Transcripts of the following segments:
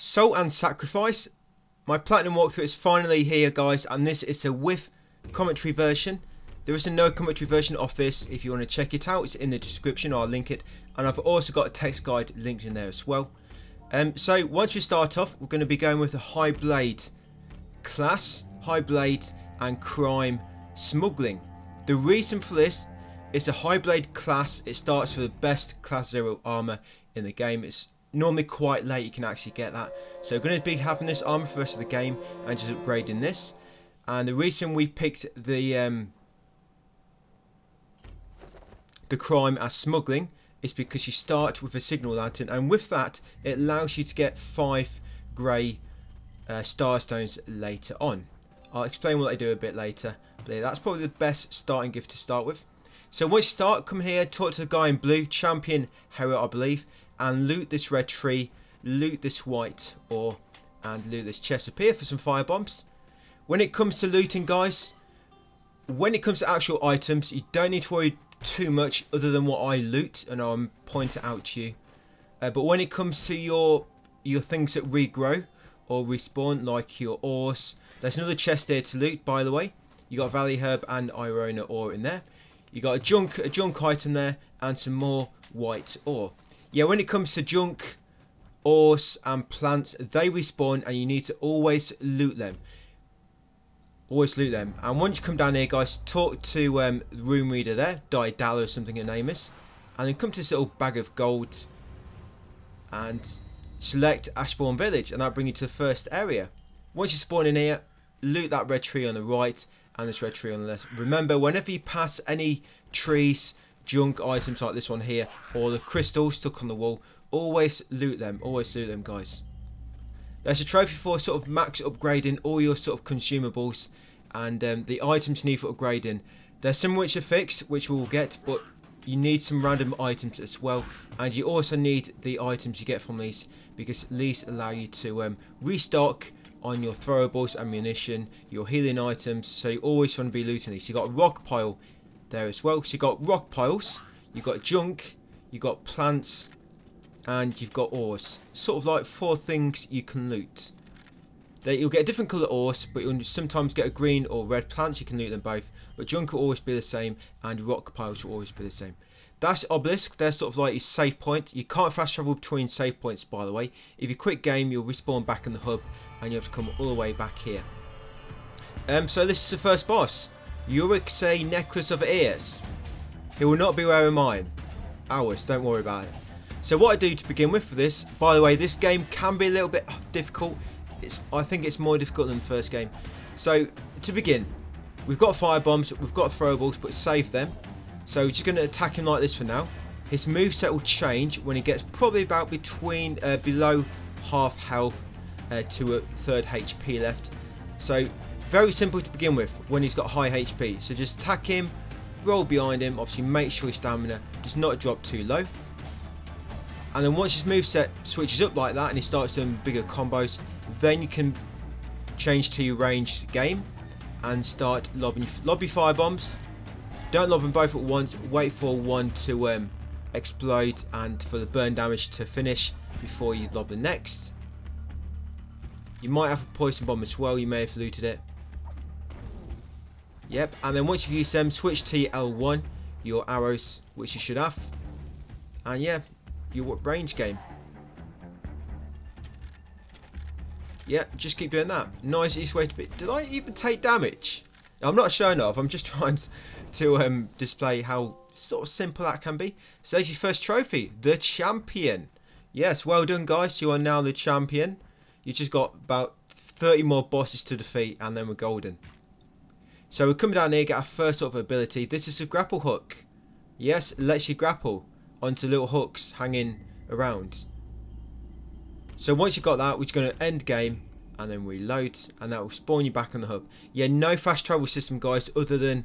Salt&Sacrifice. My platinum walkthrough is finally here, guys, and this is a with commentary version. There is a no commentary version of this. If you want to check it out, it's in the description. I'll link it, and I've also got a text guide linked in there as well. So once we start off, we're going to be going with the High Blade class, High Blade and Crime Smuggling. The reason for this is a High Blade class. It starts for the best class 0 armor in the game. It's normally quite late you can actually get that, so we're going to be having this armor for the rest of the game and just upgrading this. And the reason we picked the crime as smuggling is because you start with a signal lantern, and with that it allows you to get 5 grey star stones later on. I'll explain what they do a bit later, but yeah, that's probably the best starting gift to start with. So once you start, come here, talk to the guy in blue, champion hero I believe, and loot this red tree, loot this white ore, and loot this chest up here for some firebombs. When it comes to looting, guys, when it comes to actual items, you don't need to worry too much other than what I loot, and I'll point it out to you. But when it comes to your things that regrow or respawn, like your ores, there's another chest here to loot, by the way. You got Valley Herb and Irona ore in there. You got a junk item there, and some more white ore. Yeah, when it comes to junk, ores and plants, they respawn, and you need to always loot them. Always loot them. And once you come down here, guys, talk to room reader there, Daedala or something her name is, and then come to this little bag of gold and select Ashbourne Village, and that'll bring you to the first area. Once you spawn in here, loot that red tree on the right and this red tree on the left. Remember, whenever you pass any trees, junk items like this one here, or the crystals stuck on the wall, always loot them. Always loot them, guys. There's a trophy for sort of max upgrading all your sort of consumables, and the items you need for upgrading. There's some which are fixed, which we'll get, but you need some random items as well, and you also need the items you get from these, because these allow you to restock on your throwables, ammunition, your healing items. So you always want to be looting these. You got a rock pile there as well. So you got rock piles, you got junk, you got plants, and you've got ores. Sort of like 4 things you can loot. You'll get different colour ores, but you'll sometimes get a green or red plants. You can loot them both, but junk will always be the same, and rock piles will always be the same. That's obelisk. They're sort of like your save point. You can't fast travel between save points, by the way. If you quit game, you'll respawn back in the hub, and you have to come all the way back here. So this is the first boss. Urixay Necklace of Ears. He will not be wearing mine. Ours, don't worry about it. So what I do to begin with for this, by the way, this game can be a little bit difficult. I think it's more difficult than the first game. So to begin, we've got firebombs, we've got throwables, but save them. So we're just going to attack him like this for now. His moveset will change when he gets probably about between below half health to a third HP left. So very simple to begin with when he's got high HP. So just attack him, roll behind him, obviously make sure his stamina does not drop too low. And then once his moveset switches up like that and he starts doing bigger combos, then you can change to your ranged game and start lobbing firebombs. Don't lob them both at once, wait for one to explode and for the burn damage to finish before you lob the next. You might have a poison bomb as well, you may have looted it. Yep, and then once you've used them, switch to your L1, your arrows, which you should have. And yeah, your range game. Yeah, just keep doing that. Nice, easy way to be. Did I even take damage? I'm not showing off, I'm just trying to display how sort of simple that can be. So there's your first trophy, the champion. Yes, well done guys, you are now the champion. You just got about 30 more bosses to defeat and then we're golden. So we're coming down here, get our first sort of ability. This is a grapple hook. Yes, it lets you grapple onto little hooks hanging around. So once you've got that, we're just going to end game and then reload, and that will spawn you back on the hub. Yeah, no fast travel system guys, other than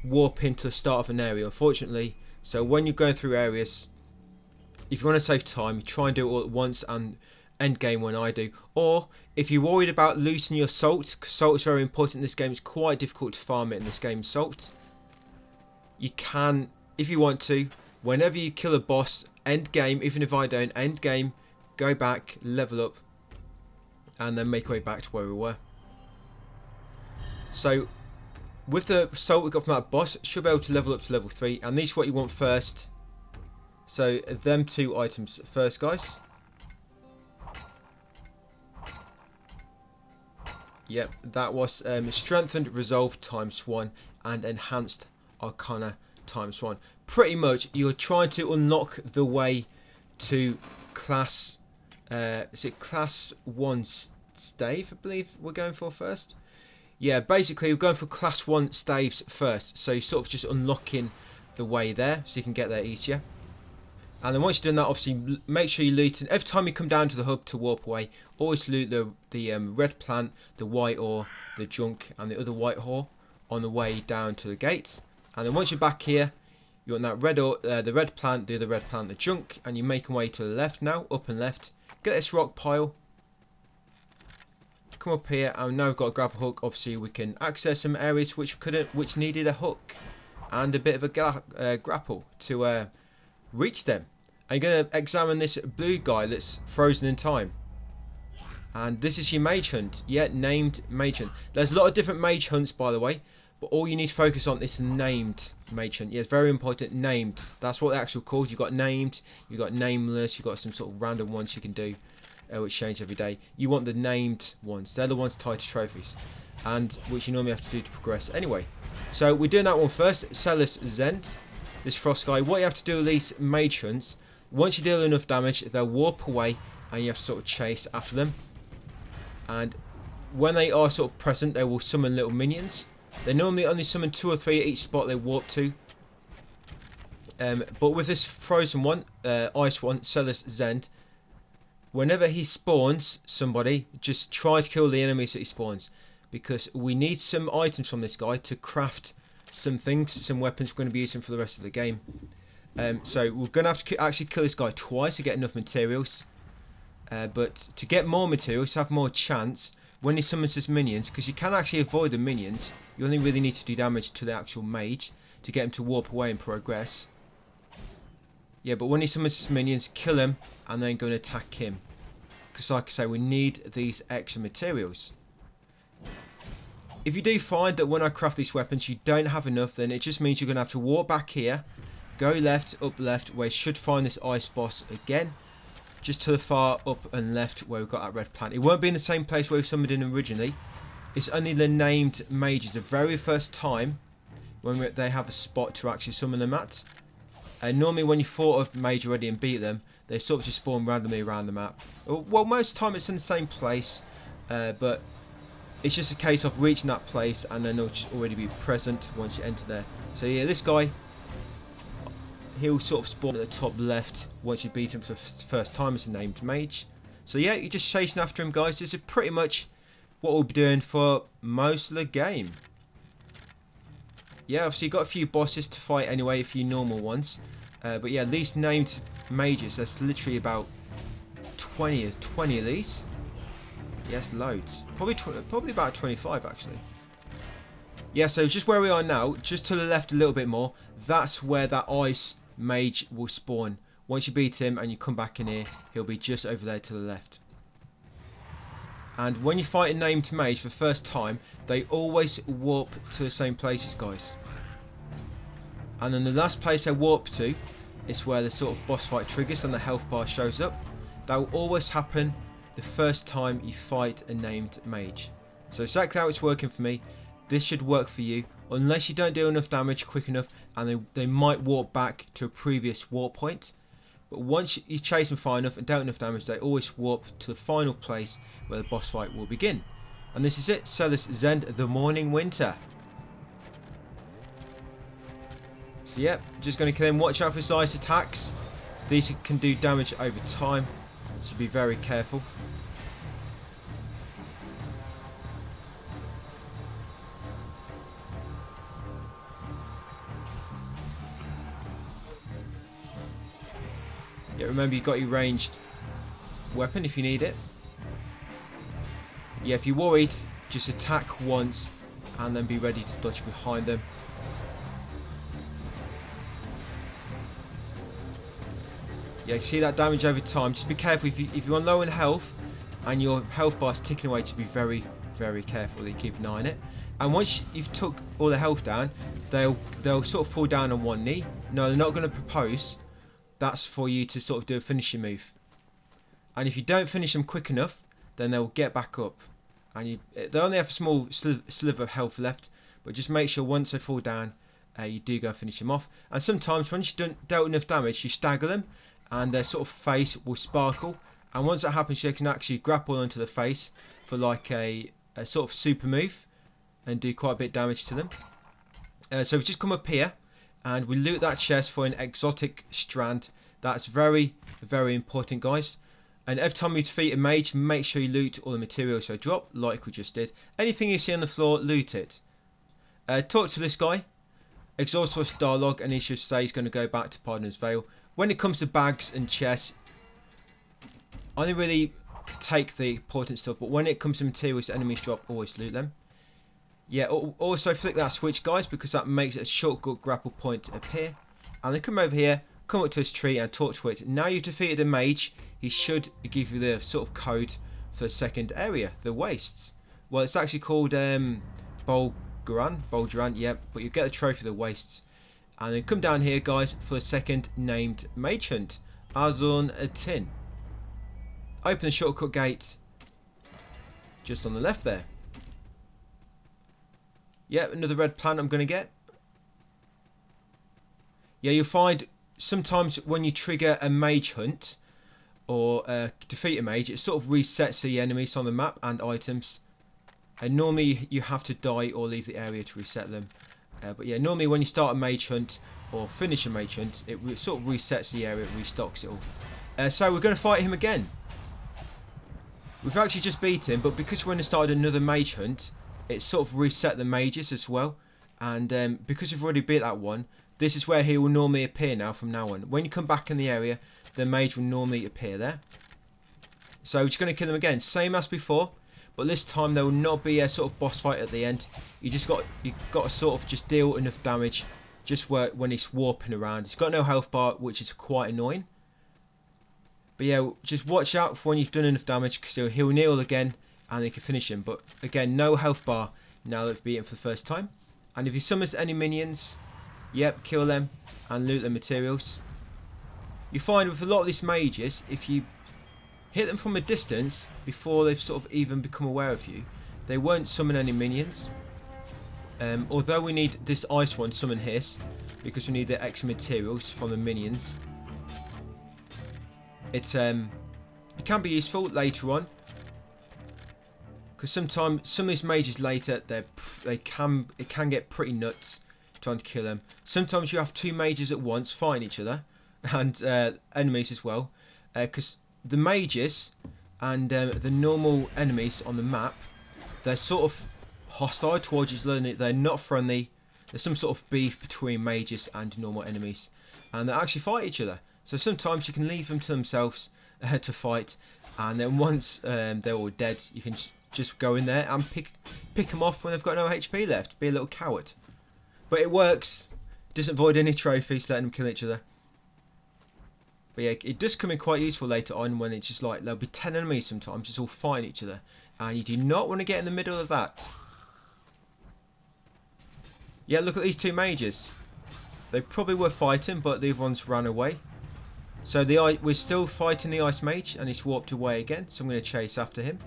warp into the start of an area, unfortunately. So when you're going through areas, if you want to save time, you try and do it all at once and end game when I do. Or if you're worried about losing your salt, because salt is very important in this game, it's quite difficult to farm it in this game, salt. You can, if you want to, whenever you kill a boss, end game, even if I don't, end game, go back, level up, and then make our way back to where we were. So with the salt we got from that boss, should be able to level up to level 3, and these are what you want first. So them 2 items first, guys. Yep, that was strengthened resolve ×1 and enhanced arcana ×1. Pretty much you're trying to unlock the way to class is it class 1 stave, I believe we're going for first. Yeah, basically we're going for class 1 staves first, so you're sort of just unlocking the way there so you can get there easier. And then once you've done that, obviously make sure you loot, and every time you come down to the hub to warp away, always loot the red plant, the white ore, the junk, and the other white ore on the way down to the gates. And then once you're back here, you want that red ore, the red plant, the other red plant, the junk, and you make your way to the left now, up and left. Get this rock pile. Come up here, and now we've got a grab hook. Obviously we can access some areas which needed a hook and a bit of a grapple to reach them. I'm going to examine this blue guy that's frozen in time. And this is your mage hunt. Yeah, named mage hunt. There's a lot of different mage hunts, by the way, but all you need to focus on is named mage hunt. Yeah, it's very important. Named. That's what the actual called. You've got named, you've got nameless, you've got some sort of random ones you can do, which change every day. You want the named ones. They're the ones tied to trophies, and which you normally have to do to progress. Anyway, so we're doing that one first. Salt&Sacrifice. This frost guy. What you have to do with these mage hunts, once you deal enough damage, they'll warp away, and you have to sort of chase after them. And when they are sort of present, they will summon little minions. They normally only summon 2 or 3 at each spot they warp to. But with this frozen one, ice one, Salt&Sacrifice, whenever he spawns somebody, just try to kill the enemies that he spawns, because we need some items from this guy to craft some things, some weapons we're going to be using for the rest of the game. So we're going to have to actually kill this guy twice to get enough materials. But to get more materials, to have more chance, when he summons his minions, because you can actually avoid the minions, you only really need to do damage to the actual mage to get him to warp away and progress. Yeah, but when he summons his minions, kill him and then go and attack him. Because like I say, we need these extra materials. If you do find that when I craft these weapons you don't have enough, then it just means you're going to have to walk back here, go left, up left, where you should find this ice boss again, just to the far up and left where we've got that red plant. It won't be in the same place where we summoned in originally. It's only the named mages, the very first time when they have a spot to actually summon them at. And normally when you fought a mage already and beat them, they sort of just spawn randomly around the map. Well, most of the time it's in the same place, but it's just a case of reaching that place and then they'll just already be present once you enter there. So yeah, this guy, he'll sort of spawn at the top left once you beat him for the first time as a named mage. So yeah, you're just chasing after him, guys. This is pretty much what we'll be doing for most of the game. Yeah, obviously you've got a few bosses to fight anyway, a few normal ones. But yeah, these named mages, there's literally about 20 of these. Yes, loads. Probably about 25 actually. Yeah, so just where we are now, just to the left a little bit more, that's where that ice mage will spawn. Once you beat him and you come back in here, he'll be just over there to the left. And when you fight a named mage for the first time, they always warp to the same places, guys. And then the last place they warp to is where the sort of boss fight triggers and the health bar shows up. That will always happen the first time you fight a named mage. So exactly how it's working for me. This should work for you, unless you don't do enough damage quick enough, and they might warp back to a previous warp point. But once you chase them far enough and don't enough damage, they always warp to the final place where the boss fight will begin. And this is it, Salt&Sacrifice, the Morning Winter. So yep, just going to kill him. Watch out for his ice attacks. These can do damage over time, so be very careful. Yeah, remember you've got your ranged weapon if you need it. Yeah, if you're worried, just attack once and then be ready to dodge behind them. Yeah, you see that damage over time. Just be careful if you're on low in health, and your health bar is ticking away. To be very, very careful. You keep an eye on it. And once you've took all the health down, they'll sort of fall down on one knee. No, they're not going to propose. That's for you to sort of do a finishing move. And if you don't finish them quick enough, then they'll get back up. And they only have a small sliver of health left, but just make sure once they fall down, you do go and finish them off. And sometimes once you've dealt enough damage, you stagger them, and their sort of face will sparkle. And once that happens, you can actually grapple onto the face for like a sort of super move, and do quite a bit of damage to them. So we just come up here, and we loot that chest for an exotic strand. That's very, very important, guys. And every time you defeat a mage, make sure you loot all the materials they drop, like we just did. Anything you see on the floor, loot it. Talk to this guy. Exhaustless dialogue, and he should say he's going to go back to Pardon's Vale. When it comes to bags and chests, I only really take the important stuff, but when it comes to materials enemies drop, always loot them. Yeah, also flick that switch, guys, because that makes a shortcut grapple point appear. And then come over here, come up to this tree and talk to it. Now you've defeated a mage, he should give you the sort of code for the second area, the wastes. Well, it's actually called Bolgeran, yeah, but you get the trophy of the wastes. And then come down here, guys, for the second named mage hunt, Azun-Atin. Open the shortcut gate just on the left there. Yeah, another red plant I'm going to get. Yeah, you'll find sometimes when you trigger a mage hunt or defeat a mage, it sort of resets the enemies on the map and items. And normally you have to die or leave the area to reset them. But yeah, normally when you start a mage hunt or finish a mage hunt, it sort of resets the area, restocks it all. So we're going to fight him again. We've actually just beat him, but because we're going to start another mage hunt, it sort of reset the mages as well. And because we've already beat that one, this is where he will normally appear now from now on. When you come back in the area, the mage will normally appear there. So we're just going to kill him again, same as before, but this time there will not be a sort of boss fight at the end. You got to sort of just deal enough damage just when he's warping around. He's got no health bar, which is quite annoying. But yeah, just watch out for when you've done enough damage, because he'll kneel again and they can finish him. But again, no health bar now that we've beaten for the first time. And if he summons any minions, yep, kill them and loot the materials. You find with a lot of these mages, if you hit them from a distance before they've sort of even become aware of you, they won't summon any minions. Although we need this ice one, summon hiss, because we need the extra materials from the minions. It can be useful later on, because sometimes some of these mages later it can get pretty nuts trying to kill them. Sometimes you have two mages at once fighting each other, and enemies as well, because the mages and the normal enemies on the map, they're sort of hostile towards each other. They're not friendly. There's some sort of beef between mages and normal enemies, and they actually fight each other. So sometimes you can leave them to themselves to fight, and then once they're all dead, you can just go in there and pick them off when they've got no HP left. Be a little coward. But it works. Doesn't void any trophies, letting them kill each other. But yeah, it does come in quite useful later on when it's just like there'll be 10 enemies sometimes, just all fighting each other. And you do not want to get in the middle of that. Yeah, look at these two mages. They probably were fighting, but the other ones ran away. So we're still fighting the Ice Mage, and he's warped away again. So I'm going to chase after him.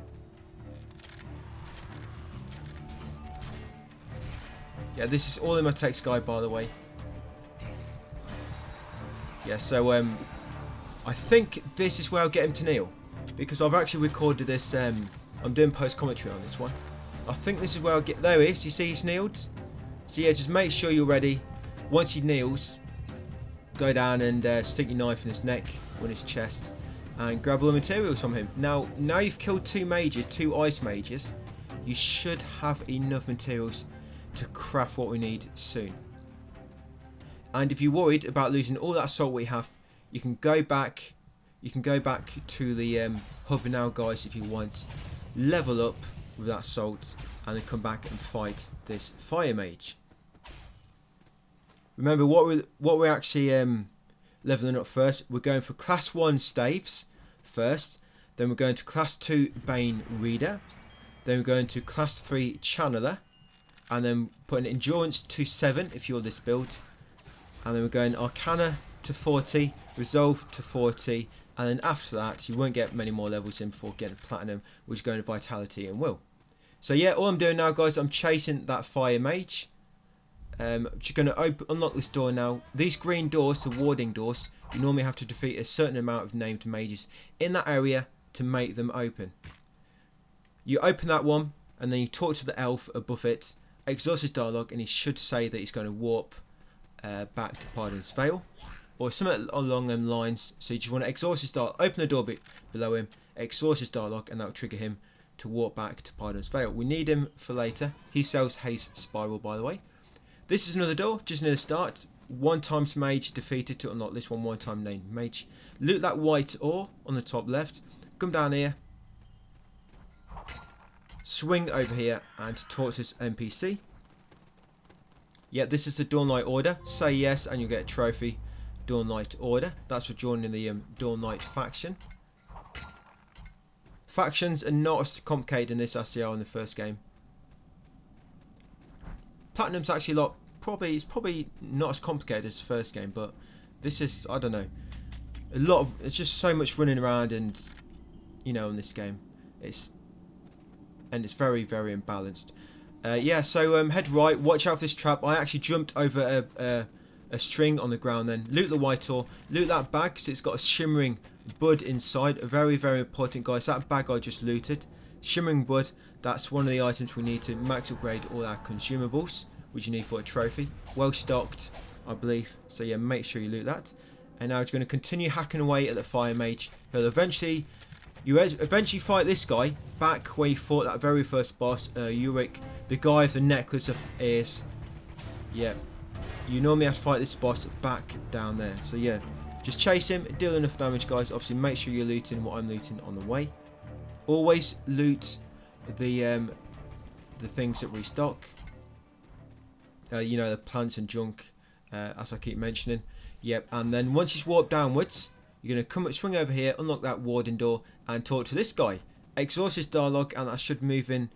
Yeah, this is all in my text guide, by the way. Yeah, so I think this is where I'll get him to kneel, because I've actually recorded this. I'm doing post commentary on this one. I think this is where I'll get. There he is. You see he's kneeled. So yeah, just make sure you're ready. Once he kneels, go down and stick your knife in his neck or in his chest and grab all the materials from him. Now you've killed two mages, two ice mages. You should have enough materials to craft what we need soon. And if you're worried about losing all that salt we have, you can go back. You can go back to the hub now, guys, if you want. Level up with that salt, and then come back and fight this fire mage. Remember what we're actually leveling up first. We're going for class 1 staves first. Then we're going to class 2 Bane Reader. Then we're going to class 3 Channeler. And then put an Endurance to 7 if you're this build. And then we're going Arcana to 40, Resolve to 40. And then after that, you won't get many more levels in before getting Platinum, which is going to Vitality and Will. So yeah, all I'm doing now, guys, I'm chasing that Fire Mage. I'm just going to unlock this door now. These green doors, the warding doors, you normally have to defeat a certain amount of named mages in that area to make them open. You open that one, and then you talk to the elf above it, exhaust his dialogue, and he should say that he's going to warp back to Pardon's Vale, or something along them lines. So you just want to exhaust his dialogue, open the door below him, exhaust his dialogue, and that will trigger him to warp back to Pardon's Vale. We need him for later. He sells Haste Spiral, by the way. This is another door, just near the start. 1 times Mage defeated to unlock this one. 1 time named Mage. Loot that white ore on the top left. Come down here. Swing over here and talk to this NPC. Yeah, this is the Dawn Light Order. Say yes and you'll get a trophy. Dawn Light Order. That's for joining the Dawn Light faction. Factions are not as complicated in this as they are in the first game. Platinum's actually a lot. It's probably not as complicated as the first game, but this is, I don't know, it's just so much running around, and you know, in this game it's very, very imbalanced. Yeah, so head right, watch out for this trap. I actually jumped over a string on the ground, then loot the white ore, loot that bag because it's got a shimmering bud inside. Very, very important, guys. That bag I just looted, shimmering bud, that's one of the items we need to max upgrade all our consumables, which you need for a trophy. Well stocked, I believe. So yeah, make sure you loot that. And now it's going to continue hacking away at the Fire Mage. You eventually fight this guy back where you fought that very first boss, Uric, the guy with the necklace of ears. Yeah, you normally have to fight this boss back down there. So yeah, just chase him, deal enough damage, guys. Obviously, make sure you're looting what I'm looting on the way. Always loot the things that restock. You know, the plants and junk, as I keep mentioning. Yep, and then once he's warped downwards, you're going to come swing over here, unlock that warding door, and talk to this guy. Exhaust his dialogue, and that should move him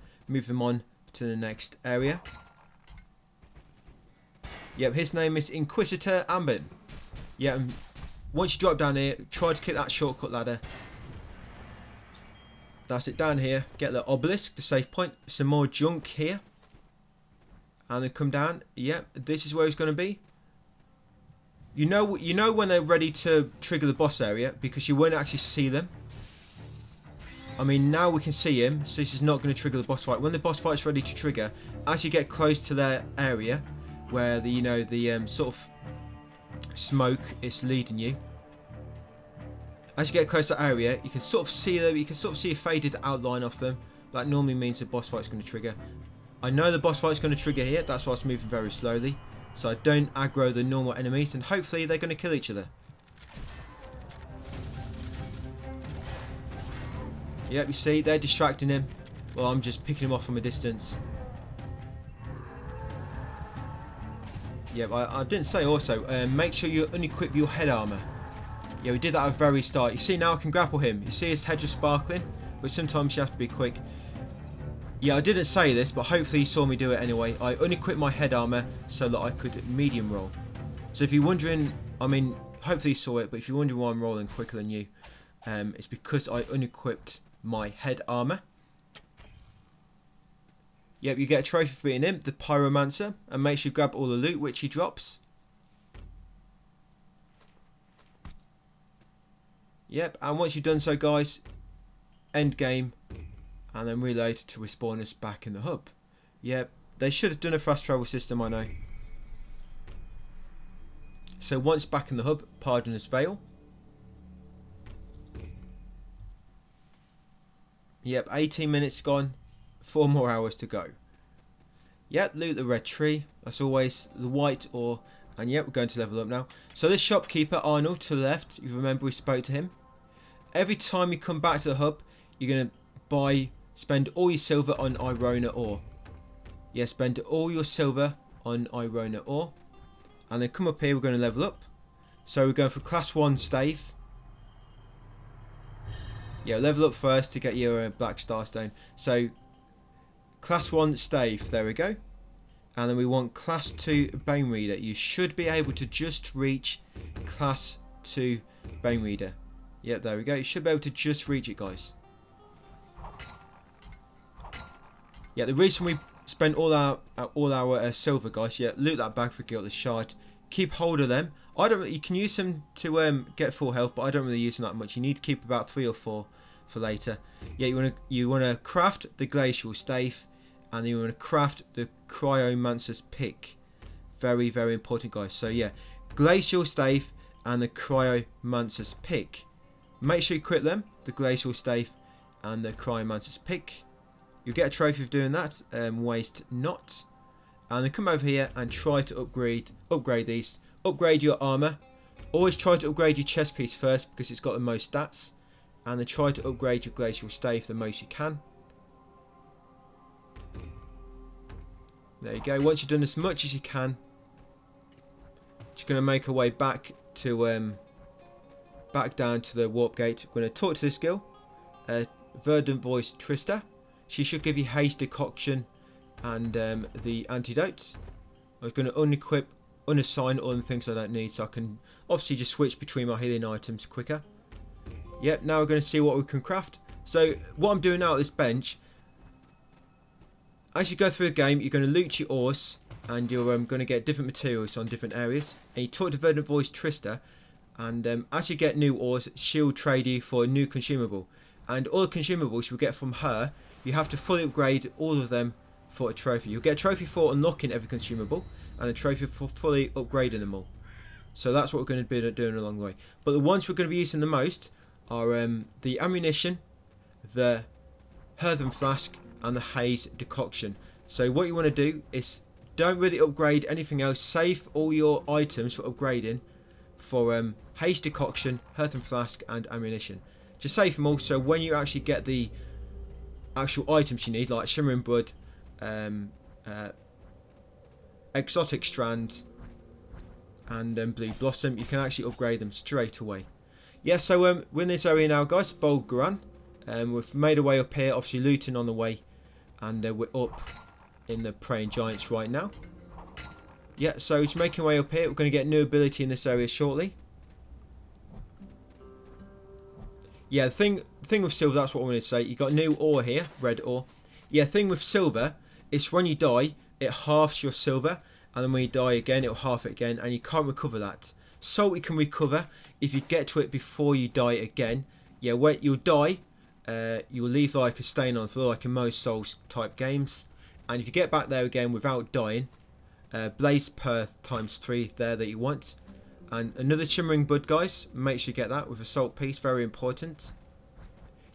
on to the next area. Yep, his name is Inquisitor Ambin. Yeah, once you drop down here, try to click that shortcut ladder. That's it, down here. Get the obelisk, the safe point. Some more junk here. And then come down. Yep, this is where he's going to be. You know when they're ready to trigger the boss area, because you won't actually see them. I mean, now we can see him, so this is not going to trigger the boss fight. When the boss fight's ready to trigger, as you get close to their area, where the sort of smoke is leading you, as you get close to that area, you can sort of see them. You can sort of see a faded outline of them. That normally means the boss fight's going to trigger. I know the boss fight's going to trigger here. That's why it's moving very slowly, so I don't aggro the normal enemies, and hopefully they're going to kill each other. Yep, you see, they're distracting him. Well, I'm just picking him off from a distance. Yep, I didn't say also, make sure you unequip your head armor. Yeah, we did that at the very start. You see, now I can grapple him. You see his head just sparkling, but sometimes you have to be quick. Yeah, I didn't say this, but hopefully you saw me do it anyway. I unequipped my head armor so that I could medium roll. So if you're wondering, I mean, hopefully you saw it, but if you're wondering why I'm rolling quicker than you, it's because I unequipped my head armor. Yep, you get a trophy for beating him, the Pyromancer, and make sure you grab all the loot which he drops. Yep, and once you've done so, guys, end game, and then reload to respawn us back in the hub. Yep, they should have done a fast travel system, I know. So once back in the hub, Pardon's Vale. Yep, 18 minutes gone, 4 more hours to go. Yep, loot the red tree, that's always the white ore, and yep, we're going to level up now. So this shopkeeper, Arnold, to the left, you remember we spoke to him. Every time you come back to the hub, you're going to spend all your silver on Irona ore. Yeah, spend all your silver on Irona ore. And then come up here, we're going to level up. So we're going for class 1 stave. Yeah, level up first to get your black starstone. So class 1 stave, there we go. And then we want class 2 Bane Reader. You should be able to just reach class 2 Bane Reader. Yep, there we go. You should be able to just reach it, guys. Yeah, the reason we spent all our silver, guys. Yeah, loot that bag for get the shard. Keep hold of them. You can use them to get full health, but I don't really use them that much. You need to keep about 3 or 4 for later. Yeah, you wanna craft the glacial stave, and you wanna craft the Chronomancer's pick. Very, very important, guys. So yeah, glacial stave and the Chronomancer's pick. Make sure you equip them, the glacial stave and the Chronomancer's pick. You'll get a trophy for doing that. Waste not. And then come over here and try to upgrade these. Upgrade your armor. Always try to upgrade your chest piece first because it's got the most stats. And then try to upgrade your glacial stave the most you can. There you go. Once you've done as much as you can, just going to make our way back to back down to the warp gate. We're going to talk to this girl, Verdant Voice Trista. She should give you haste, decoction, and the antidote. I was going to unassign all the things I don't need, so I can obviously just switch between my healing items quicker. Yep, now we're going to see what we can craft. So what I'm doing now at this bench, as you go through the game, you're going to loot your ores, and you're going to get different materials on different areas. And you talk to Verdant Voice Trista, and as you get new ores, she'll trade you for a new consumable. And all the consumables you'll get from her, you have to fully upgrade all of them for a trophy. You'll get a trophy for unlocking every consumable, and a trophy for fully upgrading them all. So that's what we're going to be doing along the way. But the ones we're going to be using the most are the ammunition, the earthen flask, and the haze decoction. So what you want to do is don't really upgrade anything else. Save all your items for upgrading for haze decoction, earthen flask, and ammunition. Just save them all, so when you actually get the actual items you need, like shimmering blood, exotic strand, and blue blossom, you can actually upgrade them straight away. Yeah, so we're in this area now, guys. Bold Gran. We've made our way up here, obviously looting on the way, and we're up in the praying giants right now. Yeah, so it's making our way up here. We're going to get new ability in this area shortly. Yeah, the thing with silver, that's what I wanted to say. You got new ore here, red ore. Yeah, thing with silver is when you die, it halves your silver, and then when you die again, it'll half it again, and you can't recover that. Salt you can recover if you get to it before you die again. Yeah, when you'll die, you'll leave like a stain on the floor, like in most Souls type games. And if you get back there again without dying, blaze per ×3 there that you want. And another shimmering bud, guys. Make sure you get that with a salt piece. Very important.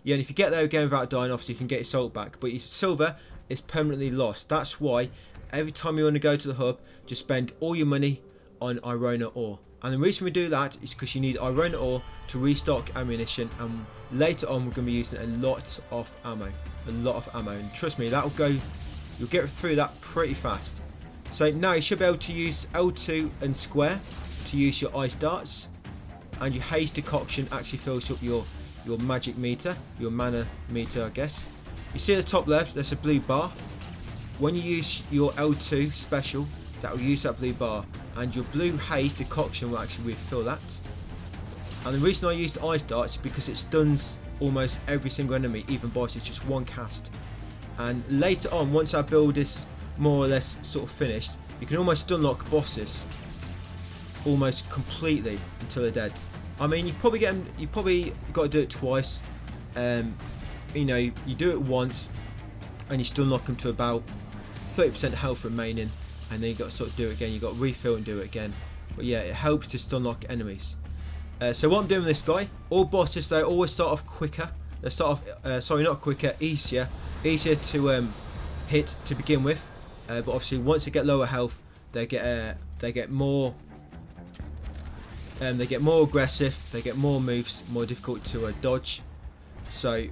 Yeah, and if you get there again without dying, obviously you can get your salt back. But your silver is permanently lost. That's why every time you want to go to the hub, just spend all your money on Irona ore. And the reason we do that is because you need Irona ore to restock ammunition. And later on, we're going to be using a lot of ammo. A lot of ammo. And trust me, that'll go... You'll get through that pretty fast. So now you should be able to use L2 and square to use your ice darts, and your haze decoction actually fills up your magic meter, your mana meter, I guess. You see at the top left, there's a blue bar. When you use your L2 special, that will use that blue bar, and your blue haze decoction will actually refill that. And the reason I use the ice darts is because it stuns almost every single enemy, even bosses, just one cast. And later on, once our build is more or less sort of finished, you can almost unlock bosses almost completely until they're dead. I mean, you probably got to do it twice. You know, you do it once, and you still knock them to about 30% health remaining, and then you got to sort of do it again. You got to refill and do it again. But yeah, it helps to still knock enemies. So what I'm doing with this guy, all bosses, they always start off quicker. They start off, sorry, not quicker, easier to hit to begin with. But obviously, once they get lower health, they get more. They get more aggressive, they get more moves, more difficult to dodge. So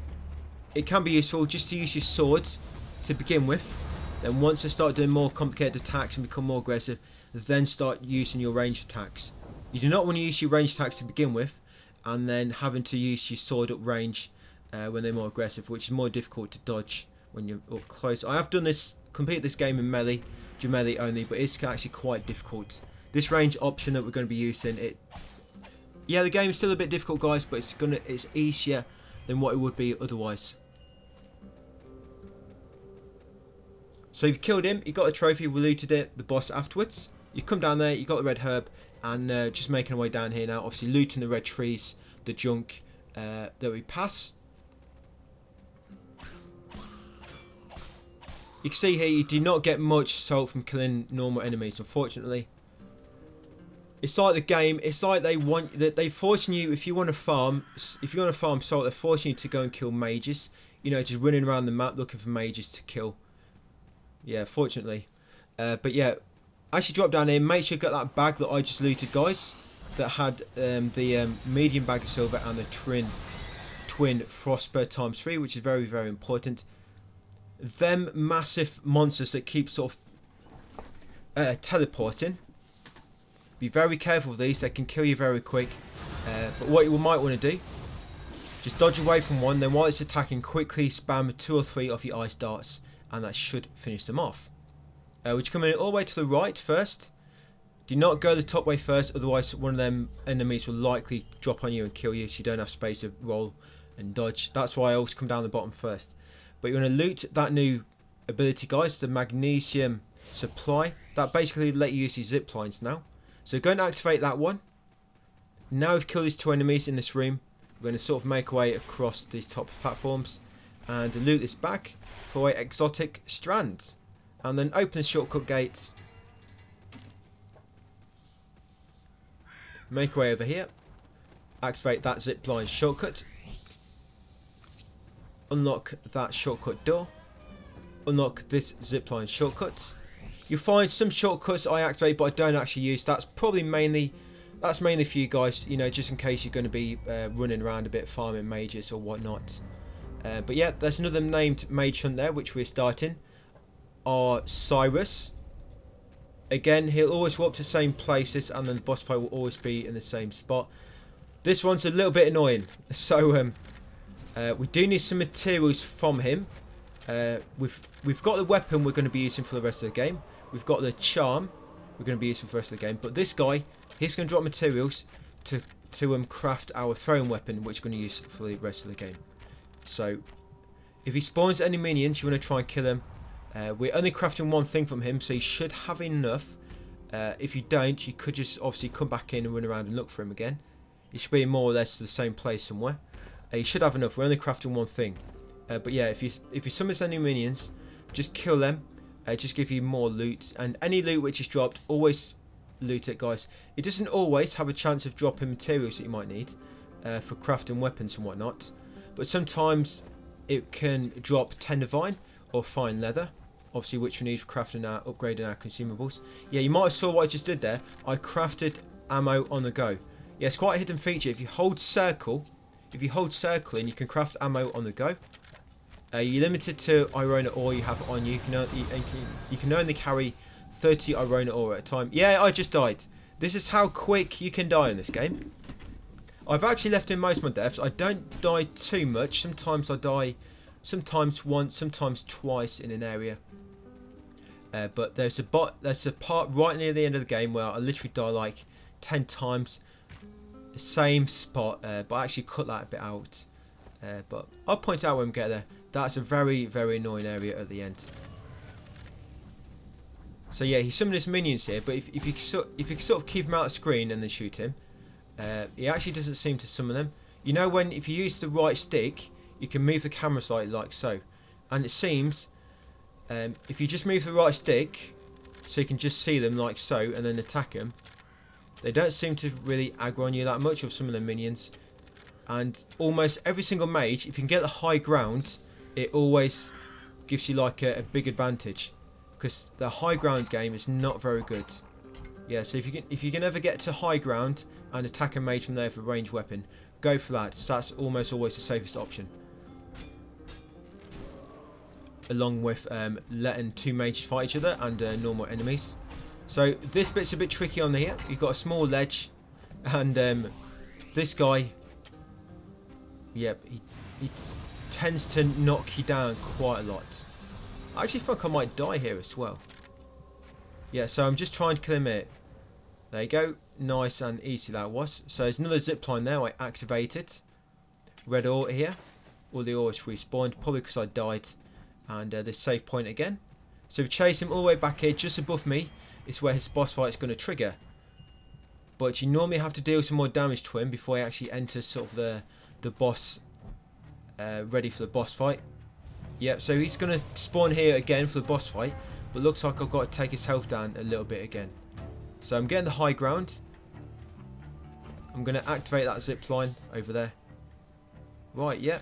it can be useful just to use your swords to begin with. Then once they start doing more complicated attacks and become more aggressive, then start using your ranged attacks. You do not want to use your ranged attacks to begin with, and then having to use your sword up range when they're more aggressive, which is more difficult to dodge when you're up close. I have done this, complete this game in melee only, but it's actually quite difficult. This range option that we're going to be using, yeah, the game is still a bit difficult, guys, but it's easier than what it would be otherwise. So you've killed him, you got a trophy, we looted it, the boss afterwards. You come down there, you got the red herb, and just making our way down here now, obviously looting the red trees, the junk that we pass. You can see here you do not get much salt from killing normal enemies, unfortunately. It's like the game, it's like they're forcing you, if you want to farm salt, they're forcing you to go and kill mages. You know, just running around the map looking for mages to kill. Yeah, fortunately. But yeah, as you drop down here, make sure you get that bag that I just looted, guys. That had the medium bag of silver and the twin frostbur ×3, which is very, very important. Them massive monsters that keep sort of teleporting. Be very careful with these, they can kill you very quick. But what you might want to do, just dodge away from one, then while it's attacking, quickly spam 2 or 3 of your ice darts, and that should finish them off. Which come in all the way to the right first. Do not go the top way first, otherwise one of them enemies will likely drop on you and kill you, so you don't have space to roll and dodge. That's why I always come down the bottom first. But you want to loot that new ability, guys, the magnesium supply. That basically let you use these zip lines now. So go and activate that one. Now we've killed these 2 enemies in this room, we're going to sort of make our way across these top platforms and loot this back for exotic strands. And then open the shortcut gate. Make our way over here. Activate that zipline shortcut. Unlock that shortcut door. Unlock this zipline shortcut. You'll find some shortcuts I activate but I don't actually use. That's mainly for you guys, you know, just in case you're going to be running around a bit farming mages or whatnot. But yeah, there's another named mage hunt there which we're starting. Our Cyrus. Again, he'll always go up to the same places and then the boss fight will always be in the same spot. This one's a little bit annoying. So we do need some materials from him. We've got the weapon we're going to be using for the rest of the game. We've got the charm we're going to be using for the rest of the game. But this guy, he's going to drop materials to craft our throwing weapon, which we're going to use for the rest of the game. So if he spawns any minions, you want to try and kill him. We're only crafting one thing from him, so you should have enough. If you don't, you could just obviously come back in and run around and look for him again. He should be more or less the same place somewhere. You should have enough. We're only crafting one thing. But yeah, if you summon any minions, just kill them. Just give you more loot, and any loot which is dropped, always loot it, guys. It doesn't always have a chance of dropping materials that you might need for crafting weapons and whatnot, but sometimes it can drop Tendivine or fine leather, obviously, which we need for crafting upgrading our consumables. Yeah, you might have saw what I just did there. I crafted ammo on the go. Yeah, it's quite a hidden feature. If you hold circle in, you can craft ammo on the go. You're limited to Irona ore you have on you. You can only carry 30 Irona ore at a time. Yeah, I just died. This is how quick you can die in this game. I've actually left in most of my deaths. I don't die too much. Sometimes I die, sometimes once, sometimes twice in an area. But there's a part right near the end of the game where I literally die like 10 times. The same spot, but I actually cut that a bit out. But I'll point out when we get there. That's a very, very annoying area at the end. So yeah, he summoned his minions here, but if you sort of keep him out of the screen and then shoot him, he actually doesn't seem to summon them. You know, if you use the right stick, you can move the camera slightly like so. And it seems, if you just move the right stick, so you can just see them like so, and then attack them, they don't seem to really aggro on you that much with some of the minions. And almost every single mage, if you can get the high ground, it always gives you like a big advantage, because the high ground game is not very good. Yeah, so if you can ever get to high ground and attack a mage from there with a ranged weapon, go for that. So that's almost always the safest option, along with letting 2 mages fight each other and normal enemies. So this bit's a bit tricky on here. You've got a small ledge, and this guy, yep, tends to knock you down quite a lot. I actually think I might die here as well. Yeah, so I'm just trying to kill him here. There you go. Nice and easy that was. So there's another zipline there. I activated. Red ore here. All the ore is respawned. Probably because I died. And this save point again. So we chase him all the way back here. Just above me is where his boss fight is going to trigger. But you normally have to deal some more damage to him before he actually enters sort of the boss. Ready for the boss fight. Yep, so he's going to spawn here again for the boss fight. But looks like I've got to take his health down a little bit again. So I'm getting the high ground. I'm going to activate that zip line over there. Right, yeah.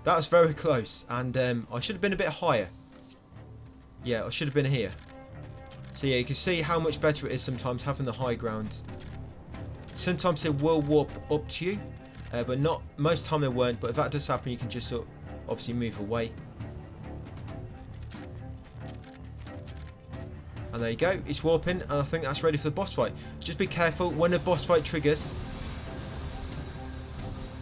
That was very close. And I should have been a bit higher. Yeah, I should have been here. So yeah, you can see how much better it is sometimes having the high ground. Sometimes it will warp up to you. But not most of the time it won't. But if that does happen, you can just sort of obviously move away. And there you go, it's warping, and I think that's ready for the boss fight. Just be careful when the boss fight triggers.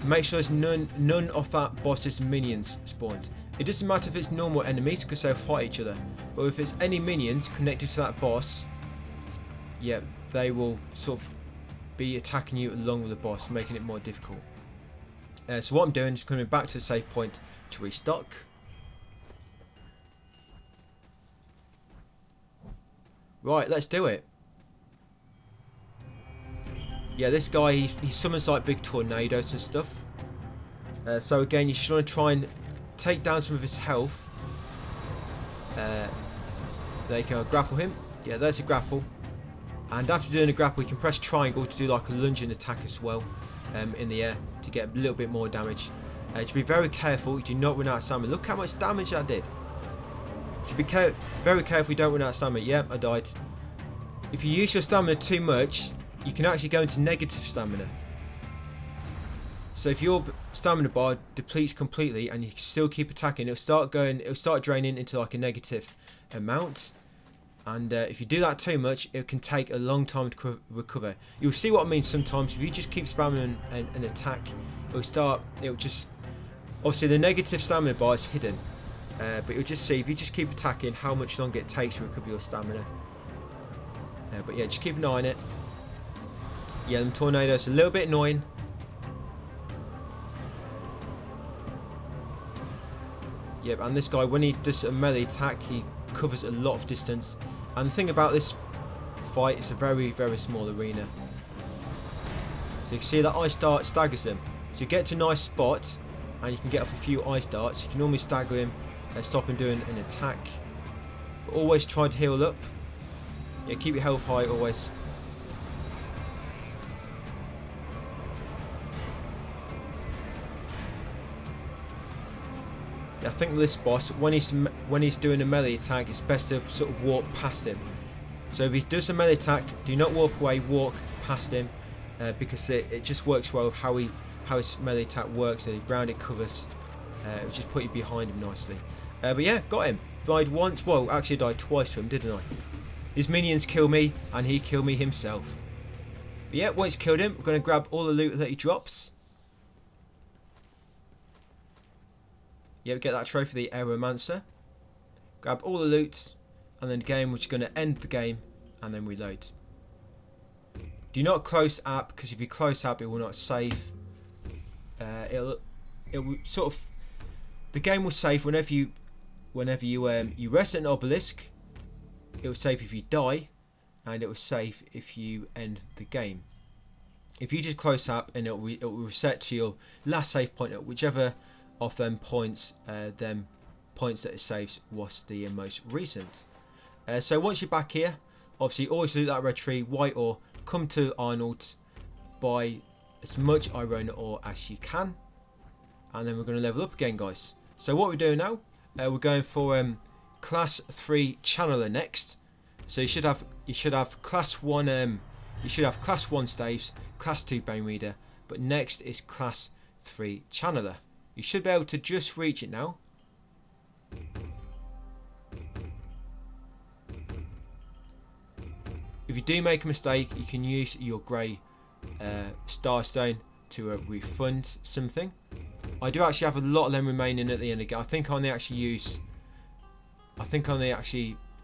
Make sure there's none of that boss's minions spawned. It doesn't matter if it's normal enemies because they'll fight each other. But if it's any minions connected to that boss, yeah, they will sort of be attacking you along with the boss, making it more difficult. So what I'm doing is coming back to the save point to restock. Right, let's do it. Yeah, this guy, he summons like big tornadoes and stuff. So again, you just want to try and take down some of his health. There you go, grapple him. Yeah, there's a grapple. And after doing a grapple, you can press triangle to do like a lunging attack as well in the air to get a little bit more damage. To be very careful, you do not run out of stamina. Look how much damage that did. Should be very careful you don't run out of stamina. Yep, I died. If you use your stamina too much, you can actually go into negative stamina. So if your stamina bar depletes completely and you still keep attacking, it'll start draining into like a negative amount. And if you do that too much, it can take a long time to recover. You'll see what I mean sometimes. If you just keep spamming an attack, it'll just, obviously the negative stamina bar is hidden. But you'll just see, if you just keep attacking, how much longer it takes to recover your stamina. But yeah, just keep an eye on it. Yeah, them tornadoes are a little bit annoying. Yep, and this guy, when he does a melee attack, he covers a lot of distance. And the thing about this fight, it's a very, very small arena. So you can see that ice dart staggers him. So you get to a nice spot, and you can get off a few ice darts. You can normally stagger him and stop him doing an attack. But always try to heal up. Yeah, keep your health high always. Yeah, I think with this boss, when he's doing a melee attack, it's best to sort of walk past him. So if he does a melee attack, do not walk away, walk past him, because it just works well with how his melee attack works. The ground it covers, it just put you behind him nicely. But yeah, got him. Died once. Well, actually died twice to him, didn't I? His minions kill me, and he killed me himself. But yeah, once killed him, we're going to grab all the loot that he drops. Yeah, we get that trophy, the Aeromancer. Grab all the loot, and then again, we're just going to end the game, and then reload. Do not close app, because if you close app, it will not save. It will sort of, the game will save whenever you rest an obelisk. It will save if you die, and it will save if you end the game. If you just close app, and it will reset to your last save point at whichever of them points that it saves was the most recent. So once you're back here, obviously always loot that red tree, white ore, come to Arnold, buy as much iron ore as you can, and then we're going to level up again, guys. So what we're doing now, we're going for class 3 channeler next. So you should have class 1 class 1 staves, class 2 bane reader, but next is class 3 channeler. You should be able to just reach it now. If you do make a mistake, you can use your grey star stone to refund something. I do actually have a lot of them remaining at the end again. I think I only actually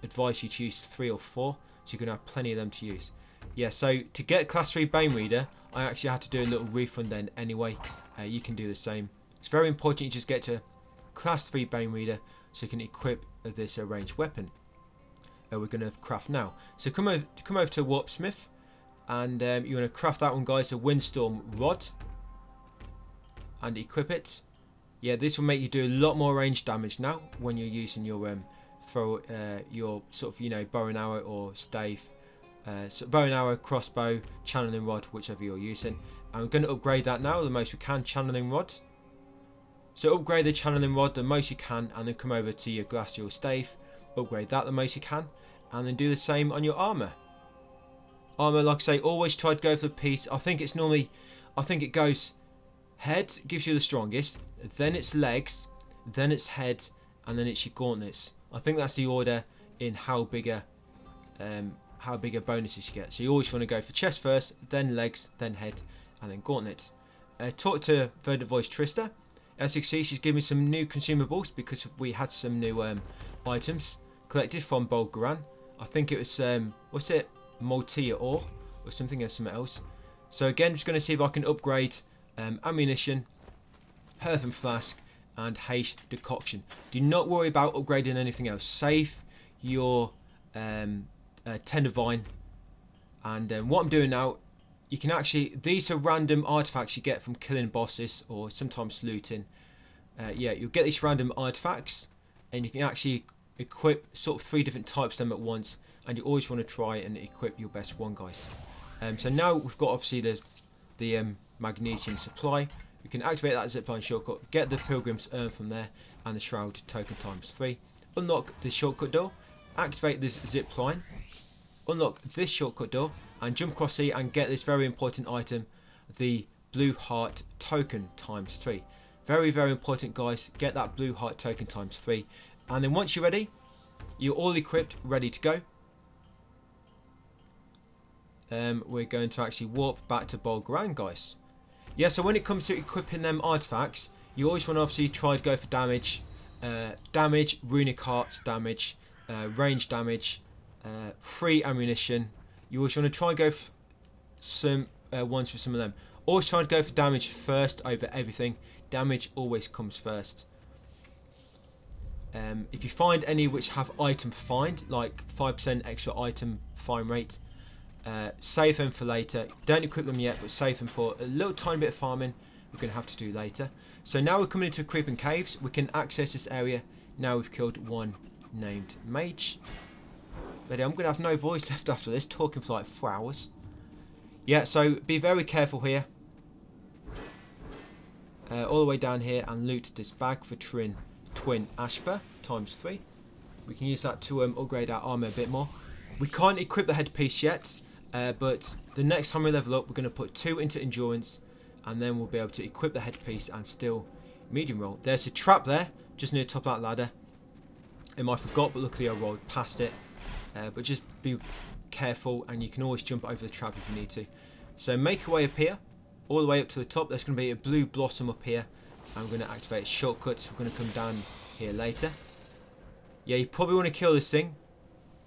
advise you to use 3 or 4, so you're going to have plenty of them to use. Yeah, so to get class 3 Bane Reader, I actually had to do a little refund then anyway. You can do the same. It's very important you just get to class 3 Bane Reader so you can equip this ranged weapon. We're going to craft now. So come over to Warpsmith, and you're going to craft that one, guys, a Windstorm Rod, and equip it. Yeah, this will make you do a lot more range damage now when you're using your your sort of, you know, bow and arrow or stave. So bow and arrow, crossbow, channeling rod, whichever you're using. And we're going to upgrade that now the most we can, channeling rod. So upgrade the channeling rod the most you can, and then come over to your glacial stave, upgrade that the most you can, and then do the same on your armor. Armor, like I say, always try to go for the piece. I think it goes head gives you the strongest, then it's legs, then it's head, and then it's your gauntlets. I think that's the order in how bigger bonuses you get. So you always want to go for chest first, then legs, then head, and then gauntlet. Talk to Verdant Voice Trista. As you can see, she's given me some new consumables because we had some new items collected from Bolgaran. I think it was what's it, Maltia ore or something else. So again, I'm just going to see if I can upgrade ammunition, earthen flask, and haze decoction. Do not worry about upgrading anything else. Save your tender vine. And what I'm doing now, you can actually, these are random artifacts you get from killing bosses or sometimes looting. Yeah, you'll get these random artifacts, and you can actually equip sort of 3 different types of them at once, and you always want to try and equip your best one, guys. So now we've got obviously the magnesium supply. We can activate that zipline shortcut, get the Pilgrim's Urn from there, and the Shroud token ×3. Unlock the shortcut door, activate this zipline, unlock this shortcut door, and jump across here and get this very important item, the Blue Heart token ×3. Very, very important, guys. Get that Blue Heart token ×3. And then once you're ready, you're all equipped, ready to go. We're going to actually warp back to Bolgaran, guys. Yeah, so when it comes to equipping them artifacts, you always want to obviously try to go for damage, runic hearts damage, range damage, free ammunition. You always want to try and go for some ones for some of them. Always try to go for damage first over everything. Damage always comes first. If you find any which have item find, like 5% extra item find rate, save them for later. Don't equip them yet, but save them for a little tiny bit of farming we're going to have to do later. So now we're coming into Creeping Caves. We can access this area now we've killed one named Mage. But I'm going to have no voice left after this, talking for like 4 hours. Yeah, so be very careful here. All the way down here, and loot this bag for Twin Ashper ×3. We can use that to upgrade our armor a bit more. We can't equip the headpiece yet, but the next time we level up, we're going to put 2 into endurance, and then we'll be able to equip the headpiece and still medium roll. There's a trap there, just near the top of that ladder. I forgot, but luckily I rolled past it. But just be careful, and you can always jump over the trap if you need to. So make your way up here, all the way up to the top. There's going to be a blue blossom up here, and we're going to activate shortcuts. We're going to come down here later. Yeah, you probably want to kill this thing,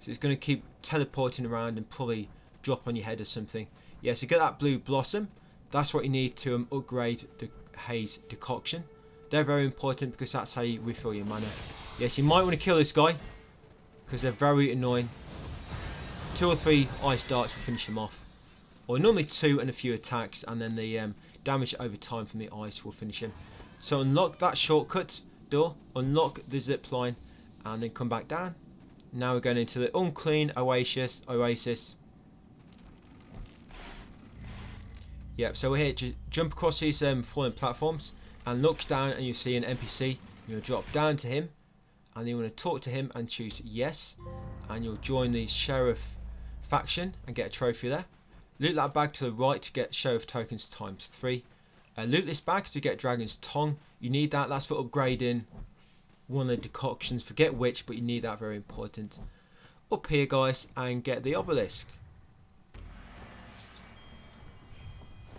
so it's going to keep teleporting around and probably drop on your head or something. Yeah, so get that blue blossom. That's what you need to upgrade the haze decoction. They're very important because that's how you refill your mana. Yes, you might want to kill this guy because they're very annoying. 2 or 3 ice darts will finish them off, or normally 2 and a few attacks, and then the damage over time from the ice will finish him. So unlock that shortcut door, unlock the zip line, and then come back down. Now we're going into the unclean oasis. Yep, so we're here. Just jump across these fallen platforms and look down, and you see an NPC. You'll drop down to him, and you want to talk to him and choose yes, and you'll join the sheriff faction and get a trophy there. Loot that bag to the right to get sheriff tokens ×3. Loot this bag to get dragon's tongue. You need that. That's for upgrading one of the decoctions. Forget which, but you need that. Very important. Up here, guys, and get the obelisk.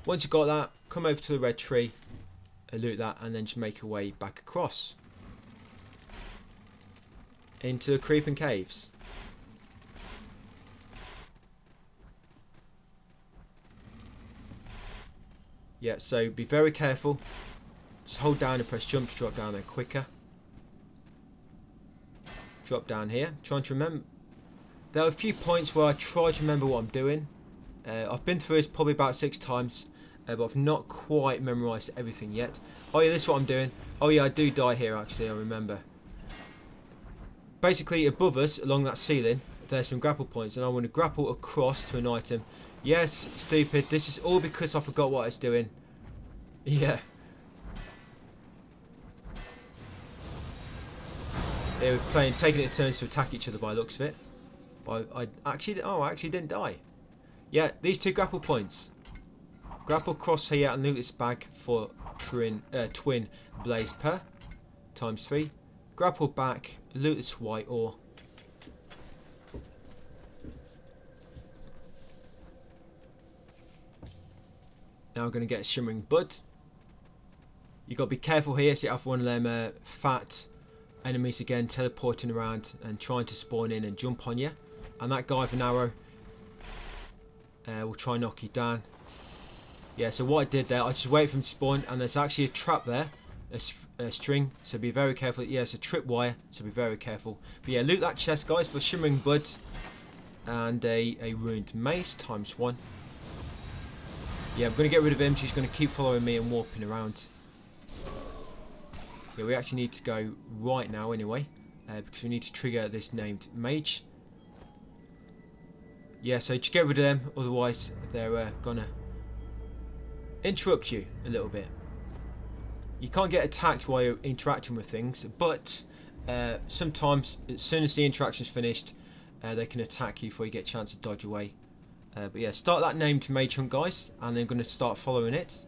Once you've got that, come over to the red tree, loot that, and then just make your way back across into the creeping caves. Yeah, so be very careful. Just hold down and press jump to drop down there quicker. Drop down here. Trying to remember. There are a few points where I try to remember what I'm doing. I've been through this probably about 6 times, but I've not quite memorised everything yet. Oh yeah, this is what I'm doing. Oh yeah, I do die here actually, I remember. Basically above us, along that ceiling, there's some grapple points, and I want to grapple across to an item. Yes, stupid. This is all because I forgot what I was doing. Yeah. They were taking it in turns to attack each other by the looks of it. I actually didn't die. Yeah, these 2 grapple points. Grapple across here and loot this bag for twin blaze per times 3. Grapple back, loot this white ore. Now I'm going to get a shimmering bud. You got to be careful here, so you have one of them fat enemies again teleporting around and trying to spawn in and jump on you. And that guy with an arrow will try and knock you down. Yeah, so what I did there, I just waited for him to spawn, and there's actually a trap there, a string, so be very careful. Yeah, it's a tripwire, so be very careful. But yeah, loot that chest, guys, for shimmering bud and a ruined mace times 1. Yeah, I'm going to get rid of him. She's going to keep following me and warping around. Yeah, we actually need to go right now anyway, because we need to trigger this named Mage. Yeah, so just get rid of them, otherwise they're going to interrupt you a little bit. You can't get attacked while you're interacting with things, but sometimes as soon as the interaction's finished, they can attack you before you get a chance to dodge away. But yeah, start that named Mage hunt, guys, and then going to start following it.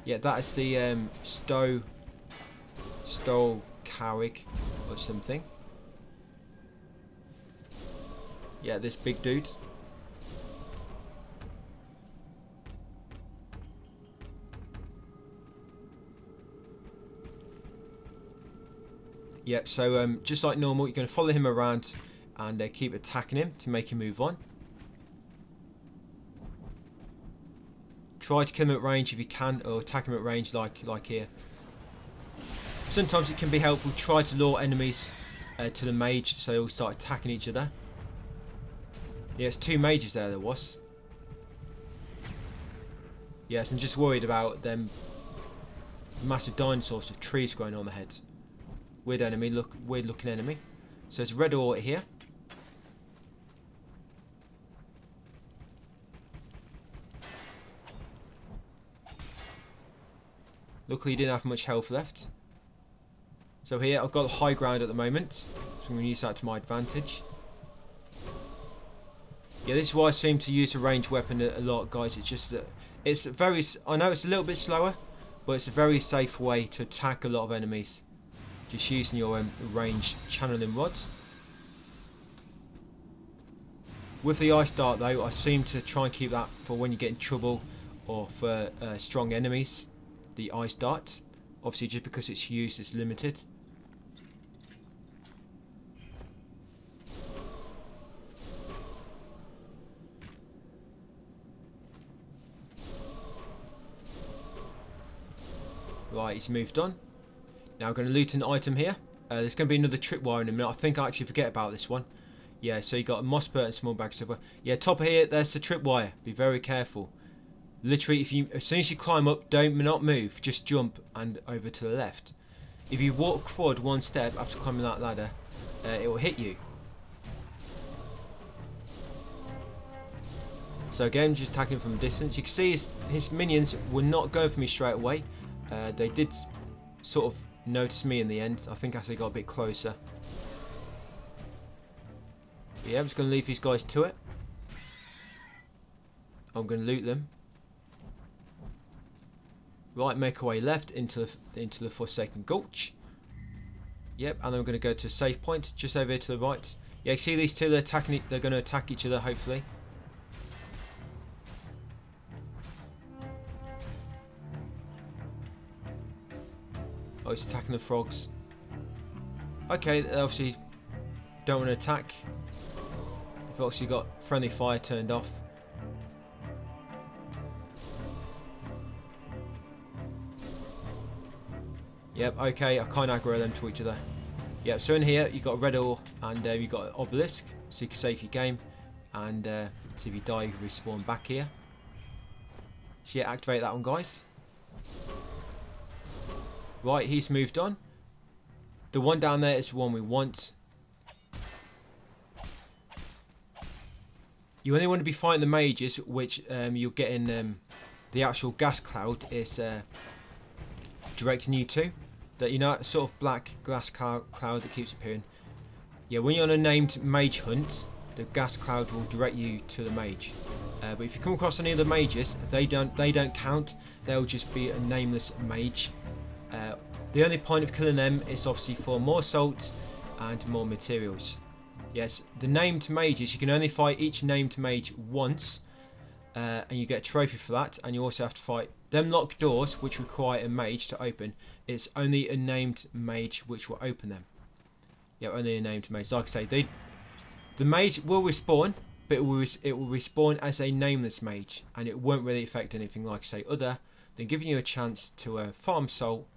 Yeah, that is the Stole Carrick or something. Yeah, this big dude. Yep, so just like normal, you're going to follow him around and keep attacking him to make him move on. Try to kill him at range if you can, or attack him at range like here. Sometimes it can be helpful. Try to lure enemies to the mage so they all start attacking each other. Yeah, it's 2 mages there was. Yes, I'm just worried about them massive dinosaurs with trees growing on the head. Weird enemy, weird looking enemy. So there's red ore here. Luckily he didn't have much health left. So here I've got high ground at the moment, so I'm going to use that to my advantage. Yeah, this is why I seem to use a ranged weapon a lot, guys. It's just that it's very, I know it's a little bit slower, but it's a very safe way to attack a lot of enemies. Just using your ranged channeling rods. With the ice dart though, I seem to try and keep that for when you get in trouble or for strong enemies. The ice dart, obviously just because it's used, it's limited. Right, he's moved on. Now I'm going to loot an item here. There's going to be another tripwire in a minute. I think I actually forget about this one. Yeah, so you got a moss pert and small bag of silver. Yeah, top of here, there's the tripwire. Be very careful. Literally, as soon as you climb up, not move. Just jump and over to the left. If you walk forward 1 step after climbing that ladder, it will hit you. So again, just attacking from a distance. You can see his minions were not going for me straight away. They did sort of notice me in the end. I think as they got a bit closer. But yeah, I'm just going to leave these guys to it. I'm going to loot them. Right, make our way left into the Forsaken Gulch. Yep, and then we're going to go to a safe point just over here to the right. Yeah, see these two? They're attacking. They're going to attack each other, hopefully. Oh, he's attacking the frogs. Okay, they obviously don't want to attack. They've obviously got friendly fire turned off. Yep, okay, I can't aggro them to each other. Yep, so in here you've got a red ore and you've got an obelisk, so you can save your game. And so if you die, you can respawn back here. So yeah, activate that one, guys. Right, he's moved on. The one down there is the one we want. You only want to be fighting the mages, which you'll get in the actual gas cloud is directing you to. That, you know, sort of black gas cloud that keeps appearing. Yeah, when you're on a named mage hunt, the gas cloud will direct you to the mage. But if you come across any of the mages, they don't count. They'll just be a nameless mage. The only point of killing them is obviously for more salt and more materials. Yes, the named mages, you can only fight each named mage once, and you get a trophy for that. And you also have to fight them locked doors, which require a mage to open. It's only a named mage which will open them. Yeah, only a named mage. Like I say, the mage will respawn, but it will respawn as a nameless mage, and it won't really affect anything, like I say, other than giving you a chance to farm salt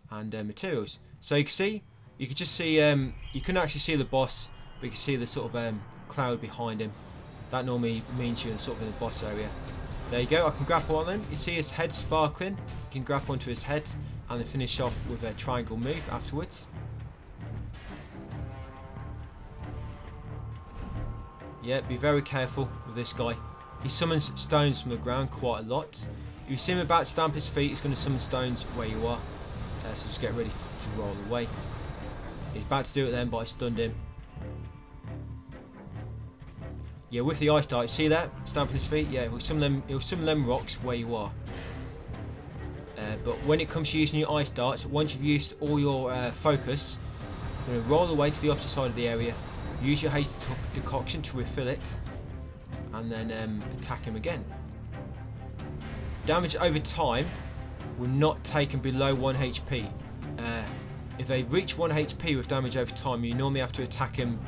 and materials. So you can just see, you can actually see the boss, but you can see the sort of cloud behind him. That normally means you're sort of in the boss area. There you go, I can grapple on him. You see his head sparkling. You can grapple onto his head and then finish off with a triangle move afterwards. Yeah, be very careful with this guy. He summons stones from the ground quite a lot. If you see him about to stamp his feet, he's going to summon stones where you are. So just get ready to roll away. He's about to do it then, but I stunned him. Yeah, with the ice dart, see that? Stamping his feet? Yeah, he'll summon them rocks where you are. But when it comes to using your ice darts, once you've used all your focus, you're going to roll away to the opposite side of the area. Use your haste decoction to refill it, and then attack him again. Damage over time will not take him below 1 HP. If they reach 1 HP with damage over time, you normally have to attack him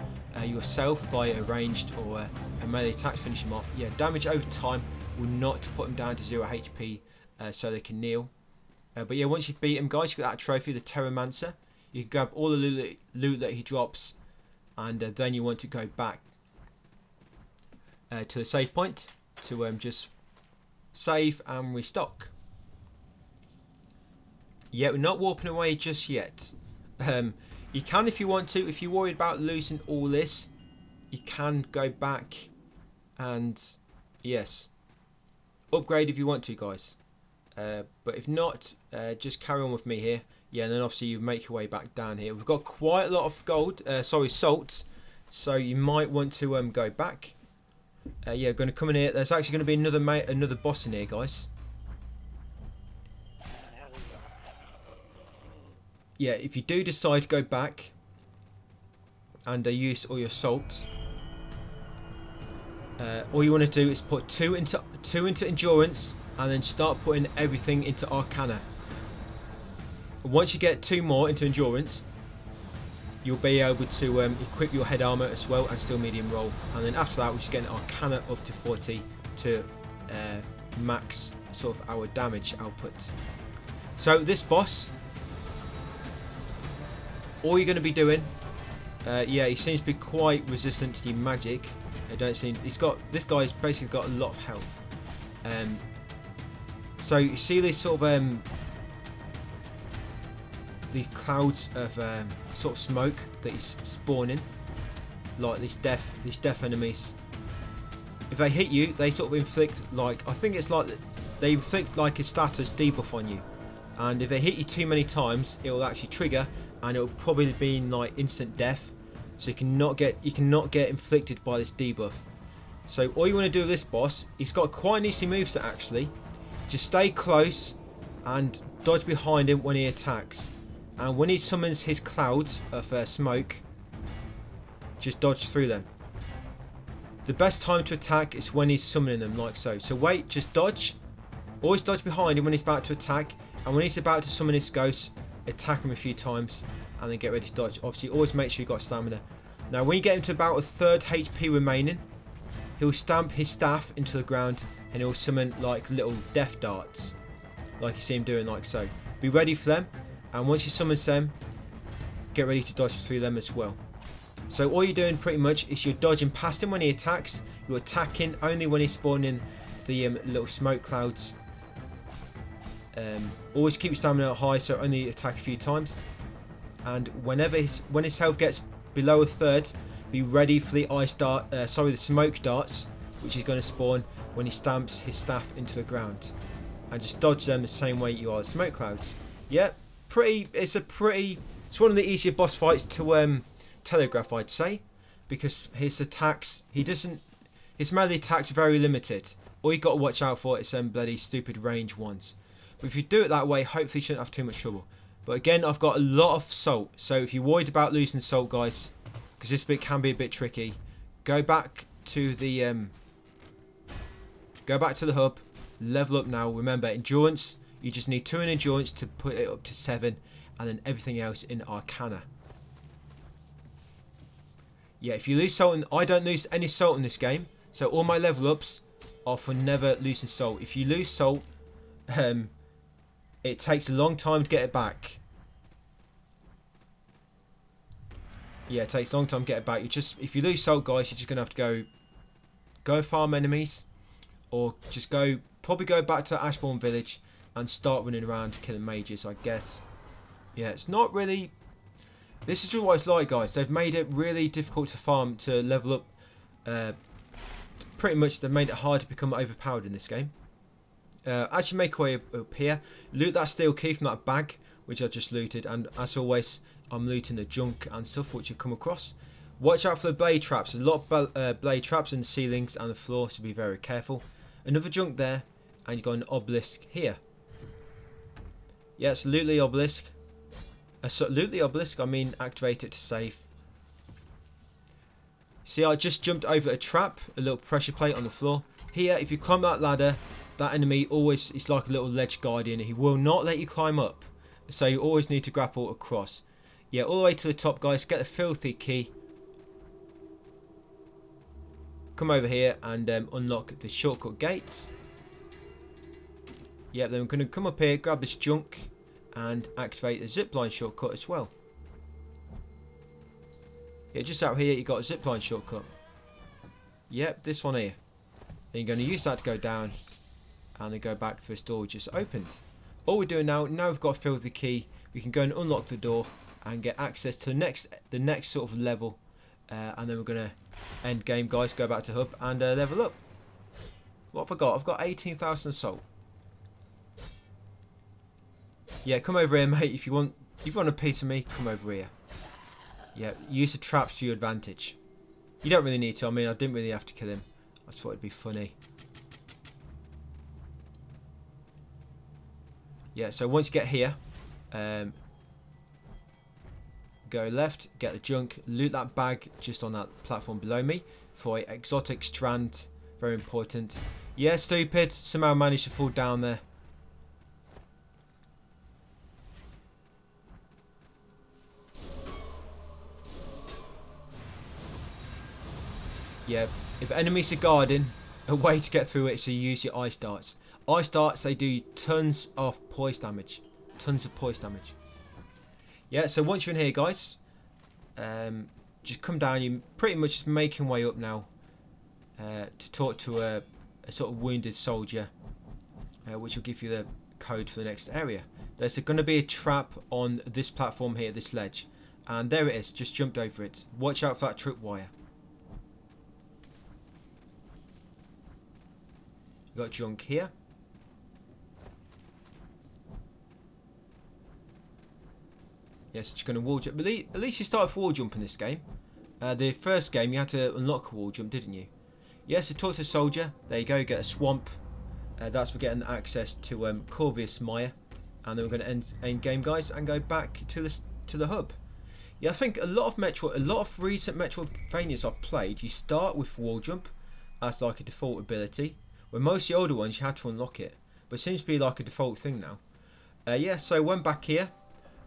yourself by a ranged or a melee attack to finish him off. Yeah, damage over time will not put him down to 0 HP, so they can kneel. But yeah, once you beat him, guys, you get that trophy, the Terramancer. You can grab all the loot that he drops, and then you want to go back to the save point to just save and restock. Yeah, we're not warping away just yet. You can if you want to. If you're worried about losing all this, you can go back and, yes, upgrade if you want to, guys. But if not, just carry on with me here. Yeah, and then obviously you make your way back down here. We've got quite a lot of salt, so you might want to go back. Yeah, going to come in here. There's actually going to be another boss in here, guys. Yeah, if you do decide to go back and use all your salt, all you want to do is put two into endurance, and then start putting everything into Arcana. Once you get 2 more into endurance, you'll be able to equip your head armor as well and still medium roll. And then after that, we're just getting Arcana up to 40 to max sort of our damage output. So this boss, all you're going to be doing, yeah, he seems to be quite resistant to your magic. This guy's basically got a lot of health. So you see this sort of these clouds of sort of smoke that is spawning, like these death enemies. If they hit you, they sort of inflict, like, I think it's like they inflict like a status debuff on you, and if they hit you too many times, it will actually trigger, and it will probably be like instant death. So you cannot get inflicted by this debuff. So all you want to do with this boss, he's got quite an easy moveset actually. Just stay close and dodge behind him when he attacks. And when he summons his clouds of smoke, just dodge through them. The best time to attack is when he's summoning them, like so. So wait, just dodge. Always dodge behind him when he's about to attack. And when he's about to summon his ghost, attack him a few times, and then get ready to dodge. Obviously, always make sure you've got stamina. Now, when you get him to about a third HP remaining, he'll stamp his staff into the ground, and he'll summon like little death darts, like you see him doing, like so. Be ready for them, and once he summons them, get ready to dodge through them as well. So all you're doing pretty much is you're dodging past him when he attacks. You're attacking only when he's spawning the little smoke clouds. Always keep your stamina high, so only attack a few times. And when his health gets below a third, be ready for the the smoke darts, which is going to spawn when he stamps his staff into the ground. And just dodge them the same way you are the smoke clouds. Yeah, it's one of the easier boss fights to telegraph, I'd say, because his attacks, his melee attacks are very limited. All you got to watch out for is some bloody stupid range ones. But if you do it that way, hopefully you shouldn't have too much trouble. But again, I've got a lot of salt, so if you're worried about losing salt, guys, because this bit can be a bit tricky, go back to the hub, level up now. Remember, endurance, you just need 2 in endurance to put it up to 7, and then everything else in Arcana. Yeah, if you lose salt, I don't lose any salt in this game, so all my level ups are for never losing salt. If you lose salt, it takes a long time to get it back. Yeah, it takes a long time to get it back. If you lose salt, guys, you're just gonna have to go farm enemies, or just probably go back to Ashbourne Village and start running around killing mages, I guess. Yeah, it's not really. This is just what it's like, guys. They've made it really difficult to farm, to level up. Pretty much, they've made it hard to become overpowered in this game. As you make your way up here, loot that steel key from that bag, which I just looted. And as always, I'm looting the junk and stuff which you come across. Watch out for the blade traps. There's a lot of blade traps in the ceilings and the floor, so be very careful. Another junk there, and you've got an obelisk here. Yes, loot the obelisk. Loot the obelisk, I mean activate it to save. See, I just jumped over a trap, a little pressure plate on the floor. Here, if you climb that ladder, that enemy always is like a little ledge guardian. He will not let you climb up, so you always need to grapple across. Yeah, all the way to the top, guys. Get the filthy key. Come over here and unlock the shortcut gates. Yeah, then we're going to come up here, grab this junk, and activate the zipline shortcut as well. Yeah, just out here you got a zipline shortcut. Yep, this one here. Then you're going to use that to go down, and then go back to this door we just opened. All we're doing now we've got to fill the key, we can go and unlock the door and get access to the next sort of level, and then we're going to end game, guys. Go back to hub and level up. What have I got? I've got 18,000 salt. Yeah, come over here, mate. If you want a piece of me, come over here. Yeah, use the traps to your advantage. You don't really need to. I mean, I didn't really have to kill him. I just thought it'd be funny. Yeah, so once you get here, go left, get the junk, loot that bag just on that platform below me for an exotic strand. Very important. Yeah, stupid. Somehow managed to fall down there. Yeah, if enemies are guarding, a way to get through it is to use your ice darts. Ice darts, they do tons of poise damage. Tons of poise damage. Yeah, so once you're in here, guys, just come down. You're pretty much just making way up now to talk to a sort of wounded soldier, which will give you the code for the next area. There's going to be a trap on this platform here, this ledge. And there it is, just jumped over it. Watch out for that tripwire. Got junk here. Yes, just going to wall jump. But at least you started with wall jump in this game. The first game you had to unlock a wall jump, didn't you? Yes, so talk to a soldier. There you go. Get a swamp. That's for getting access to Corpsemancer. And then we're going to end game, guys, and go back to the hub. Yeah, I think a lot of recent Metroidvanias I've played, you start with wall jump as like a default ability. Where most of the older ones you had to unlock it, but it seems to be like a default thing now. Yeah, so went back here.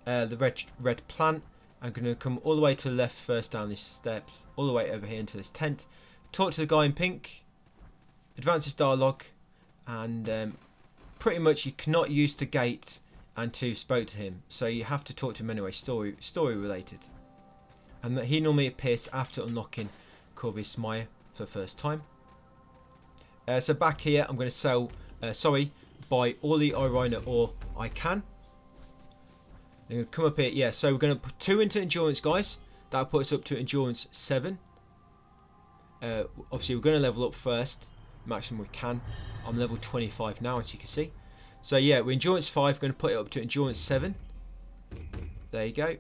the red plant. I'm going to come all the way to the left first down these steps, all the way over here into this tent. Talk to the guy in pink, advance his dialogue, and pretty much you cannot use the gate until you spoke to him. So you have to talk to him anyway, story related. And that he normally appears after unlocking Mire for the first time. So back here, I'm going to sell, buy all the Irina ore I can. I'm going to come up here, yeah, so we're going to put 2 into endurance, guys. That'll put us up to endurance 7. Obviously, we're going to level up first, maximum we can. I'm level 25 now, as you can see. So yeah, we're endurance 5, going to put it up to endurance 7. There you go.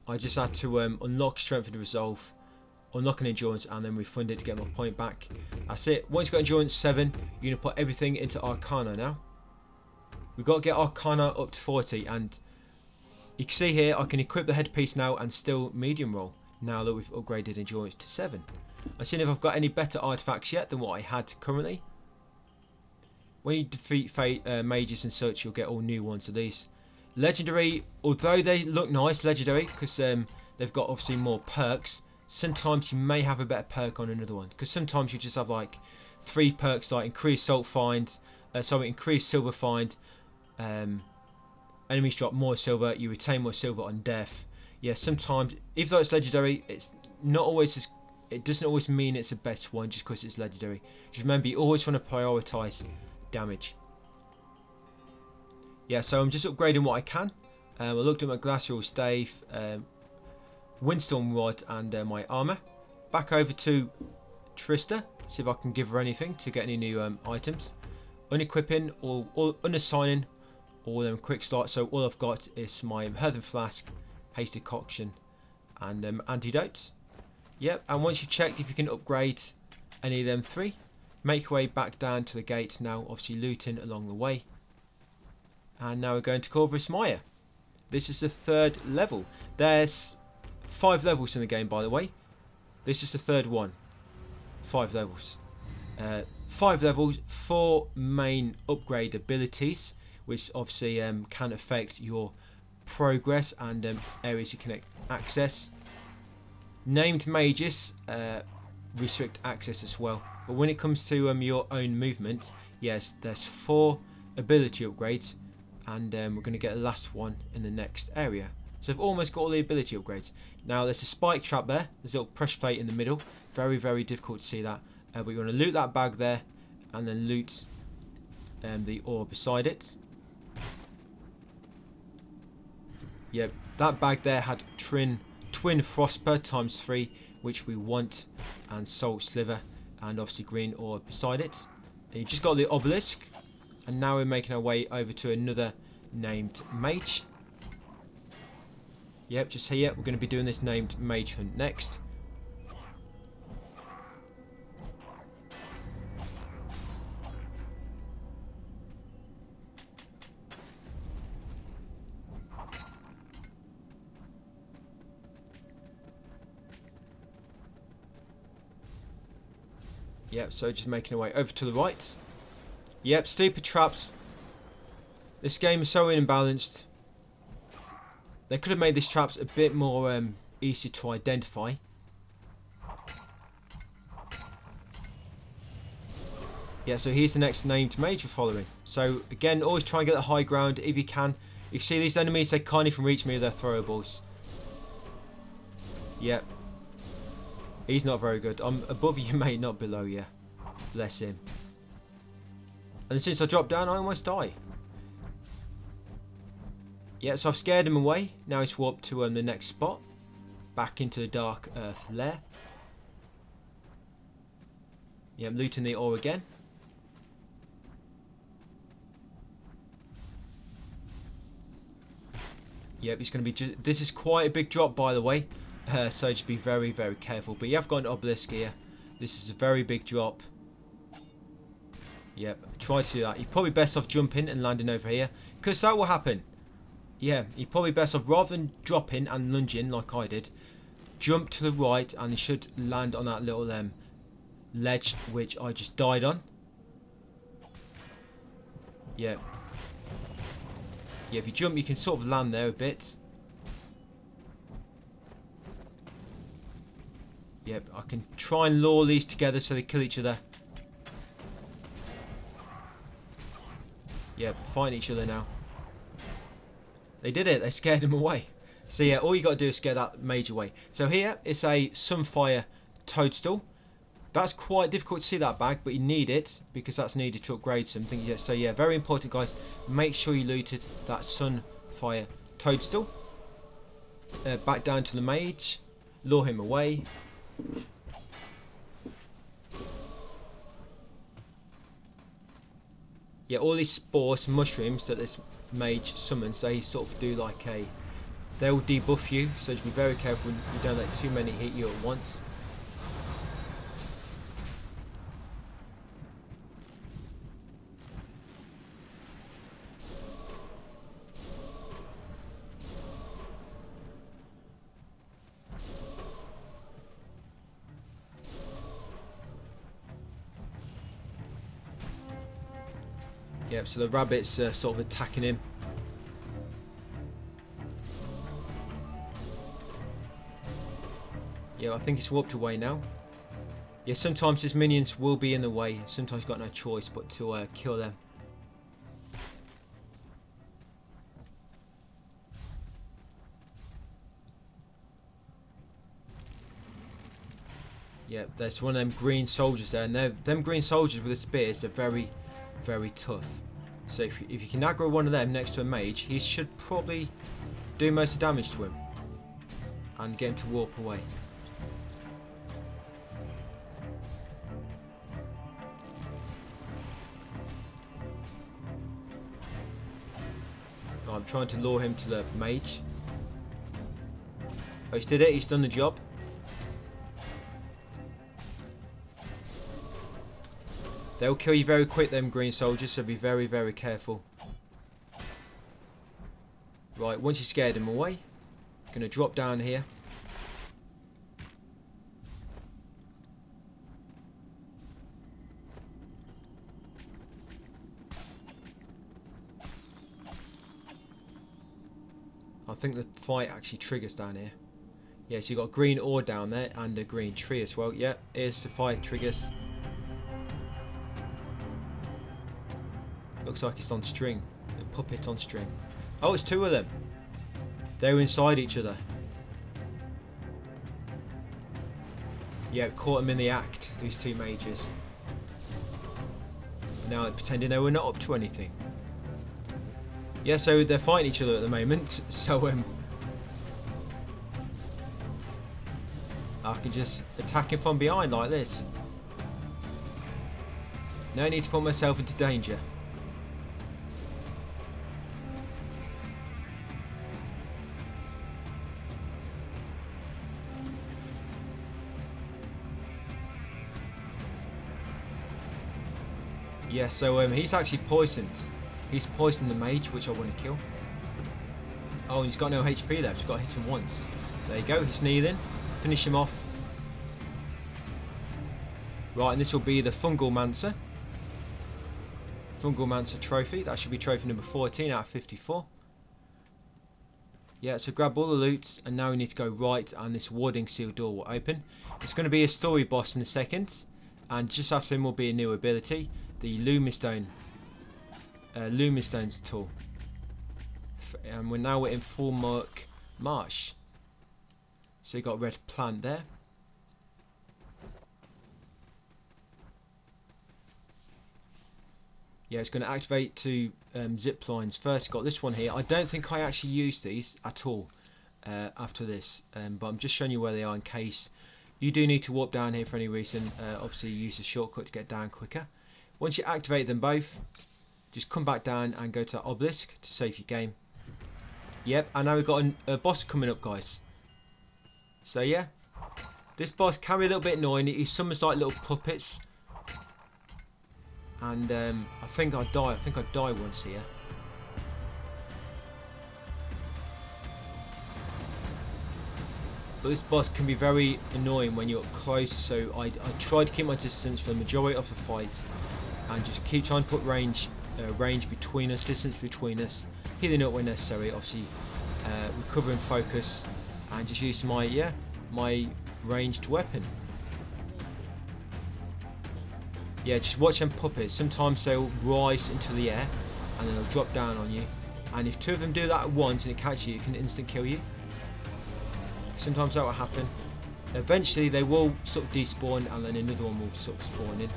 I just had to unlock strength and resolve, unlock an endurance, and then refund it to get my point back. That's it. Once you've got endurance 7, you're going to put everything into Arcana now. We've got to get Arcana up to 40, and you can see here I can equip the headpiece now and still medium roll now that we've upgraded endurance to 7. I'm seeing if I've got any better artifacts yet than what I had currently. When you defeat mages and such, you'll get all new ones of these. Legendary, although they look nice, legendary, because they've got obviously more perks, sometimes you may have a better perk on another one, because sometimes you just have like 3 perks like increased salt find, increased silver find, enemies drop more silver, you retain more silver on death. Yeah, sometimes, even though it's legendary, it's not always it doesn't always mean it's the best one just because it's legendary. Just remember, you always want to prioritise damage. Yeah, so I'm just upgrading what I can. I looked at my glacial stave, windstorm rod, and my armour. Back over to Trista, see if I can give her anything to get any new items. Unequipping or unassigning all them quick slots. So all I've got is my earthen flask, hasty decoction, and antidotes. Yep, and once you've checked if you can upgrade any of them 3, make your way back down to the gate now, obviously looting along the way. And now we're going to Mire. This is the 3rd level. There's 5 levels in the game, by the way. This is the 3rd one. 5 levels. 5 levels, 4 main upgrade abilities, which obviously can affect your progress and areas you can access. Named mages restrict access as well. But when it comes to your own movement, yes, there's 4 ability upgrades, and we're going to get the last one in the next area. So I've almost got all the ability upgrades. Now there's a spike trap there, there's a little pressure plate in the middle, very, very difficult to see that. But you want to loot that bag there, and then loot the ore beside it. Yep, that bag there had twin Frostper ×3, which we want, and salt sliver, and obviously green ore beside it. And you just got the obelisk, and now we're making our way over to another named mage. Yep, just here, we're going to be doing this named mage hunt next. Yep, so just making our way over to the right. Yep, stupid traps. This game is so imbalanced. They could have made these traps a bit more easy to identify. Yeah, so here's the next named mage we're following. So again, always try and get the high ground if you can. You can see these enemies, they can't even reach me with their throwables. Yep. He's not very good. I'm above you, mate, not below you. Bless him. And since I dropped down, I almost die. Yeah, so I've scared him away. Now he's warped to the next spot. Back into the Dark Earth lair. Yeah, I'm looting the ore again. Yep, he's going to be... This is quite a big drop, by the way. So just be very, very careful. But you have got an obelisk here. This is a very big drop. Yep, try to do that. You're probably best off jumping and landing over here, because that will happen. Yeah, you're probably best off, rather than dropping and lunging like I did, jump to the right and you should land on that little ledge which I just died on. Yeah. Yeah, if you jump, you can sort of land there a bit. Yep, I can try and lure these together so they kill each other. Yep, fighting each other now. They did it, they scared him away. So yeah, all you got to do is scare that mage away. So here, it's a Sunfire Toadstool. That's quite difficult to see that bag, but you need it because that's needed to upgrade something. Yeah, so yeah, very important, guys. Make sure you looted that Sunfire Toadstool. Back down to the mage. Lure him away. Yeah, all these spores, mushrooms that this mage summons, they sort of do like a... They'll debuff you, so just be very careful you don't let too many hit you at once. Yep, so the rabbit's sort of attacking him. Yeah, I think it's warped away now. Yeah, sometimes his minions will be in the way. Sometimes you've got no choice but to kill them. Yeah, there's one of them green soldiers there. And them green soldiers with the spears are very, very tough. So if you can aggro one of them next to a mage, he should probably do most of the damage to him. And get him to warp away. I'm trying to lure him to the mage. Oh, he's did it. He's done the job. They'll kill you very quick, them green soldiers, so be very, very careful. Right, once you scared him away, going to drop down here. I think the fight actually triggers down here. Yeah, so you've got a green ore down there and a green tree as well. Yeah, here's the fight triggers. Looks like it's on string. A puppet on string. Oh, it's two of them. They're inside each other. Yeah, caught them in the act, these two mages. Now pretending they were not up to anything. Yeah, so they're fighting each other at the moment. So I can just attack him from behind like this. No need to put myself into danger. Yeah, so he's actually poisoned. He's poisoned the mage, which I want to kill. Oh, and he's got no HP left. He's got to hit him once. There you go. He's kneeling. Finish him off. Right, and this will be the Fungalmancer. Fungalmancer trophy. That should be trophy number 14 out of 54. Yeah, so grab all the loot, and now we need to go right, and this warding seal door will open. It's going to be a story boss in a second, and just after him will be a new ability, the Luminstone's tool. And we're now in full marsh. So you got a red plant there. Yeah, it's going to activate two zip lines. First, got this one here. I don't think I actually used these at all after this, but I'm just showing you where they are in case you do need to warp down here for any reason. Obviously, use the shortcut to get down quicker. Once you activate them both, just come back down and go to that obelisk to save your game. Yep, and now we've got a boss coming up, guys. So yeah, this boss can be a little bit annoying. He summons like little puppets. And I think I die. I think I die once here. But this boss can be very annoying when you're up close. So I try to keep my distance for the majority of the fight, and just keep trying to put range between us, distance between us, healing up when necessary, obviously recover and focus, and just use my ranged weapon. Yeah, just watch them puppets. Sometimes they'll rise into the air and then they'll drop down on you, and if two of them do that at once and it catches you, it can instant kill you. Sometimes that will happen. Eventually they will sort of despawn and then another one will sort of spawn in.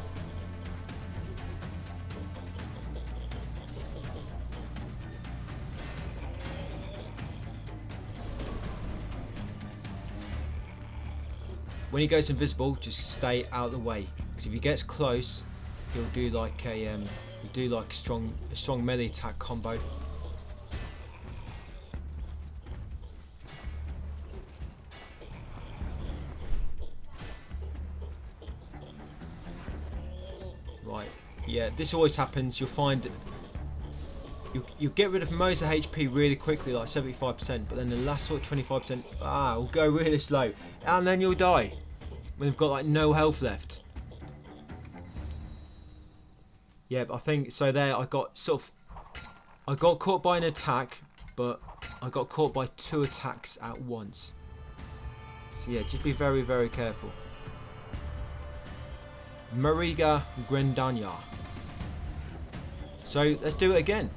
When he goes invisible, just stay out of the way, because if he gets close, he'll do like a strong melee attack combo. Right, yeah, this always happens. You'll find that you get rid of most of HP really quickly, like 75%, but then the last sort of 25% will go really slow, and then you'll die when they've got like no health left. Yeah, but I think so. There, I got caught by an attack, but I got caught by 2 attacks at once. So yeah, just be very, very careful. Mariga Grendanya. So let's do it again.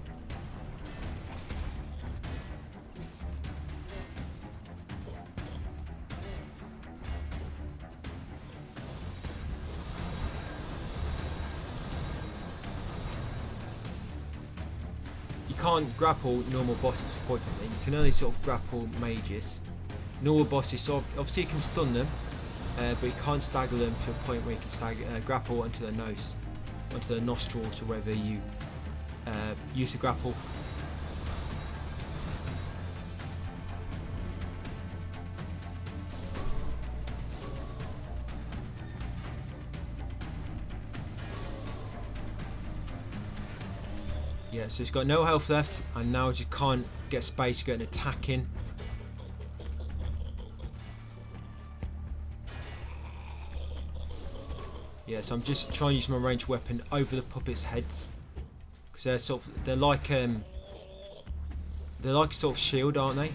You can't grapple normal bosses, unfortunately. You can only sort of grapple mages. Normal bosses, so obviously you can stun them, but you can't stagger them to a point where you can grapple onto their nose, onto their nostrils, or wherever you use to grapple. Yeah, so it's got no health left, and now it just can't get space to get an attack in. Yeah, so I'm just trying to use my ranged weapon over the puppets' heads, because they're like a sort of shield, aren't they?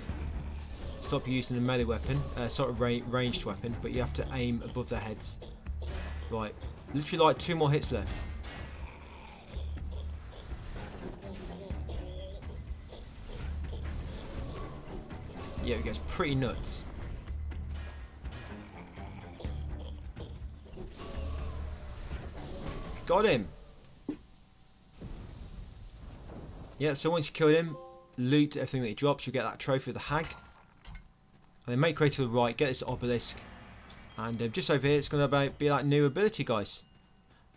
Stop using a melee weapon, sort of ranged weapon, but you have to aim above their heads. Right, literally like 2 more hits left. Yeah, it gets pretty nuts. Got him. Yeah, so once you kill him, loot everything that he drops. You get that trophy of the hag. And then make way to the right, get this obelisk. And just over here, it's going to be that new ability, guys.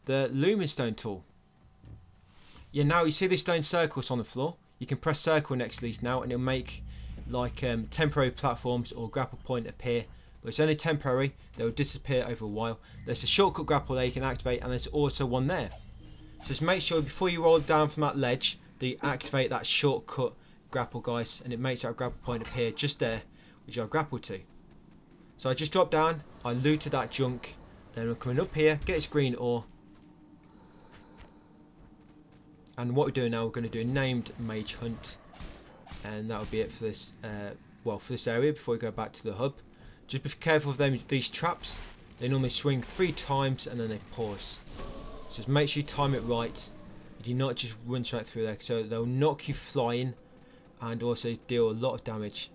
The Lumin stone tool. Yeah, now you see these stone circles on the floor. You can press circle next to these now, and it'll make like temporary platforms or grapple point appear, but it's only temporary. They will disappear over a while. There's a shortcut grapple there you can activate, and there's also one there. So just make sure before you roll down from that ledge that you activate that shortcut grapple, guys, and it makes that grapple point appear just there, which I'll grapple to. So I just dropped down, I looted that junk, then we're coming up here, get this green ore, and what we're doing now, we're going to do a named mage hunt. And that'll be it for this for this area before we go back to the hub. Just be careful of these traps. They normally swing 3 times and then they pause. Just make sure you time it right. You do not just run straight through there, so they'll knock you flying and also deal a lot of damage.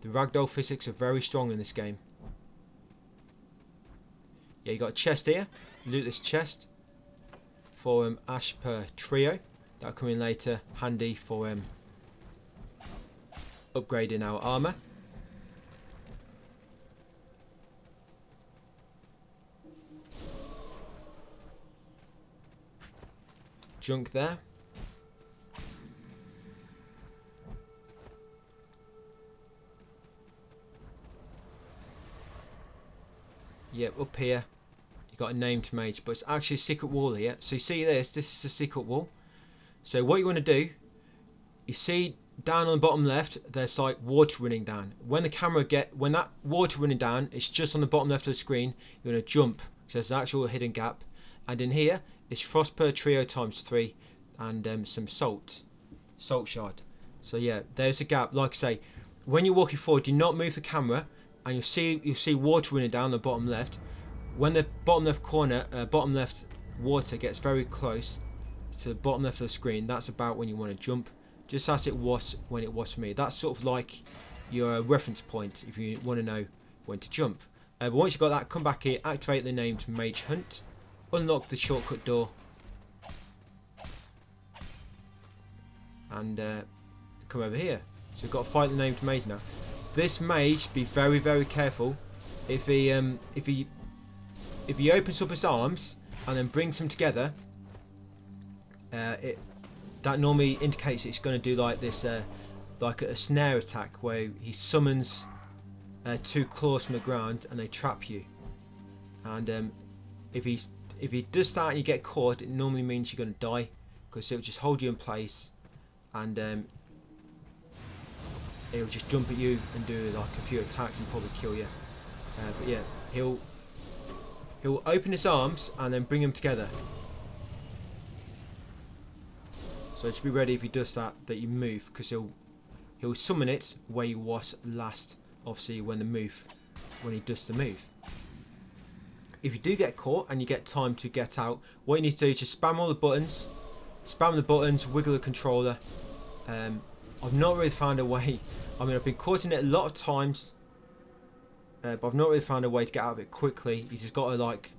The ragdoll physics are very strong in this game. Yeah, you got a chest here. Loot this chest for Ash per trio. That'll come in later, handy for upgrading our armour. Junk there. Yep, up here you got a named mage, but it's actually a secret wall here. So you see this is a secret wall. So what you want to do, you see down on the bottom left, there's like water running down. When that water running down, it's just on the bottom left of the screen. You want to jump. So there's an actual hidden gap, and in here it's frost per trio times 3, and some salt. salt shard. So yeah, there's a gap. Like I say, when you're walking forward, do not move the camera, and you'll see water running down the bottom left. When the bottom left corner, bottom left water gets very close to the bottom left of the screen, that's about when you want to jump, just as it was when it was for me. That's sort of like your reference point if you want to know when to jump. But once you've got that, come back here, activate the named Mage Hunt, unlock the shortcut door, and come over here. So we've got to fight the named Mage now. This Mage, be very, very careful. If he opens up his arms and then brings them together, that normally indicates it's going to do like this, like a snare attack where he summons two claws from the ground and they trap you. And if he does that and you get caught, it normally means you're going to die, because it will just hold you in place, and he'll just jump at you and do like a few attacks and probably kill you. But yeah, he'll open his arms and then bring them together. So just be ready if he does that you move, because he'll summon it where you was last. Obviously, when he does the move. If you do get caught and you get time to get out, what you need to do is just spam all the buttons. Spam the buttons, wiggle the controller. I've not really found a way. I mean, I've been caught in it a lot of times, but I've not really found a way to get out of it quickly. You just got to like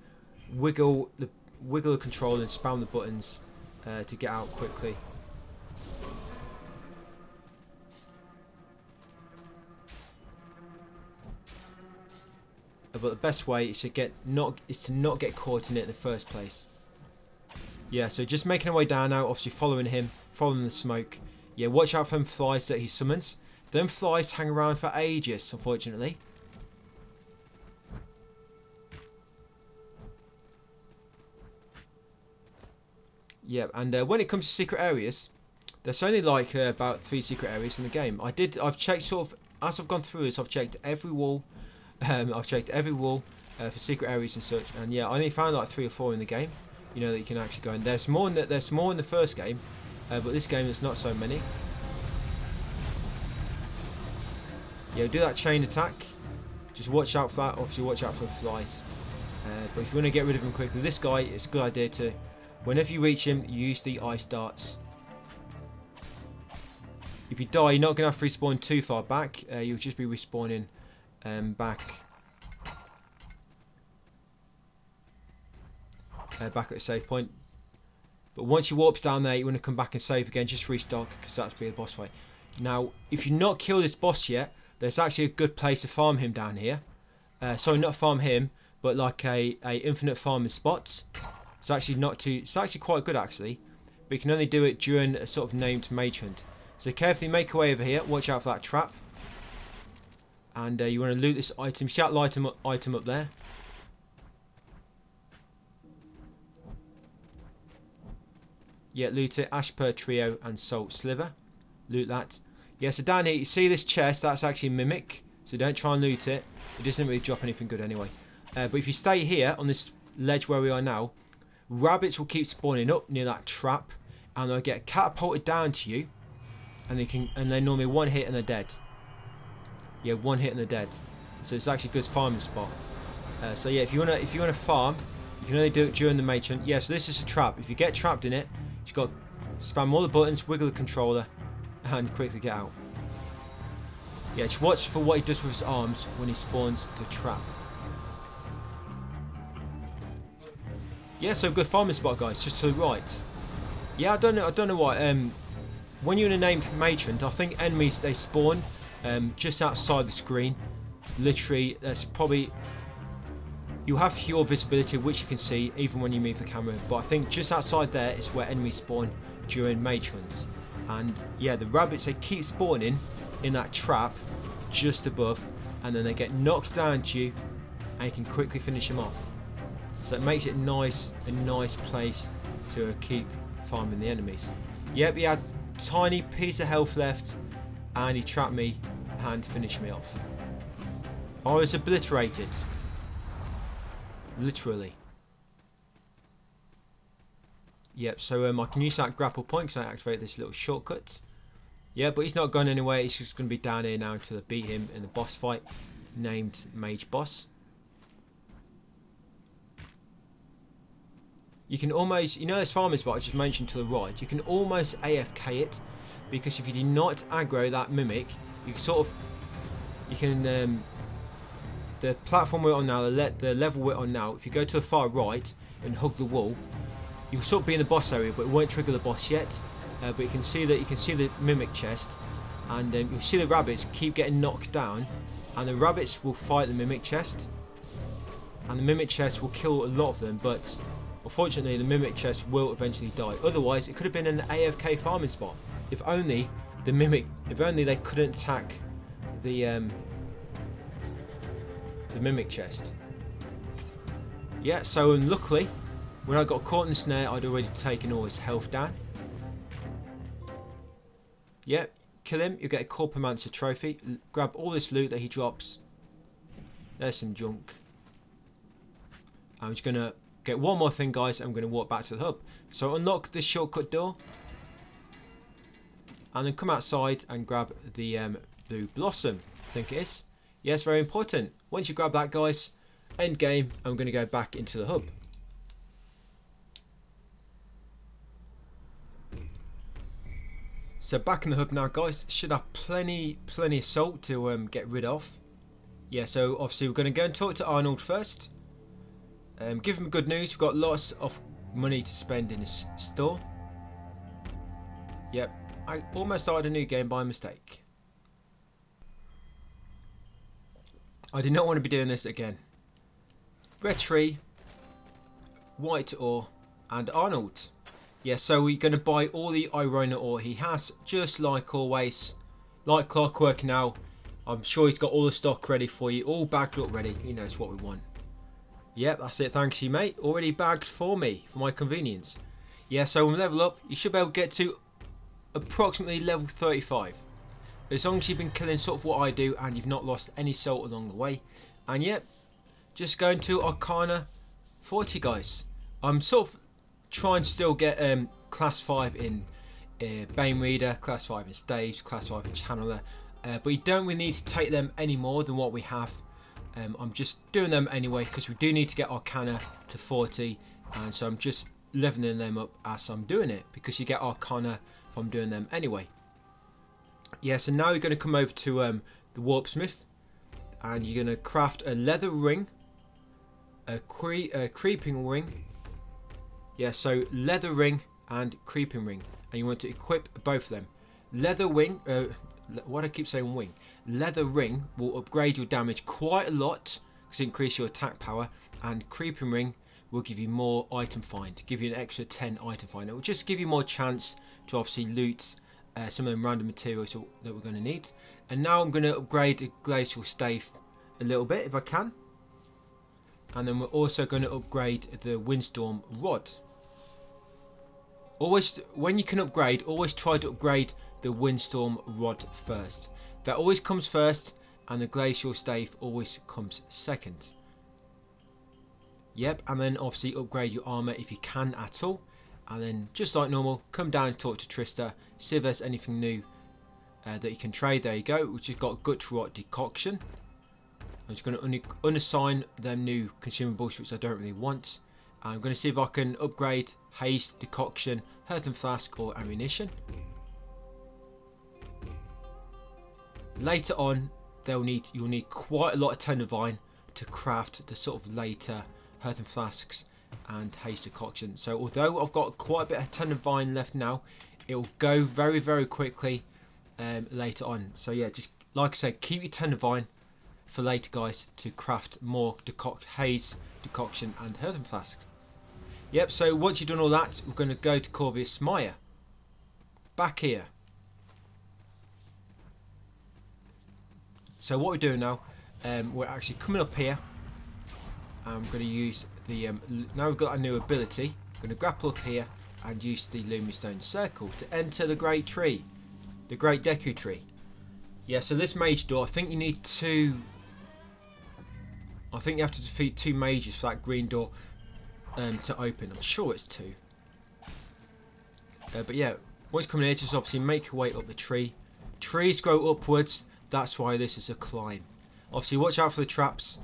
wiggle the controller and spam the buttons to get out quickly. But the best way is to not get caught in it in the first place. Yeah, so just making our way down now, obviously following him, following the smoke. Yeah, watch out for them flies that he summons. Them flies hang around for ages, unfortunately. Yeah, and when it comes to secret areas, there's only like about 3 secret areas in the game. I've checked sort of, as I've gone through this, I've checked every wall. I've checked every wall for secret areas and such, and yeah, I only found like 3 or 4 in the game. You know that you can actually go in. There's more in the first game, but this game there's not so many. Yeah, do that chain attack. Just watch out for that. Obviously, watch out for the flies. But if you want to get rid of him quickly, this guy, it's a good idea to, whenever you reach him, you use the ice darts. If you die, you're not going to have to respawn too far back. You'll just be respawning back at the save point. But once you warps down there, you want to come back and save again, just restock, because that's be a boss fight. Now, if you've not killed this boss yet, there's actually a good place to farm him down here. Sorry, not farm him, but like a infinite farming spots. It's actually quite good actually, but you can only do it during a sort of named mage hunt. So carefully make your way over here, watch out for that trap. And you want to loot this item. See that item up there? Yeah, loot it. Ashper Trio and Salt Sliver. Loot that. Yeah, so down here, you see this chest? That's actually Mimic. So don't try and loot it. It doesn't really drop anything good anyway. But if you stay here on this ledge where we are now, rabbits will keep spawning up near that trap, and they'll get catapulted down to you, and they normally one hit and they're dead. Yeah, one hit and they're dead. So it's actually a good farming spot. So yeah, if you wanna farm, you can only do it during the mage hunt. Yeah, so this is a trap. If you get trapped in it, you've got to spam all the buttons, wiggle the controller, and quickly get out. Yeah, just watch for what he does with his arms when he spawns the trap. Yeah, so good farming spot, guys, just to the right. Yeah, I don't know what. When you're in a named mage hunt, I think enemies they spawn just outside the screen. Literally, that's probably, you have your visibility, which you can see even when you move the camera. But I think just outside there is where enemies spawn during mage hunts. And yeah, the rabbits, they keep spawning in that trap just above, and then they get knocked down to you, and you can quickly finish them off. So it makes it a nice place to keep farming the enemies. Yep, he had a tiny piece of health left, and he trapped me and finished me off. I was obliterated. Literally. Yep, so I can use that grapple point because I activate this little shortcut. Yeah, but he's not going anywhere. He's just going to be down here now until I beat him in the boss fight named Mage Boss. You can almost, you know, this farming spot I just mentioned to the right, you can almost AFK it, because if you do not aggro that mimic, you can sort of, you can, the platform we're on now, the level we're on now, if you go to the far right and hug the wall, you'll sort of be in the boss area, but it won't trigger the boss yet. But you can see the mimic chest, and you'll see the rabbits keep getting knocked down, and the rabbits will fight the mimic chest, and the mimic chest will kill a lot of them, but unfortunately the mimic chest will eventually die. Otherwise it could have been an AFK farming spot. If only they couldn't attack the mimic chest. Yeah, so luckily when I got caught in the snare, I'd already taken all his health down. Yep, kill him, you'll get a Corpsemancer trophy. Grab all this loot that he drops. There's some junk. I'm just going to get one more thing, guys. I'm going to walk back to the hub. So unlock this shortcut door. And then come outside and grab the blue blossom, I think it is. Yes, very important. Once you grab that, guys, end game, I'm going to go back into the hub. So back in the hub now, guys. Should have plenty of salt to get rid of. Yeah, so obviously we're going to go and talk to Arnold first. Give him good news. We've got lots of money to spend in his store. Yep, I almost started a new game by mistake. I did not want to be doing this again. Red tree, white ore, and Arnold. Yeah, so we're going to buy all the Iron ore he has, just like always. Like clockwork now. I'm sure he's got all the stock ready for you, all bagged up ready. He knows what we want. Yep, that's it, thanks you mate. Already bagged for me, for my convenience. Yeah, so when we level up, you should be able to get to approximately level 35. As long as you've been killing sort of what I do and you've not lost any salt along the way. And yep, just going to Arcana 40, guys. I'm sort of trying to still get class 5 in Bane Reader, class 5 in Staves, class 5 in Channeler. But you don't really need to take them any more than what we have. I'm just doing them anyway because we do need to get Arcana to 40, and so I'm just leveling them up as I'm doing it, because you get Arcana from doing them anyway. Yeah, so now you're going to come over to the Warpsmith, and you're going to craft a leather ring, a creeping ring. Yeah, so leather ring and creeping ring, and you want to equip both of them. Leather wing, what I keep saying wing. Leather ring will upgrade your damage quite a lot because it increases your attack power, and creeping ring will give you more item find, give you an extra 10 item find. It will just give you more chance to obviously loot some of them random materials that we're going to need. And now I'm going to upgrade the glacial stave a little bit if I can, and then we're also going to upgrade the windstorm rod. Always, when you can upgrade, always try to upgrade the windstorm rod first. That always comes first, and the glacial stave always comes second. Yep, and then obviously upgrade your armor if you can at all, and then just like normal, come down and talk to Trista, see if there's anything new that you can trade. There you go, which has got gut rot decoction. I'm just going to unassign them new consumables, which I don't really want. I'm going to see if I can upgrade haste, decoction, earthen flask, or ammunition. Later on, you'll need quite a lot of Tendervine to craft the sort of later earthen flasks and haste decoction. So although I've got quite a bit of Tendervine left now, it will go very, very quickly later on. So yeah, just like I said, keep your Tendervine for later, guys, to craft more haze, decoction, and earthen flasks. Yep, so once you've done all that, we're going to go to Corpsemancer. Back here. So what we're doing now, we're actually coming up here. I'm going to use the, now we've got a new ability, I'm going to grapple up here and use the Lumistone Circle to enter the Great Tree. The Great Deku Tree. Yeah, so this mage door, I think you need two, I think you have to defeat 2 mages for that green door to open. I'm sure it's 2. But yeah, once you come in here, just obviously make your way up the tree. trees grow upwards. That's why this is a climb. Obviously, watch out for the traps.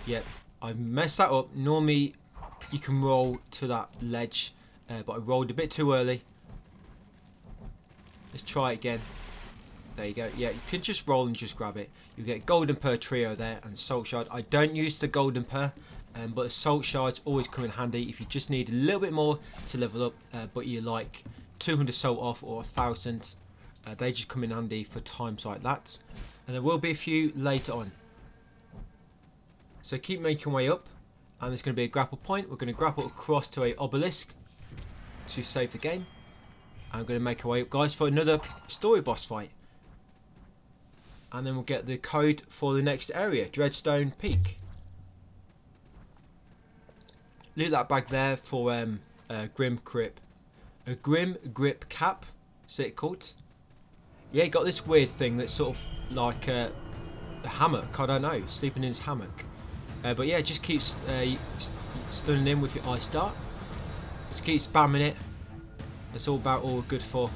Yep, I messed that up. Normally, you can roll to that ledge, but I rolled a bit too early. Let's try it again. There you go. Yeah, you can just roll and just grab it. You get golden pearl trio there and salt shard. I don't use the golden pearl, but the salt shards always come in handy if you just need a little bit more to level up, but you like 200 salt off or 1,000. They just come in handy for times like that, and there will be a few later on. So keep making way up, and there's going to be a grapple point. We're going to grapple across to a obelisk to save the game. I'm going to make our way up, guys, for another story boss fight, and then we'll get the code for the next area, Dreadstone Peak. Loot that bag there for a Grim Grip cap, is it called? Yeah, got this weird thing that's sort of like a hammock. I don't know, sleeping in his hammock. But yeah, just keep stunning him with your ice dart. Just keep spamming it. That's all good for.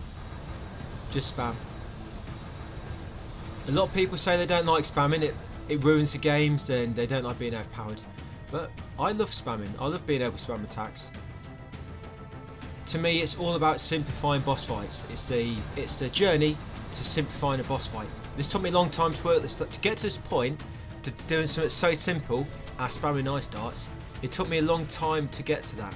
Just spam. A lot of people say they don't like spamming. It ruins the games and they don't like being overpowered. But I love spamming. I love being able to spam attacks. To me, it's all about simplifying boss fights. It's the journey to simplifying a boss fight. This took me a long time to work this, to get to this point, to doing something so simple as spamming ice darts. It took me a long time to get to that.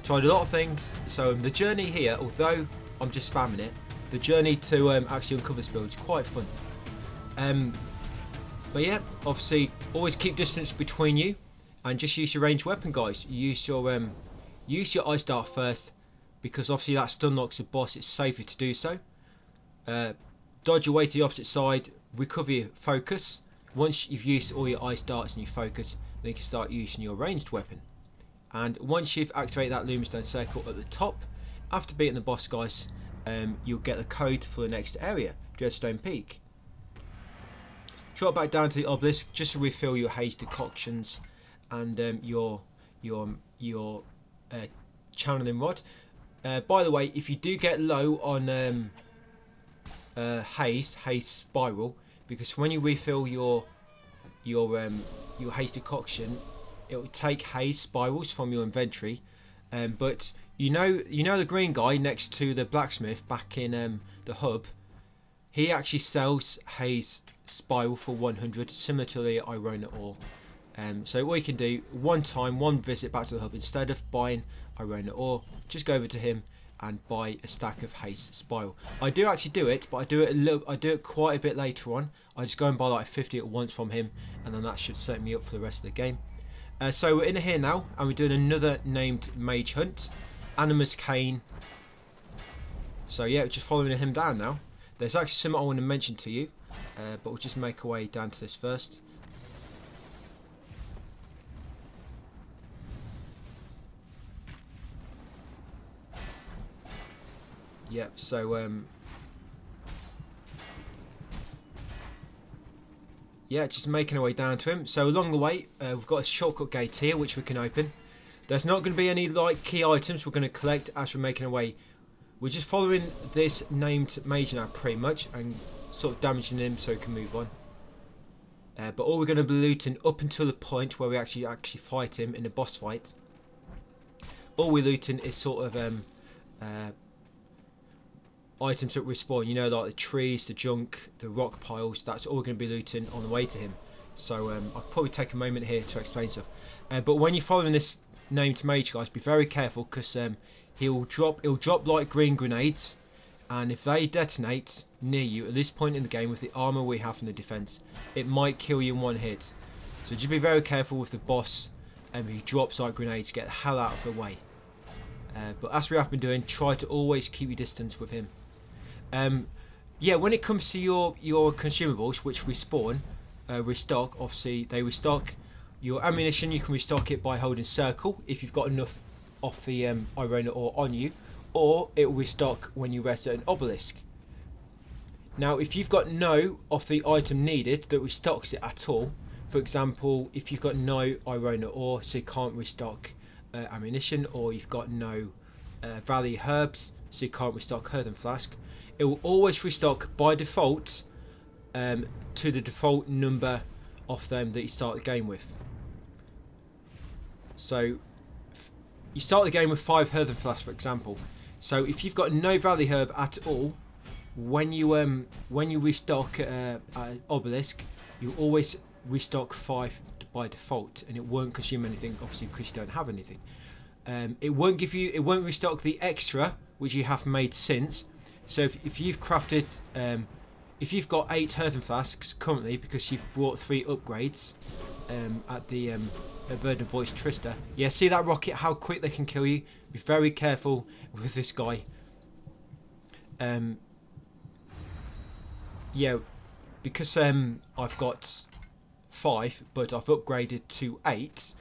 Tried a lot of things, so the journey here, although I'm just spamming it, the journey to actually uncover this build is quite fun. But yeah, obviously always keep distance between you, and just use your ranged weapon, guys. Use your ice dart first, because obviously that stun locks the boss. It's safer to do so. Dodge your way to the opposite side, recover your focus. Once you've used all your ice darts and your focus, then you can start using your ranged weapon. And once you've activated that Lumin circle at the top, after beating the boss, guys, you'll get the code for the next area, Dreadstone Peak. Drop back down to the obelisk just to refill your haze decoctions and your channeling rod. By the way, if you do get low on haze spiral, because when you refill your haze decoction, it will take haze spirals from your inventory. But you know the green guy next to the blacksmith back in the hub, he actually sells haze spiral for 100, similar to the Irona ore. So what you can do, one visit back to the hub, instead of buying Irona ore, just go over to him and buy a stack of haze spiral. I do actually do it, but I do it quite a bit later on. I just go and buy like 50 at once from him, and then that should set me up for the rest of the game. So we're in here now, and we're doing another named Mage hunt, Animus Cane. So yeah, we're just following him down now. There's actually something I want to mention to you, but we'll just make our way down to this first. Yep, so yeah, just making our way down to him. So along the way, we've got a shortcut gate here which we can open. There's not going to be any like key items we're going to collect as we're making our way. We're just following this named Mage now pretty much, and sort of damaging him so we can move on. But all we're going to be looting up until the point where we actually fight him in a boss fight. All we're looting is sort of items that respawn, you know, like the trees, the junk, the rock piles. That's all we're going to be looting on the way to him. So I'll probably take a moment here to explain stuff. But when you're following this named Mage, guys, be very careful, because he'll drop like green grenades, and if they detonate near you at this point in the game with the armor we have in the defense, it might kill you in one hit. So just be very careful with the boss, and if he drops like grenades, get the hell out of the way. But as we have been doing, try to always keep your distance with him. Yeah, when it comes to your consumables which respawn, restock, obviously they restock. Your ammunition, you can restock it by holding circle if you've got enough off the Irona ore on you, or it will restock when you rest at an obelisk. Now if you've got no of the item needed that restocks it at all, for example if you've got no Irona ore so you can't restock ammunition, or you've got no valley herbs so you can't restock Earthen Flask. It will always restock by default to the default number of them that you start the game with. So you start the game with 5 Earthen Flasks, for example. So if you've got no Valley Herb at all, when you restock Obelisk, you always restock 5 by default, and it won't consume anything, obviously, because you don't have anything. It won't restock the extra which you have made since. So if you've crafted, if you've got 8 Earthen Flasks currently because you've brought 3 upgrades at the Verdant Voice Trista. Yeah, see that rocket? How quick they can kill you. Be very careful with this guy. Yeah, because I've got 5, but I've upgraded to 8.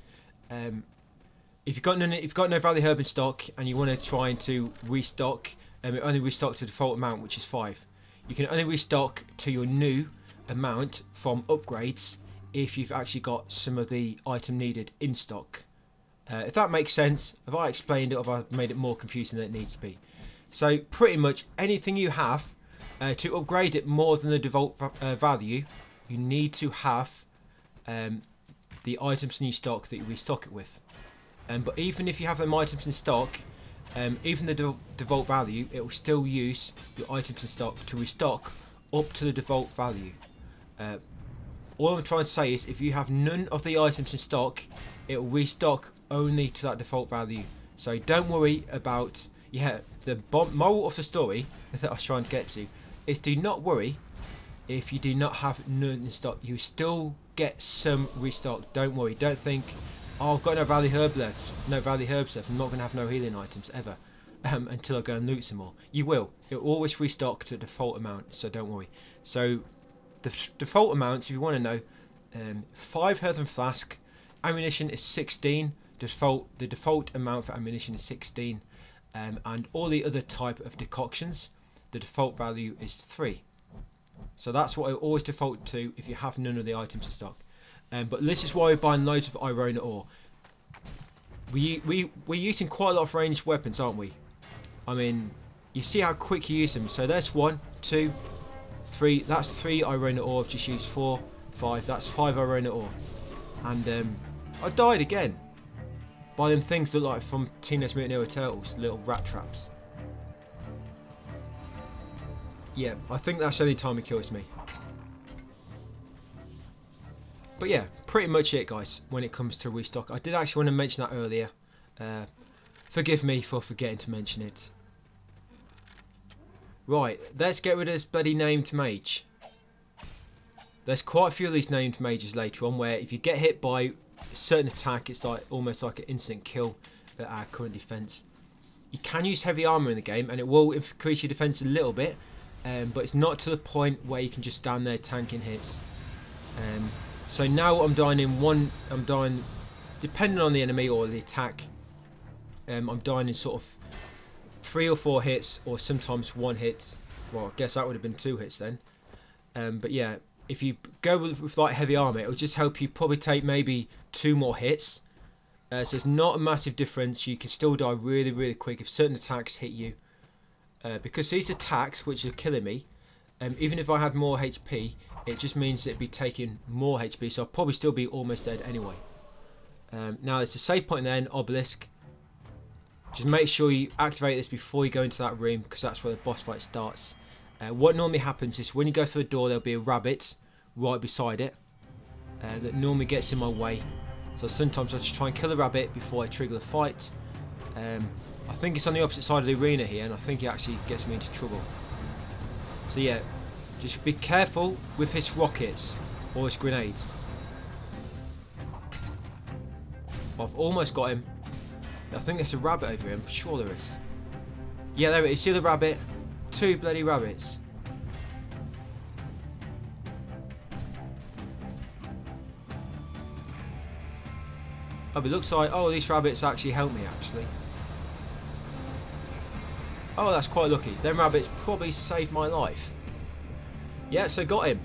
If you've got no Valley Herb in stock and you want to try to restock, it only restock to the default amount, which is 5. You can only restock to your new amount from upgrades if you've actually got some of the item needed in stock. If that makes sense, have I explained it or have I made it more confusing than it needs to be? So pretty much anything you have to upgrade it more than the default value, you need to have the items in your stock that you restock it with. But even if you have them items in stock, even the default value, it will still use your items in stock to restock up to the default value. All I'm trying to say is if you have none of the items in stock, it will restock only to that default value. So don't worry about, the moral of the story that I was trying to get to is do not worry if you do not have none in stock. You still get some restock. Don't worry. Don't think, oh, I've got no Valley Herb left. No Valley Herbs left. I'm not going to have no healing items ever until I go and loot some more. You will. It will always restock to the default amount, so don't worry. So the default amounts, if you want to know, 5 Earthen Flask, ammunition is 16. The default amount for ammunition is 16. And all the other type of decoctions, the default value is 3. So that's what I always default to if you have none of the items in stock. But this is why we're buying loads of Irona ore. We're using quite a lot of ranged weapons, aren't we? I mean, you see how quick you use them. So there's 1, 2, 3. That's 3 Irona ore. I've just used 4, 5. That's 5 Irona ore. And I died again by them things that look like from Teenage Mutant Ninja Turtles, little rat traps. Yeah, I think that's the only time he kills me. But yeah, pretty much it, guys, when it comes to restock. I did actually want to mention that earlier. Forgive me for forgetting to mention it. Right, let's get rid of this bloody named mage. There's quite a few of these named mages later on where if you get hit by a certain attack, it's like almost like an instant kill at our current defense. You can use heavy armor in the game and it will increase your defense a little bit, but it's not to the point where you can just stand there tanking hits. So now I'm dying in one, depending on the enemy or the attack, I'm dying in sort of 3 or 4 hits, or sometimes 1 hit. Well, I guess that would have been 2 hits then. But yeah, if you go with like heavy armor, it'll just help you probably take maybe 2 more hits. So it's not a massive difference. You can still die really, really quick if certain attacks hit you. Because these attacks, which are killing me, even if I had more HP, it just means it'd be taking more HP, so I'll probably still be almost dead anyway. Now there's a save point there in Obelisk. Just make sure you activate this before you go into that room, because that's where the boss fight starts. What normally happens is when you go through a door, there'll be a rabbit right beside it that normally gets in my way. So sometimes I just try and kill a rabbit before I trigger the fight. I think it's on the opposite side of the arena here, and I think it actually gets me into trouble. So yeah, just be careful with his rockets or his grenades. I've almost got him. I think there's a rabbit over here, I'm sure there is. Yeah, there it is. See the rabbit? 2 bloody rabbits. Oh, but it looks like, oh, these rabbits actually help me, actually. Oh, that's quite lucky. Them rabbits probably saved my life. Yeah, so got him.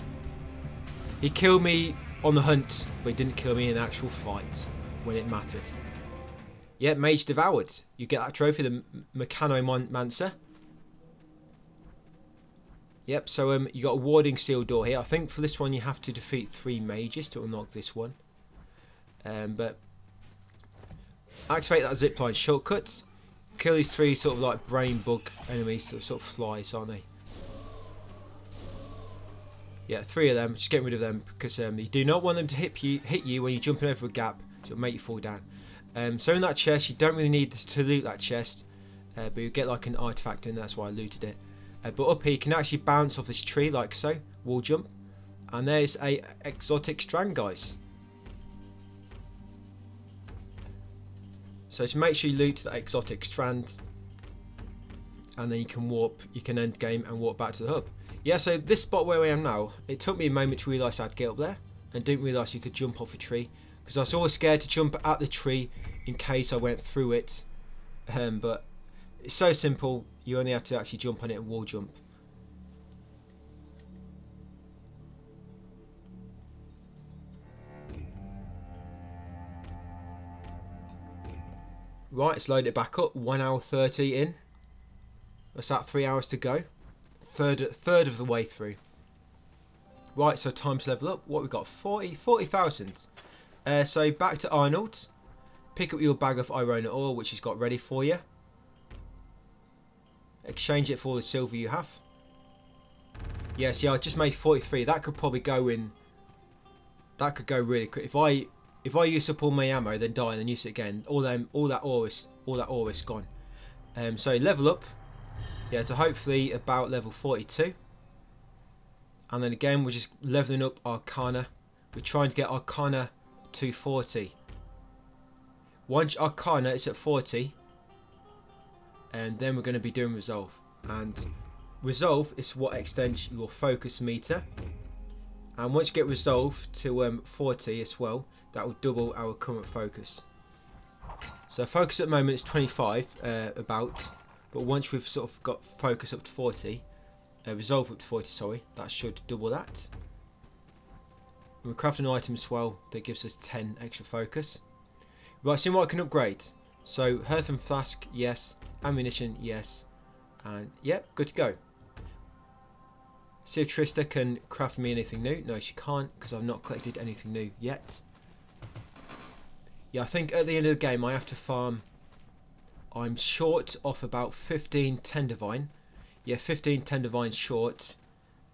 He killed me on the hunt, but he didn't kill me in actual fight when it mattered. Yeah, Mage devoured. You get that trophy, the Mechanomancer. Yep, so you got a warding seal door here. I think for this one you have to defeat 3 mages to unlock this one. But activate that zipline shortcut. Kill these 3 sort of like brain bug enemies that sort of flies, aren't they? Yeah, 3 of them. Just get rid of them because you do not want them to hit you when you're jumping over a gap. So it'll make you fall down. So in that chest, you don't really need to loot that chest, but you get like an artifact in. That's why I looted it. But up here, you can actually bounce off this tree like so, wall jump, and there's a exotic strand, guys. So to make sure you loot that exotic strand, and then you can warp. You can end game and warp back to the hub. Yeah, so this spot where I am now, it took me a moment to realise I'd get up there, and didn't realise you could jump off a tree, because I was always scared to jump at the tree in case I went through it. But it's so simple, you only have to actually jump on it and wall jump. Right, let's load it back up. 1 hour 30 in. What's that? 3 hours to go. Third of the way through. Right, so time to level up. What we got? 40,000. So back to Arnold. Pick up your bag of iron ore, which he's got ready for you. Exchange it for the silver you have. Yes, yeah, I just made 43. That could probably go in. That could go really quick. If I use up all my ammo, then die and then use it again, all that ore is gone. So level up. Yeah, to hopefully about level 42. And then again, we're just leveling up Arcana. We're trying to get Arcana to 40. Once Arcana is at 40, and then we're going to be doing Resolve. And Resolve is what extends your focus meter. And once you get Resolve to 40 as well, that will double our current focus. So focus at the moment is 25 about. But once we've sort of got focus up to 40, Resolve up to 40, sorry, that should double that. And we craft an item as well that gives us 10 extra focus. Right, so what I can upgrade. So Earthen Flask, yes. Ammunition, yes. And yep, good to go. See if Trista can craft me anything new. No, she can't because I've not collected anything new yet. Yeah, I think at the end of the game I have to farm. I'm short off about 15 Tendivine. Yeah, 15 Tendivine short.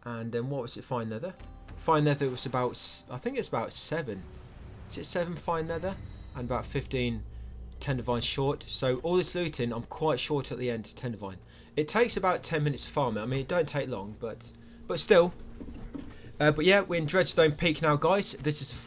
And then what was it, fine leather? Fine leather was about, I think it's about 7. Is it 7 fine leather? And about 15 Tendivine short. So all this looting, I'm quite short at the end, Tendivine. It takes about 10 minutes to farm it. I mean, it don't take long, but still. But yeah, we're in Dreadstone Peak now, guys. This is the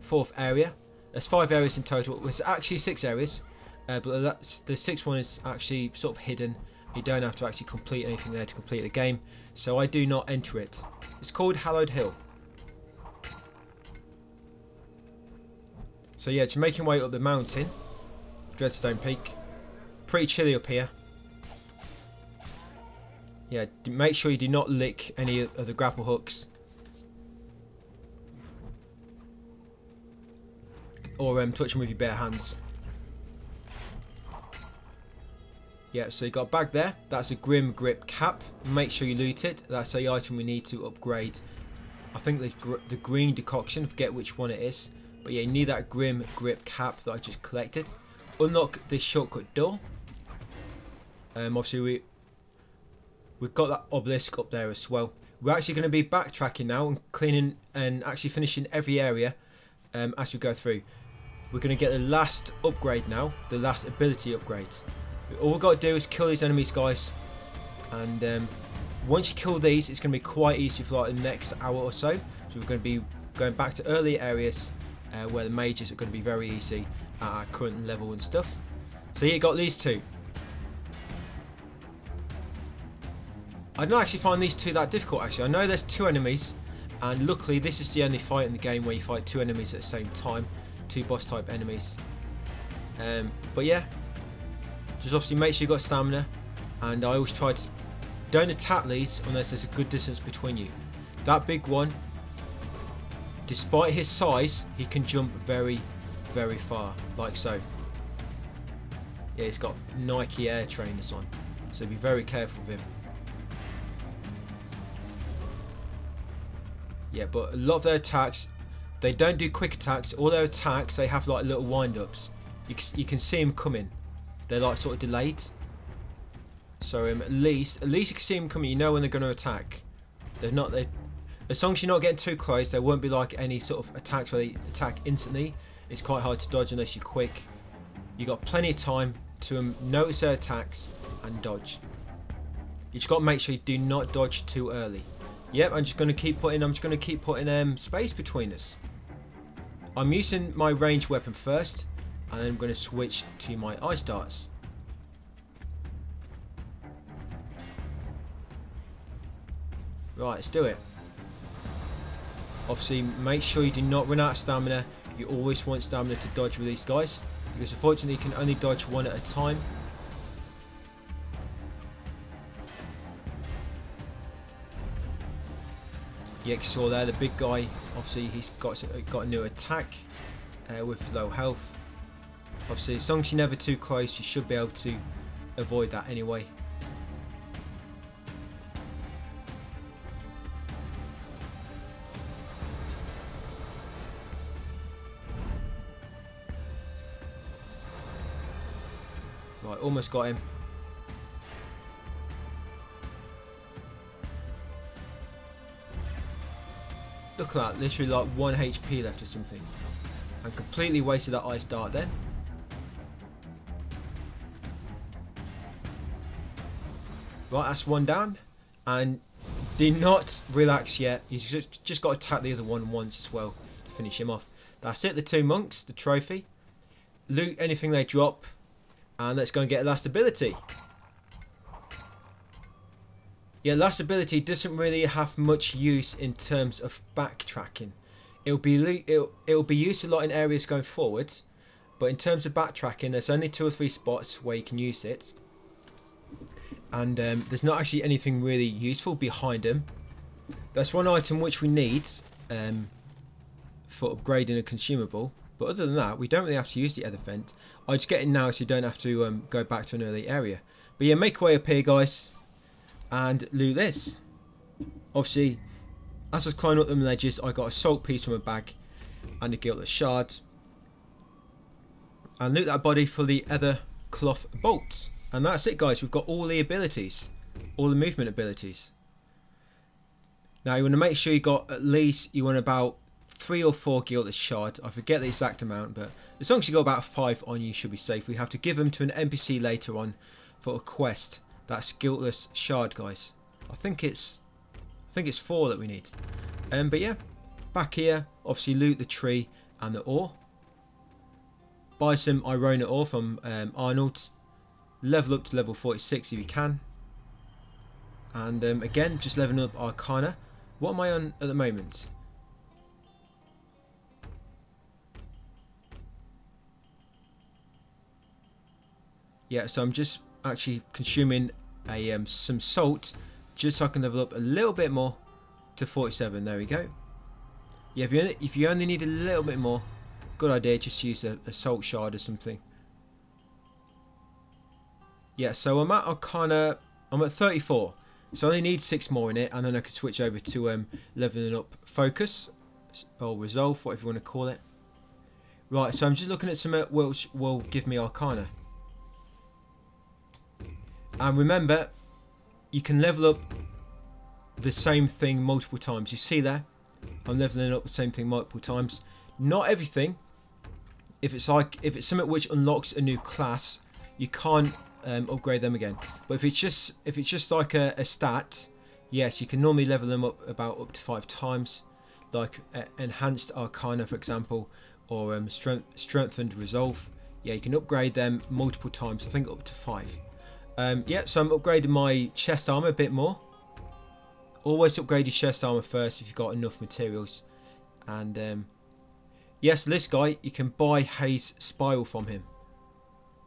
fourth area. There's 5 areas in total. There's actually 6 areas. But the 6th one is actually sort of hidden. You don't have to actually complete anything there to complete the game. So I do not enter it. It's called Hallowed Hill. So yeah, just making way up the mountain. Dreadstone Peak. Pretty chilly up here. Yeah, make sure you do not lick any of the grapple hooks. Or touch them with your bare hands. Yeah, so you got a bag there. That's a Grim Grip cap. Make sure you loot it. That's the item we need to upgrade. I think the green decoction. Forget which one it is. But yeah, you need that Grim Grip cap that I just collected. Unlock this shortcut door. Obviously we've got that obelisk up there as well. We're actually going to be backtracking now and cleaning and actually finishing every area as we go through. We're going to get the last upgrade now. The last ability upgrade. All we've got to do is kill these enemies, guys, and once you kill these, it's going to be quite easy for like the next hour or so. So we're going to be going back to earlier areas where the mages are going to be very easy at our current level and stuff. So you got these 2. I don't actually find these 2 that difficult. Actually, I know there's 2 enemies, and luckily this is the only fight in the game where you fight 2 enemies at the same time, 2 boss type enemies. But yeah. Just obviously make sure you've got stamina, and I always try to don't attack these unless there's a good distance between you. That big one, despite his size, he can jump very, very far, like so. Yeah, he's got Nike Air trainers on, so be very careful with him. Yeah, but a lot of their attacks, they don't do quick attacks. All their attacks, they have like little wind-ups. You can see them coming. They're like sort of delayed. So at least you can see them coming. You know when they're going to attack. They're not. As long as you're not getting too close, there won't be like any sort of attacks where they attack instantly. It's quite hard to dodge unless you're quick. You got plenty of time to notice their attacks and dodge. You just got to make sure you do not dodge too early. Yep, I'm just going to keep putting space between us. I'm using my ranged weapon first, and then I'm going to switch to my ice darts. Right, let's do it. Obviously, make sure you do not run out of stamina. You always want stamina to dodge with these guys, because unfortunately you can only dodge one at a time. Yeah, you saw there the big guy. Obviously, he's got a new attack with low health. Obviously, as long as you're never too close, you should be able to avoid that anyway. Right, almost got him. Look at that, literally like 1 HP left or something. And completely wasted that ice dart then. Right, that's one down. And do not relax yet. He's just got to tap the other one once as well to finish him off. That's it, the 2 monks, the trophy. Loot anything they drop. And let's go and get a last ability. Yeah, last ability doesn't really have much use in terms of backtracking. It'll be used a lot in areas going forwards, but in terms of backtracking, there's only 2 or 3 spots where you can use it, and there's not actually anything really useful behind them. That's one item which we need for upgrading a consumable, but other than that, we don't really have to use the other vent. I just get it now so you don't have to go back to an early area. But yeah, make your way up here, guys, and loot this. Obviously, as I was climbing up them ledges, I got a salt piece from a bag and a guiltless shard, and loot that body for the other cloth bolts. And that's it, guys. We've got all the abilities, all the movement abilities. Now you want to make sure you got at least, you want about 3 or 4 guiltless shards. I forget the exact amount, but as long as you got about 5 on, you should be safe. We have to give them to an NPC later on for a quest. That's guiltless shard, guys. I think it's 4 that we need. But yeah, back here, obviously loot the tree and the ore. Buy some Irona ore from Arnold. Level up to level 46 if you can. And again, just leveling up Arcana. What am I on at the moment? Yeah, so I'm just actually consuming some salt just so I can level up a little bit more to 47. There we go. Yeah, if you only need a little bit more, good idea, just use a salt shard or something. Yeah, so I'm at Arcana, I'm at 34, so I only need 6 more in it, and then I can switch over to leveling up Focus or Resolve, whatever you want to call it. Right, so I'm just looking at some which will give me Arcana. And remember, you can level up the same thing multiple times. You see there, I'm leveling up the same thing multiple times. Not everything. If it's something which unlocks a new class, you can't upgrade them again. But if it's just like a stat, yes, you can normally level them up up to 5 times, like enhanced Arcana, for example, or strengthened Resolve. Yeah, you can upgrade them multiple times. I think up to 5. Yeah, so I'm upgrading my chest armor a bit more. Always upgrade your chest armor first if you've got enough materials. And yes, this guy, you can buy Haze Spiral from him.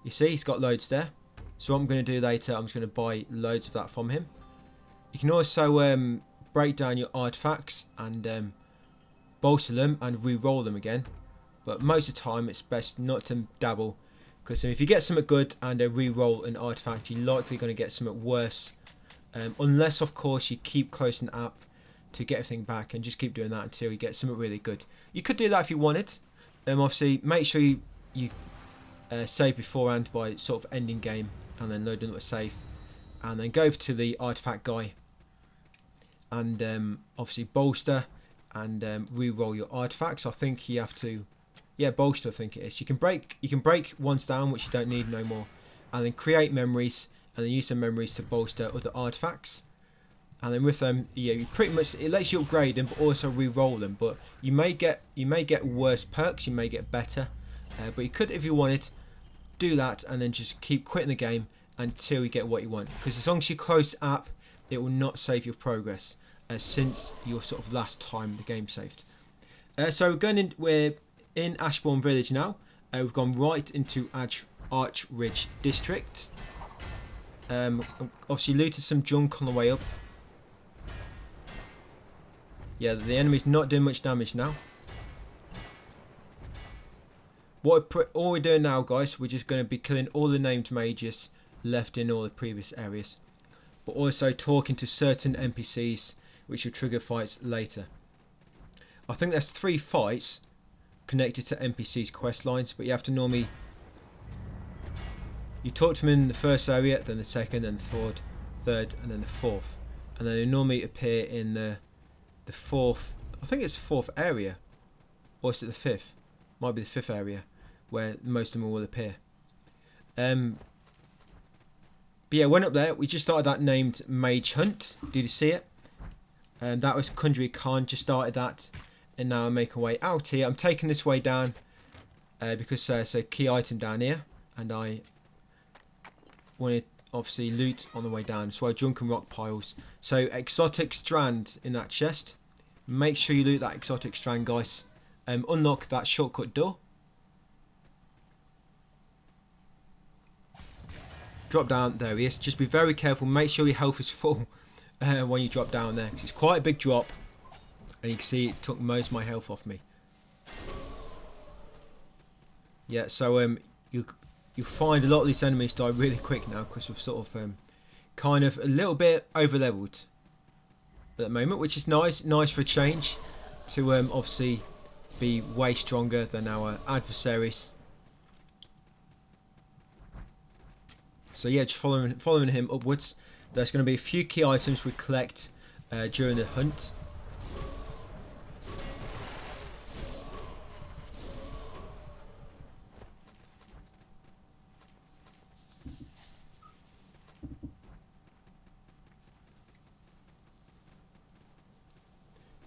You see, he's got loads there. So what I'm going to do later, I'm just going to buy loads of that from him. You can also break down your artifacts and bolster them and re-roll them again. But most of the time, it's best not to dabble. Because if you get something good and re-roll an artifact, you're likely going to get something worse. Unless, of course, you keep close an app to get everything back, and just keep doing that until you get something really good. You could do that if you wanted. Obviously, make sure you save beforehand by sort of ending game and then loading up a save, and then go over to the artifact guy and obviously bolster and re-roll your artifacts. I think you have to, yeah, bolster I think it is. You can break ones down which you don't need no more, and then create memories and then use some memories to bolster other artifacts. And then with them, yeah, you pretty much, it lets you upgrade them but also re-roll them. But you may get worse perks, you may get better, but you could, if you wanted, do that and then just keep quitting the game until you get what you want. Because as long as you close the app, it will not save your progress since your sort of last time the game saved. So we're in Ashbourne Village now. We've gone right into Arch Ridge District. Obviously looted some junk on the way up. Yeah, the enemy's not doing much damage now. All we're doing now, guys, we're just going to be killing all the named mages left in all the previous areas, but also talking to certain NPCs which will trigger fights later. I think there's 3 fights connected to NPCs quest lines, but you have to normally, you talk to them in the first area, then the second, and the third, and then the fourth, and then they normally appear in the fourth, I think it's the 4th area, or is it the 5th? Might be the 5th area where most of them will appear. But yeah, went up there. We just started that named Mage Hunt. Did you see it? That was Kundry Khan. Just started that, and now I make our way out here. I'm taking this way down because there's a key item down here, and I wanted obviously loot on the way down. So I junk and rock piles. So exotic strand in that chest. Make sure you loot that exotic strand, guys. Unlock that shortcut door. Drop down. There he is. Just be very careful. Make sure your health is full when you drop down there, 'cause it's quite a big drop, and you can see it took most of my health off me. Yeah, so you find a lot of these enemies die really quick now because we've sort of kind of a little bit over leveled at the moment, which is nice for a change to obviously be way stronger than our adversaries. So yeah, just following him upwards. There's going to be a few key items we collect during the hunt.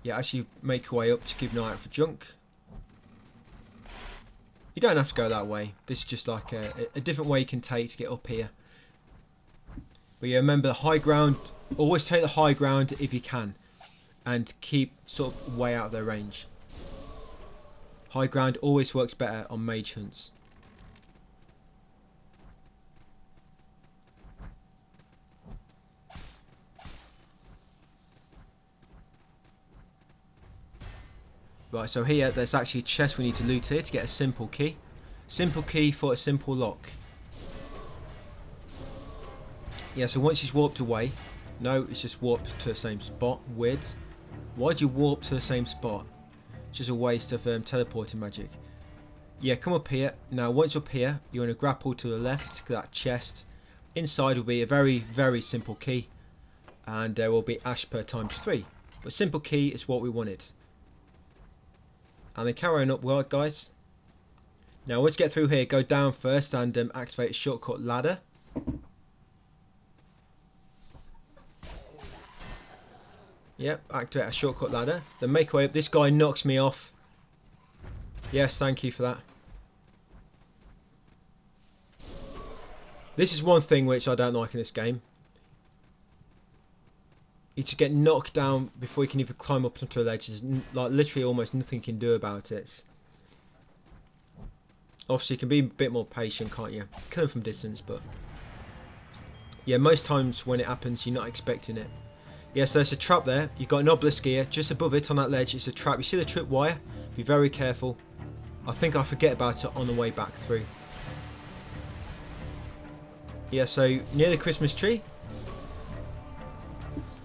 Yeah, as you make your way up, just keep an eye out for junk. You don't have to go that way. This is just like a different way you can take to get up here. But yeah, remember the high ground. Always take the high ground if you can, and keep sort of way out of their range. High ground always works better on mage hunts. Right, so here there's actually a chest we need to loot here to get a simple key. Simple key for a simple lock. Yeah, so once he's warped away, no, it's just warped to the same spot. Weird. Why'd you warp to the same spot? It's just a waste of teleporting magic. Yeah, come up here. Now, once up here, you're going to grapple to the left to that chest. Inside will be a very, very simple key, and there will be ash per times 3. But simple key is what we wanted. And then carrying up well, guys. Now let's get through here. Go down first and activate a shortcut ladder. Yep, activate a shortcut ladder. Then make our way up. This guy knocks me off. Yes, thank you for that. This is one thing which I don't like in this game. You just get knocked down before you can even climb up onto a ledge. There's like literally almost nothing you can do about it. Obviously you can be a bit more patient, can't you? Kill them from distance, but yeah, most times when it happens you're not expecting it. Yeah, so there's a trap there. You've got an obelisk here. Just above it on that ledge it's a trap. You see the trip wire? Be very careful. I think I forget about it on the way back through. Yeah, so near the Christmas tree.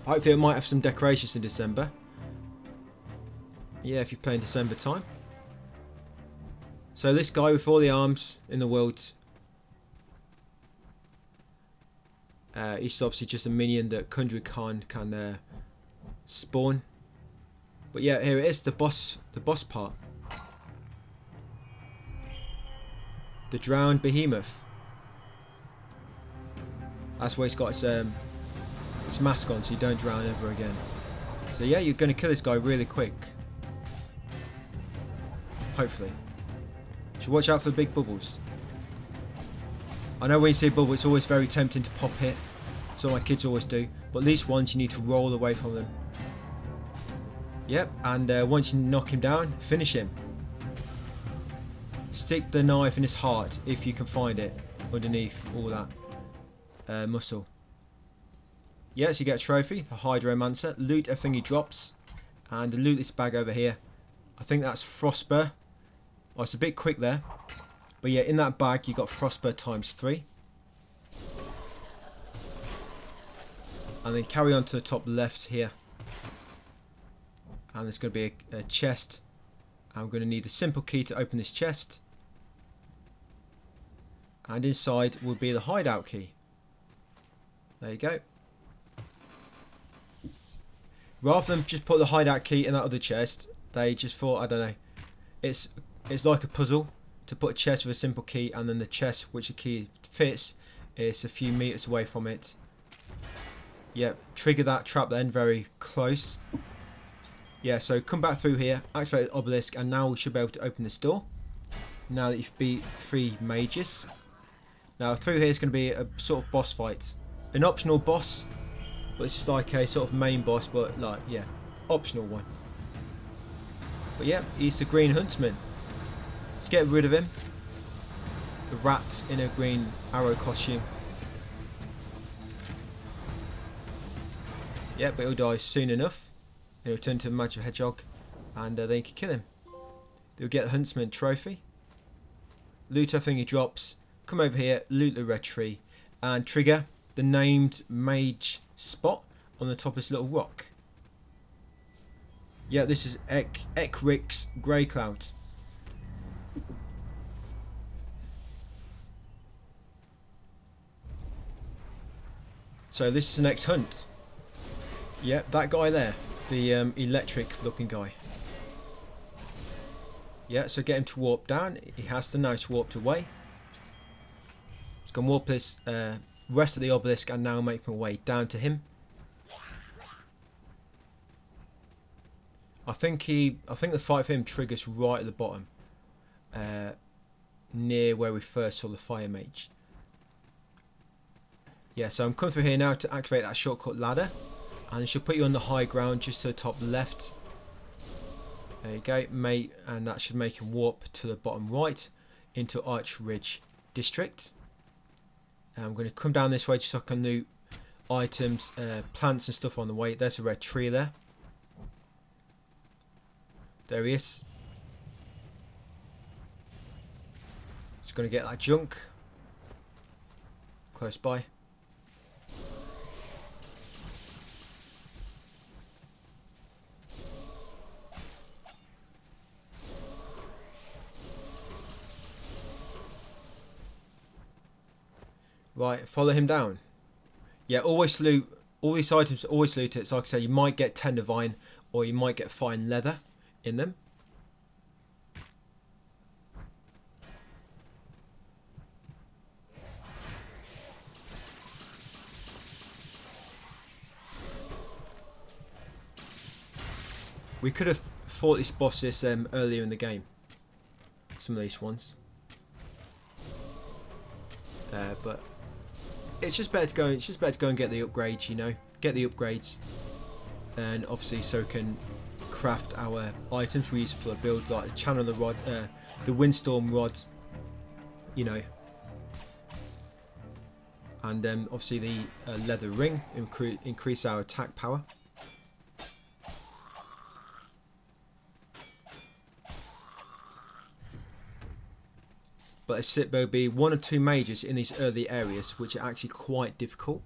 Hopefully it might have some decorations in December. Yeah, if you're playing December time. So this guy with all the arms in the world, he's obviously just a minion that Kundra Khan can spawn. But yeah, here it is, the boss part. The drowned behemoth. That's why it's got its mask on, so you don't drown ever again. So yeah, you're going to kill this guy really quick. Hopefully. So watch out for the big bubbles. I know when you see a bubble, it's always very tempting to pop it. So my kids always do. But at least once you need to roll away from them. Yep, and once you knock him down, finish him. Stick the knife in his heart if you can find it underneath all that muscle. Yes, you get a trophy, the Hydromancer. Loot everything he drops. And loot this bag over here. I think that's Frostburr. Oh, it's a bit quick there. But yeah, in that bag you got Frostburr ×3. And then carry on to the top left here. And there's going to be a chest. I'm going to need a simple key to open this chest. And inside will be the hideout key. There you go. Rather than just put the hideout key in that other chest, they just thought, I don't know, it's like a puzzle to put a chest with a simple key, and then the chest which the key fits is a few meters away from it. Yep, trigger that trap then, very close. Yeah, so come back through here, activate the obelisk, and now we should be able to open this door. Now that you've beat 3 mages. Now through here is going to be a sort of boss fight. An optional boss, but it's just like a sort of main boss, but like, yeah, optional one. But yeah, he's the Green Huntsman. Let's get rid of him. The rat in a green arrow costume. Yeah, but he'll die soon enough. He'll turn to a magic hedgehog, and then you can kill him. You'll get the Huntsman trophy. Loot everything he drops. Come over here, loot the red tree, and trigger the named Mage spot on the top of this little rock. Yeah, this is Ekrik's Grey Cloud. So this is the next hunt. Yep, that guy there, the electric looking guy. Yeah, so get him to warp down. He has to now warped away. He's going to warp this rest of the obelisk and now make my way down to him. I think the fight for him triggers right at the bottom, near where we first saw the fire mage. Yeah, so I'm coming through here now to activate that shortcut ladder, and it should put you on the high ground just to the top left. There you go, mate, and that should make him warp to the bottom right into Arch Ridge District. And I'm going to come down this way just so I can loot items, plants and stuff on the way. There's a red tree there. There he is. Just going to get that junk close by. Right, follow him down. Yeah, always loot all these items. Always loot it. So like I say, you might get tender vine or you might get fine leather in them. We could have fought this boss earlier in the game. Some of these ones, but it's just better to go. It's just better to go and get the upgrades. You know, get the upgrades, and obviously so can craft our items we use for the build, like the channel the rod, the windstorm rod. You know, and obviously the leather ring increase our attack power. But there'll be 1 or 2 mages in these early areas, which are actually quite difficult.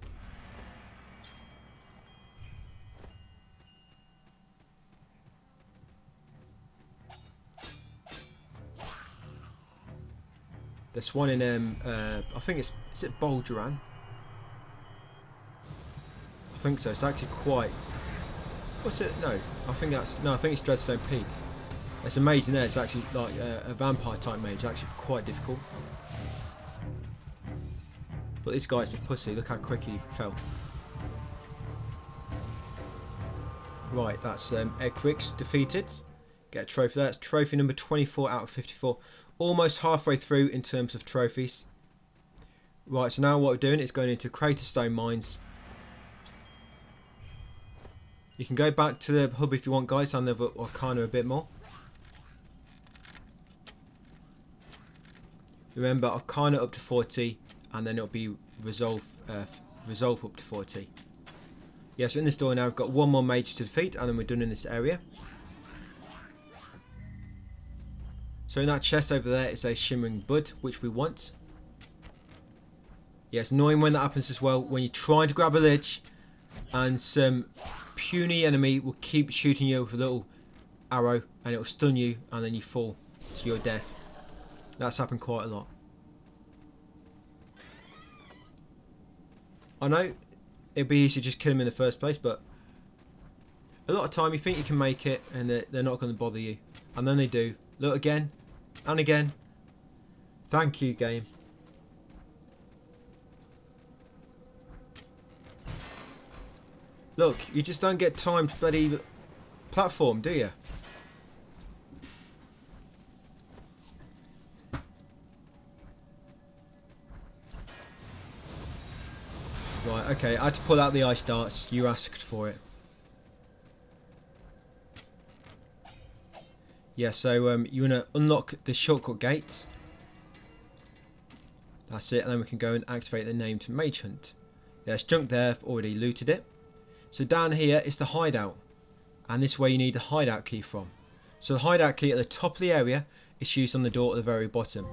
There's one in I think is it Bolgeran? I think so. It's actually quite. What's it? No, I think it's Dreadstone Peak. There's a mage in there. It's actually like a vampire type mage. It's actually quite difficult. But this guy's a pussy. Look how quick he fell. Right, that's Equix defeated. Get a trophy there. That's trophy number 24 out of 54. Almost halfway through in terms of trophies. Right, so now what we're doing is going into Crater Stone Mines. You can go back to the hub if you want, guys, and the Arcana a bit more. Remember, Arcana up to 40, and then it'll be Resolve up to 40. Yeah, so in this door now, we've got one more mage to defeat, and then we're done in this area. So in that chest over there is a Shimmering Bud, which we want. Yeah, it's annoying when that happens as well, when you're trying to grab a lich, and some puny enemy will keep shooting you with a little arrow, and it'll stun you, and then you fall to your death. That's happened quite a lot. I know it'd be easy to just kill him in the first place, but a lot of time you think you can make it and they're not going to bother you, and then they do. Look, again and again. Thank you, game. Look, you just don't get time to bloody platform, do you? Right, okay, I had to pull out the ice darts. You asked for it. Yeah, so you want to unlock the shortcut gate. That's it, and then we can go and activate the named Mage Hunt. There's junk there, I've already looted it. So down here is the hideout, and this way you need the hideout key from. So the hideout key at the top of the area is used on the door at the very bottom.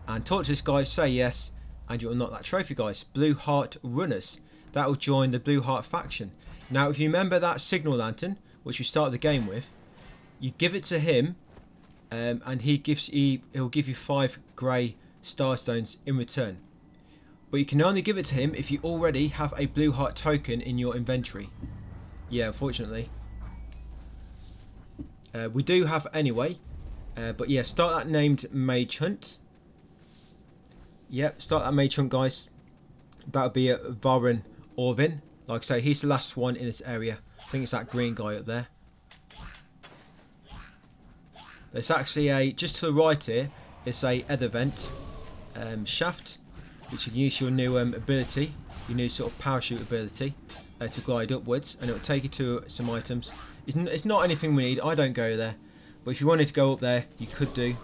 And talk to this guy, say yes, and you'll unlock that trophy, guys. Blue Heart Runners. That will join the Blue Heart faction. Now, if you remember that signal lantern, which we started the game with, you give it to him, and he'll give you 5 grey starstones in return. But you can only give it to him if you already have a Blue Heart token in your inventory. Yeah, unfortunately. We do have anyway. But yeah, start that named Mage Hunt. Yep, start that Mage Hunt, guys. That'll be a Varan Orvin. Like I say, he's the last one in this area. I think it's that green guy up there. There's actually just to the right here, it's a Ether Vent shaft, which you can use your new ability, your new sort of parachute ability, to glide upwards, and it will take you to some items. It's not anything we need. I don't go there, but if you wanted to go up there, you could do.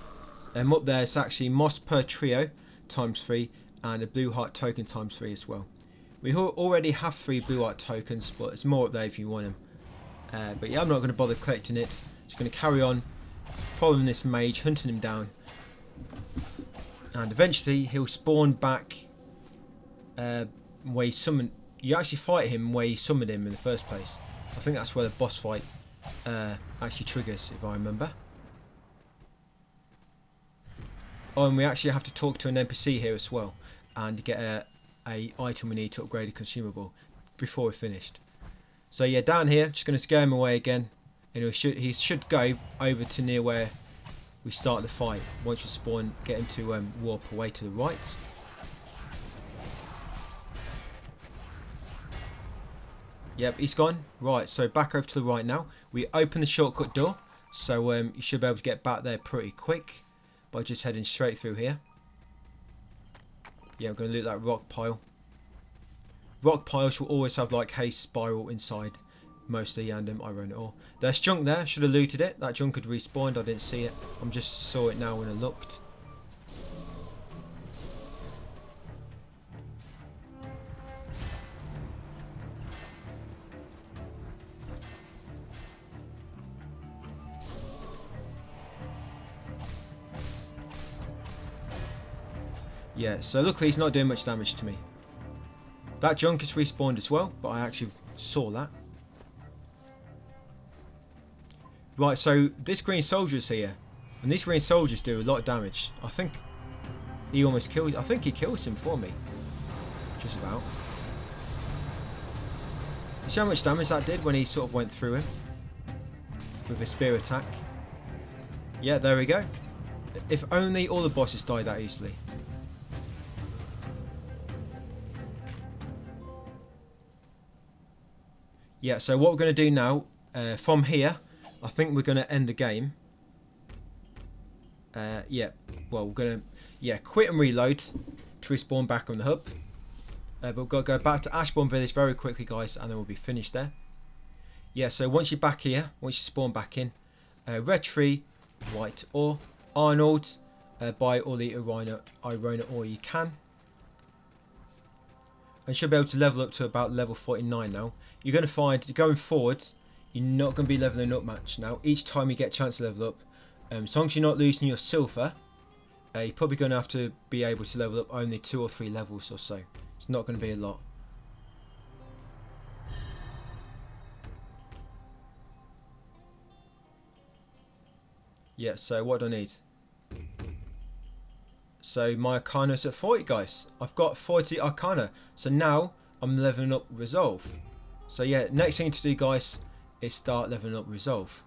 Up there, it's actually Moss per Trio ×3 and a Blue Heart token ×3 as well. We already have 3 Blue Heart tokens, but it's more up there if you want them. But yeah, I'm not going to bother collecting it. Just going to carry on following this mage, hunting him down, and eventually he'll spawn back where he summoned. You actually fight him where you summoned him in the first place. I think that's where the boss fight actually triggers, if I remember. Oh, and we actually have to talk to an NPC here as well, and get a item we need to upgrade a consumable before we're finished. So yeah, down here, just going to scare him away again, and he should go over to near where we start the fight. Once you spawn, get him to warp away to the right. Yep, he's gone. Right, so back over to the right now. We open the shortcut door, so you should be able to get back there pretty quick by just heading straight through here. Yeah, I'm going to loot that rock pile. Rock piles will always have like haste spiral inside, mostly, and iron ore. There's junk there. Should have looted it. That junk had respawned. I didn't see it. I just saw it now when I looked. Yeah, so luckily he's not doing much damage to me. That junk is respawned as well, but I actually saw that. Right, so this green soldier is here, and these green soldiers do a lot of damage. I think He almost kills. I think he kills him for me. Just about. You see how much damage that did when he sort of went through him with a spear attack. Yeah, there we go. If only all the bosses died that easily. Yeah, so what we're going to do now, from here, I think we're going to end the game. Yeah, well, we're going to quit and reload to respawn back on the hub. But we've got to go back to Ashbourne Village very quickly, guys, and then we'll be finished there. Yeah, so once you're back here, once you spawn back in, red tree, white ore, Arnold, buy all the Irona ore you can. And should be able to level up to about level 49 now. You're going to find, going forward, you're not going to be leveling up much now. Each time you get a chance to level up, as long as you're not losing your silver, you're probably going to have to be able to level up only 2 or 3 levels or so. It's not going to be a lot. Yeah, so what do I need? So my Arcana's at 40, guys. I've got 40 Arcana. So now I'm leveling up Resolve. So yeah, next thing to do, guys, is start leveling up Resolve.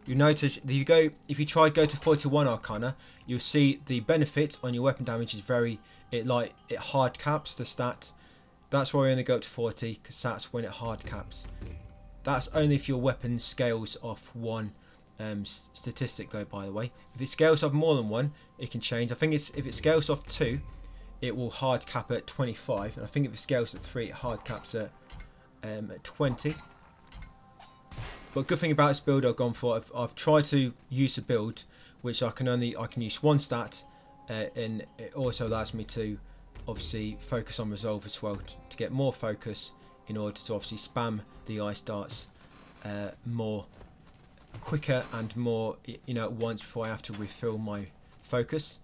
You notice if you try to go to 41 Arcana, you'll see the benefit on your weapon damage is it hard caps the stat. That's why we only go up to 40, because that's when it hard caps. That's only if your weapon scales off one statistic, though, by the way. If it scales off more than one, it can change. I think if it scales off 2, it will hard cap at 25, and I think if it scales at 3, it hard caps at 20. But good thing about this build I've gone for, I've tried to use a build which I can use one stat, and it also allows me to obviously focus on Resolve as well to get more focus in order to obviously spam the ice darts more quicker and more at once before I have to refill my focus.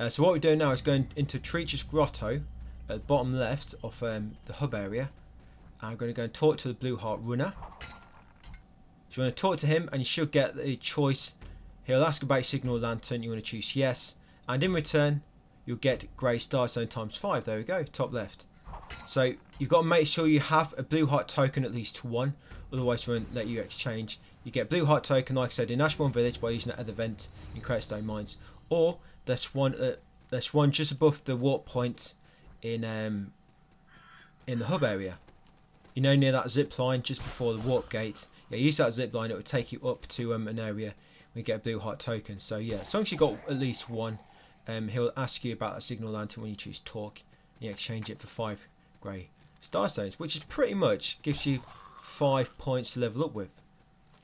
So what we're doing now is going into Treacher's Grotto at the bottom left of the hub area. I'm going to go and talk to the Blue Heart Runner. So you want to talk to him and you should get the choice. He'll ask about Signal Lantern. You want to choose yes, and in return you'll get Grey Starstone ×5. There we go, top left. So you've got to make sure you have a Blue Heart token, at least one, otherwise we won't let you exchange. You get Blue Heart token, like I said, in Ashbourne Village by using it at the vent in Dreadstone Mines, or there's one just above the warp point in the hub area. Near that zip line just before the warp gate. Yeah, use that zip line; it will take you up to an area where you get a Blue Heart token. So yeah, as long as you got at least one, he'll ask you about a Signal Lantern when you choose Talk. You exchange it for 5 Grey Starstones, which is pretty much gives you 5 points to level up with.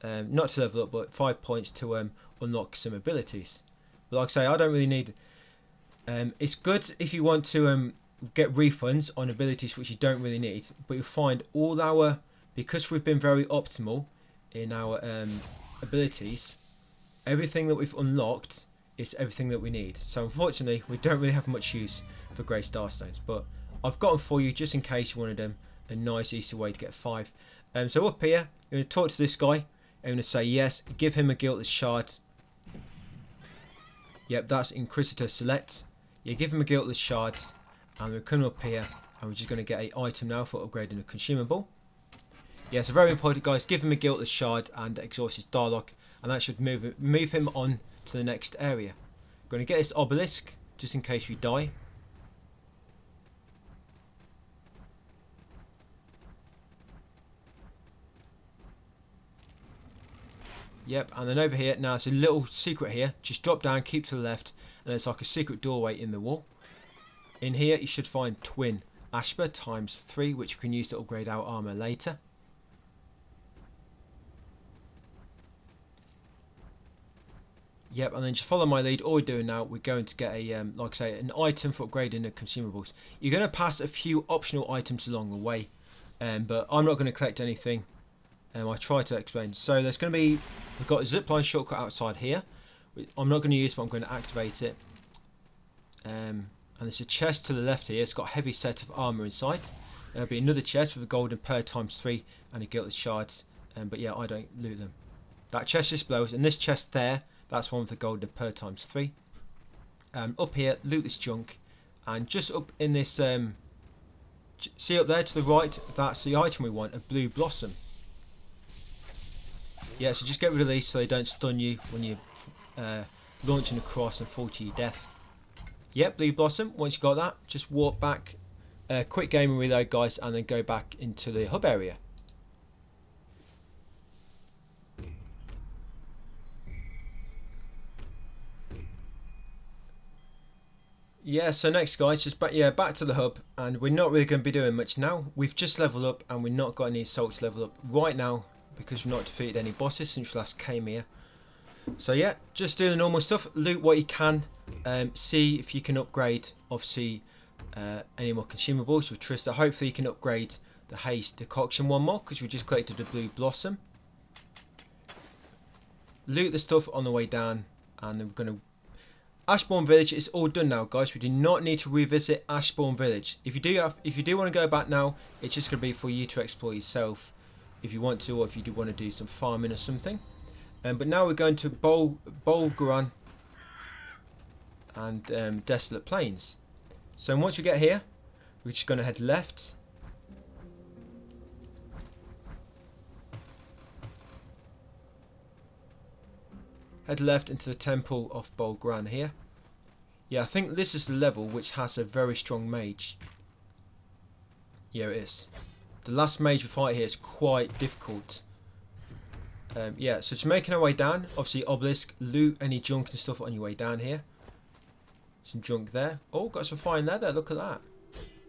Not to level up, but 5 points to unlock some abilities. But like I say, I don't really need. It's good if you want to get refunds on abilities which you don't really need, but you'll find because we've been very optimal in our abilities, everything that we've unlocked is everything that we need. So unfortunately, we don't really have much use for Grey Starstones, but I've got them for you just in case you wanted them. A nice easy way to get 5. So up here, you're going to talk to this guy. I'm going to say yes, give him a Guiltless Shard. Yep, that's Inquisitor Select. You give him a Guiltless Shard, and we're coming up here, and we're just going to get an item now for upgrading a consumable. Yeah, so very important, guys. Give him a Guiltless Shard and exhaust his Darlock, and that should move him on to the next area. We're going to get this obelisk just in case we die. Yep, and then over here, now it's a little secret here. Just drop down, keep to the left, and there's like a secret doorway in the wall. In here, you should find Twin Ashba ×3, which you can use to upgrade our armor later. Yep, and then just follow my lead. All we're doing now, we're going to get a, like I say, an item for upgrading the consumables. You're going to pass a few optional items along the way, but I'm not going to collect anything. I try to explain. So there's going to be, we've got a zipline shortcut outside here. I'm not going to use, but I'm going to activate it. And there's a chest to the left here. It's got a heavy set of armor inside. There'll be another chest with a golden pearl ×3 and a Guiltless Shard. But yeah, I don't loot them. That chest just blows, and this chest there That's one with the golden per times 3. Up here, loot this junk, and just up in this, see up there to the right, that's the item we want, a blue blossom. Yeah, so just get rid of these so they don't stun you when you're launching across and fall to your death. Yep, blue blossom. Once you got that, just walk back, quick game and reload, guys, and then go back into the hub area. Yeah, so next, guys, just back to the hub, and we're not really going to be doing much now. We've just leveled up, and we've not got any assaults to level up right now because we've not defeated any bosses since we last came here. So yeah, just do the normal stuff, loot what you can, see if you can upgrade, obviously, any more consumables with Trista. Hopefully you can upgrade the haste decoction one more, because we just collected the blue blossom. Loot the stuff on the way down, and then we're going to... Ashbourne Village is all done now, guys. We do not need to revisit Ashbourne Village. If you do want to go back now, it's just going to be for you to explore yourself if you want to, or if you do want to do some farming or something. But now we're going to Bolgaran and Desolate Plains. So once we get here, we're just going to head left. Head left into the Temple of Bolgaran here. Yeah, I think this is the level which has a very strong mage. Yeah, it is. The last mage we fight here is quite difficult. Yeah, so just making our way down. Obviously, obelisk, loot any junk and stuff on your way down here. Some junk there. Oh, got some fine leather. Look at that.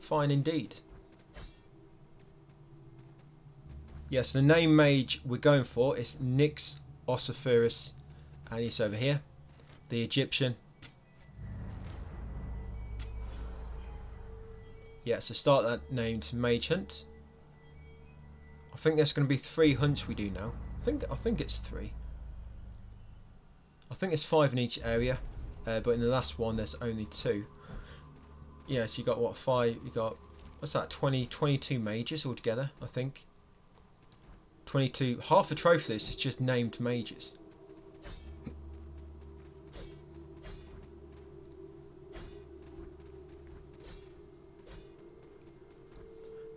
Fine indeed. Yeah, so the name mage we're going for is Nyx Ossiferus. And he's over here. The Egyptian. Yeah, so start that named Mage Hunt. I think there's going to be 3 hunts we do now. I think it's 3. I think there's 5 in each area, but in the last one there's only 2. Yeah, so you got what, 5? You got, what's that? 22 mages altogether, I think. 22. Half the trophy list is just named mages.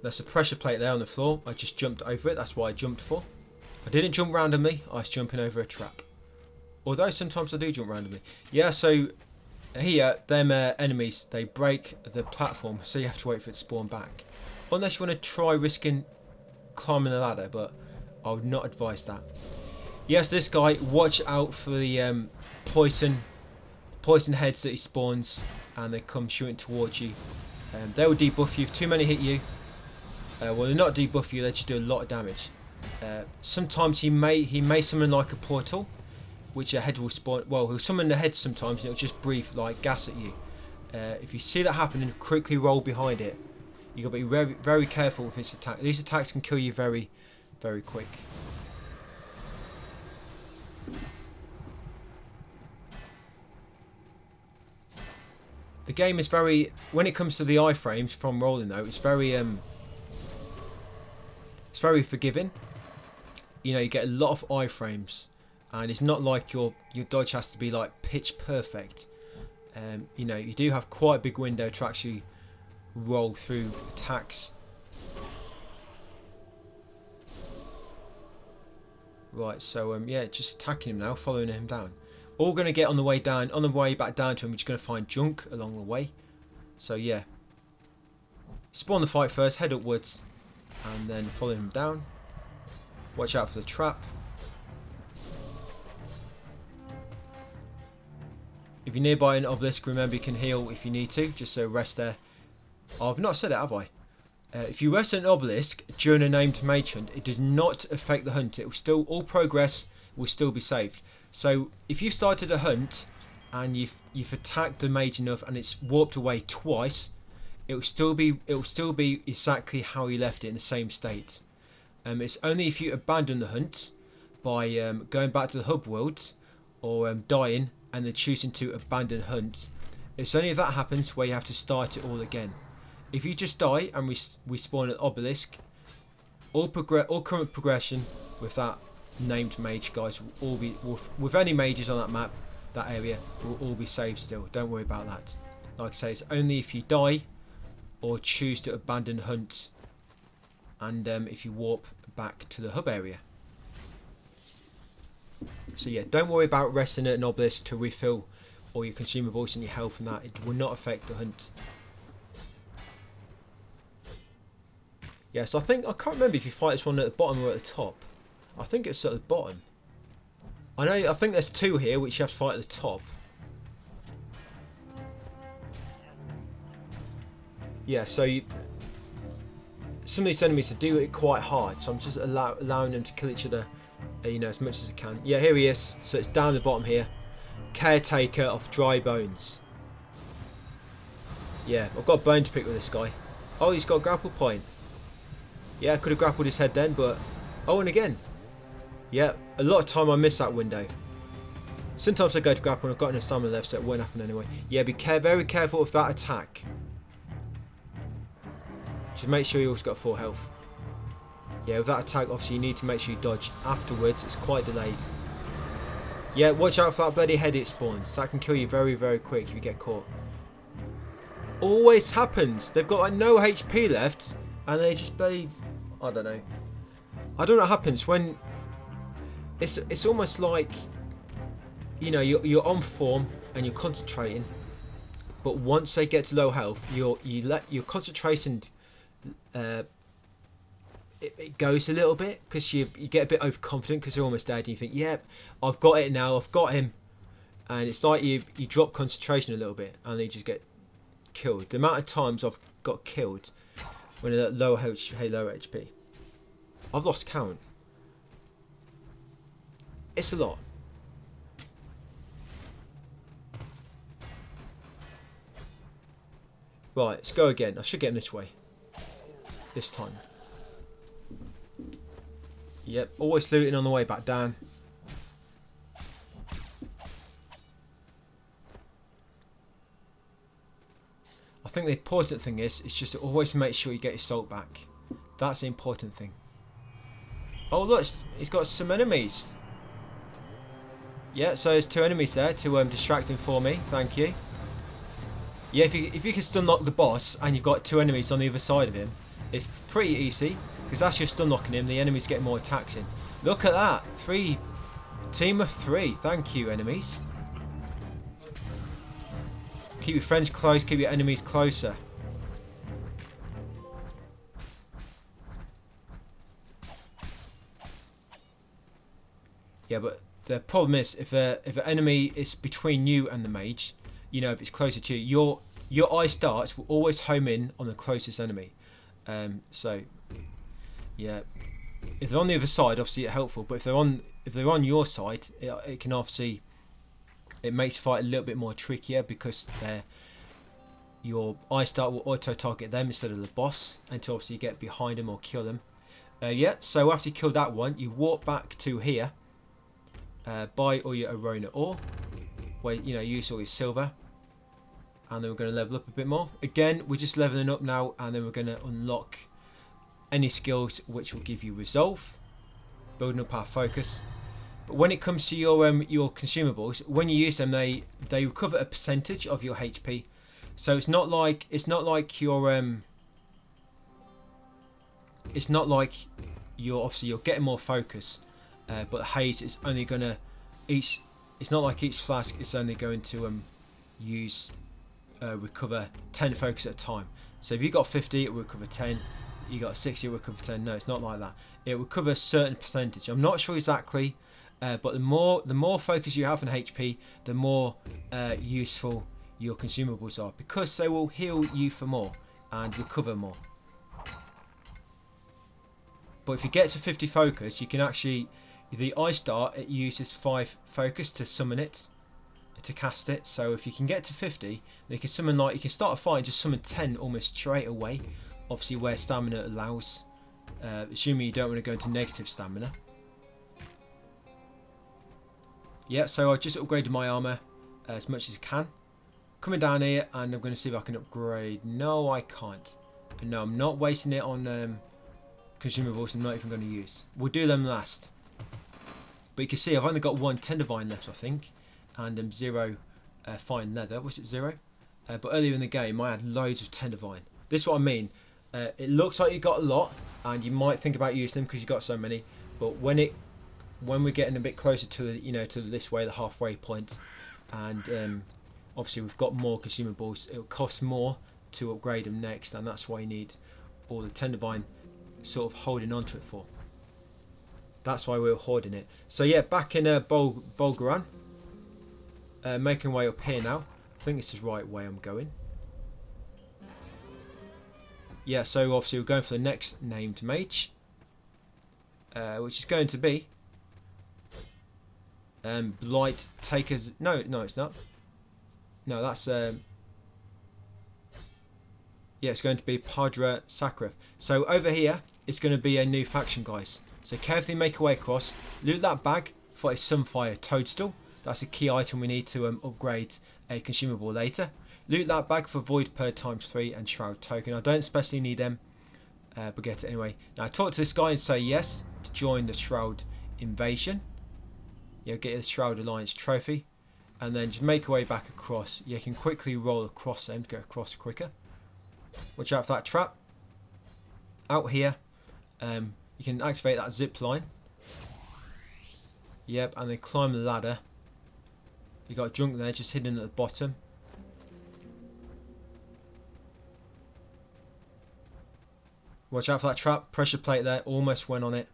There's a pressure plate there on the floor. I just jumped over it. That's why I jumped for. I didn't jump randomly. I was jumping over a trap. Although sometimes I do jump randomly. Yeah, so here, them enemies, they break the platform. So you have to wait for it to spawn back. Unless you want to try risking climbing the ladder. But I would not advise that. Yes, this guy, watch out for the poison heads that he spawns. And they come shooting towards you. They will debuff you. If too many hit you. Well, they're not debuff you, they just do a lot of damage. Sometimes he may summon like a portal, which a head will spawn. Well, he'll summon the head sometimes, and it'll just breathe like gas at you. If you see that happening, quickly roll behind it. You got to be very, very careful with his attack. These attacks can kill you very, very quick. The game is very, when it comes to the iframes from rolling though, it's very forgiving. You know, you get a lot of iframes, and it's not like your dodge has to be like pitch perfect. You know, you do have quite a big window to actually roll through attacks. Right, so yeah, just attacking him now, following him down. All going to get on the way down, on the way back down to him, we're just going to find junk along the way. So yeah, spawn the fight first, head upwards, and then follow him down. Watch out for the trap. If you're nearby an obelisk, remember you can heal if you need to, just so rest there. Oh, I've not said it, have I? If you rest an obelisk during a named mage hunt, it does not affect the hunt. It will still, all progress will still be saved. So if you started a hunt and you've attacked the mage enough and it's warped away twice, it will still be exactly how you left it, in the same state. It's only if you abandon the hunt by going back to the hub worlds or dying and then choosing to abandon hunt. It's only if that happens where you have to start it all again. If you just die and we spawn an obelisk, all current progression with that named mage guys will all be, with any mages on that map, that area, will all be saved still. Don't worry about that. Like I say, it's only if you die or choose to abandon hunt, and if you warp back to the hub area. So yeah, don't worry about resting at an obelisk to refill all your consumables and your health and that. It will not affect the hunt. Yeah, so I can't remember if you fight this one at the bottom or at the top. I think it's at the bottom. I think there's two here which you have to fight at the top. Yeah, so some of these enemies do it quite hard, so I'm just allowing them to kill each other, you know, as much as I can. Yeah, here he is. So it's down the bottom here. Caretaker of dry bones. Yeah, I've got a bone to pick with this guy. Oh, he's got a grapple point. Yeah, I could have grappled his head then, but... Oh, and again. Yeah, a lot of time I miss that window. Sometimes I go to grapple and I've got enough stamina left, so it won't happen anyway. Yeah, be very careful with that attack. Just make sure you also got full health. Yeah, with that attack, obviously you need to make sure you dodge afterwards. It's quite delayed. Yeah, watch out for that bloody head it spawns. That can kill you very, very quick if you get caught. Always happens. They've got like no HP left, and they just bloody... I don't know. I don't know what happens when... It's almost like, you know, you're on form and you're concentrating, but once they get to low health, your concentration... it goes a little bit because you get a bit overconfident because they're almost dead and you think, yep, I've got it now, I've got him, and it's like you drop concentration a little bit and they just get killed. The amount of times I've got killed when they're at low HP, I've lost count. It's a lot. Right, let's go again. I should get him this way. This time. Yep, always looting on the way back down. I think the important thing is just to always make sure you get your salt back. That's the important thing. Oh look, he's got some enemies. Yeah, so there's two enemies there to distract him for me. Thank you. Yeah, if you can stun lock the boss and you've got two enemies on the other side of him, it's pretty easy, because as you're stun locking him, the enemy's getting more attacks in. Look at that! Team of 3. Thank you, enemies. Keep your friends close, keep your enemies closer. Yeah, but the problem is, if an enemy is between you and the mage, you know, if it's closer to you, your ice darts will always home in on the closest enemy. So yeah, if they're on the other side, obviously it's helpful, but if they're on your side, it can obviously, it makes the fight a little bit more trickier, because your ice dart will auto target them instead of the boss until obviously you get behind them or kill them. Yeah, so after you kill that one, you walk back to here, buy all your Arona ore, where you know, use all your silver, and then we're going to level up a bit more. Again, we're just leveling up now, and then we're going to unlock any skills which will give you resolve, building up our focus. But when it comes to your consumables, when you use them, they recover a percentage of your HP. So it's not like you're obviously you're getting more focus, but the haze is only gonna it's not like each flask is only going to recover 10 focus at a time. So if you got 50, it will recover 10. You got 60, it will recover 10. No, it's not like that. It will recover a certain percentage. I'm not sure exactly, but the more focus you have on HP, the more useful your consumables are, because they will heal you for more and recover more. But if you get to 50 focus, you can actually, the ice dart, it uses 5 focus to summon it, to cast it. So if you can get to 50, you can summon, like, you can start a fight and just summon 10 almost straight away, obviously where stamina allows, assuming you don't want to go into negative stamina. Yeah, so I just upgraded my armor as much as I can. Coming down here, and I'm going to see if I can upgrade. No, I can't. No, I'm not wasting it on consumables I'm not even going to use. We'll do them last. But you can see I've only got 1 Tendervine left, I think, and 0 fine leather. Was it 0? But earlier in the game I had loads of Tendervine. This is what I mean. It looks like you got a lot, and you might think about using them because you got so many. But when we're getting a bit closer to the, to this way, the halfway point, and obviously we've got more consumables, it'll cost more to upgrade them next, and that's why you need all the Tendervine sort of holding onto it for. That's why we're hoarding it. So yeah, back in Bulgaran, making way up here now. I think this is the right way I'm going. Yeah, so obviously we're going for the next named mage, which is going to be Blight Takers. No, it's not. No, that's yeah, it's going to be Salt&Sacrifice. So over here, it's going to be a new faction, guys. So carefully make your way across. Loot that bag for a Sunfire Toadstool. That's a key item we need to upgrade a consumable later. Loot that bag for Void Per ×3 and Shroud Token. I don't especially need them, but get it anyway. Now talk to this guy and say yes to join the Shroud Invasion. You'll get the Shroud Alliance trophy, and then just make your way back across. You can quickly roll across them to get across quicker. Watch out for that trap. Out here, you can activate that zip line. Yep, and then climb the ladder. You got junk there just hidden at the bottom. Watch out for that trap. Pressure plate there. Almost went on it.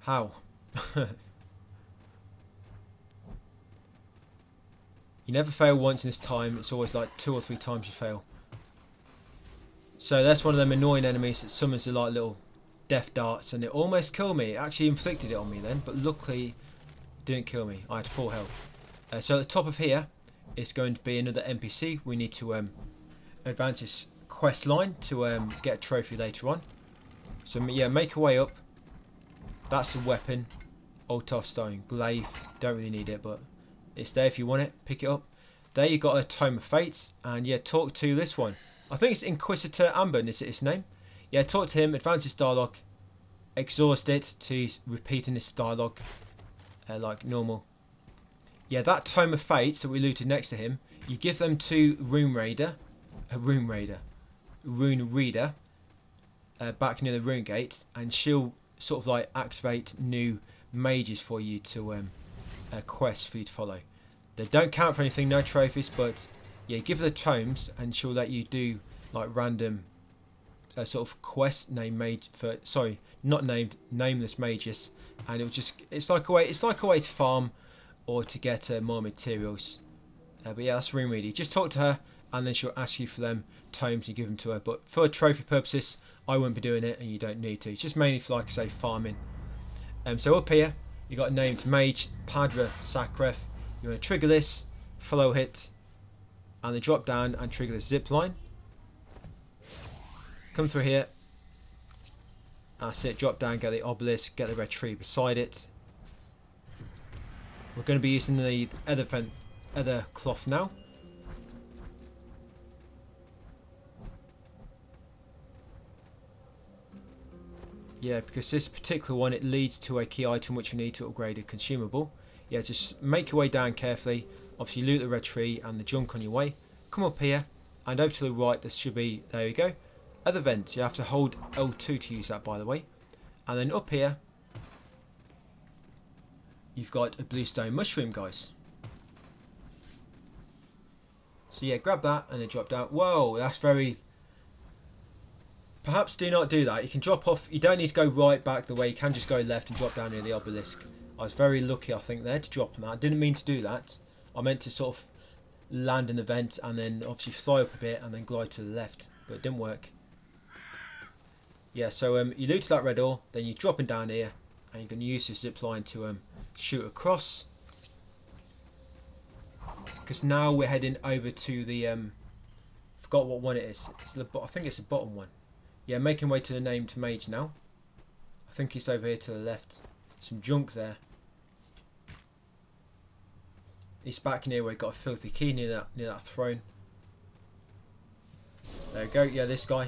How? You never fail once in this time. It's always like 2 or 3 times you fail. So that's one of them annoying enemies that summons the like little death darts, and it almost killed me. It actually inflicted it on me then, but luckily it didn't kill me. I had full health. So at the top of here is going to be another NPC. We need to advance this quest line to get a trophy later on. So yeah, make your way up. That's a weapon. Altar Stone Glaive. Don't really need it, but it's there if you want it. Pick it up. There you got a Tome of Fates, and yeah, talk to this one. I think it's Inquisitor Amber, is it his name? Yeah, talk to him, advance his dialogue, exhaust it to repeating this dialogue like normal. Yeah, that Tome of Fates that we looted next to him, you give them to Rune Reader, back near the Rune Gate, and she'll sort of like activate new mages for you to quests for you to follow. They don't count for anything, no trophies, but yeah, give her the tomes and she'll let you do like random sort of quest named mage for, sorry, not named, nameless mages, and it'll just, it's like a way to farm or to get more materials. But yeah, that's Rune Reader. Just talk to her and then she'll ask you for them tomes, you give them to her, but for trophy purposes I wouldn't be doing it, and you don't need to. It's just mainly for, like I say, farming. So up here you got a named mage, Salt&Sacrifice. You want to trigger this, follow it, and then drop down and trigger the zip line. Come through here. That's it, drop down, get the obelisk, get the red tree beside it. We're going to be using the other cloth now. Yeah, because this particular one, it leads to a key item which you need to upgrade a consumable. Yeah, just make your way down carefully. Obviously loot the red tree and the junk on your way. Come up here, and over to the right there should be, there you go, other vent. You have to hold L2 to use that, by the way. And then up here you've got a bluestone mushroom, guys. So yeah, grab that and then drop down. Whoa, that's very... Perhaps do not do that. You can drop off. You don't need to go right back the way. You can just go left and drop down near the obelisk. I was very lucky, I think, there to drop on that. I didn't mean to do that. I meant to sort of land in the vent and then obviously fly up a bit and then glide to the left, but it didn't work. Yeah, so you loot that red ore, then you're dropping down here, and you can use this zip line to shoot across. Because now we're heading over to the forgot what one it is. It's the, I think it's the bottom one. Yeah, making way to the named mage now. I think it's over here to the left. Some junk there. It's back near where we got a filthy key near that throne. There we go. Yeah, this guy.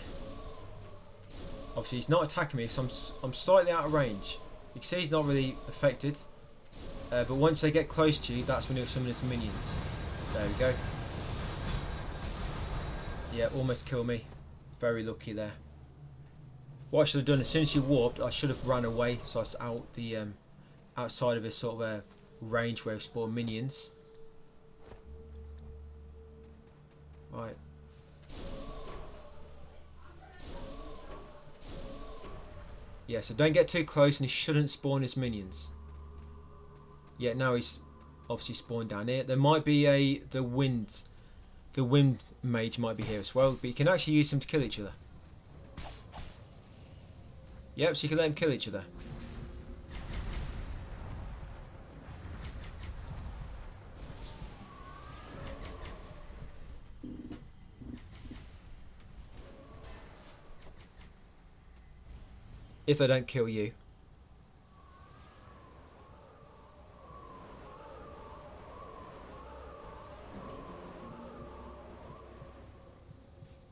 Obviously he's not attacking me, so I'm slightly out of range. You can see he's not really affected. But once they get close to you, that's when he'll summon his minions. There we go. Yeah, almost killed me. Very lucky there. What I should have done, as soon as he warped, I should have ran away, so I was out the outside of his sort of a range where he spawned minions. Right. Yeah, so don't get too close, and he shouldn't spawn his minions. Yeah, now he's obviously spawned down here. There might be the wind mage might be here as well, but you can actually use them to kill each other. Yep, so you can let them kill each other. If they don't kill you.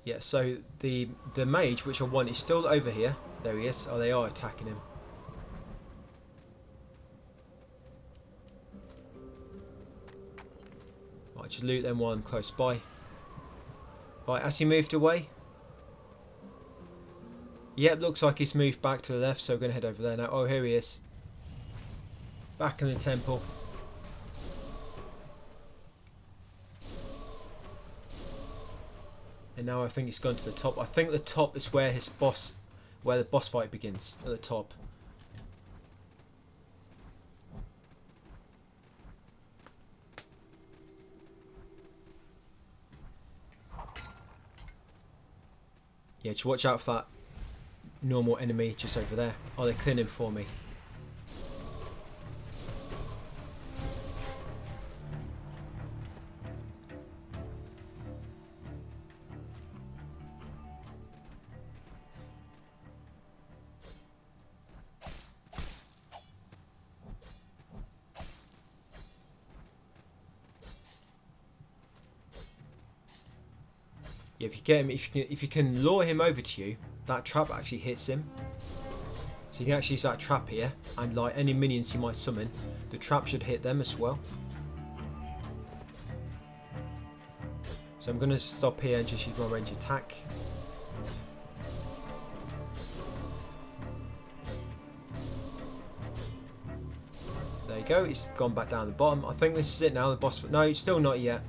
Yeah, so the mage, which I want, is still over here. There he is. Oh, they are attacking him. Right, just loot them while I'm close by. Right, has he moved away? Yep, looks like he's moved back to the left, so we're going to head over there now. Oh, here he is. Back in the temple. And now I think he's gone to the top. I think the top is where the boss fight begins, at the top. Yeah, just watch out for that normal enemy just over there. Oh, they're clearing him for me. Yeah, if you get him, if you can lure him over to you, that trap actually hits him. So you can actually use that trap here, and like any minions you might summon, the trap should hit them as well. So I'm going to stop here and just use my range attack. There you go, it's gone back down the bottom. I think this is it now, the boss. No, still not yet.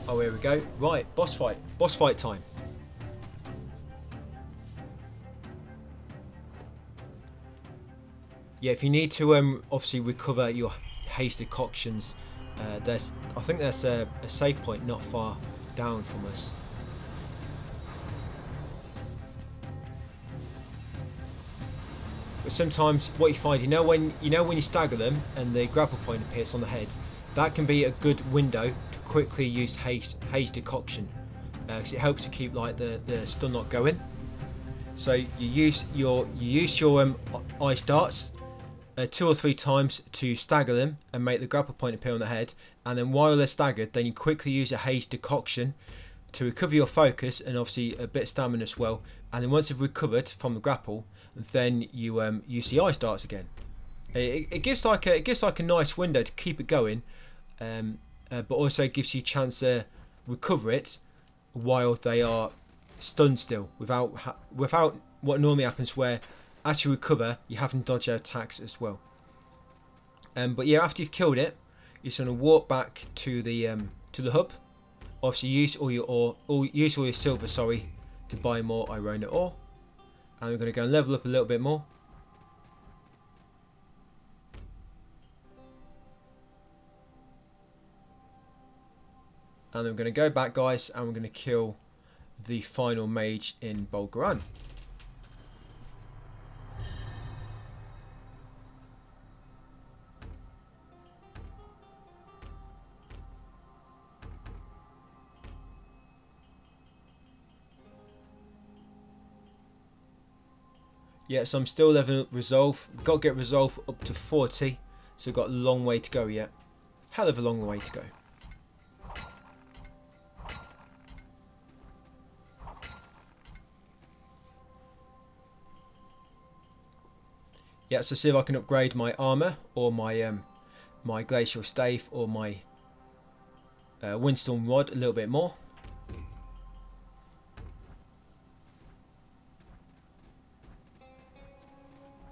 Oh, here we go. Right, boss fight. Boss fight time. Yeah, if you need to obviously recover your haste decoctions, I think there's a save point not far down from us. But sometimes what you find, you know when you stagger them and the grapple point appears on the head, that can be a good window to quickly use haze decoction, because it helps to keep like the stun lock going. So you use your ice darts 2 or 3 times to stagger them and make the grapple point appear on the head, and then while they're staggered, then you quickly use a haze decoction to recover your focus and obviously a bit of stamina as well. And then once you've recovered from the grapple, then you use the ice darts again. It gives like a nice window to keep it going. But also gives you a chance to recover it while they are stunned still, without what normally happens, where as you recover you have to dodge their attacks as well. But yeah, after you've killed it, you're just going to walk back to the hub. Obviously use all your silver, to buy more Iona ore, and we're going to go and level up a little bit more. And then we're going to go back, guys, and we're going to kill the final mage in Bulgaran. Yeah, so I'm still leveling up Resolve. Got to get Resolve up to 40, so got a long way to go yet. hell of a long way to go. Yeah, so see if I can upgrade my armor or my my glacial stave or my windstorm rod a little bit more.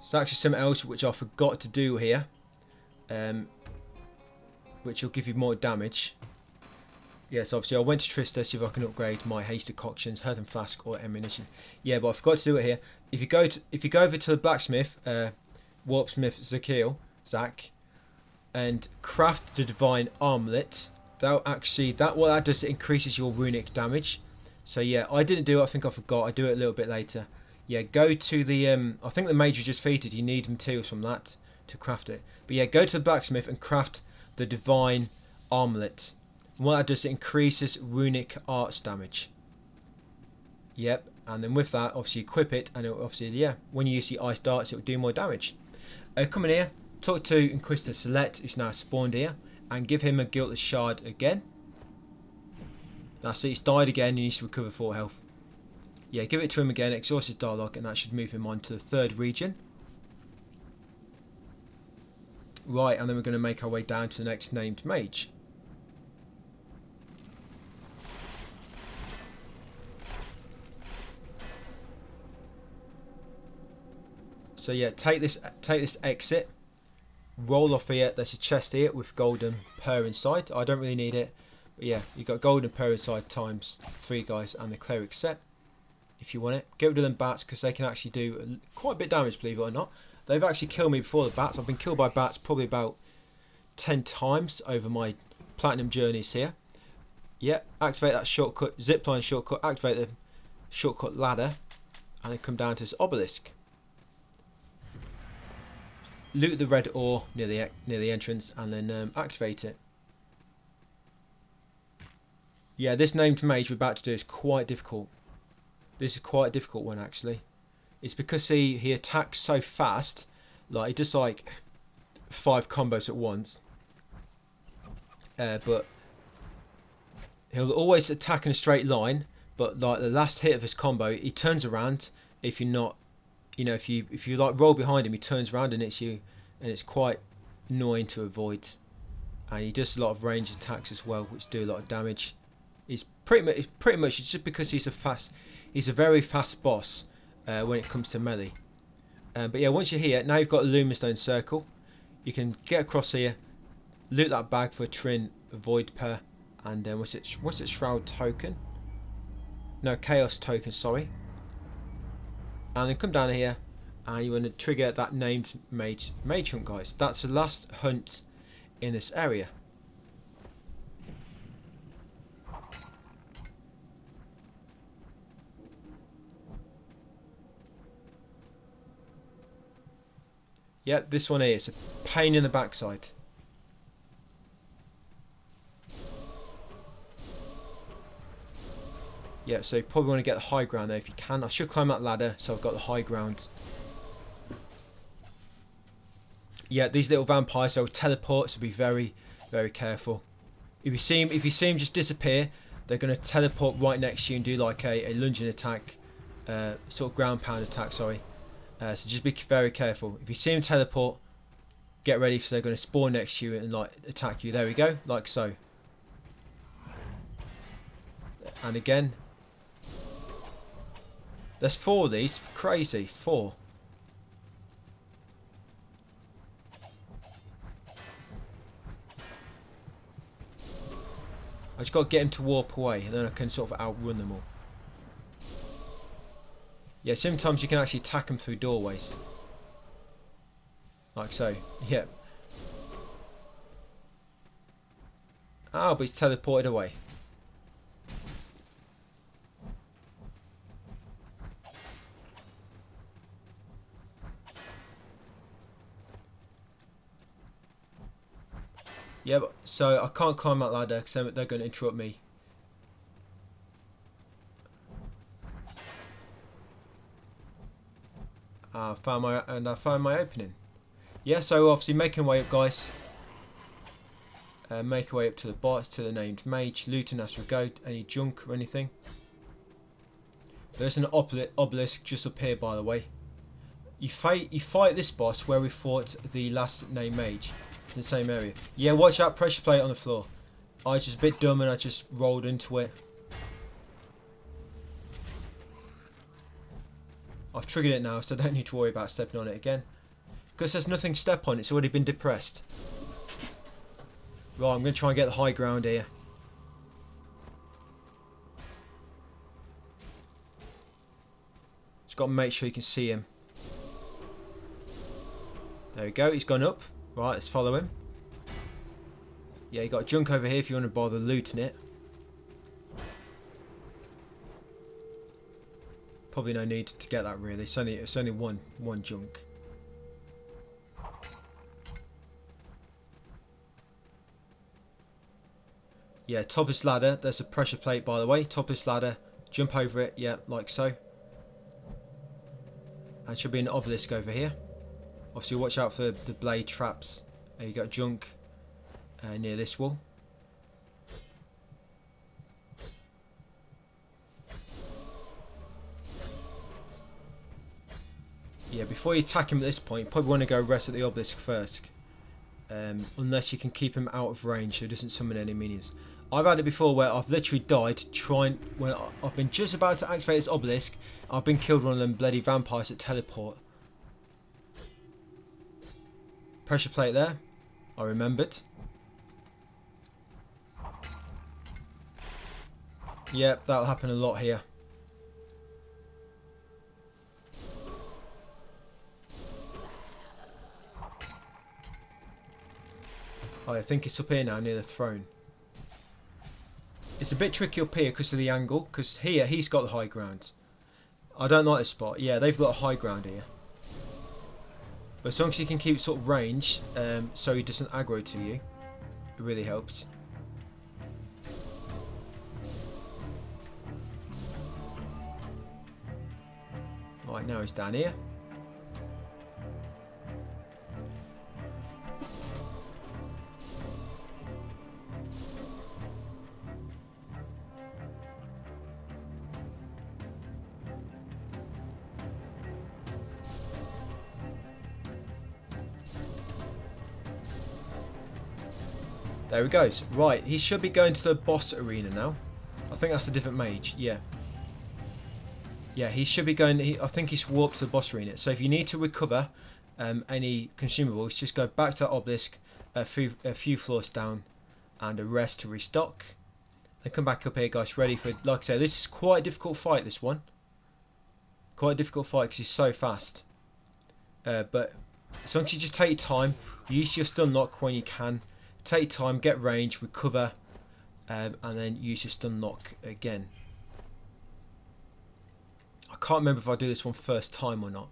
So actually something else which I forgot to do here, which will give you more damage. Yes, obviously I went to Trista to see if I can upgrade my haste decoctions, earthen flask or ammunition. Yeah, but I forgot to do it here. If you go over to the blacksmith, Warpsmith Zach, and craft the divine armlet, what that does, it increases your runic damage. So yeah, I didn't do it. I think I forgot. I do it a little bit later. Yeah, go to the I think the mage was just defeated. You need materials from that to craft it. But yeah, go to the blacksmith and craft the divine armlet. And what that does, it increases runic arts damage. Yep, and then with that, obviously equip it, and it'll obviously, yeah, when you use the ice darts, it will do more damage. Come in here, talk to Inquisitor Select, who's now spawned here, and give him a Guiltless Shard again. Now see, it's died again, he needs to recover 4 health. Yeah, give it to him again, exhaust his dialogue, and that should move him on to the 3rd region. Right, and then we're going to make our way down to the next named mage. So yeah, take this exit, roll off here. There's a chest here with golden per inside. I don't really need it, but yeah, you've got golden per inside times 3 guys and the cleric set if you want it. Get rid of them bats because they can actually do quite a bit of damage, believe it or not. They've actually killed me before, the bats. I've been killed by bats probably about 10 times over my platinum journeys here. Yeah, activate that shortcut, zipline shortcut, activate the shortcut ladder, and then come down to this obelisk. Loot the red ore near the entrance, and then activate it. Yeah, this named mage we're about to do is quite difficult. This is quite a difficult one actually. It's because he attacks so fast, like he does like 5 combos at once. But he'll always attack in a straight line. But like the last hit of his combo, he turns around. If you're not, you know, if you like roll behind him, he turns around and hits you, and it's quite annoying to avoid. And he does a lot of range attacks as well, which do a lot of damage. He's pretty much it's just because he's a very fast boss when it comes to melee. But yeah, once you're here, now you've got a Luminstone circle. You can get across here, loot that bag for a Trin Void Per, and what's it Shroud token? No, Chaos token, sorry. And then come down here, and you want to trigger that named mage hunt, guys. That's the last hunt in this area. Yeah, this one here, it's a pain in the backside. Yeah, so you probably want to get the high ground there if you can. I should climb that ladder, so I've got the high ground. Yeah, these little vampires, they'll teleport, so be very, very careful. If you see them just disappear, they're going to teleport right next to you and do like a lunging attack, sort of ground pound attack, sorry. So just be very careful. If you see them teleport, get ready because they're going to spawn next to you and like attack you. There we go, like so. And again, there's 4 of these. Crazy, 4. I just got to get him to warp away, and then I can sort of outrun them all. Yeah, sometimes you can actually attack them through doorways. Like so. Yeah. Oh, but he's teleported away. Yeah, but, so I can't climb that ladder because they're going to interrupt me. I found my opening. Yeah, so obviously making way up, guys. Make our way up to the boss, to the named Mage, looting as we go, any junk or anything. There's an obelisk just up here, by the way. You fight this boss where we fought the last named Mage. It's in the same area. Yeah, watch out, pressure plate on the floor. I was just a bit dumb and I just rolled into it. I've triggered it now, so I don't need to worry about stepping on it again. Because there's nothing to step on, it's already been depressed. Right, I'm going to try and get the high ground here. Just got to make sure you can see him. There we go, he's gone up. Right, let's follow him. Yeah, you got junk over here if you want to bother looting it. Probably no need to get that really. It's only one junk. Yeah, top of this ladder. There's a pressure plate, by the way. Top of this ladder. Jump over it. Yeah, like so. And should be an obelisk over here. Obviously, watch out for the blade traps. There you got junk near this wall. Yeah, before you attack him at this point, you probably want to go rest at the obelisk first. Unless you can keep him out of range so he doesn't summon any minions. I've had it before where I've literally died trying, when I've been just about to activate this obelisk, I've been killed one of them bloody vampires that teleport. Pressure plate there, I remembered. Yep, that'll happen a lot here. Oh, I think it's up here now near the throne. It's a bit tricky up here because of the angle, because here he's got the high ground. I don't like this spot. Yeah, they've got a high ground here. But as long as you can keep sort of range, so he doesn't aggro to you, it really helps. Right, now he's down here. There he goes. Right, he should be going to the boss arena now. I think that's a different mage. Yeah. Yeah, he should be going... I think he's warped to the boss arena. So if you need to recover any consumables, just go back to that obelisk a few floors down and a rest to restock. Then come back up here, guys, ready for... Like I say, this is quite a difficult fight, this one. Quite a difficult fight because he's so fast. But as long as you just take your time, use your stun lock when you can. Take time, get range, recover, and then use your stun lock again. I can't remember if I do this one first time or not.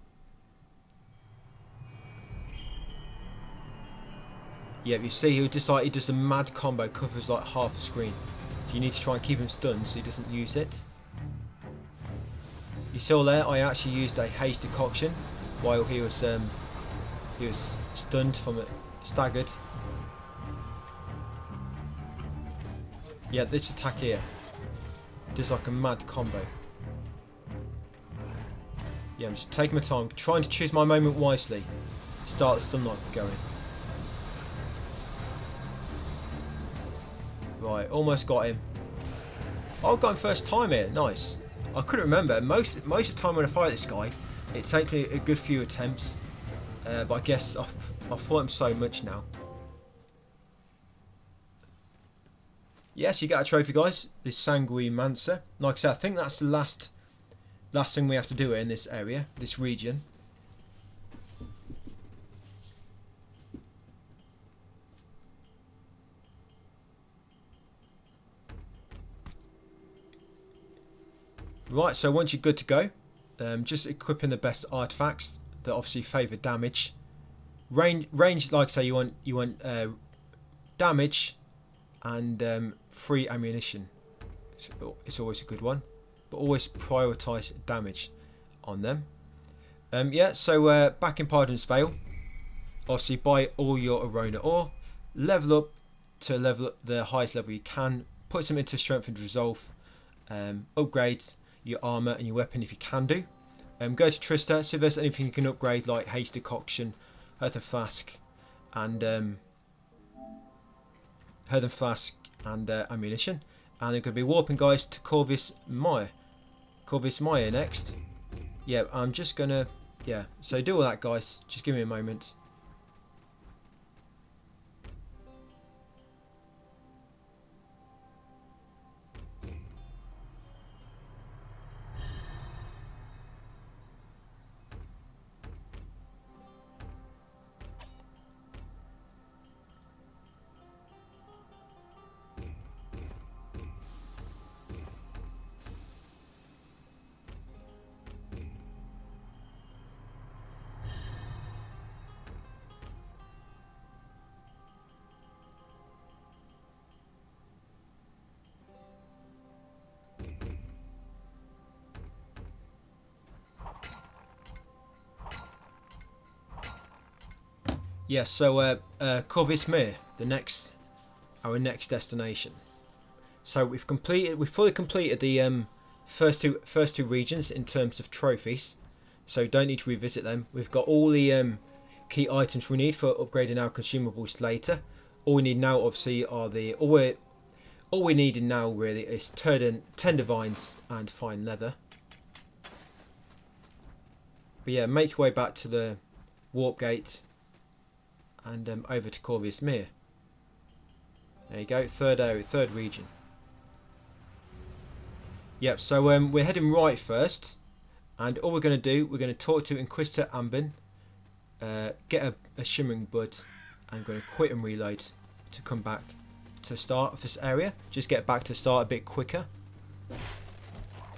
Yeah, you see he does a mad combo, covers like half the screen. So you need to try and keep him stunned so he doesn't use it. You saw there, I actually used a haste decoction while he was stunned from it, staggered. Yeah, this attack here does like a mad combo. Yeah, I'm just taking my time, trying to choose my moment wisely. Start the stun lock going. Right, almost got him. Oh, I got him first time here. Nice. I couldn't remember. Most of the time when I fight this guy, it takes me a good few attempts. But I guess I've fought him so much now. Yes, you get a trophy, guys. This Sanguimancer. Like I said, I think that's the last thing we have to do in this area, this region. Right, so once you're good to go, just equipping the best artifacts that obviously favour damage. Range, like I say, you want damage and free ammunition. It's always a good one, but always prioritise damage on them. Yeah, so back in Pardon's Vale, obviously buy all your Arona ore, level up to level the highest level you can. Put some into strength and resolve. Upgrade your armor and your weapon if you can do. Go to Trista, see if there's anything you can upgrade, like haste decoction, earthen flask, and ammunition. And they're going to be warping, guys, to Corpsemancer next. Yeah, I'm just gonna, yeah, so do all that, guys. Just give me a moment. Yeah, so Corpsemancer, our next destination. So we've fully completed the first two regions in terms of trophies. So don't need to revisit them. We've got all the key items we need for upgrading our consumables later. All we need now, obviously, are all we need now really is tender vines and fine leather. But yeah, make your way back to the warp gate. And over to Corpsemancer. There you go, third region. Yep, so we're heading right first, and all we're going to do, we're going to talk to Inquisitor Ambin, get a shimmering bud, and I'm going to quit and reload to come back to the start of this area. Just get back to the start a bit quicker.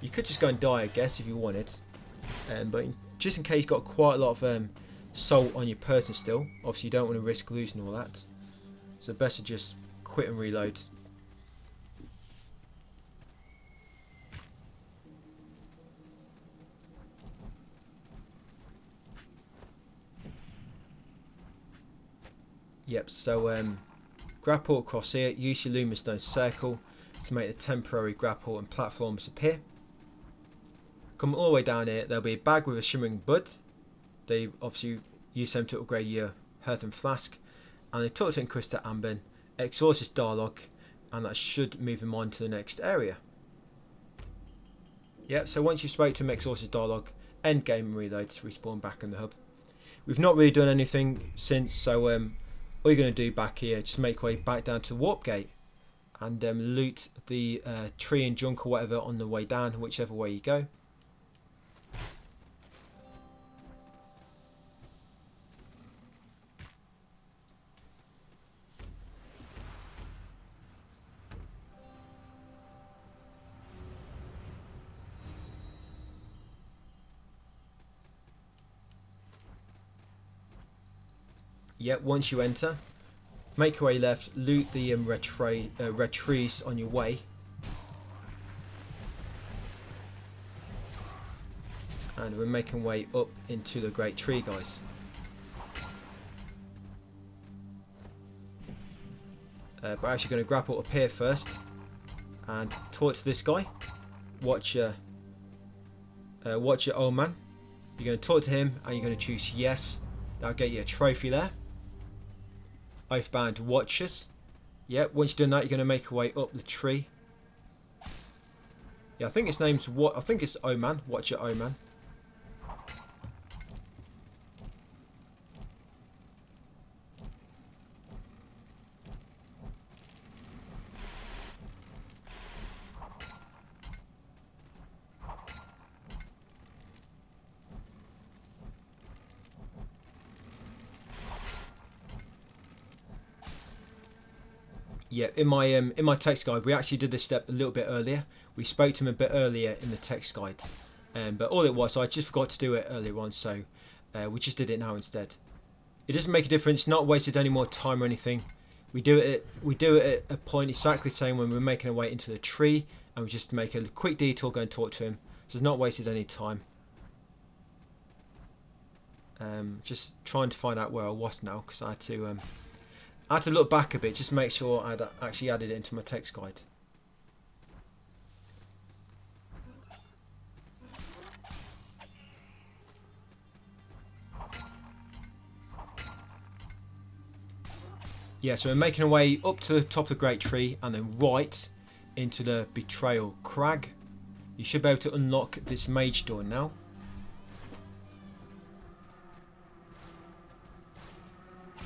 You could just go and die, I guess, if you wanted, but just in case you've got quite a lot of salt on your person still, obviously you don't want to risk losing all that, so best to just quit and reload. Yep, so grapple across here, use your Lumin stone circle to make the temporary grapple and platforms appear. Come all the way down here, there'll be a bag with a shimmering bud. They obviously use them to upgrade your earthen flask, and they talk to Inquisitor Ambin, exhaust his dialogue, and that should move him on to the next area. Yep, so once you've spoke to him, exhaust his dialogue, end game and reload to respawn back in the hub. We've not really done anything since, so all you're going to do back here, just make your way back down to the warp gate and loot the tree and junk or whatever on the way down, whichever way you go. Yep, once you enter, make your way left, loot the red trees on your way. And we're making way up into the great tree, guys. But we're actually going to grapple up here first and talk to this guy. Watch your old man. You're going to talk to him and you're going to choose yes. That'll get you a trophy there. Oathbound Watchers. Yep, once you've done that, you're going to make your way up the tree. Yeah, I think its name's what? I think it's Oman. Watcher Oman. Yeah, in my text guide, we actually did this step a little bit earlier. We spoke to him a bit earlier in the text guide, but all it was, I just forgot to do it earlier on, so we just did it now instead. It doesn't make a difference. Not wasted any more time or anything. We do it at a point exactly the same when we're making our way into the tree, and we just make a quick detour, go and talk to him. So it's not wasted any time. Just trying to find out where I was now because I had to I had to look back a bit just to make sure I'd actually added it into my text guide. Yeah, so we're making our way up to the top of the Great Tree and then right into the Betrayal Crag. You should be able to unlock this Mage door now.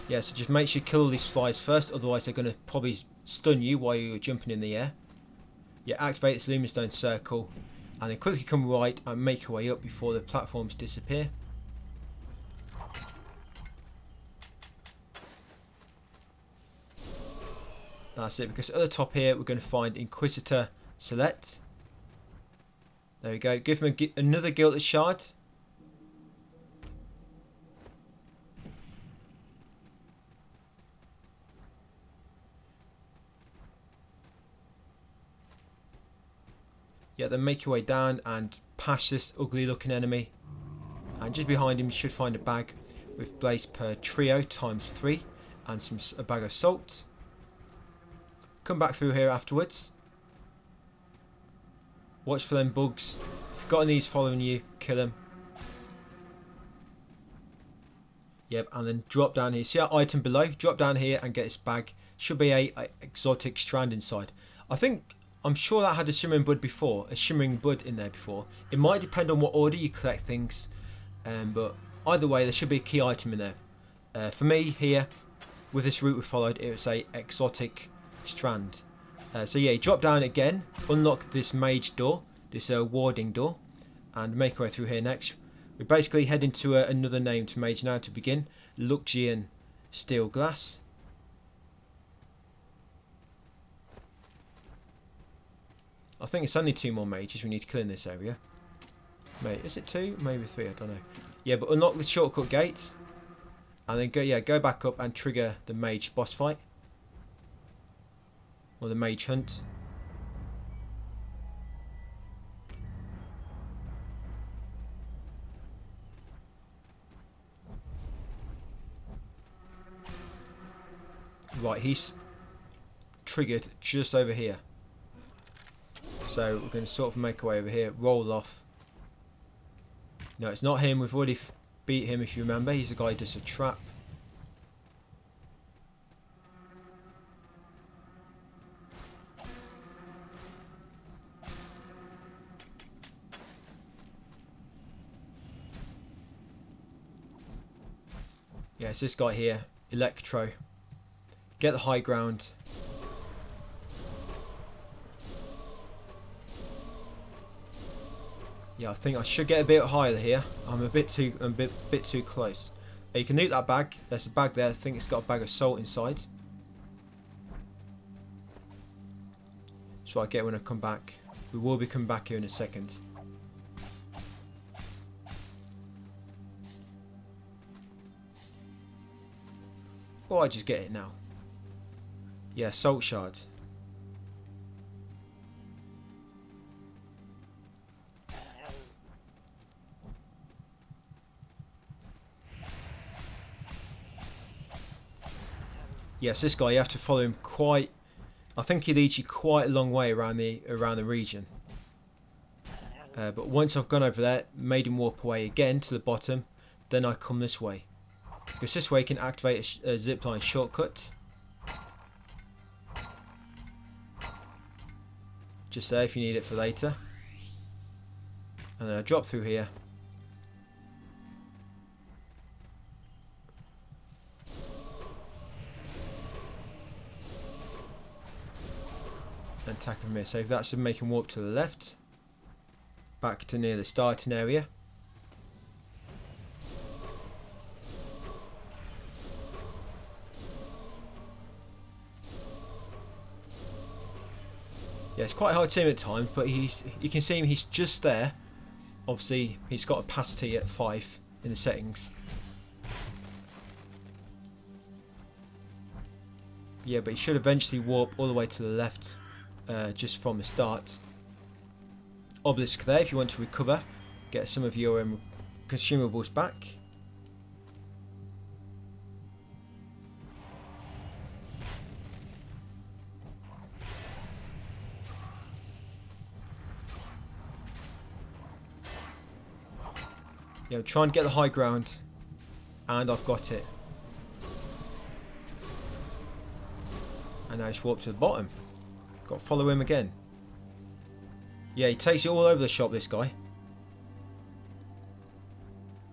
Yeah, so just make sure you kill all these flies first, otherwise they're going to probably stun you while you're jumping in the air. Yeah, activate this Lumin Stone circle and then quickly come right and make your way up before the platforms disappear. That's it, because at the top here we're going to find Inquisitor Select. There we go. Give him another Gilded Shard. Yeah, then make your way down and past this ugly looking enemy. And just behind him you should find a bag with blaze per trio ×3 and a bag of salt. Come back through here afterwards. Watch for them bugs. If you've got any following you, kill them. Yep, and then drop down here. See that item below? Drop down here and get this bag. Should be a exotic strand inside. I'm sure that had a shimmering bud before, a shimmering bud in there before. It might depend on what order you collect things, but either way there should be a key item in there. For me here, with this route we followed, it was a exotic strand. So yeah, drop down again, unlock this Mage door, this warding door, and make our way through here next. We basically head into another named Mage now to begin, Luxian Steel Glass. I think it's only 2 more mages we need to kill in this area. Mate, is it 2? Maybe 3, I don't know. Yeah, but unlock the shortcut gates and then go back up and trigger the Mage boss fight. Or the Mage hunt. Right, he's triggered just over here. So we're going to sort of make our way over here, roll off. No, it's not him. We've already beat him, if you remember. He's the guy who does a trap. Yeah, it's this guy here, Electro. Get the high ground. Yeah, I think I should get a bit higher here. I'm a bit too close. You can loot that bag. There's a bag there. I think it's got a bag of salt inside. That's what I get when I come back. We will be coming back here in a second. Or I just get it now. Yeah, salt shard. Yes, this guy, you have to follow him quite. I think he leads you quite a long way around the region. But once I've gone over there, made him warp away again to the bottom, then I come this way. Because this way you can activate a zipline shortcut. Just there if you need it for later. And then I drop through here. And attack him here. So that should make him warp to the left. Back to near the starting area. Yeah, it's quite hard to see him at times, but you can see him, he's just there. Obviously, he's got opacity at 5 in the settings. Yeah, but he should eventually warp all the way to the left, just from the start of this there. If you want to recover, get some of your consumables back. You know, trying to get the high ground, and I've got it. And now just walk to the bottom. Got to follow him again. Yeah, he takes it all over the shop, this guy.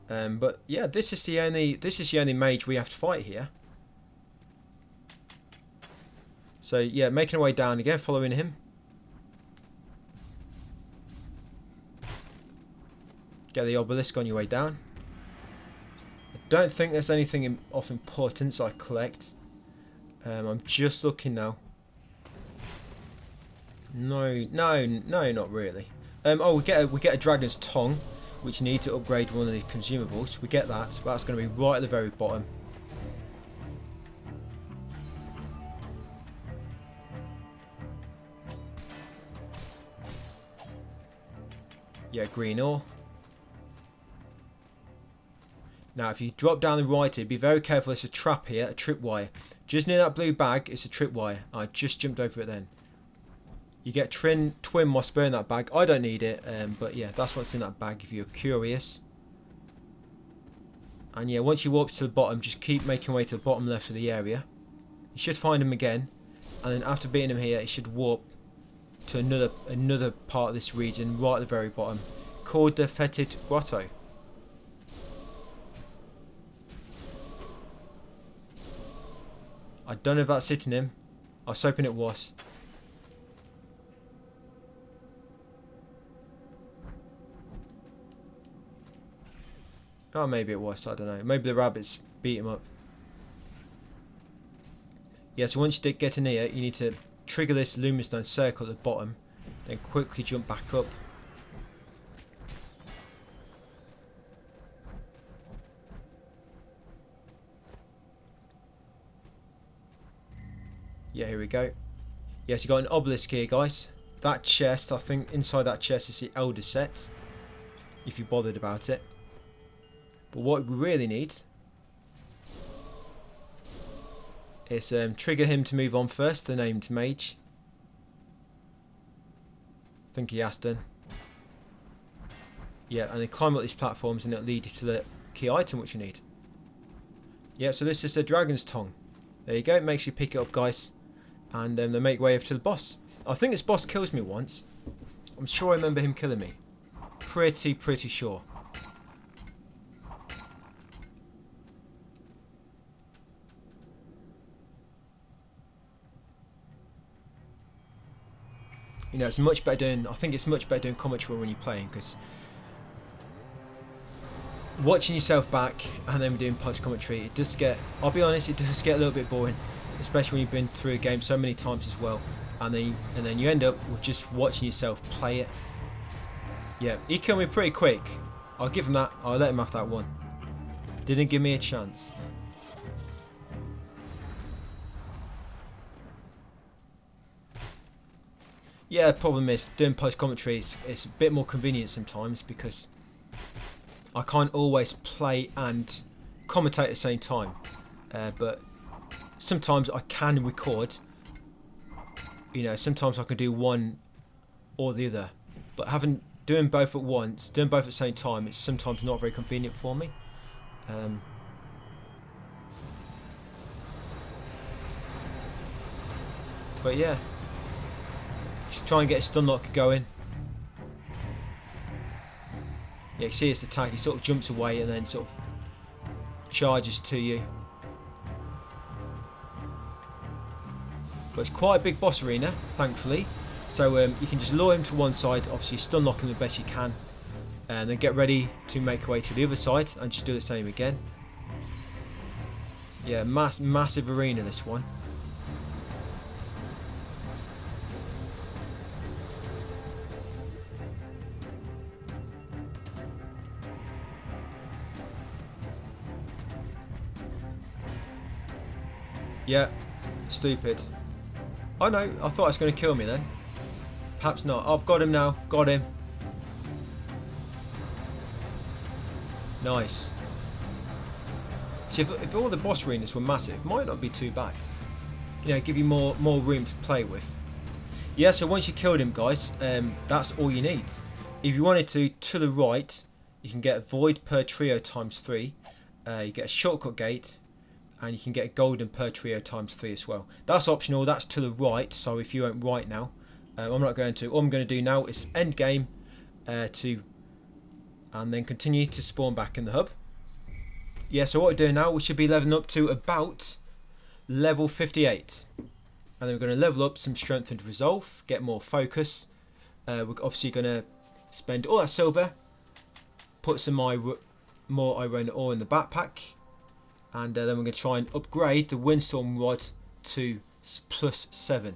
But yeah, this is the only mage we have to fight here. So yeah, making our way down again, following him. Get the obelisk on your way down. I don't think there's anything of importance I collect. I'm just looking now. No, not really. Oh, we get a dragon's tongue, which you need to upgrade one of the consumables. We get that, but that's going to be right at the very bottom. Yeah, green ore. Now, if you drop down the right here, be very careful. There's a trap here, a tripwire. Just near that blue bag, it's a tripwire. I just jumped over it then. You get twin moss burn in that bag. I don't need it, but yeah, that's what's in that bag if you're curious. And yeah, once you warp to the bottom, just keep making your way to the bottom left of the area. You should find him again, and then after beating him here, it should warp to another part of this region, right at the very bottom, called the Fetid Grotto. I don't know if that's hitting him. I was hoping it was. Oh, maybe it was. I don't know. Maybe the rabbits beat him up. Yeah, so once you get in here, you need to trigger this Luminstone circle at the bottom, then quickly jump back up. Yeah, here we go. Yes, you got an obelisk here, guys. That chest, I think inside that chest is the Elder set, if you're bothered about it. But what we really need is trigger him to move on first, the named Mage. I think he has done. Yeah, and then climb up these platforms and it'll lead you to the key item which you need. Yeah, so this is the Dragon's Tongue. There you go, make sure you pick it up, guys. And they make way over to the boss. I think this boss kills me once. I'm sure I remember him killing me. Pretty sure. You know, it's much better doing. I think it's much better doing commentary when you're playing, because watching yourself back and then doing post commentary, it does get. I'll be honest, it does get a little bit boring, especially when you've been through a game so many times as well, and then you end up with just watching yourself play it. Yeah, he killed me pretty quick. I'll give him that. I'll let him have that one. Didn't give me a chance. Yeah, the problem is doing post commentary it's a bit more convenient sometimes, because I can't always play and commentate at the same time. But sometimes I can record. You know, sometimes I can do one or the other. But doing both at once, doing both at the same time, it's sometimes not very convenient for me. But yeah. Just try and get a stun lock going. Yeah, you see his attack, he sort of jumps away and then sort of charges to you. But it's quite a big boss arena, thankfully. So you can just lure him to one side, obviously stun lock him the best you can, and then get ready to make your way to the other side and just do the same again. Yeah, massive arena, this one. Yeah, stupid. Oh no, I thought it was going to kill me then. Perhaps not. I've got him now. Got him. Nice. See, if all the boss arenas were massive, it might not be too bad. You know, give you more room to play with. Yeah, so once you killed him, guys, that's all you need. If you wanted to the right, You can get a void per trio times 3. You get a shortcut gate, and you can get a golden per trio times 3 as well. That's optional. That's to the right. So if you went right now, I'm not going to. All I'm going to do now is end game and then continue to spawn back in the hub. Yeah. So what we're doing now, we should be leveling up to about level 58, and then we're going to level up some strength and resolve, get more focus. We're obviously going to spend all our silver, put some more iron ore in the backpack, and then we're going to try and upgrade the windstorm rod to +7.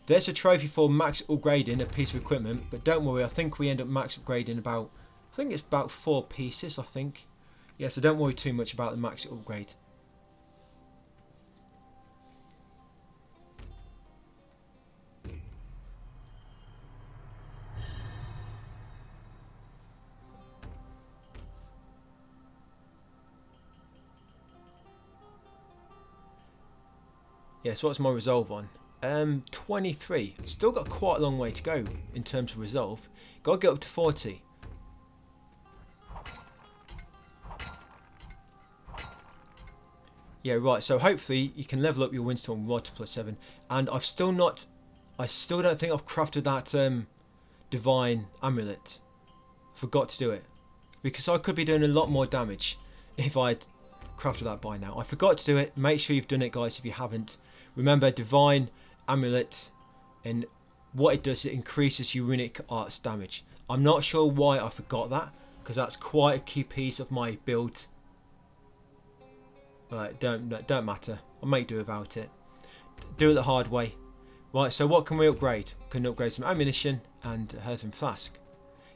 There's a trophy for max upgrading a piece of equipment, but don't worry, I think we end up max upgrading about, I think it's about 4 pieces, I think. Yeah, so don't worry too much about the max upgrade. Yeah, so what's my resolve on? 23. Still got quite a long way to go in terms of resolve. Got to get up to 40. Yeah, right. So hopefully you can level up your windstorm rod to +7. And I still don't think I've crafted that divine amulet. Forgot to do it, because I could be doing a lot more damage if I'd crafted that by now. I forgot to do it. Make sure you've done it, guys, if you haven't. Remember, divine amulet, and what it does, it increases your runic arts damage. I'm not sure why I forgot that, because that's quite a key piece of my build. But don't matter. I'll make do without it. Do it the hard way. Right, so what can we upgrade? We can upgrade some ammunition and a earthen flask.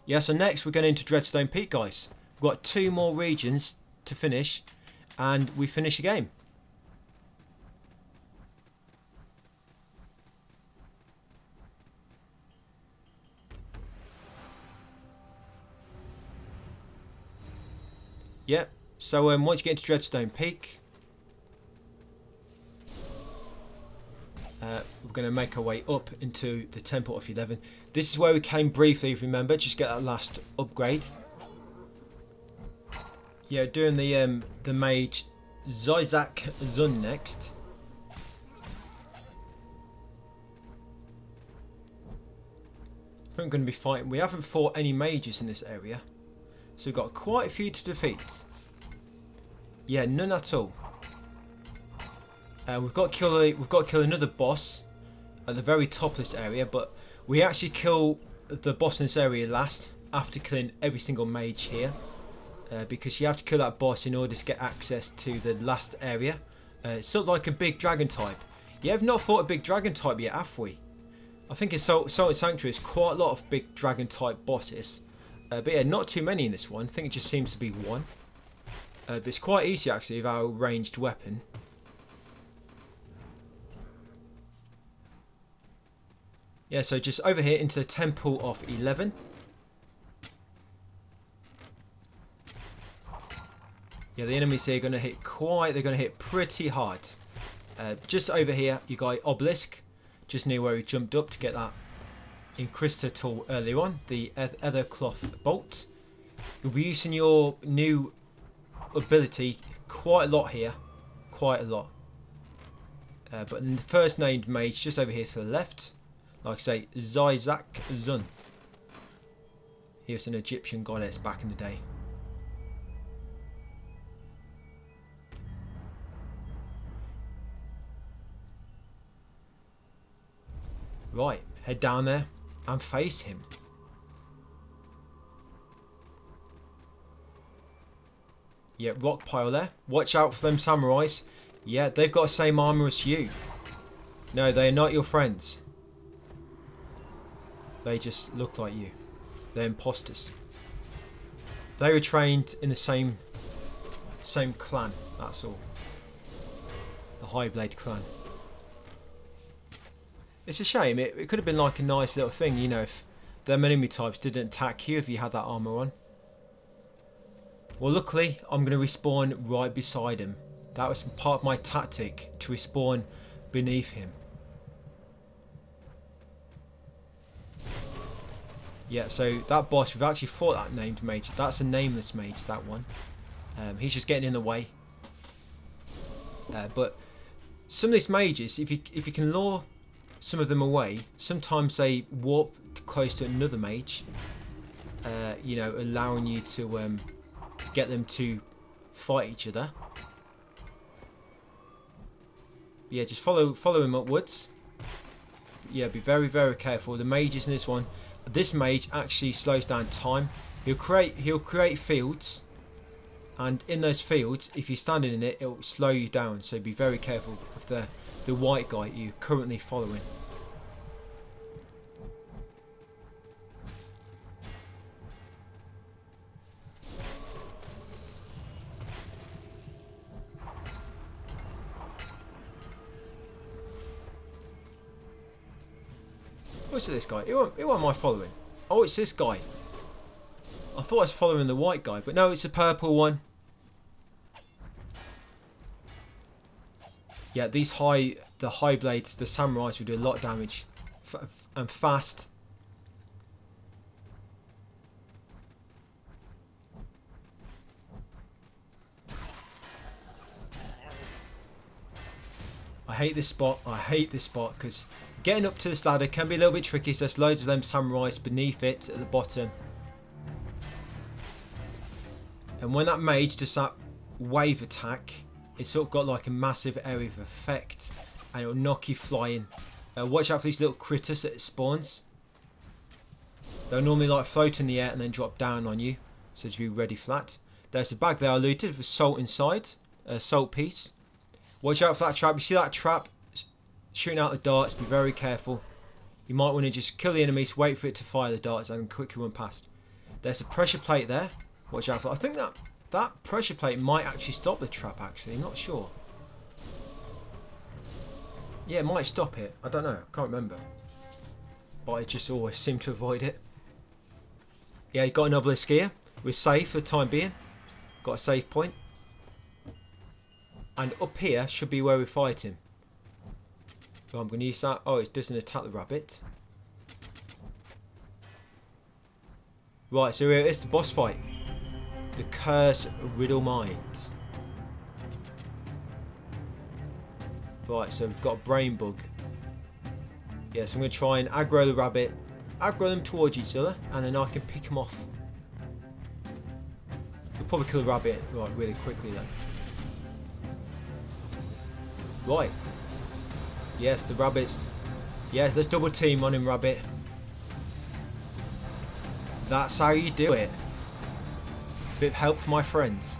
Yeah, so next we're going into Dreadstone Peak, guys. We've got 2 more regions to finish, and we finish the game. Yep. So once you get into Dreadstone Peak, we're going to make our way up into the Temple of 11. This is where we came briefly, if you remember, just get that last upgrade. Yeah, doing the Mage Zizak Zun next. I think we're going to be fighting. We haven't fought any mages in this area, so we've got quite a few to defeat. Yeah, none at all. We've got to kill another boss at the very top of this area, but we actually kill the boss in this area last, after killing every single mage here, because you have to kill that boss in order to get access to the last area. It's sort of like a big dragon type. Yeah, I've not fought a big dragon type yet, have we? I think in Salt&Sacrifice there's quite a lot of big dragon type bosses, but yeah, not too many in this one. I think it just seems to be one. But it's quite easy actually with our ranged weapon. Yeah, so just over here into the Temple of 11. Yeah, the enemies here are going to hit they're going to hit pretty hard. Just over here, you got Obelisk, just near where we jumped up to get that Incruster tool earlier on, the Ethercloth Bolt. You'll be using your new ability quite a lot here, quite a lot. But the first named mage just over here to the left, like I say, Zizak Zun. He was an Egyptian goddess back in the day. Right, head down there and face him. Yeah, rock pile there. Watch out for them samurais. Yeah, they've got the same armor as you. No, they are not your friends. They just look like you. They're imposters. They were trained in the same clan, that's all. The Highblade clan. It's a shame. It could have been like a nice little thing, you know, if them enemy types didn't attack you if you had that armor on. Well, luckily, I'm going to respawn right beside him. That was part of my tactic, to respawn beneath him. Yeah, so that boss, we've actually fought that named mage. That's a nameless mage, that one. He's just getting in the way. But some of these mages, if you can lure some of them away, sometimes they warp close to another mage. You know, allowing you to get them to fight each other. Yeah, just follow him upwards. Yeah, be very, very careful. The mages in this one, this mage actually slows down time. He'll create fields, and in those fields, if you're standing in it, it'll slow you down. So be very careful of the white guy you're currently following. What's this guy? Who am I following? Oh, it's this guy. I thought I was following the white guy, but no, it's a purple one. Yeah, the high blades, the samurais will do a lot of damage and fast. I hate this spot. I hate this spot because getting up to this ladder can be a little bit tricky. So there's loads of them samurais beneath it at the bottom. And when that mage does that wave attack, it's sort of got like a massive area of effect, and it'll knock you flying. Watch out for these little critters that it spawns. They'll normally like float in the air and then drop down on you, so just be ready for that. There's a bag there I looted with salt inside, a salt piece. Watch out for that trap. You see that trap shooting out the darts? Be very careful. You might want to just kill the enemies, wait for it to fire the darts, and quickly run past. There's a pressure plate there. Watch out for. I think that pressure plate might actually stop the trap. Actually, I'm not sure. Yeah, it might stop it. I don't know. I can't remember. But I just always seem to avoid it. Yeah, you got an obelisk here. We're safe for the time being. Got a save point. And up here should be where we fight him. So I'm going to use that. Oh, it doesn't attack the rabbit. Right, so here is the boss fight. The Curse Riddle Mines. Right, so we've got a brain bug. Yeah, so I'm going to try and aggro the rabbit. Aggro them towards each other, and then I can pick them off. We'll probably kill the rabbit right really quickly though. Right. Yes, the rabbits. Yes, let's double team on him, rabbit. That's how you do it. Bit of help for my friends.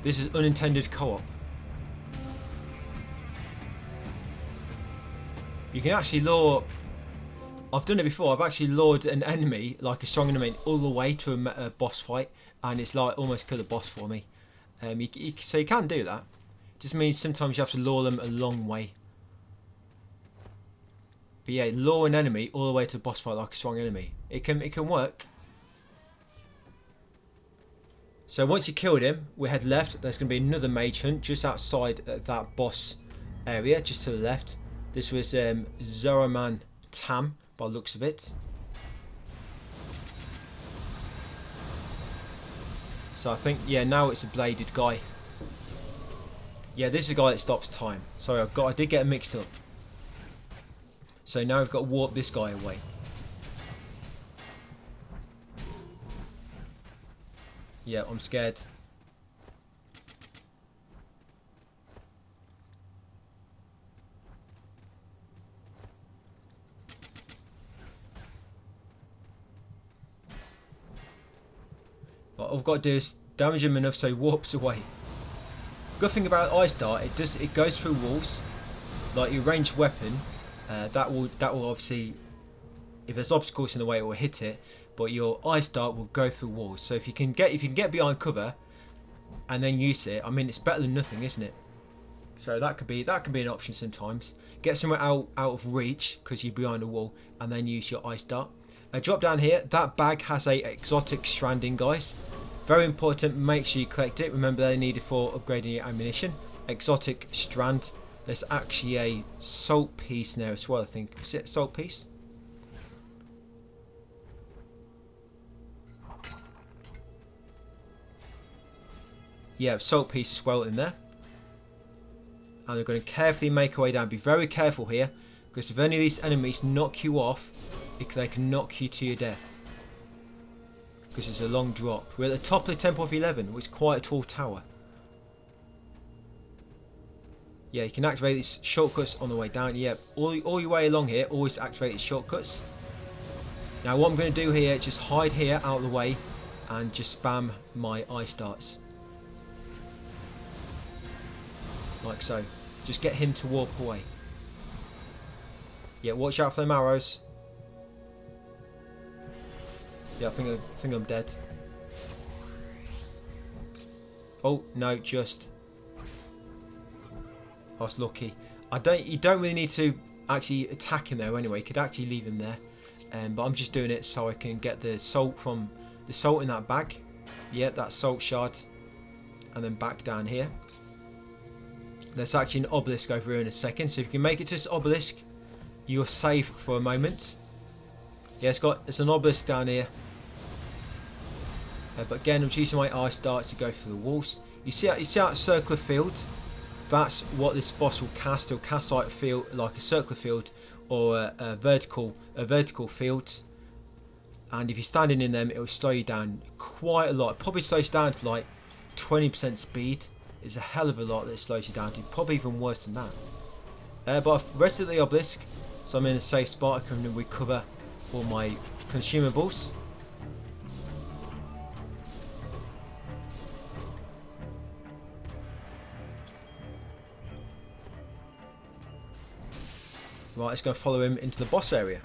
This is unintended co-op. You can actually lure... I've done it before. I've actually lured an enemy, like a strong enemy, all the way to a boss fight, and it's like almost killed a boss for me. So you can do that. Just means sometimes you have to lure them a long way. But yeah, lure an enemy all the way to a boss fight like a strong enemy. It can work. So once you killed him, we head left. There's going to be another mage hunt just outside that boss area, just to the left. This was Zoroman Tam, by the looks of it. So I think, yeah, now it's a bladed guy. Yeah, this is a guy that stops time. Sorry, I did get it mixed up. So now we've got to warp this guy away. Yeah, I'm scared. What I've got to do is damage him enough so he warps away. Good thing about Ice Dart, it goes through walls. Like your ranged weapon, that will obviously, if there's obstacles in the way, it will hit it. But your Ice Dart will go through walls. So if you can get behind cover and then use it, I mean, it's better than nothing, isn't it? So that could be an option sometimes. Get somewhere out of reach because you're behind a wall, and then use your Ice Dart. Drop down here. That bag has a exotic stranding, guys. Very important. Make sure you collect it. Remember, they're needed for upgrading your ammunition. Exotic strand. There's actually a salt piece in there as well, I think. Is it a salt piece? Yeah, salt piece as well in there. And we're going to carefully make our way down. Be very careful here, because if any of these enemies knock you off, they can knock you to your death. Because it's a long drop. We're at the top of the Temple of 11, which is quite a tall tower. Yeah, you can activate these shortcuts on the way down. Yeah, all your way along here, always activate these shortcuts. Now what I'm going to do here is just hide here out of the way and just spam my ice darts. Like so. Just get him to warp away. Yeah, watch out for them arrows. Yeah, I think I'm dead. Oh no, just I was lucky. You don't really need to actually attack him there anyway. You could actually leave him there. But I'm just doing it so I can get the salt from the salt in that bag. Yeah, that salt shard. And then back down here. There's actually an obelisk over here in a second. So if you can make it to this obelisk, you're safe for a moment. Yeah, it's an obelisk down here. But again, I'm using my ice darts to go through the walls. You see that circular field? That's what this boss will cast. It'll cast like a circular field or a vertical field. And if you're standing in them, it will slow you down quite a lot. It probably slows down to like 20% speed. It's a hell of a lot that it slows you down to. Probably even worse than that. But I've rested the obelisk, so I'm in a safe spot. I can recover all my consumables. Right, let's go follow him into the boss area.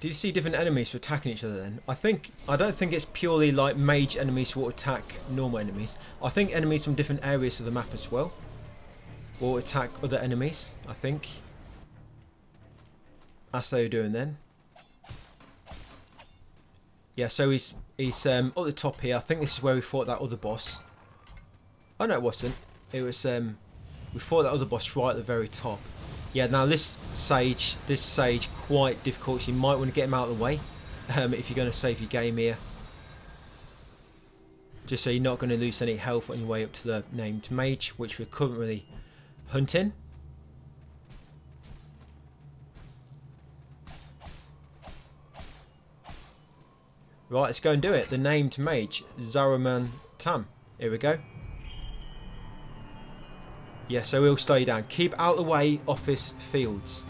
Do you see different enemies for attacking each other then? I don't think it's purely like mage enemies who will attack normal enemies. I think enemies from different areas of the map as well will attack other enemies, I think. That's how you're doing then. Yeah, so he's at the top here. I think this is where we fought that other boss. Oh no, it wasn't. It was we fought that other boss right at the very top. Yeah, now this sage quite difficult, so you might want to get him out of the way if you're going to save your game here. Just so you're not going to lose any health on your way up to the named Mage, which we're currently hunting. Right, let's go and do it. The named Mage, Tam. Here we go. Yeah, so we'll slow you down. Keep out of the way, office fields.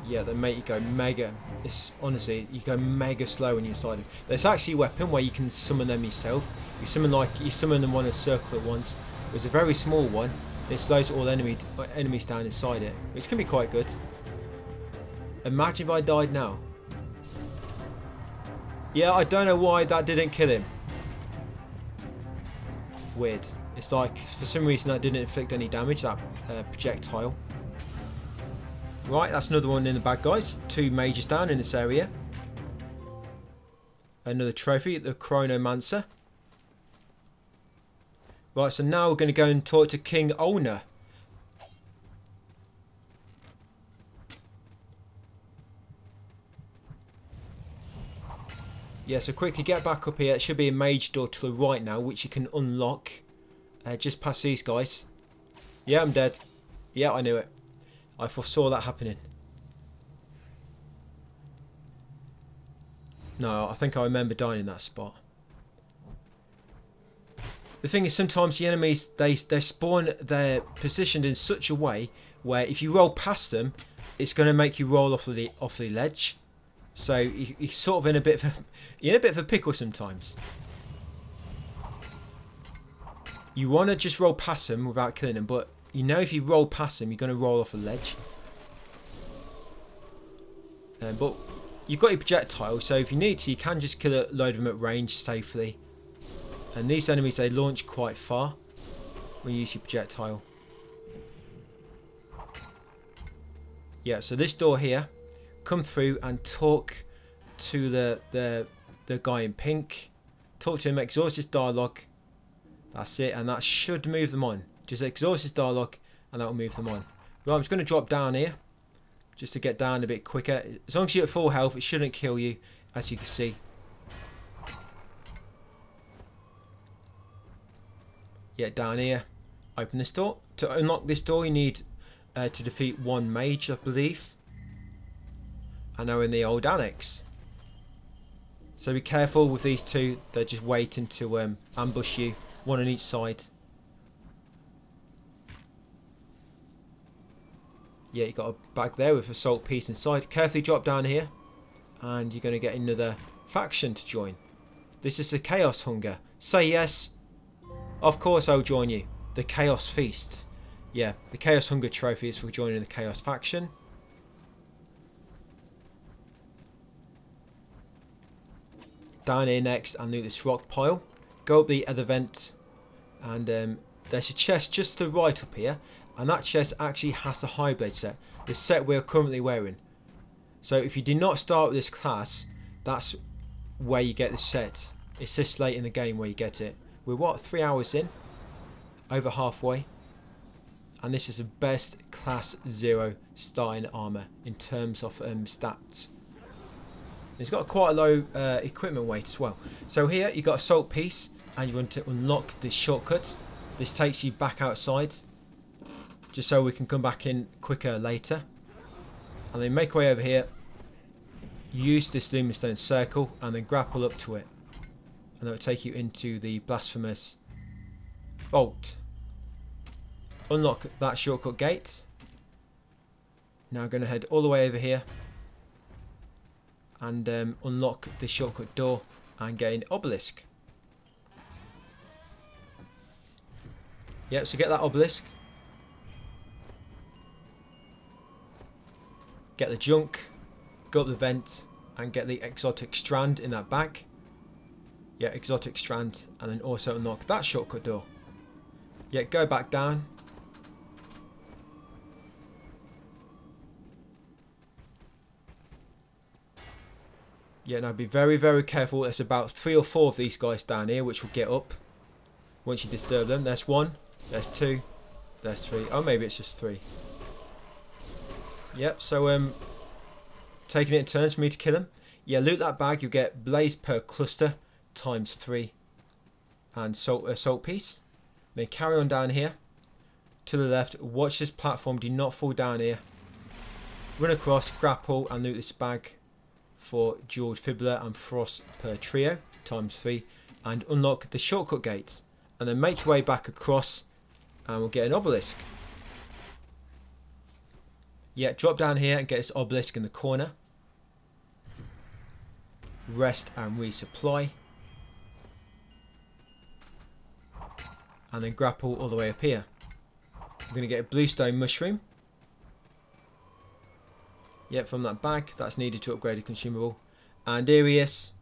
Yeah, they make you go mega. It's honestly, you go mega slow when you're inside them. There's actually a weapon where you can summon them yourself. You summon them on a circle at once. There's a very small one. It slows all enemies down inside it, which can be quite good. Imagine if I died now. Yeah, I don't know why that didn't kill him. Weird. It's like for some reason that didn't inflict any damage. That projectile. Right, that's another one in the bag, guys. 2 mages down in this area. Another trophy, the Chronomancer. Right, so now we're going to go and talk to King Olna. Yeah, so quickly get back up here. It should be a mage door to the right now, which you can unlock. Just past these guys. Yeah, I'm dead. Yeah, I knew it. I foresaw that happening. No, I think I remember dying in that spot. The thing is, sometimes the enemies, they spawn, they're positioned in such a way where if you roll past them, it's going to make you roll off the ledge. So you're sort of in a bit of a pickle sometimes. You want to just roll past them without killing them, but you know if you roll past them, you're going to roll off a ledge. But you've got your projectile, so if you need to, you can just kill a load of them at range safely. And these enemies, they launch quite far when you use your projectile. Yeah, so this door here, come through and talk to the guy in pink. Talk to him, exhaust his dialogue. That's it, and that should move them on. Just exhaust his dialogue, and that will move them on. Right, I'm just going to drop down here, just to get down a bit quicker. As long as you're at full health, it shouldn't kill you, as you can see. Yeah, down here. Open this door. To unlock this door, you need to defeat one mage, I believe. And now in the old annex. So be careful with these two. They're just waiting to ambush you. One on each side. Yeah, you got a bag there with a salt piece inside. Carefully drop down here. And you're going to get another faction to join. This is the Chaos Hunger. Say yes. Of course I'll join you. The Chaos Feast. Yeah, the Chaos Hunger trophy is for joining the Chaos faction. Down here next and loot this rock pile. Go up the other vent. And there's a chest just to the right up here. And that chest actually has the High Blade set. The set we're currently wearing. So if you do not start with this class, that's where you get the set. It's this late in the game where you get it. We're what, 3 hours in? Over halfway. And this is the best class 0 starting armor in terms of stats. It's got quite a low equipment weight as well. So here you got a salt piece and you want to unlock this shortcut. This takes you back outside, just so we can come back in quicker later. And then make our way over here, use this Lumin stone circle and then grapple up to it. And that will take you into the blasphemous vault. Unlock that shortcut gate. Now going to head all the way over here and unlock the shortcut door and gain obelisk. Yep, so get that obelisk. Get the junk, go up the vent and get the exotic strand in that bag. Yeah, exotic strand, and then also unlock that shortcut door. Yeah, go back down. Yeah, now be very, very careful. There's about 3 or 4 of these guys down here, which will get up once you disturb them. There's 1, there's 2, there's 3. Oh, maybe it's just 3. Yep, so taking it in turns for me to kill them. Yeah, loot that bag. You get blaze per cluster times 3 and salt piece. Then carry on down here to the left. Watch this platform. Do not fall down here. Run across, grapple, and loot this bag for George Fibbler and Frost per trio times 3, and unlock the shortcut gate. And then make your way back across, and we'll get an obelisk. Yeah, drop down here and get this obelisk in the corner. Rest and resupply. And then grapple all the way up here. I'm going to get a bluestone mushroom. Yep, from that bag. That's needed to upgrade a consumable. And here he is.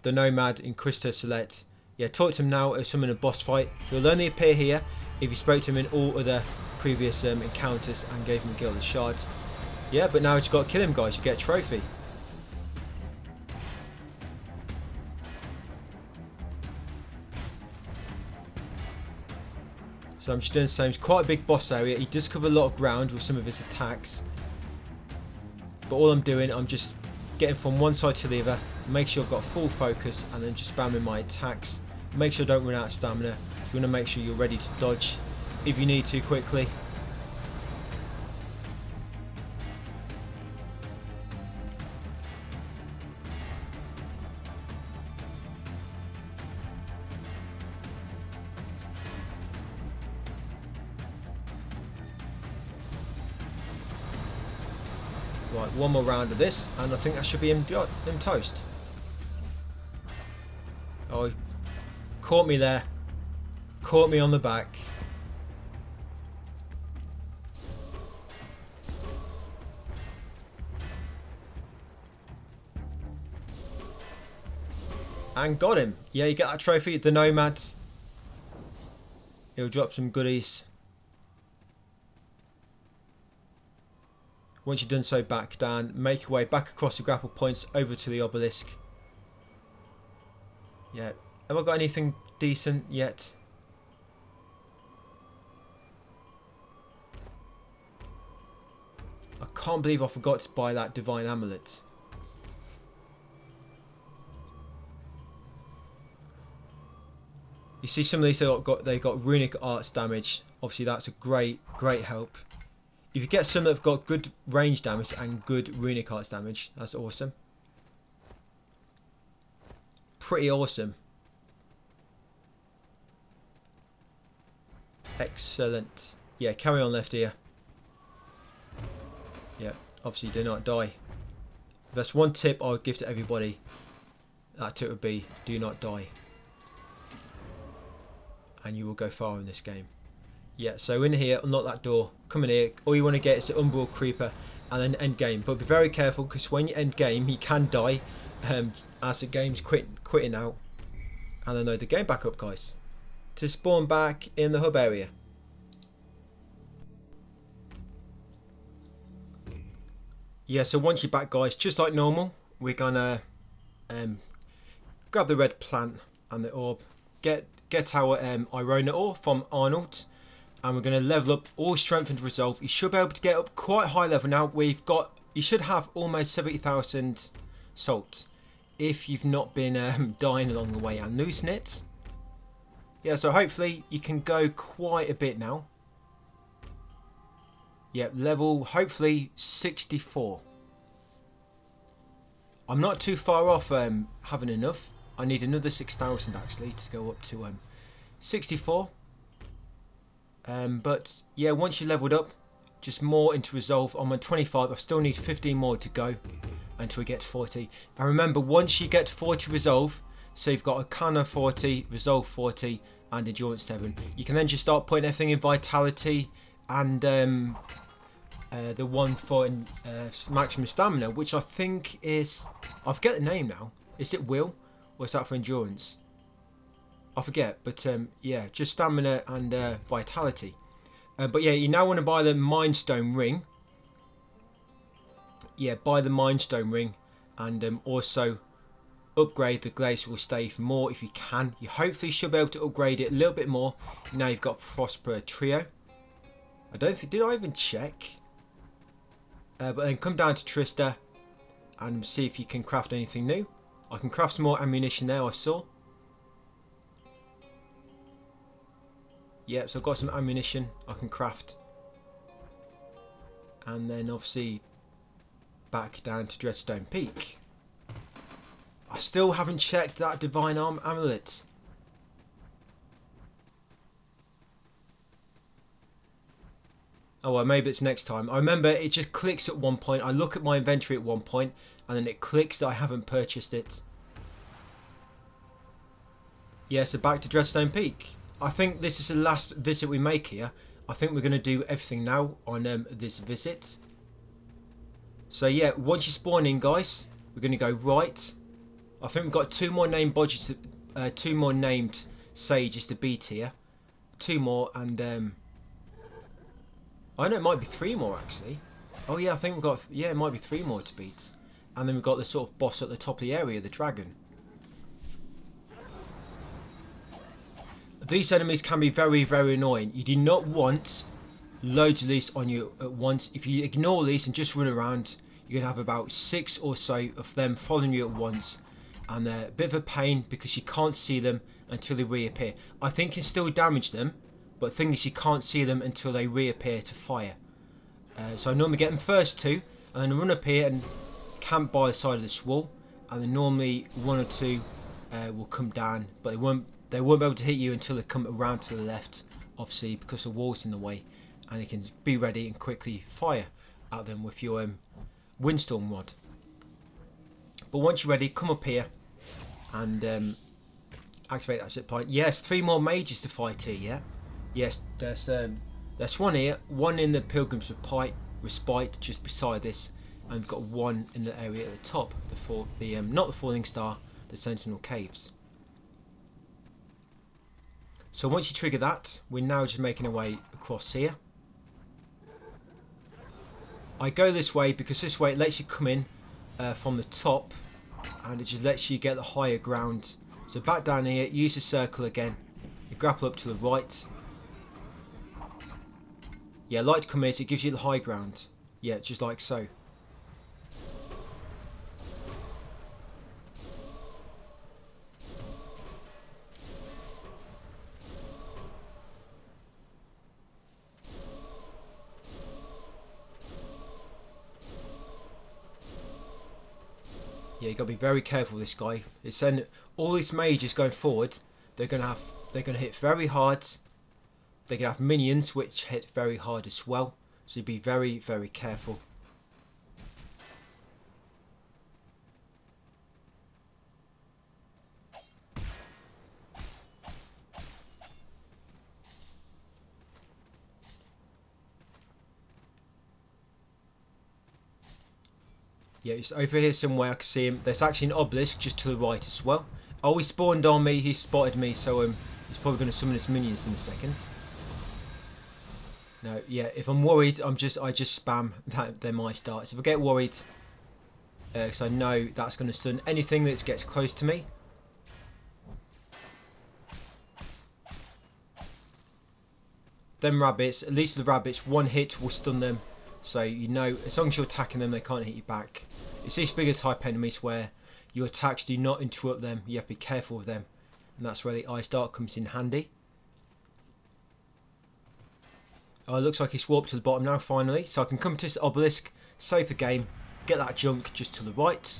The Nomad in Crystal Select. Yeah, talk to him now as summon a boss fight. He'll only appear here if you spoke to him in all other previous encounters and gave him a Gilded Shard. Yeah, but now you've got to kill him, guys. You get a trophy. So I'm just doing the same. It's quite a big boss area. He does cover a lot of ground with some of his attacks. But all I'm doing, I'm just getting from one side to the other. Make sure I've got full focus and then just spamming my attacks. Make sure I don't run out of stamina. You want to make sure you're ready to dodge if you need to quickly. Right, one more round of this, and I think that should be him toast. Oh, he caught me there. Caught me on the back. And got him. Yeah, you get that trophy, the Nomad. He'll drop some goodies. Once you've done so, back down. Make your way back across the grapple points over to the obelisk. Yeah. Have I got anything decent yet? I can't believe I forgot to buy that divine amulet. You see some of these they got runic arts damage. Obviously that's a great help. If you get some that have got good range damage and good runic arts damage, that's awesome. Pretty awesome. Excellent. Yeah, carry on left here. Yeah, obviously do not die. If that's one tip I would give to everybody, that tip would be do not die. And you will go far in this game. Yeah, so in here, unlock that door, come in here. All you want to get is the Umbral Creeper and then end game. But be very careful, because when you end game, you can die as the game's quitting out. And then load the game back up, guys, to spawn back in the hub area. Yeah, so once you're back, guys, just like normal, we're gonna grab the red plant and the orb, get our Irona ore from Arnold, and we're going to level up all strength and resolve. You should be able to get up quite high level now. You should have almost 70,000 salt if you've not been dying along the way and losing it. Yeah, so hopefully you can go quite a bit now. Yeah, level hopefully 64. I'm not too far off having enough. I need another 6,000 actually to go up to 64. But yeah, once you're leveled up, just more into resolve. I'm on 25. I still need 15 more to go until we get to 40. And remember, once you get to 40 resolve, so you've got a Arcana 40, resolve 40, and endurance 7, you can then just start putting everything in vitality and the one for maximum stamina, which I think is, I forget the name now. Is it will? Or is that for endurance? I forget, but yeah, just stamina and vitality. But yeah, you now want to buy the Mind Stone ring. Yeah, buy the Mind Stone ring, and also upgrade the Glacial Stave more if you can. You hopefully should be able to upgrade it a little bit more. Now you've got Prosper Trio. I don't think, did I even check? But then come down to Trista and see if you can craft anything new. I can craft some more ammunition there, I saw. Yep, so I've got some ammunition I can craft. And then obviously back down to Dreadstone Peak. I still haven't checked that Divine Arm Amulet. Oh well, maybe it's next time. I remember it just clicks at one point. I look at my inventory at one point and then it clicks that I haven't purchased it. Yeah, so back to Dreadstone Peak. I think this is the last visit we make here. I think we're going to do everything now on this visit. So yeah, once you spawn in, guys, we're going to go right. I think we've got 2 more named budgets, 2 more named sages to beat here. 2 more, and I know it might be 3 more actually. Oh yeah, I think we've got, yeah, it might be 3 more to beat. And then we've got the sort of boss at the top of the area, the dragon. These enemies can be very, very annoying. You do not want loads of these on you at once. If you ignore these and just run around, you're going to have about 6 or so of them following you at once. And they're a bit of a pain because you can't see them until they reappear. I think you can still damage them, but the thing is you can't see them until they reappear to fire. So I normally get them first 2, and then run up here and camp by the side of this wall. And then normally 1 or 2 will come down, but they won't be able to hit you until they come around to the left, obviously because the wall's in the way, and you can be ready and quickly fire at them with your windstorm rod. But once you're ready, come up here and activate that zip point. Yes, 3 more mages to fight here. Yeah, yes, there's 1 here, 1 in the Pilgrim's Respite just beside this, and we've got 1 in the area at the top, not the Falling Star, the Sentinel Caves. So once you trigger that, we're now just making our way across here. I go this way because this way it lets you come in from the top, and it just lets you get the higher ground. So back down here, use the circle again. You grapple up to the right. Yeah, like to come in, so it gives you the high ground. Yeah, just like so. Yeah, you got to be very careful with this guy. It's saying all these mages going forward, they're gonna hit very hard. They're gonna have minions which hit very hard as well. So be very, very careful. Yeah, he's over here somewhere. I can see him. There's actually an obelisk just to the right as well. Oh, he spawned on me. He spotted me, so he's probably going to summon his minions in a second. No, yeah. If I'm worried, I just spam that. They're my starts. If I get worried, because I know that's going to stun anything that gets close to me. Them rabbits, at least the rabbits, one hit will stun them. So you know, as long as you're attacking them, they can't hit you back. It's these bigger type enemies where your attacks do not interrupt them. You have to be careful with them, and that's where the ice dart comes in handy. Oh, it looks like he's warped to the bottom now finally, so I can come to this obelisk, save the game, get that junk just to the right.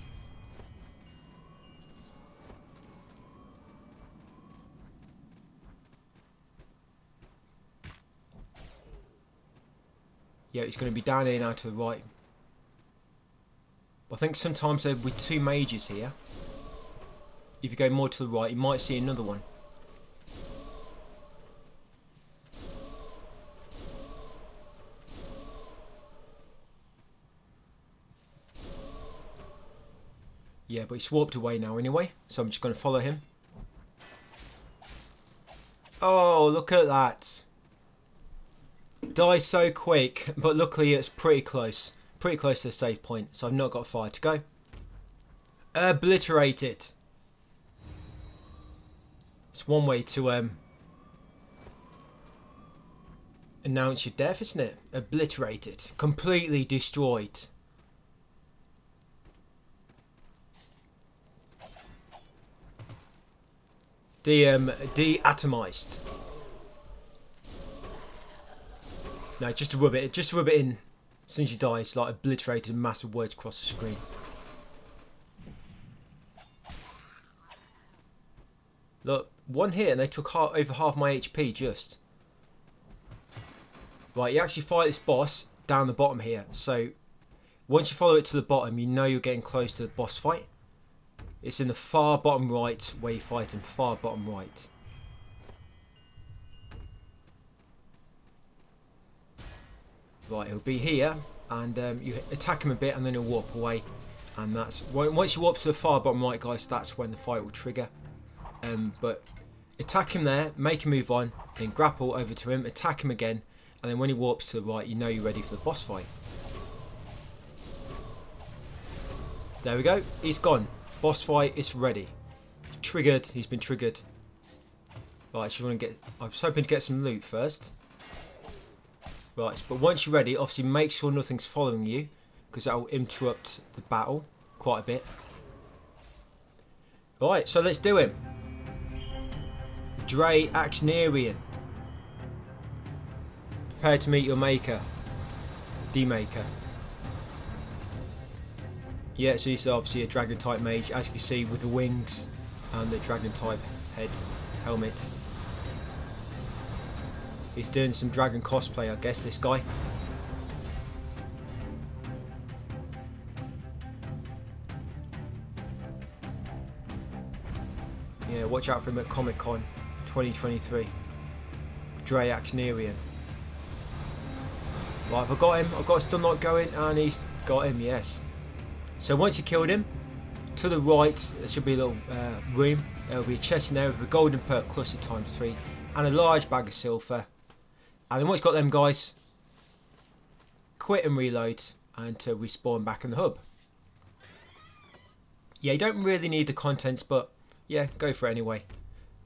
Yeah, he's going to be down here now to the right. I think sometimes with two mages here, if you go more to the right, you might see another one. Yeah, but he's warped away now anyway, so I'm just going to follow him. Oh, look at that. Die so quick, but luckily it's pretty close to the save point, so I've not got far to go. Obliterated. It's one way to announce your death, isn't it? Obliterated, completely destroyed. De-atomized. No, just to rub it in. As soon as you die, it's like obliterated, massive words across the screen. Look, one hit and they took over half my HP just. Right, you actually fight this boss down the bottom here. So, once you follow it to the bottom, you know you're getting close to the boss fight. It's in the far bottom right where you fight him, far bottom right. Right, he'll be here, and you attack him a bit, and then he'll warp away. And that's once you warp to the far bottom right, guys. That's when the fight will trigger. But attack him there, make him move on, then grapple over to him, attack him again, and then when he warps to the right, you know you're ready for the boss fight. There we go. He's gone. Boss fight is ready. Triggered. He's been triggered. Right, I was hoping to get some loot first. Right, but once you're ready, obviously make sure nothing's following you, because that will interrupt the battle quite a bit. Right, so let's do him. Dreadstone. Prepare to meet your maker. D-maker. Yeah, so he's obviously a dragon type mage, as you can see, with the wings and the dragon type head helmet. He's doing some dragon cosplay, I guess, this guy. Yeah, watch out for him at Comic Con 2023. Dreadstone. Right, I've got him. I've got a stun lock going, and he's got him, yes. So once you killed him, To the right, there should be a little room. There will be a chest in there with a golden perk cluster ×3 and a large bag of silver. And then once you've got them guys, quit and reload and to respawn back in the hub. Yeah, you don't really need the contents, but yeah, go for it anyway.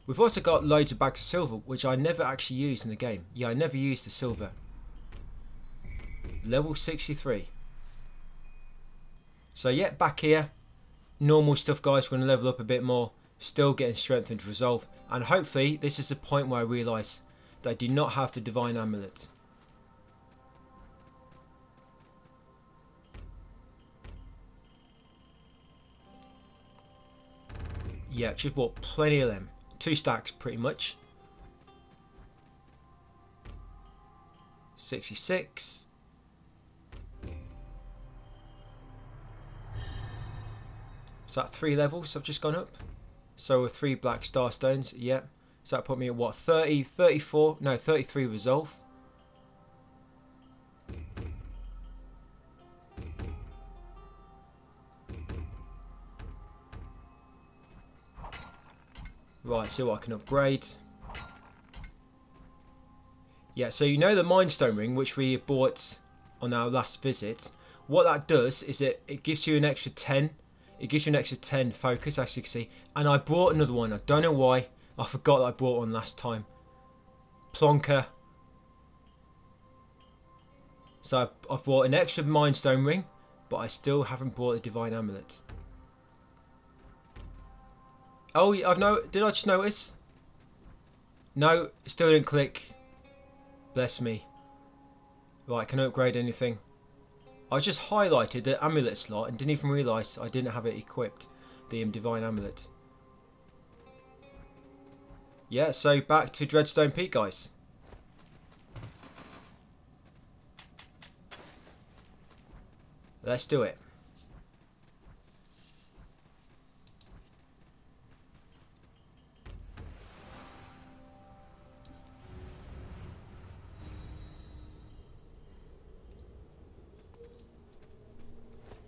We've also got loads of bags of silver, which I never actually used in the game. Yeah, I never used the silver. Level 63. So yeah, back here. Normal stuff, guys. We're going to level up a bit more. Still getting strength and resolve. And hopefully this is the point where I realise that I do not have the divine amulet. Yeah, just bought plenty of them. 2 stacks pretty much. 66. So that 3 levels I've just gone up. So with 3 black star stones, yeah. So that put me at what, 30, 34, no 33 resolve. Right, see what I can upgrade. Yeah, so you know the Mindstone ring which we bought on our last visit. What that does is it gives you an extra 10. It gives you an extra 10 focus, as you can see. And I brought another one. I don't know why. I forgot that I brought one last time. Plonker. So I've bought an extra Mindstone ring, but I still haven't bought the divine amulet. Oh, did I just notice? No, still didn't click. Bless me. Right, can I upgrade anything? I just highlighted the amulet slot and didn't even realise I didn't have it equipped. The divine amulet. Yeah, so back to Dreadstone Peak, guys. Let's do it.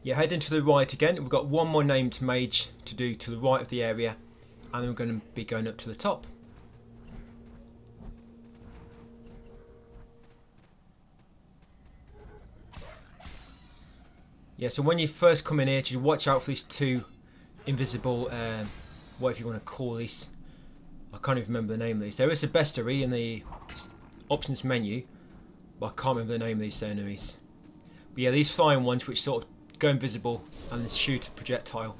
Yeah, heading to the right again. We've got one more named Mage to do to the right of the area, and then we're going to be going up to the top. Yeah, so when you first come in here, just watch out for these 2 invisible, whatever you want to call these. I can't even remember the name of these. There is a bestiary in the options menu, but I can't remember the name of these enemies. But yeah, these flying ones which sort of go invisible and shoot a projectile.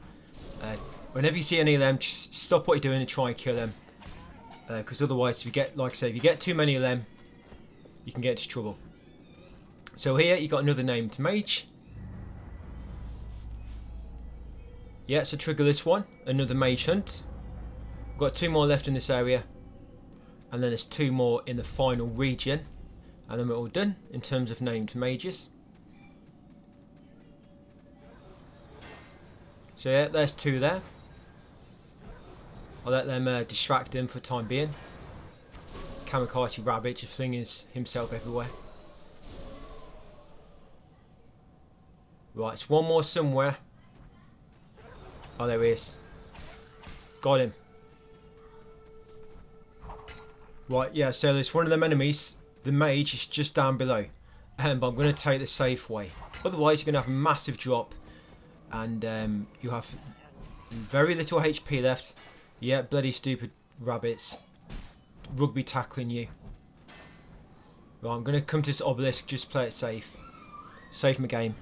Whenever you see any of them, just stop what you're doing and try and kill them. Because otherwise, if you get, like I say, if you get too many of them, you can get into trouble. So here you got another named Mage. Yeah, so trigger this one, another Mage hunt. We've got 2 more left in this area, and then there's 2 more in the final region, and then we're all done in terms of named Mages. So yeah, there's 2 there. I'll let them distract him for the time being. Kamikaze Rabbit just flinging himself everywhere. Right, it's one more somewhere. Oh, there he is. Got him. Right, yeah, so there's one of them enemies. The Mage is just down below. But I'm going to take the safe way. Otherwise, you're going to have a massive drop. And you have very little HP left. Yeah, bloody stupid rabbits. Rugby tackling you. Right, I'm going to come to this obelisk. Just play it safe. Save my game.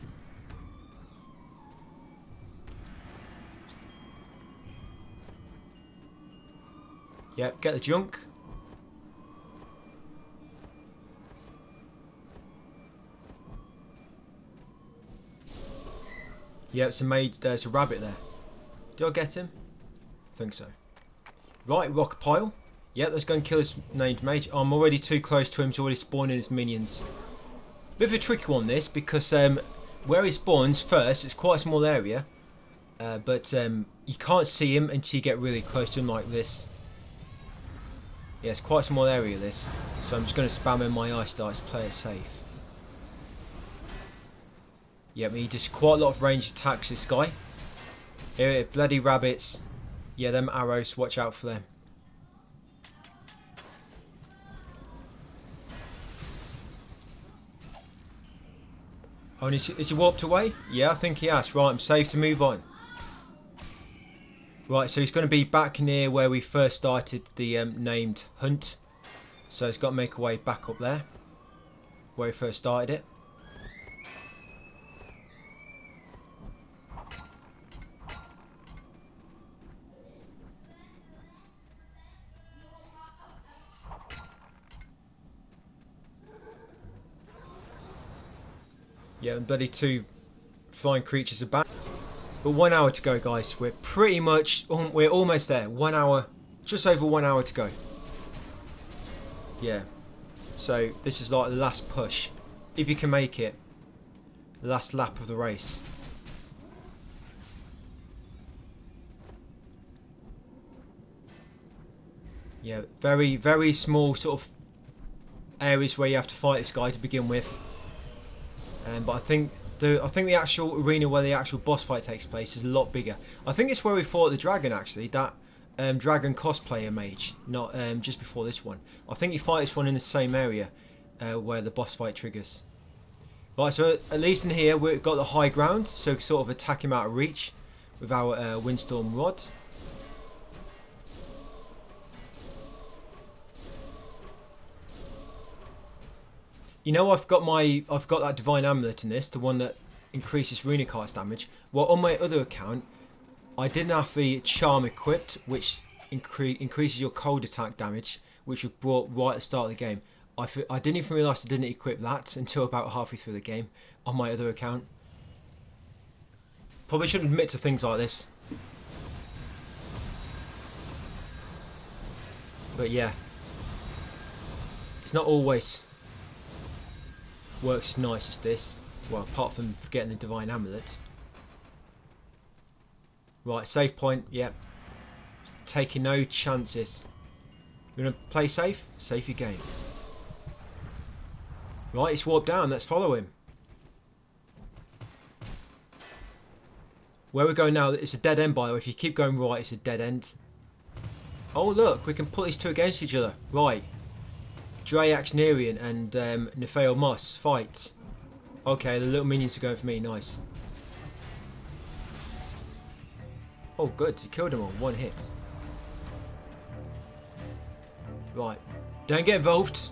Yep, get the junk. Yeah, it's a Mage. There's a rabbit there. Did I get him? I think so. Right, rock pile. Yeah, let's go and kill this named Mage. Oh, I'm already too close to him. He's already spawning his minions. Bit of a tricky one, this, because where he spawns first, it's quite a small area. But you can't see him until you get really close to him like this. Yeah, it's quite a small area, this. So I'm just going to spam in my ice darts to play it safe. Yeah, he does quite a lot of ranged attacks, this guy. Here, bloody rabbits. Yeah, them arrows, watch out for them. Oh, and is he warped away? Yeah, I think he has. Right, I'm safe to move on. Right, so he's going to be back near where we first started the named hunt. So he's got to make a way back up there, where he first started it. Yeah, and bloody 2 flying creatures are back. But 1 hour to go, guys. We're pretty much, we're almost there. 1 hour, just over 1 hour to go. Yeah. So this is like the last push. If you can make it. The last lap of the race. Yeah, very, very small sort of areas where you have to fight this guy to begin with. But I think the actual arena where the actual boss fight takes place is a lot bigger. I think it's where we fought the dragon actually. That dragon cosplayer mage, not just before this one. I think you fight this one in the same area where the boss fight triggers. Right, so at least in here we've got the high ground, so we can sort of attack him out of reach with our windstorm rod. You know, I've got that divine amulet in this, the one that increases runic arts damage. Well, on my other account, I didn't have the charm equipped, which increases your cold attack damage, which was brought right at the start of the game. I didn't even realise I didn't equip that until about halfway through the game on my other account. Probably shouldn't admit to things like this. But yeah, it's not always works as nice as this. Well, apart from getting the divine amulet. Right, save point. Yep. Taking no chances. You want to play safe? Save your game. Right, he's warped down. Let's follow him. Where we're going now, it's a dead end, by the way. If you keep going right, it's a dead end. Oh, look, we can put these two against each other. Right. Drayax Nerian and Nephail Moss fight. Okay, the little minions are going for me. Nice. Oh, good. He killed them all. 1 hit. Right. Don't get involved.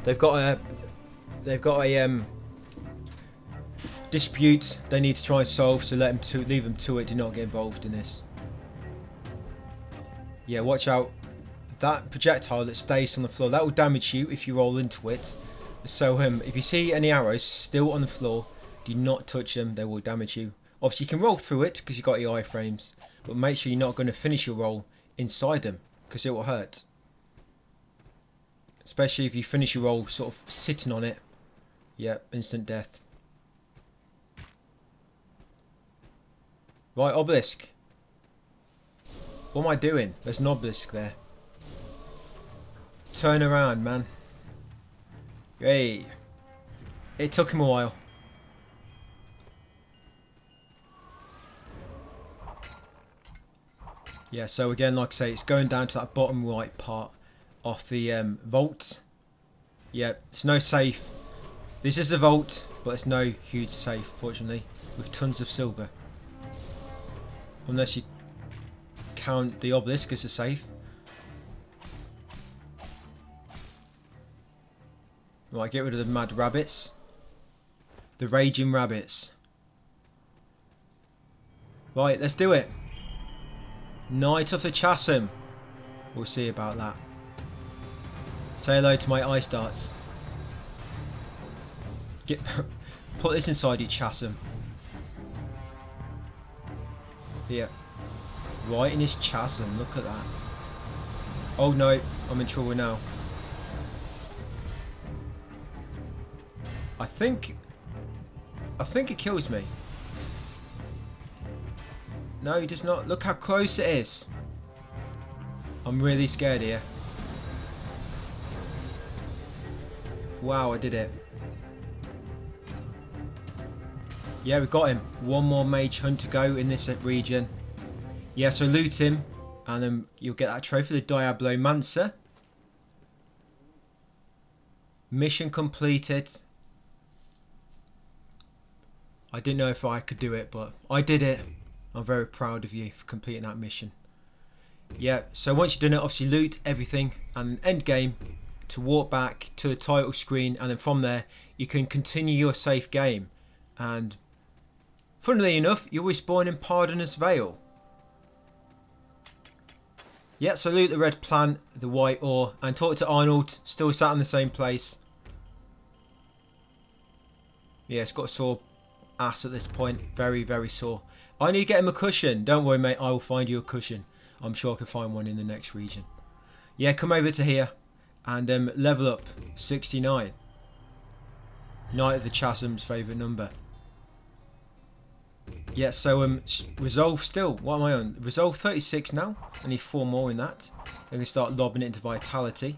They've got a dispute they need to try and solve, so leave them to it. Do not get involved in this. Yeah, watch out. That projectile that stays on the floor, that will damage you if you roll into it. So if you see any arrows still on the floor, do not touch them. They will damage you. Obviously, you can roll through it because you've got your iframes, but make sure you're not going to finish your roll inside them because it will hurt. Especially if you finish your roll sort of sitting on it. Yeah, instant death. Right, obelisk. What am I doing? There's an obelisk there. Turn around, man. Hey. It took him a while. Yeah, so again, like I say, it's going down to that bottom right part of the vault. Yeah, it's no safe. This is the vault, but it's no huge safe, fortunately, with tons of silver. Unless you count the obelisk as a safe. Right, get rid of the mad rabbits. The raging rabbits. Right, let's do it. Knight of the Chasm. We'll see about that. Say hello to my ice darts. Put this inside your chasm. Here. Right in his chasm. Look at that. Oh no, I'm in trouble now. I think it kills me. No, he does not. Look how close it is. I'm really scared here. Wow, I did it. Yeah, we got him. One more mage hunt to go in this region. Yeah, so loot him, and then you'll get that trophy, the Diablomancer. Mission completed. I didn't know if I could do it, but I did it. I'm very proud of you for completing that mission. Yeah, so once you've done it, obviously loot everything, and end game to walk back to the title screen, and then from there you can continue your safe game. And funnily enough, you'll respawn in Pardonous Vale. Yeah, so loot the red plant, the white ore, and talk to Arnold, still sat in the same place. Yeah, it's got a sore ass at this point, very, very sore. I need to get him a cushion. Don't worry, mate, I will find you a cushion. I'm sure I can find one in the next region. Yeah, come over to here and level up 69. Knight of the Chasm's favourite number. Yeah, so resolve still. What am I on? Resolve 36 now. I need 4 more in that. Then we start lobbing it into vitality.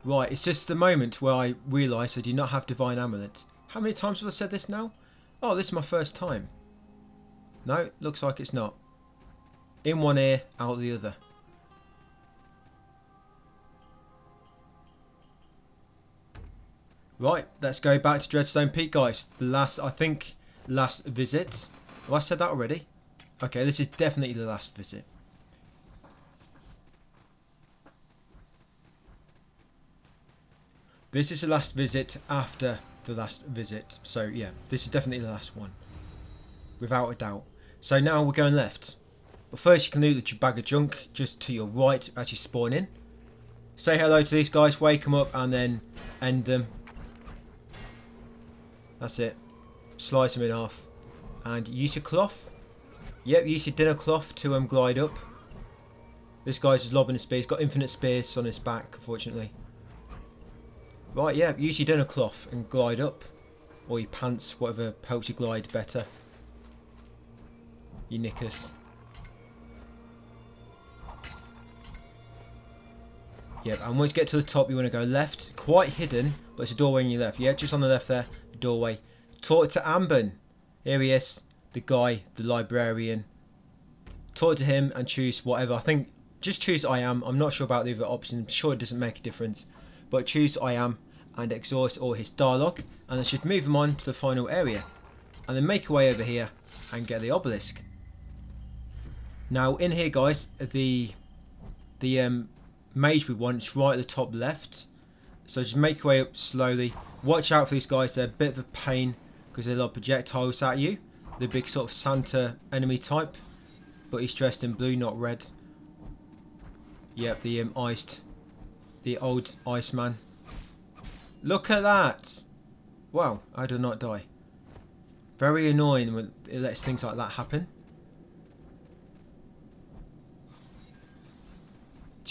Right, it's just the moment where I realise I do not have Divine Amulet. How many times have I said this now? Oh, this is my first time. No, looks like it's not. In one ear, out the other. Right, let's go back to Dreadstone Peak, guys. The last, I think, last visit. Have I said that already? Okay, this is definitely the last visit. This is the last visit after the last visit. So, yeah, this is definitely the last one. Without a doubt. So now we're going left. But first you can loot the bag of junk just to your right as you spawn in. Say hello to these guys, wake them up, and then end them. That's it. Slice them in half. And use your cloth. Yep, use your dinner cloth to glide up. This guy's just lobbing a spear. He's got infinite spears on his back, unfortunately. Right, yeah, use your dinner cloth and glide up. Or your pants, whatever helps you glide better. Your knickers. Yep, and once you get to the top, you want to go left. Quite hidden, but it's a doorway on your left. Yeah, just on the left there, the doorway. Talk to Ambon. Here he is, the guy, the librarian. Talk to him and choose whatever. I think just choose I am. I'm not sure about the other options. I'm sure it doesn't make a difference. But choose I am and exhaust all his dialogue. And then should move him on to the final area. And then make your way over here and get the obelisk. Now in here, guys, the mage we want is right at the top left. So just make your way up slowly. Watch out for these guys. They're a bit of a pain because they lob projectiles at you. The big sort of Santa enemy type. But he's dressed in blue, not red. Yep, the old Iceman. Look at that! Wow, I did not die. Very annoying when it lets things like that happen.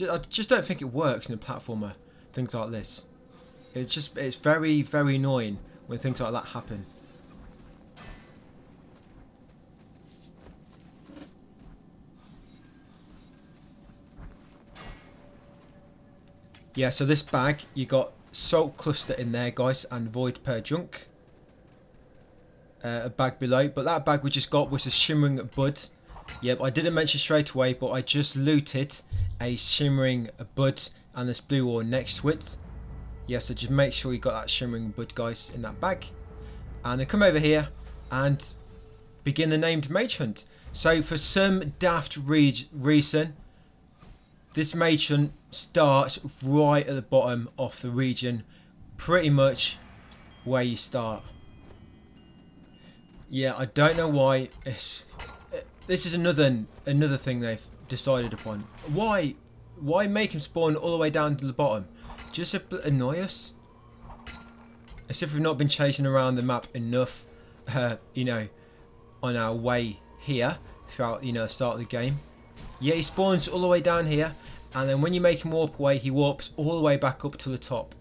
I just don't think it works in a platformer, things like this. It's very, very annoying when things like that happen. Yeah, so this bag, you got salt cluster in there, guys, and void per junk. A bag below, but that bag we just got was a shimmering bud. Yep, I didn't mention straight away, but I just looted a shimmering bud and this blue ore next to it. Yeah, so just make sure you got that shimmering bud, guys, in that bag. And then come over here and begin the named mage hunt. So for some daft reason, this mage hunt starts right at the bottom of the region, pretty much where you start. Yeah, I don't know why. This is another thing they've decided upon. Why make him spawn all the way down to the bottom? Just to annoy us? As if we've not been chasing around the map enough, you know, on our way here throughout, you know, the start of the game. Yeah, he spawns all the way down here, and then when you make him warp away, he warps all the way back up to the top.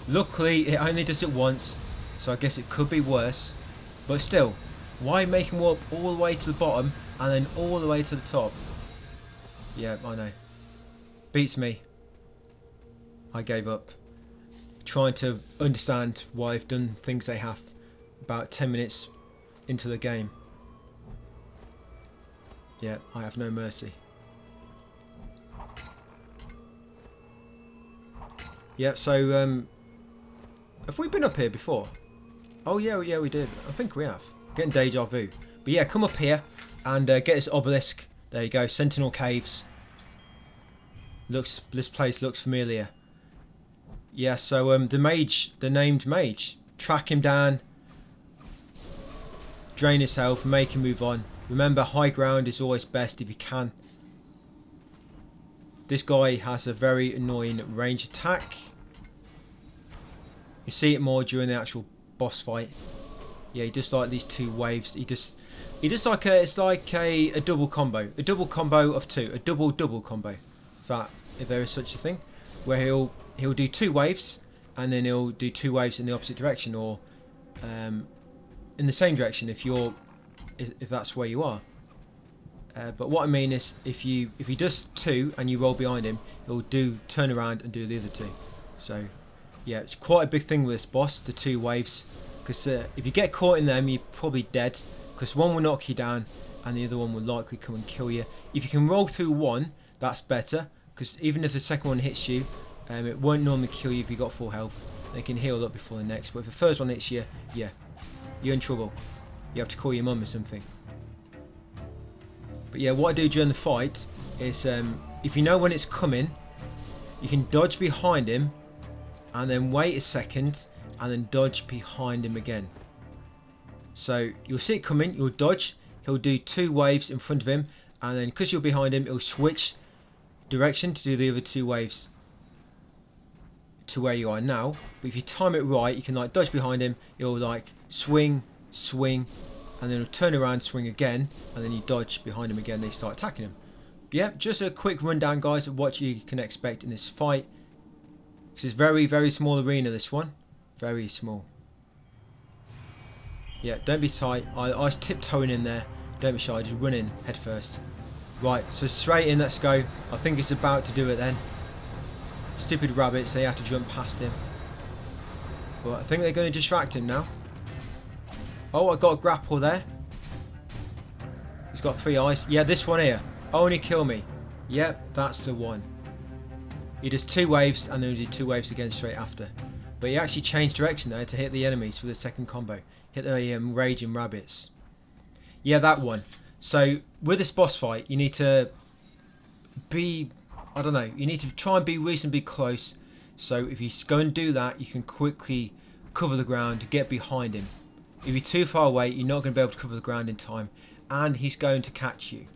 Luckily, it only does it once, so I guess it could be worse. But still, why make him warp all the way to the bottom and then all the way to the top? Yeah, I know. Beats me. I gave up. trying to understand why they've done things they have about 10 minutes into the game. Yeah, I have no mercy. Yeah, so have we been up here before? Oh yeah, we did. I think we have. Getting deja vu. But yeah, come up here and get this obelisk. There you go, Sentinel Caves. This place looks familiar. Yeah, so the mage, the named mage, track him down, drain his health, make him move on. Remember, high ground is always best if you can. This guy has a very annoying range attack. You see it more during the actual boss fight. Yeah, he does like these two waves. He does like it's like a double combo, of two, a double combo. If there is such a thing, where he'll do two waves and then he'll do two waves in the opposite direction, or in the same direction if that's where you are. But what I mean is, if he does two and you roll behind him, he'll turn around and do the other two. So yeah, it's quite a big thing with this boss, the two waves, because if you get caught in them, you're probably dead, because one will knock you down and the other one will likely come and kill you. If you can roll through one, that's better, because even if the second one hits you, it won't normally kill you if you got full health. They can heal up before the next, but if the first one hits you, yeah, you're in trouble. You have to call your mum or something. But yeah, what I do during the fight is, if you know when it's coming, you can dodge behind him and then wait a second and then dodge behind him again. So you'll see it coming, you'll dodge, he'll do two waves in front of him, and then because you're behind him, he'll switch direction to do the other two waves to where you are now. But if you time it right, you can like dodge behind him, he'll like swing, and then he'll turn around, swing again, and then you dodge behind him again, then you start attacking him. Yeah, just a quick rundown, guys, of what you can expect in this fight. This is very small arena, this one. Very small. Yeah, don't be tight. I was tiptoeing in there. Don't be shy, just run in head first. Right, so straight in, let's go. I think it's about to do it then. Stupid rabbits, they have to jump past him. But I think they're going to distract him now. Oh, I got a grapple there. He's got 3 eyes. Yeah, this one here. Only kill me. Yep, that's the one. He does 2 waves and then he did 2 waves again straight after. But he actually changed direction there to hit the enemies for the second combo. Hit the raging rabbits. Yeah, that one. So with this boss fight, you need to be, I don't know, you need to try and be reasonably close. So if you go and do that, you can quickly cover the ground, get behind him. If you're too far away, you're not going to be able to cover the ground in time, and he's going to catch you.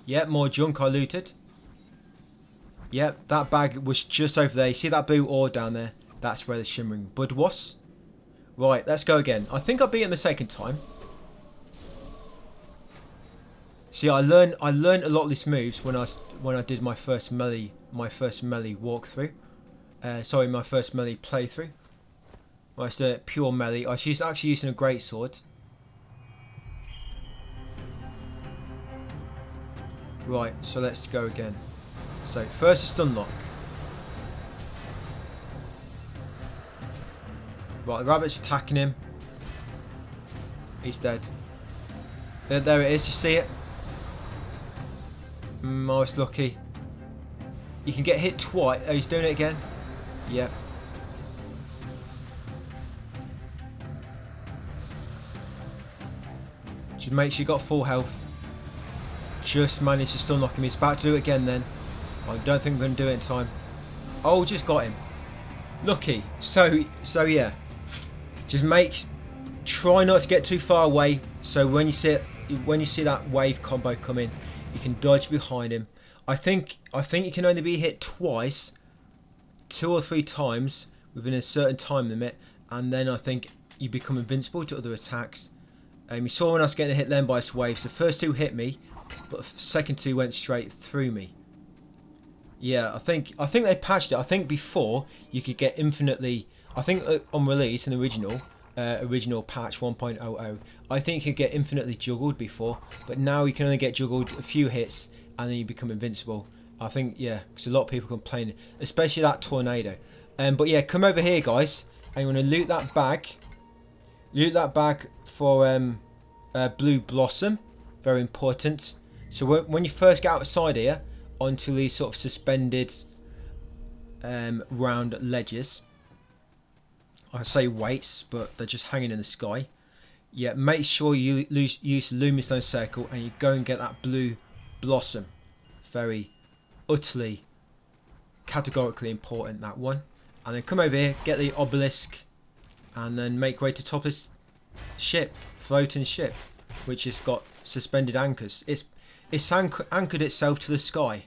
Yep, more junk I looted. Yep, that bag was just over there. You see that blue ore down there? That's where the shimmering bud was. Right, let's go again. I think I beat him the second time. See, I learned a lot of these moves when I did my first melee walkthrough. Sorry, my first melee playthrough. I used to pure melee. I was actually using a greatsword. Right, so let's go again. So first a stun lock. Right, the rabbit's attacking him. He's dead. There it is, you see it? I was lucky. You can get hit twice. Oh, he's doing it again. Yep. Just make sure you got full health. Just managed to stun lock him. He's about to do it again then. I don't think we're going to do it in time. Oh, just got him. Lucky. So yeah. Just try not to get too far away. So when you see that wave combo come in, you can dodge behind him. I think you can only be hit twice, 2 or 3 times within a certain time limit, and then I think you become invincible to other attacks. You saw when I was getting hit then by waves, the first 2 hit me, but the second 2 went straight through me. Yeah, I think they patched it. I think before you could get infinitely. I think on release in the original patch 1.00, I think you could get infinitely juggled before, but now you can only get juggled a few hits and then you become invincible. I think, yeah, because a lot of people complain, especially that tornado. But yeah, come over here, guys, and you want to loot that bag. Loot that bag for blue blossom. Very important. So when you first get outside here, onto these sort of suspended round ledges. I say weights, but they're just hanging in the sky. Yeah, make sure you use the Lumin stone circle and you go and get that blue blossom. Very utterly, categorically important, that one. And then come over here, get the obelisk, and then make way to top this ship, floating ship, which has got suspended anchors. It's anchored itself to the sky.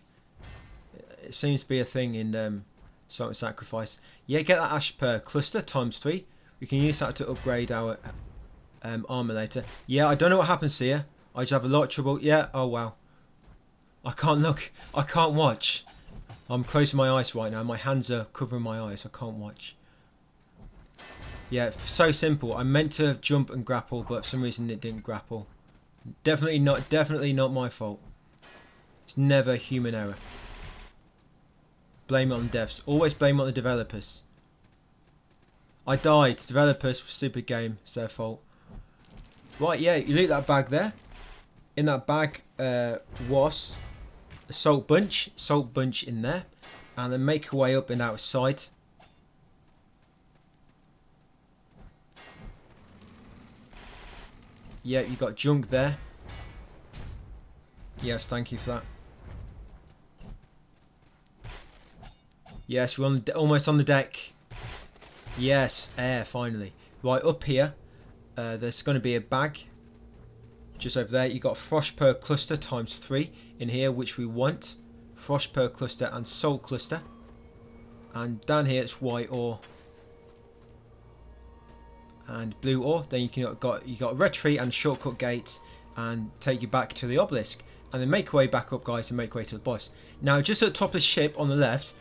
It seems to be a thing in Salt&Sacrifice. Yeah, get that ash per cluster ×3. We can use that to upgrade our armor later. Yeah, I don't know what happens here. I just have a lot of trouble. Yeah, oh wow. I can't look. I can't watch. I'm closing my eyes right now. My hands are covering my eyes. I can't watch. Yeah, so simple. I meant to jump and grapple, but for some reason it didn't grapple. Definitely not my fault. It's never human error. Blame it on devs. Always blame it on the developers. I died. Developers, stupid game. It's their fault. Right, yeah, you loot that bag there. In that bag was a salt bunch in there, and then make your way up and outside. Yeah, you got junk there. Yes, thank you for that. Yes, we're almost on the deck. Yes, air finally. Right, up here, there's going to be a bag. Just over there, you got frost per cluster ×3 in here, which we want. Frost per cluster and salt cluster. And down here it's white ore and blue ore. Then you got red tree and shortcut gate, and take you back to the obelisk. And then make your way back up, guys, and make your way to the boss. Now, just at the top of the ship on the left,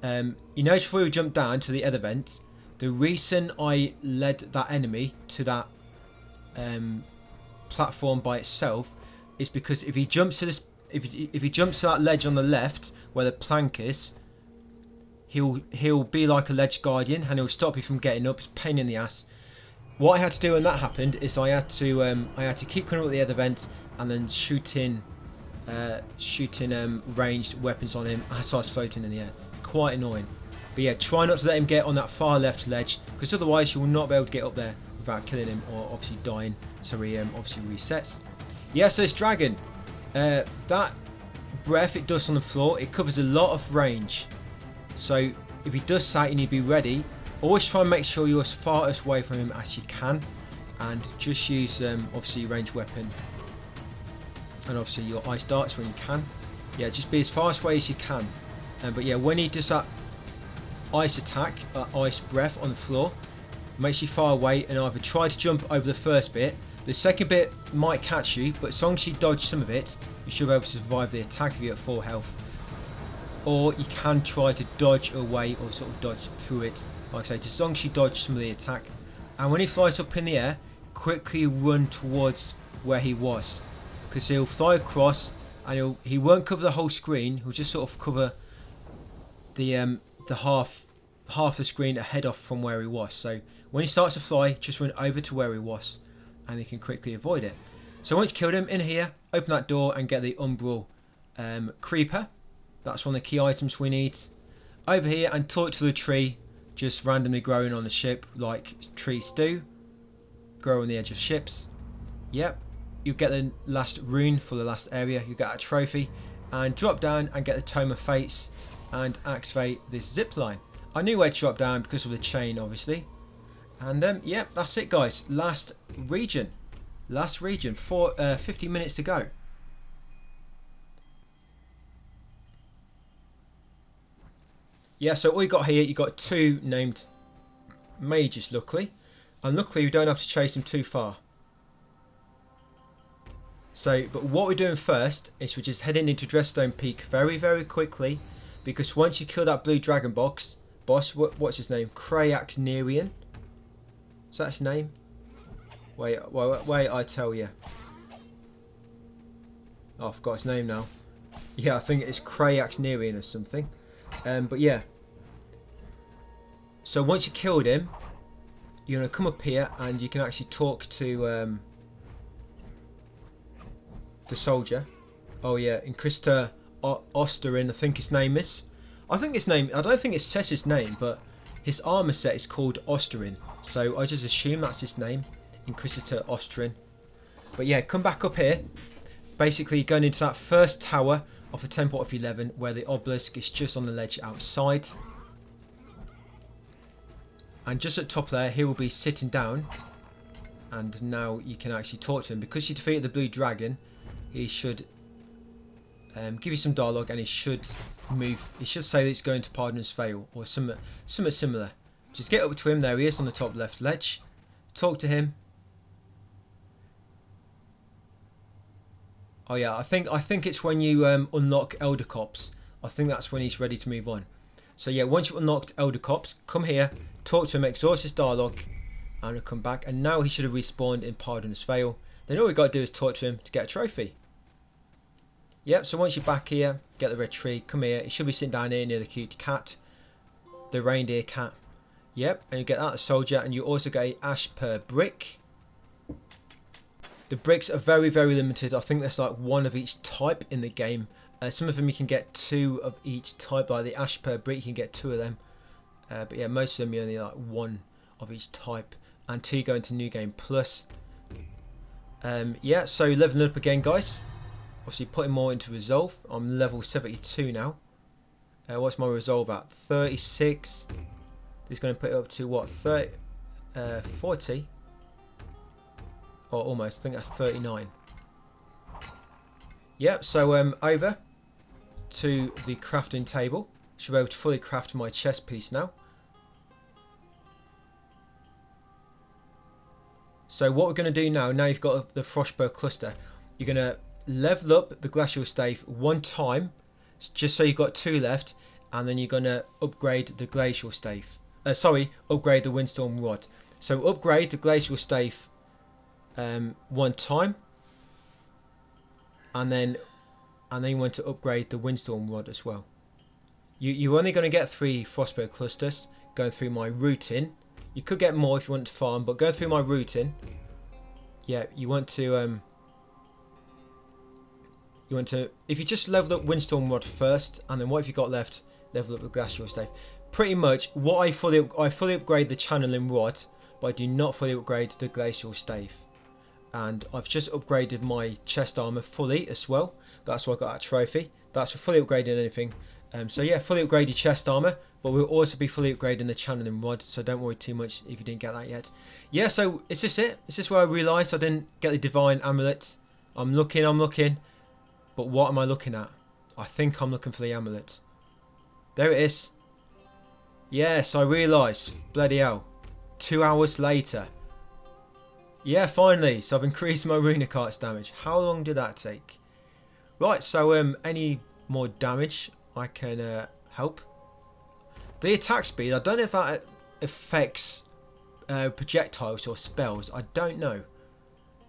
you notice before we jump down to the other vent, the reason I led that enemy to that platform by itself is because if he jumps to this, if he jumps to that ledge on the left where the plank is, he'll be like a ledge guardian and he'll stop you from getting up. It's a pain in the ass. What I had to do when that happened is I had to keep coming up with the other vent and then shooting ranged weapons on him as I was floating in the air. Quite annoying. But yeah, try not to let him get on that far left ledge, because otherwise you will not be able to get up there without killing him or obviously dying. So he obviously resets. Yeah, so this dragon, that breath it does on the floor, it covers a lot of range. So if he does that, you need to be ready. Always try and make sure you're as far away from him as you can, and just use obviously your ranged weapon and obviously your ice darts when you can. Yeah, just be as far away as you can. But yeah, when he does that ice attack, ice breath on the floor, makes you far away and either try to jump over the first bit. The second bit might catch you, but as long as you dodge some of it, you should be able to survive the attack if you're at full health. Or you can try to dodge away or sort of dodge through it. Like I say, just as long as you dodge some of the attack. And when he flies up in the air, quickly run towards where he was, because he'll fly across and he won't cover the whole screen. He'll just sort of cover the half the screen ahead off from where he was. So when he starts to fly, just run over to where he was, and he can quickly avoid it. So once you killed him, in here, open that door and get the umbral creeper. That's one of the key items we need. Over here, and talk to the tree, just randomly growing on the ship like trees do. Grow on the edge of ships. Yep. You get the last rune for the last area. You get a trophy, and drop down and get the Tome of Fates and activate this zip line. I knew where to drop down because of the chain, obviously. And yep, that's it, guys. Last region. 50 minutes to go. Yeah, so all you got here, you got 2 named mages, luckily. And luckily you don't have to chase them too far. So, but what we're doing first is we're just heading into Dreadstone Peak very, very quickly. Because once you kill that blue dragon boss, what's his name? Crayaxnerian? Is that his name? Wait, I tell you. Oh, I forgot his name now. Yeah, I think it's Crayaxnerian or something. But yeah. So once you killed him, you're going to come up here and you can actually talk to the soldier. Oh yeah, Inquisitor Osterin, I think his name is. I don't think it says his name, but his armor set is called Osterin. So I just assume that's his name, Inquisitor Osterin. But yeah, come back up here. Basically going into that first tower of a Temple of 11 where the obelisk is just on the ledge outside. And just at the top there, he will be sitting down. And now you can actually talk to him. Because you defeated the blue dragon, he should give you some dialogue, and he should move. He should say that he's going to Pardon's Vale or something similar. Just get up to him. There he is on the top left ledge. Talk to him. Oh yeah, I think it's when you unlock Elder Cops. I think that's when he's ready to move on. So yeah, once you've unlocked Elder Cops, come here, talk to him, exhaust his dialogue, and he'll come back. And now he should have respawned in Pardon's Vale. Then all we got to do is talk to him to get a trophy. Yep, so once you're back here, get the red tree, come here. It should be sitting down here near the cute cat. The reindeer cat. Yep, and you get that soldier, and you also get a ash per brick. The bricks are very, very limited. I think there's like one of each type in the game. Some of them you can get 2 of each type. Like the ash per brick, you can get 2 of them. But yeah, most of them you only like 1 of each type. And 2 go into New Game Plus. Yeah, so leveling up again, guys. Obviously putting more into resolve. I'm level 72 now. What's my resolve at? 36. This is going to put it up to what? 40? Or almost. I think that's 39. Yep, so over to the crafting table. Should be able to fully craft my chest piece now. So what we're going to do now you've got the Frostbow cluster, you're going to level up the glacial stave 1 time, just so you've got 2 left, and then you're going to upgrade the glacial stave. Upgrade the windstorm rod. So upgrade the glacial stave 1 time, and then you want to upgrade the windstorm rod as well. You're only going to get 3 Frostbow clusters going through my routing. You could get more if you want to farm, but go through my routing. Yeah, you want to if you just level up windstorm rod first, and then what have you got left? Level up the glacial stave. Pretty much what I fully upgrade the channeling rod, but I do not fully upgrade the glacial stave. And I've just upgraded my chest armor fully as well. That's why I got that trophy. That's for fully upgrading anything. So yeah, fully upgraded chest armor, but we'll also be fully upgrading the channeling rod, so don't worry too much if you didn't get that yet. Yeah, so is this it? Is this where I realised I didn't get the divine amulet? I'm looking, but what am I looking at? I think I'm looking for the amulet. There it is. Yes, I realised. Bloody hell. 2 hours later. Yeah, finally. So I've increased my runic arts damage. How long did that take? Right, so any more damage I can help. The attack speed, I don't know if that affects projectiles or spells. I don't know.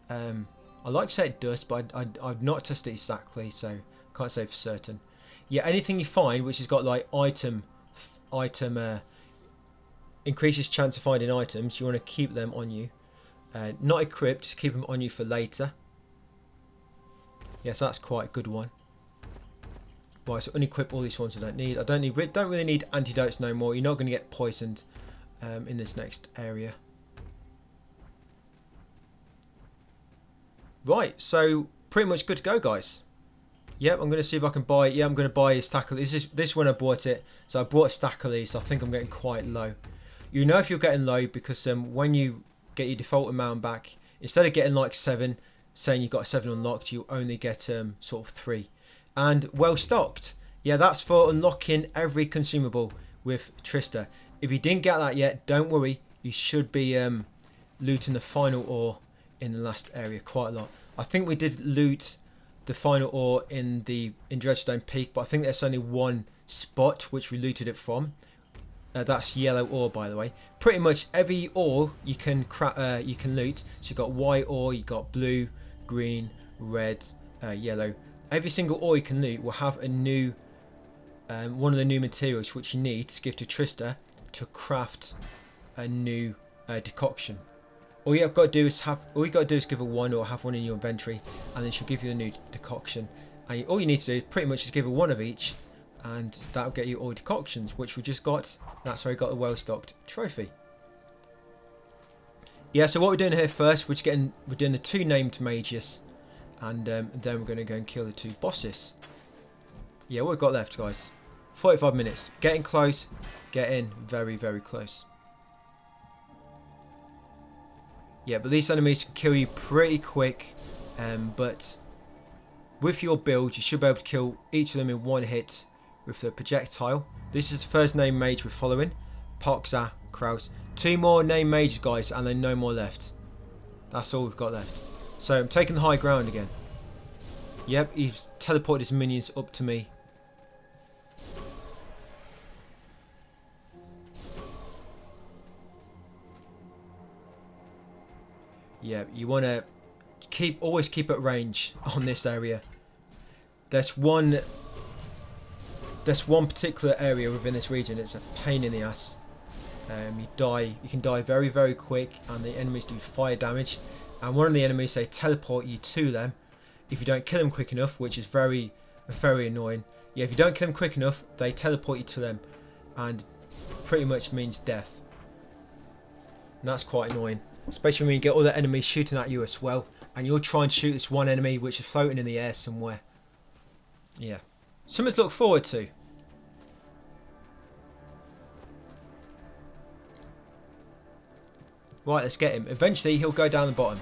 I like to say it does, but I've not tested it exactly, so can't say for certain. Yeah, anything you find which has got like item increases chance of finding items, you want to keep them on you. Not equipped, just keep them on you for later. Yes, that's quite a good one. Right, so unequip all these ones I don't need. Don't really need antidotes no more. You're not going to get poisoned in this next area. Right, so pretty much good to go, guys. Yep, I'm going to see if I can buy. Yeah, I'm going to buy a stack of these. This when I bought it, so I bought a stack of these. So I think I'm getting quite low. You know if you're getting low because when you get your default amount back, instead of getting like 7, saying you've got 7 unlocked, you only get sort of 3. And well stocked. Yeah, that's for unlocking every consumable with Trista. If you didn't get that yet, don't worry. You should be looting the final ore in the last area quite a lot. I think we did loot the final ore in Dreadstone Peak, but I think there's only one spot which we looted it from. That's yellow ore, by the way. Pretty much every ore you can loot. So you've got white ore, you've got blue, green, red, yellow. Every single ore you can loot will have a new one of the new materials which you need to give to Trista to craft a new decoction. All you got to do is give her one or have one in your inventory, and then she'll give you a new decoction. And all you need to do is pretty much just give her one of each, and that'll get you all decoctions, which we just got. That's where we got the well-stocked trophy. Yeah, so what we're doing here first, we're doing the 2 named mages, and then we're going to go and kill the 2 bosses. Yeah, what we've got left, guys? 45 minutes. Getting close. Getting very, very close. Yeah, but these enemies can kill you pretty quick, but with your build, you should be able to kill each of them in one hit with the projectile. This is the first name mage we're following. Poxa, Kraus. 2 more name mages, guys, and then no more left. That's all we've got left. So I'm taking the high ground again. Yep, he's teleported his minions up to me. Yeah, you want to always keep at range on this area. There's one particular area within this region. It's a pain in the ass. You can die very, very quick, and the enemies do fire damage. And one of the enemies, they teleport you to them if you don't kill them quick enough, which is very, very annoying. Yeah, if you don't kill them quick enough, they teleport you to them, and pretty much means death. And that's quite annoying. Especially when you get other enemies shooting at you as well, and you'll try and shoot this one enemy which is floating in the air somewhere. Yeah, something to look forward to. Right, let's get him. Eventually he'll go down the bottom.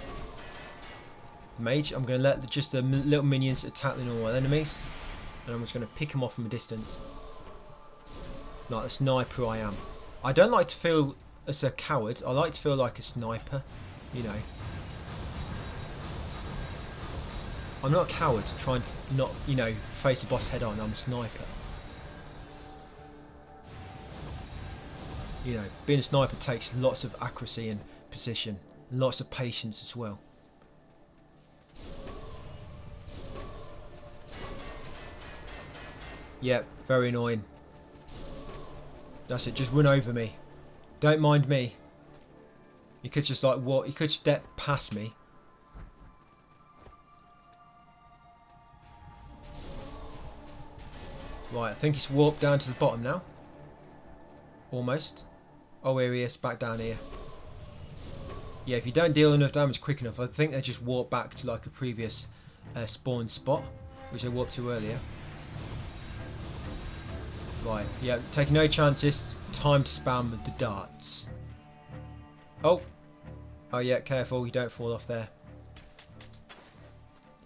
Mage, I'm going to let just the little minions attack the normal enemies, and I'm just going to pick him off from a distance. Like the sniper I am. I don't like to feel as a coward. I like to feel like a sniper, you know. I'm not a coward trying to not, you know, face a boss head on. I'm a sniper. You know, being a sniper takes lots of accuracy and precision, lots of patience as well. Yep, very annoying. That's it, just run over me. Don't mind me. You could just like walk, you could step past me. Right, I think it's warped down to the bottom now. Almost. Oh, here he is, back down here. Yeah, if you don't deal enough damage quick enough, I think they just warp back to like a previous spawn spot, which they warped to earlier. Right, yeah, take no chances. Time to spam the darts. Oh yeah, careful, you don't fall off there.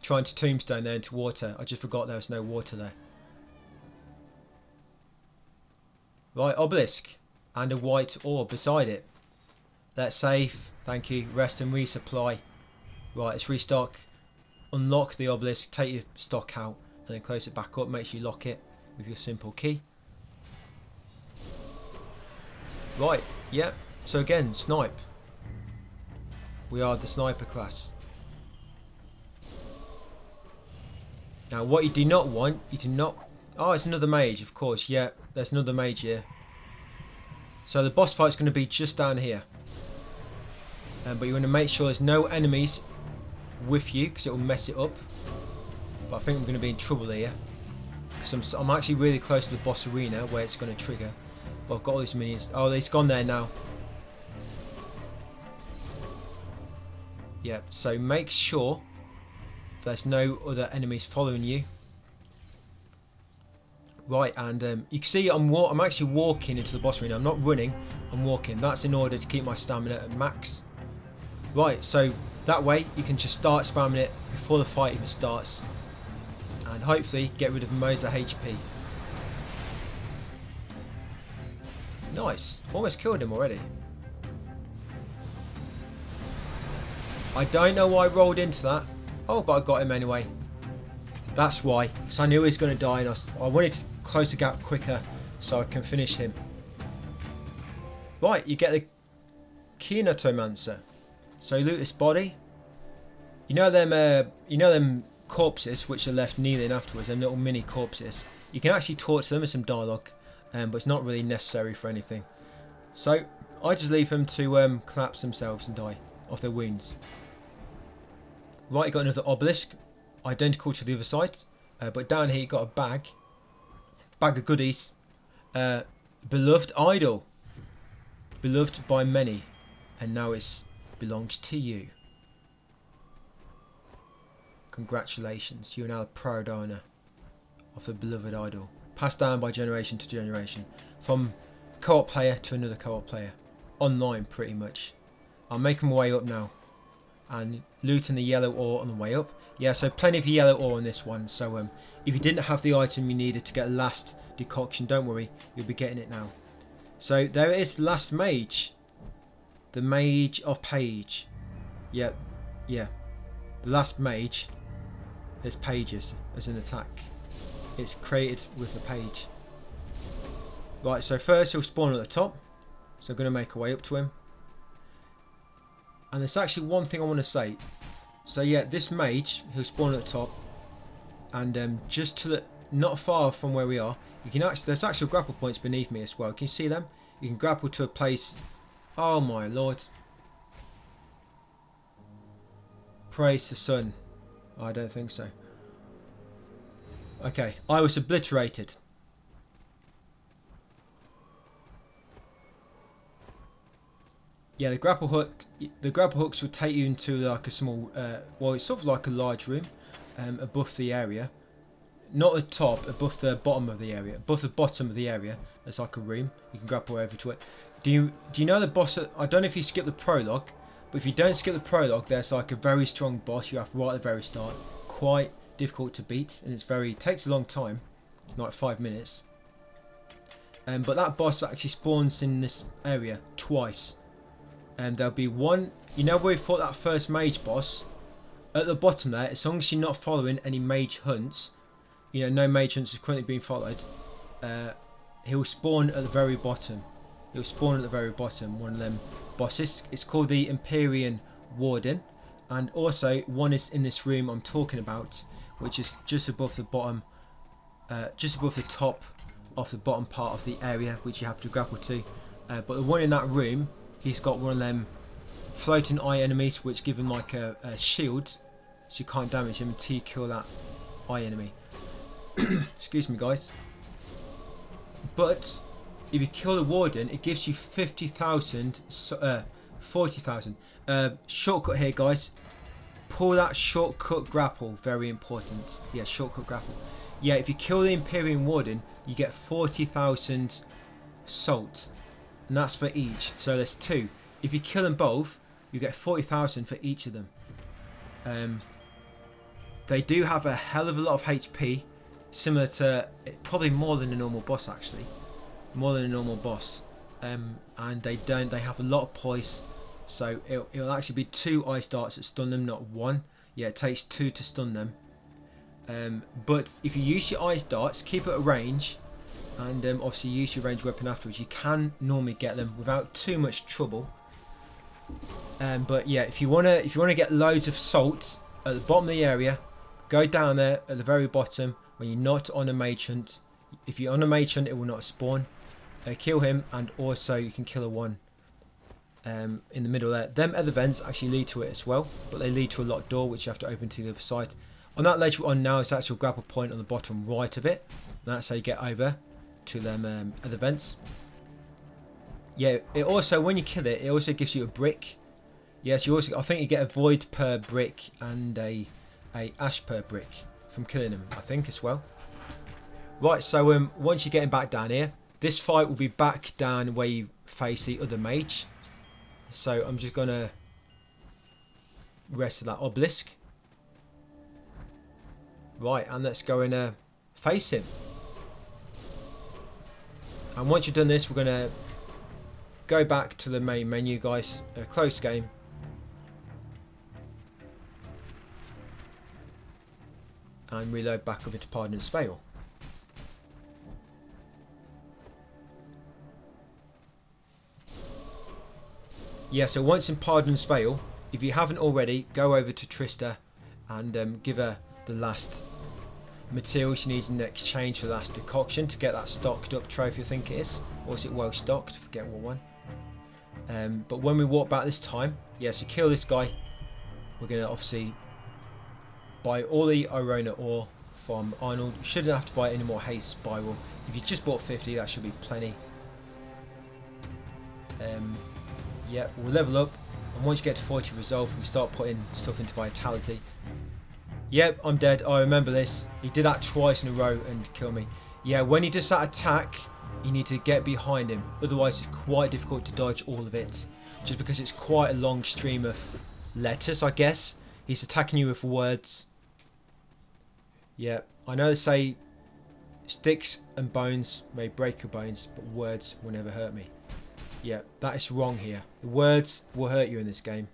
Trying to tombstone there into water. I just forgot there was no water there. Right, obelisk and a white orb beside it. That's safe, thank you. Rest and resupply. Right, let's restock. Unlock the obelisk, take your stock out, and then close it back up. Make sure you lock it with your simple key. Right, yep. So again, snipe. We are the sniper class. Now, what you do not want, you do not. Oh, it's another mage, of course. Yeah, there's another mage here. So the boss fight's going to be just down here. But you want to make sure there's no enemies with you, because it will mess it up. But I think we're going to be in trouble here, because I'm actually really close to the boss arena where it's going to trigger. But I've got all these minions. Oh, it's gone there now. Yeah, so make sure there's no other enemies following you. Right, and you can see I'm actually walking into the boss arena. I'm not running, I'm walking. That's in order to keep my stamina at max. Right, so that way you can just start spamming it before the fight even starts, and hopefully get rid of most of the HP. Nice, almost killed him already. I don't know why I rolled into that. Oh, but I got him anyway. That's why, because I knew he was going to die, and I wanted to close the gap quicker so I can finish him. Right, you get the Chronomancer. So loot this body. You know them corpses which are left kneeling afterwards, them little mini corpses. You can actually torch them with some dialogue, but it's not really necessary for anything. So I just leave them to collapse themselves and die of their wounds. Right, you got another obelisk, identical to the other side, but down here you got a bag of goodies. Beloved idol, beloved by many, and now it belongs to you. Congratulations, you are now the proud owner of the beloved idol, passed down by generation to generation, from co-op player to another co-op player, online pretty much. I'm making my way up now, and looting the yellow ore on the way up. Yeah, so plenty of yellow ore on this one, so if you didn't have the item you needed to get last decoction, don't worry, you'll be getting it now. So there it is, last mage, the Mage of Page. Yeah, the last mage. There's pages as an attack. It's created with the page. Right, so first he'll spawn at the top, so I'm going to make a way up to him. And there's actually one thing I want to say. So yeah, this mage, he'll spawn at the top, and just to the not far from where we are, you can actually, there's actual grapple points beneath me as well. Can you see them? You can grapple to a place. Oh my lord! Praise the sun. I don't think so. Okay, I was obliterated. Yeah, the grapple hooks will take you into like a small, well, it's sort of like a large room, above the area. Not at the top, above the bottom of the area. Above the bottom of the area, there's like a room. You can grapple over to it. Do you know the boss? I don't know if you skip the prologue, but if you don't skip the prologue, there's like a very strong boss you have right at the very start. Quite difficult to beat, and it takes a long time. It's like 5 minutes. But that boss actually spawns in this area twice. And there'll be one. You know where we fought that first mage boss? At the bottom there, as long as you're not following any mage hunts, you know, no mage hunts is currently being followed, he'll spawn at the very bottom. He'll spawn at the very bottom, one of them bosses. It's called the Empyrean Warden, and also one is in this room I'm talking about, which is just above the bottom, just above the top of the bottom part of the area, which you have to grapple to. But the one in that room, he's got one of them floating eye enemies, which give him like a shield, so you can't damage him until you kill that eye enemy. Excuse me, guys. But if you kill the warden, it gives you 50,000, 40,000. Shortcut here, guys. Pull that shortcut grapple. Very important. Yeah, shortcut grapple. Yeah, if you kill the Empyrean Warden, you get 40,000 salt, and that's for each. So there's two. If you kill them both, you get 40,000 for each of them. They do have a hell of a lot of HP, similar to, probably more than a normal boss actually, more than a normal boss. And they have a lot of poise, so it'll actually be 2 ice darts that stun them, not 1. Yeah, it takes 2 to stun them. But if you use your ice darts, keep it at range, and obviously use your ranged weapon afterwards, you can normally get them without too much trouble. But yeah, if you wanna get loads of salt at the bottom of the area, go down there at the very bottom when you're not on a mage hunt. If you're on a mage hunt, it will not spawn. Kill him, and also you can kill a one in the middle there. Them other vents actually lead to it as well, but they lead to a locked door which you have to open to the other side. On that ledge we're on now, it's actual grapple point on the bottom right of it. And that's how you get over to them other vents. Yeah, it also, when you kill it, it also gives you a brick. Yes, you also, I think you get a void per brick and a ash per brick from killing them, I think, as well. Right, so once you're getting back down here, this fight will be back down where you face the other mage. So I'm just gonna rest of that obelisk. Right, and let's go and face him. And once you've done this, we're gonna go back to the main menu, guys. Close game. And reload back over to Pardon's Veil. Yeah, so once in Pardon's Veil, if you haven't already, go over to Trista and give her the last materials she needs in exchange for the last decoction to get that stocked up trophy, I think it is. Or is it well stocked? I forget what one. But when we walk back this time, yeah, so kill this guy. We're going to obviously buy all the Irona ore from Arnold. You shouldn't have to buy any more haze spiral. If you just bought 50, that should be plenty. Yeah, we'll level up, and once you get to 40 resolve, we start putting stuff into vitality. Yep, I'm dead. I remember this. He did that twice in a row and killed me. Yeah, when he does that attack, you need to get behind him. Otherwise, it's quite difficult to dodge all of it, just because it's quite a long stream of letters, I guess. He's attacking you with words. Yeah, I know they say sticks and bones may break your bones, but words will never hurt me. Yeah, that is wrong here. The words will hurt you in this game.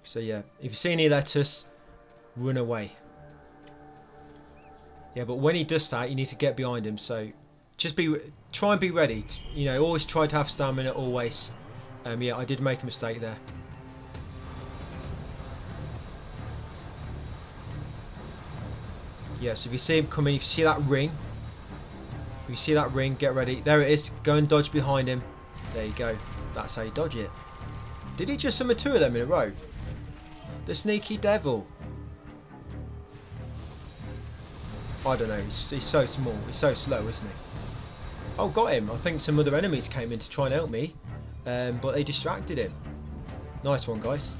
So yeah, if you see any letters, run away. Yeah, but when he does that, you need to get behind him. So just try and be ready. You know, always try to have stamina, always. Yeah, I did make a mistake there. Yeah, so if you see him coming, if you see that ring, get ready. There it is. Go and dodge behind him. There you go. That's how you dodge it. Did he just summon 2 of them in a row? The sneaky devil. I don't know. He's so small. He's so slow, isn't he? Oh, got him. I think some other enemies came in to try and help me, but they distracted him. Nice one, guys.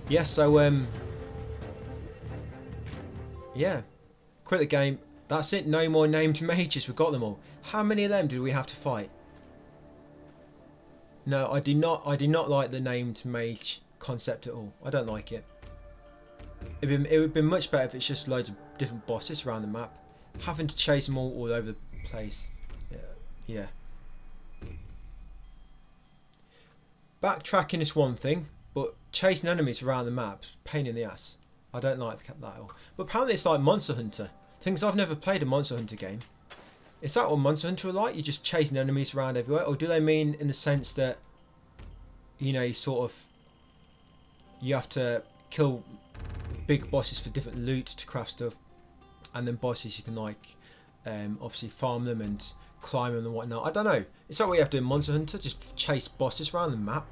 Yeah, so yeah, quit the game. That's it. No more named mages. We've got them all. How many of them did we have to fight? No, I do not like the named mage concept at all. I don't like it. It would have been much better if it's just loads of different bosses around the map. Having to chase them all over the place. Yeah. Backtracking is one thing, but chasing enemies around the map, pain in the ass. I don't like that at all. But apparently it's like Monster Hunter. Things I've never played a Monster Hunter game. Is that what Monster Hunter are like? You're just chasing enemies around everywhere? Or do they mean in the sense that, you know, you have to kill big bosses for different loot to craft stuff, and then bosses you can like obviously farm them and climb them and whatnot. I don't know. Is that what you have to do in Monster Hunter? Just chase bosses around the map?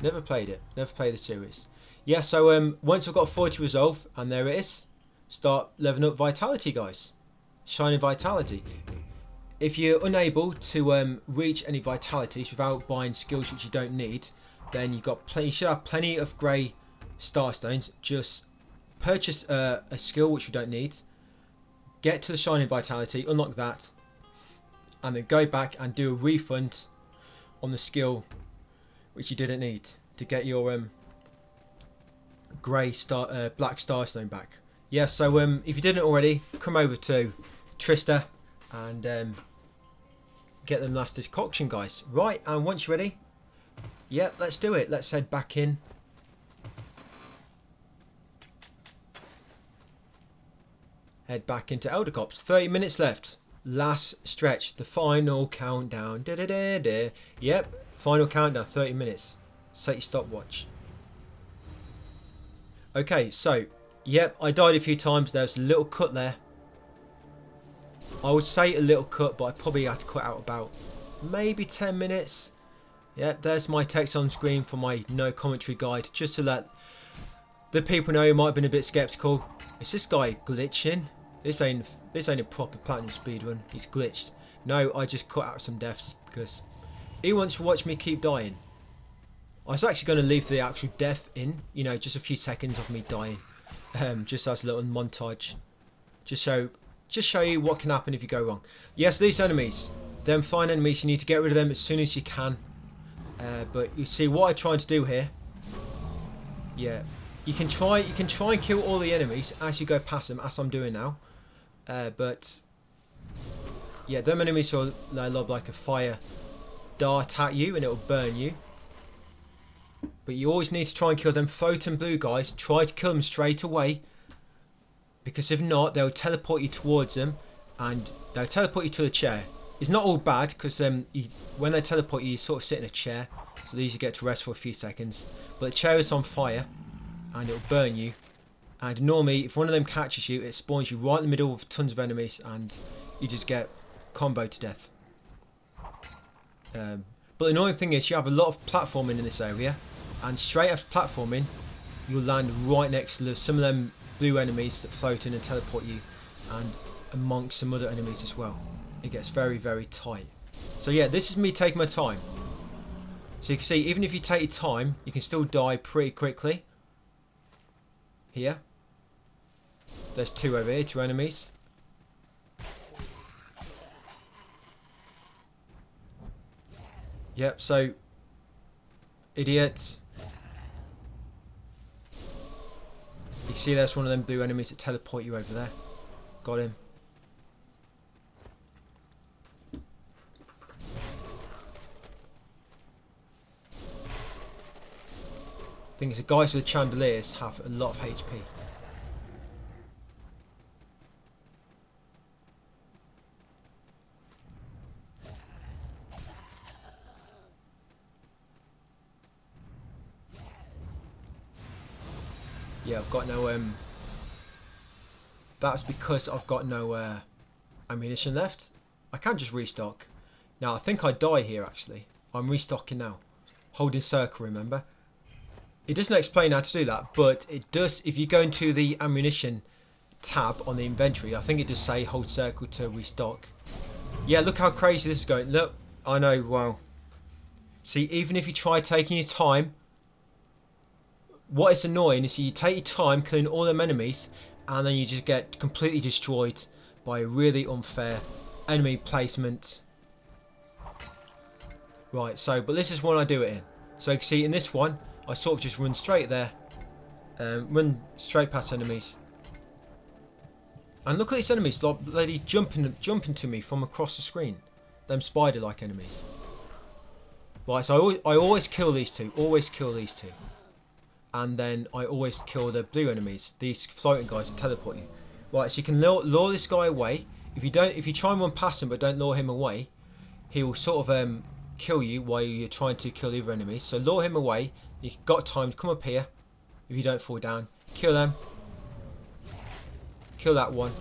Never played it. Never played the series. Yeah, so once I've got 40 resolve, and there it is, start leveling up vitality, guys. Shining vitality. If you're unable to reach any vitalities without buying skills which you don't need, then you should have plenty of grey starstones. Just purchase a skill which you don't need, get to the shining vitality, unlock that, and then go back and do a refund on the skill which you didn't need to get your black starstone back. Yeah, so if you didn't already, come over to Trista and get them last decoction, guys. Right, and once you're ready, yeah, let's do it. Let's head back in. Head back into Elder Cops. 30 minutes left. Last stretch. The final countdown. Da -da -da -da. Yep, final countdown. 30 minutes. Set your stopwatch. Okay, so, yep, I died a few times. There's a little cut there. I would say a little cut, but I probably had to cut out about maybe 10 minutes. Yep, there's my text on screen for my no commentary guide, just to let the people know who might have been a bit skeptical. Is this guy glitching? This ain't a proper platinum speedrun. He's glitched. No, I just cut out some deaths because he wants to watch me keep dying. I was actually going to leave the actual death in, you know, just a few seconds of me dying, just as a little montage, just show you what can happen if you go wrong. Yes, these enemies, them fine enemies, you need to get rid of them as soon as you can. But you see what I'm trying to do here. Yeah, you can try and kill all the enemies as you go past them, as I'm doing now. But yeah, them enemies will lob like a fire dart at you and it'll burn you. But you always need to try and kill them floating blue guys. Try to kill them straight away, because if not, they'll teleport you towards them, and they'll teleport you to the chair. It's not all bad, because when they teleport you, you sort of sit in a chair, so these you get to rest for a few seconds. But the chair is on fire, and it'll burn you. And normally, if one of them catches you, it spawns you right in the middle of tons of enemies, and you just get comboed to death. But the annoying thing is you have a lot of platforming in this area, and straight after platforming you'll land right next to some of them blue enemies that float in and teleport you, and amongst some other enemies as well. It gets very, very tight. So yeah, this is me taking my time. So you can see, even if you take your time, you can still die pretty quickly. Here. There's two over here, two enemies. Yep, so... Idiots. You can see there's one of them blue enemies that teleport you over there. Got him. Thing is, the guys with the chandeliers have a lot of HP. Yeah, I've got no that's because I've got no ammunition left. I can just restock. Now I think I die here actually. I'm restocking now. Holding circle, remember? It doesn't explain how to do that, but it does if you go into the ammunition tab on the inventory. I think it does say hold circle to restock. Yeah, look how crazy this is going. Look, I know, wow. See, even if you try taking your time, what is annoying is you take your time killing all them enemies, and then you just get completely destroyed by a really unfair enemy placement. Right, so, but this is one I do it in. So you can see in this one, I sort of just run straight there, run straight past enemies. And look at these enemies, like lady jumping to me from across the screen. Them spider-like enemies. Right, so I always kill these two, and then I always kill the blue enemies, these floating guys that teleport you. Right, so you can lure this guy away. If you try and run past him but don't lure him away, he will sort of kill you while you're trying to kill the other enemies. So lure him away. You've got time to come up here. If you don't fall down, kill them. Kill that one,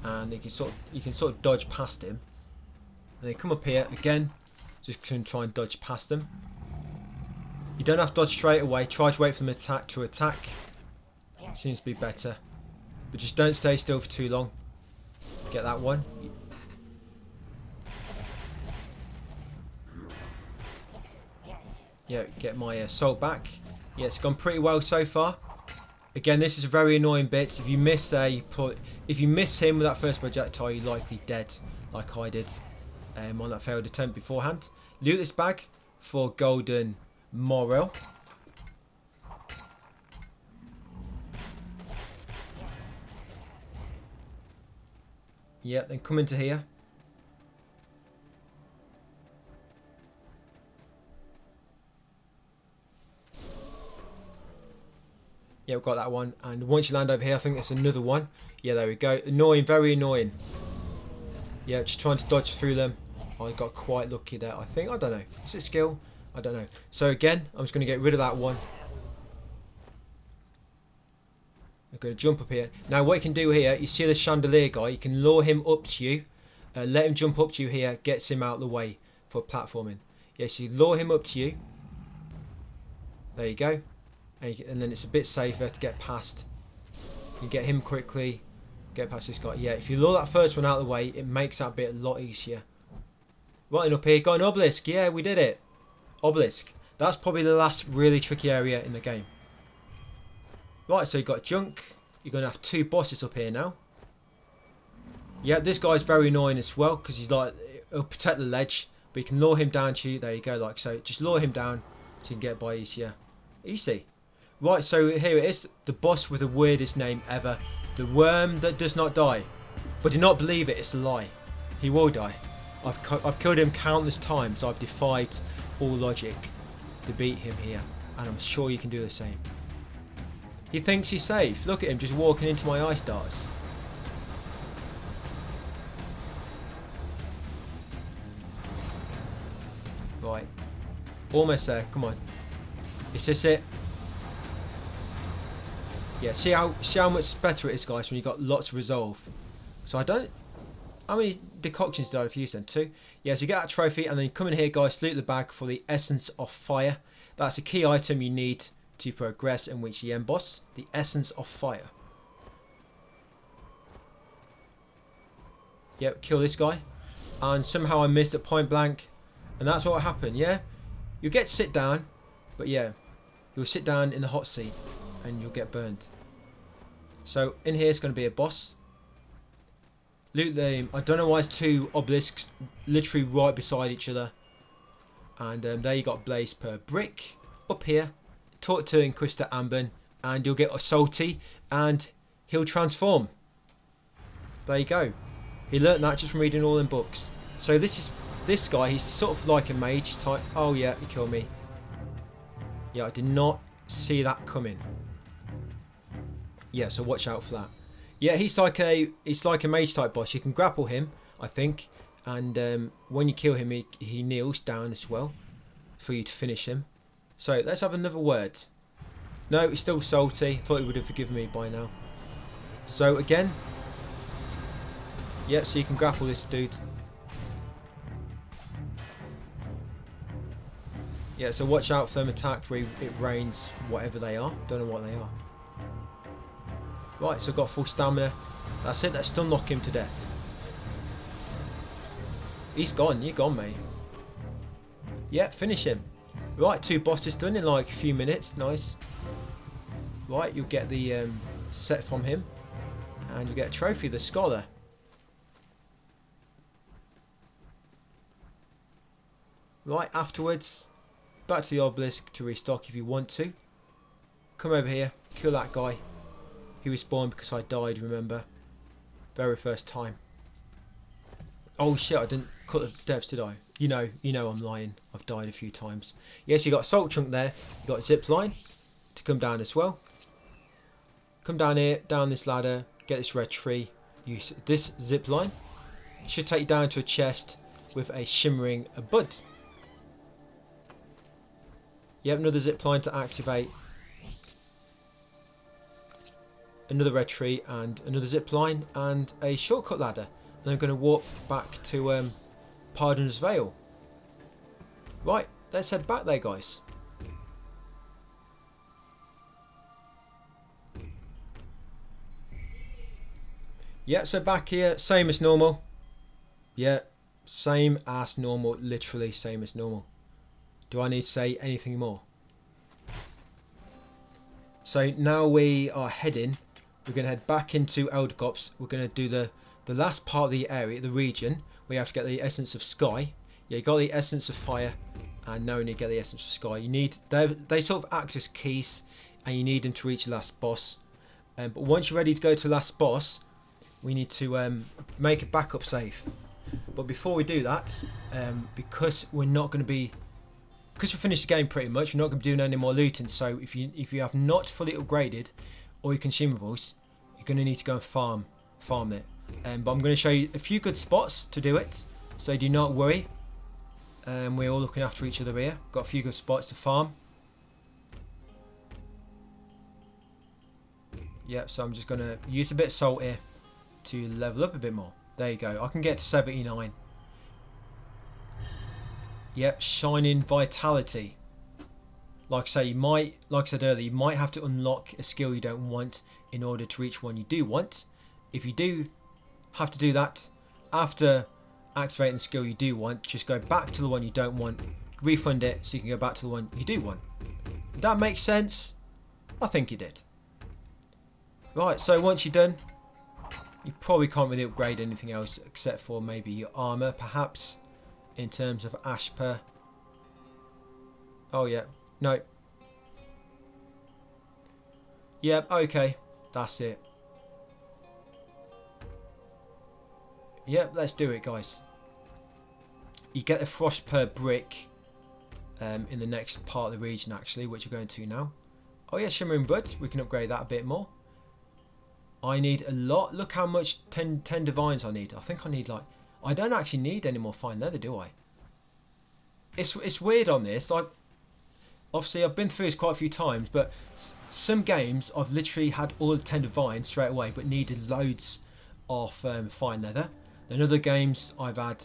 and you can sort of dodge past him. And then come up here again. Just can try and dodge past them. You don't have to dodge straight away. Try to wait for them to attack. Seems to be better. But just don't stay still for too long. Get that one. Yeah, get my assault back. Yeah, it's gone pretty well so far. Again, this is a very annoying bit. If you miss there, if you miss him with that first projectile, you're likely dead, like I did on that failed attempt beforehand. Loot this bag for golden moral. Yeah, then come into here. Yeah, we've got that one. And once you land over here, I think there's another one. Yeah, there we go. Annoying, very annoying. Yeah, just trying to dodge through them. I got quite lucky there, I think. I don't know. Is it skill? I don't know. So again, I'm just going to get rid of that one. I'm going to jump up here. Now what you can do here, you see the chandelier guy, you can lure him up to you. Let him jump up to you here, gets him out of the way for platforming. Yes, you lure him up to you. There you go. And then it's a bit safer to get past. You get him quickly, get past this guy. Yeah, if you lure that first one out of the way, it makes that bit a lot easier. Right up here, got an obelisk. Yeah, we did it. Obelisk. That's probably the last really tricky area in the game. Right, so you've got junk. You're going to have two bosses up here now. Yeah, this guy's very annoying as well, because he's like, he'll protect the ledge, but you can lure him down to you. There you go, like so. Just lure him down so you can get by easier. Easy. Right, so here it is, the boss with the weirdest name ever. The worm that does not die. But do not believe it, it's a lie. He will die. I've killed him countless times. I've defied all logic to beat him here. And I'm sure you can do the same. He thinks he's safe. Look at him just walking into my ice darts. Right. Almost there, come on. Is this it? Yeah, see how much better it is, guys, when you've got lots of resolve. So how many decoctions did I have used then? 2? Yeah, so you get that trophy, and then you come in here, guys, loot the bag for the Essence of Fire. That's a key item you need to progress and reach the end boss, the Essence of Fire. Yep, kill this guy. And somehow I missed at point blank, and that's what happened. Yeah, you get to sit down, but yeah, you'll sit down in the hot seat and you'll get burned. So in here is going to be a boss. Loot them. I don't know why it's two obelisks literally right beside each other. And there you got Blaze per brick. Up here, talk to Inquisitor Amben, and you'll get a salty, and he'll transform. There you go. He learnt that just from reading all them books. So this guy, he's sort of like a mage type. Oh yeah, he killed me. Yeah, I did not see that coming. Yeah, so watch out for that. Yeah, he's like a mage type boss. You can grapple him, I think, and when you kill him, he kneels down as well for you to finish him. So let's have another word. No, he's still salty. Thought he would have forgiven me by now. So again, yeah, so you can grapple this dude. Yeah, so watch out for them attacks where it rains whatever they are. Don't know what they are. Right, so I've got full stamina. That's it, let's stun lock him to death. He's gone, you're gone, mate. Yeah, finish him. Right, 2 bosses done in like a few minutes, nice. Right, you'll get the set from him. And you get a trophy, the Scholar. Right, afterwards, back to the obelisk to restock if you want to. Come over here, kill that guy. He respawned because I died, remember? Very first time. Oh shit, I didn't cut the depths, did I? You know I'm lying. I've died a few times. Yes, you got a salt chunk there. You got a zip line to come down as well. Come down here, down this ladder, get this red tree. Use this zip line. It should take you down to a chest with a shimmering bud. You have another zip line to activate. Another red tree and another zip line and a shortcut ladder. And I'm going to walk back to Pardon's Vale. Right, let's head back there, guys. Yeah, so back here, same as normal. Yeah, same as normal, literally same as normal. Do I need to say anything more? So now we are heading. We're going to head back into Eldercops. We're going to do the last part of the area, the region. We have to get the Essence of Sky. Yeah, you got the Essence of Fire, and now we need to get the Essence of Sky. You need they sort of act as keys, and you need them to reach the last boss. But once you're ready to go to the last boss, we need to make a backup save. But before we do that, because we're not going to be, because we finished the game pretty much, we're not going to be doing any more looting. So if you have not fully upgraded all your consumables, you're going to need to go and farm it. But I'm going to show you a few good spots to do it, so do not worry. We're all looking after each other here. Got a few good spots to farm. Yep, so I'm just going to use a bit of salt here to level up a bit more. There you go. I can get to 79. Yep, Shining Vitality. Like I say, like I said earlier, you might have to unlock a skill you don't want in order to reach one you do want. If you do have to do that after activating the skill you do want, just go back to the one you don't want, refund it so you can go back to the one you do want. Did that make sense? I think it did. Right, so once you're done, you probably can't really upgrade anything else except for maybe your armor, perhaps, in terms of Ashper. Oh yeah, no. Yep, okay, that's it. Yep, let's do it, guys. You get the frost per brick in the next part of the region, actually, which we're going to now. Oh yeah, Shimmering Bud, we can upgrade that a bit more. I need a lot. Look how much 10 divines I need. I think I need like, I don't actually need any more fine leather, do I? It's weird on this. Obviously I've been through this quite a few times, but some games I've literally had all the 10 divines straight away, but needed loads of fine leather. In other games I've had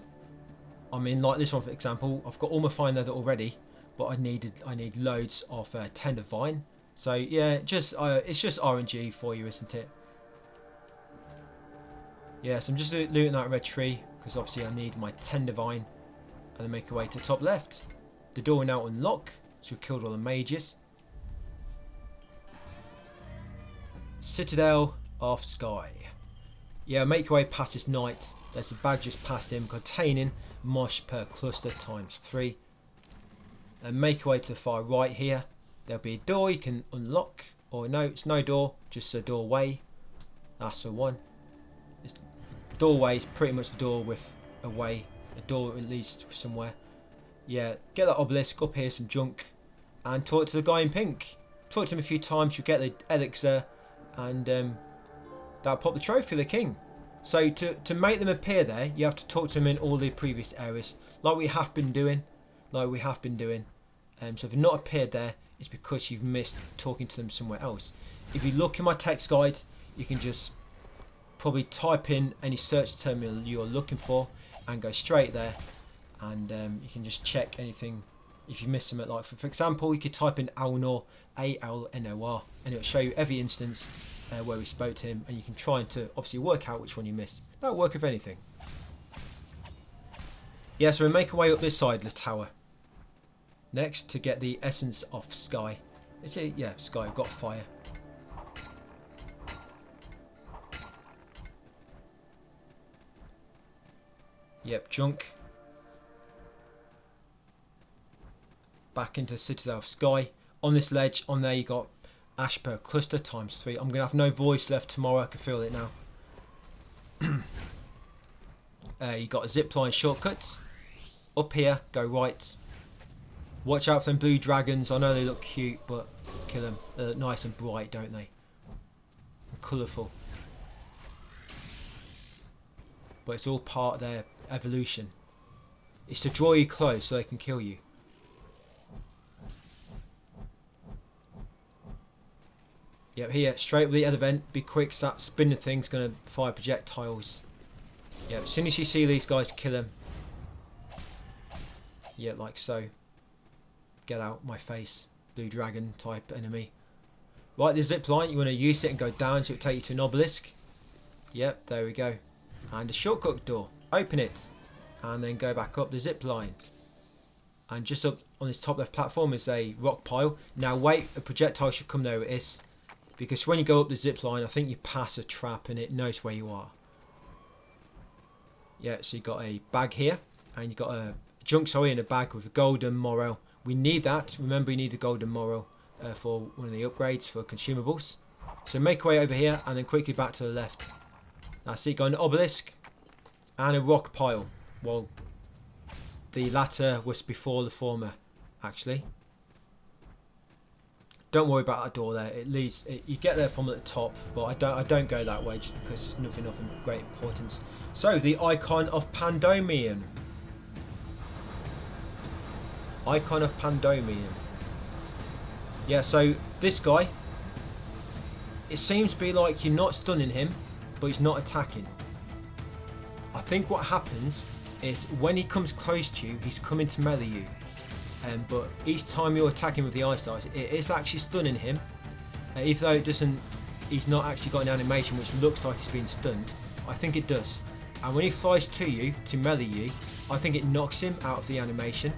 I mean, like this one for example, I've got all my fine leather already, but I need loads of tender vine. So yeah, just it's just RNG for you, isn't it? Yeah, so I'm just looting that red tree because obviously I need my tender vine, and then make our way to the top left. The door will now unlock, so we've killed all the mages. Citadel of Sky. Yeah, make your way past this knight. There's a badge just past him containing mosh per cluster times 3. And make your way to the far right here. There'll be a door you can unlock. Or no, it's no door, just a doorway. That's the one. It's, doorway is pretty much a door with a way. A door at least somewhere. Yeah, get that obelisk, up here some junk. And talk to the guy in pink. Talk to him a few times, you'll get the elixir. And that'll pop the trophy of the king. So to make them appear there, you have to talk to them in all the previous areas, like we have been doing. So if you've not appeared there, it's because you've missed talking to them somewhere else. If you look in my text guide, you can just probably type in any search term you're looking for and go straight there, and you can just check anything if you miss them. At like for example, you could type in Alnor, A-L-N-O-R, and it'll show you every instance where we spoke to him, and you can try to obviously work out which one you missed. That'll work with anything. Yeah, so we make our way up this side of the tower next to get the essence of Sky. It's a, yeah, Sky. I've got fire. Yep, junk. Back into Citadel of Sky. On this ledge, on there you got ash per cluster times 3. I'm going to have no voice left tomorrow, I can feel it now. You got a zipline shortcut. Up here, go right. Watch out for them blue dragons. I know they look cute, but kill them. They look nice and bright, don't they? And colourful. But it's all part of their evolution. It's to draw you close so they can kill you. Yep, here, straight with the other vent. Be quick, that spinning thing's going to fire projectiles. Yep, as soon as you see these guys, kill them. Yep, like so. Get out my face. Blue dragon type enemy. Right, the zip line, you want to use it and go down so it'll take you to an obelisk. Yep, there we go. And a shortcut door. Open it. And then go back up the zip line. And just up on this top left platform is a rock pile. Now wait, a projectile should come there. It is. Because when you go up the zip line, I think you pass a trap and it knows where you are. Yeah, so you got a bag here. And you got a junk in a bag with a golden morrow. We need that. Remember, you need the golden morrow for one of the upgrades for consumables. So make your way over here and then quickly back to the left. That's it. Got an obelisk and a rock pile. Well, the latter was before the former, actually. Don't worry about that door there. It leads. You get there from at the top, but I don't go that way just because it's nothing of great importance. So the icon of Pandomium. Icon of Pandomium. Yeah. So this guy. It seems to be like you're not stunning him, but he's not attacking. I think what happens is when he comes close to you, he's coming to melee you. But each time you're attacking with the ice darts, it is actually stunning him. Even though it doesn't, he's not actually got an animation which looks like he's being stunned. I think it does. And when he flies to you, to melee you, I think it knocks him out of the animation.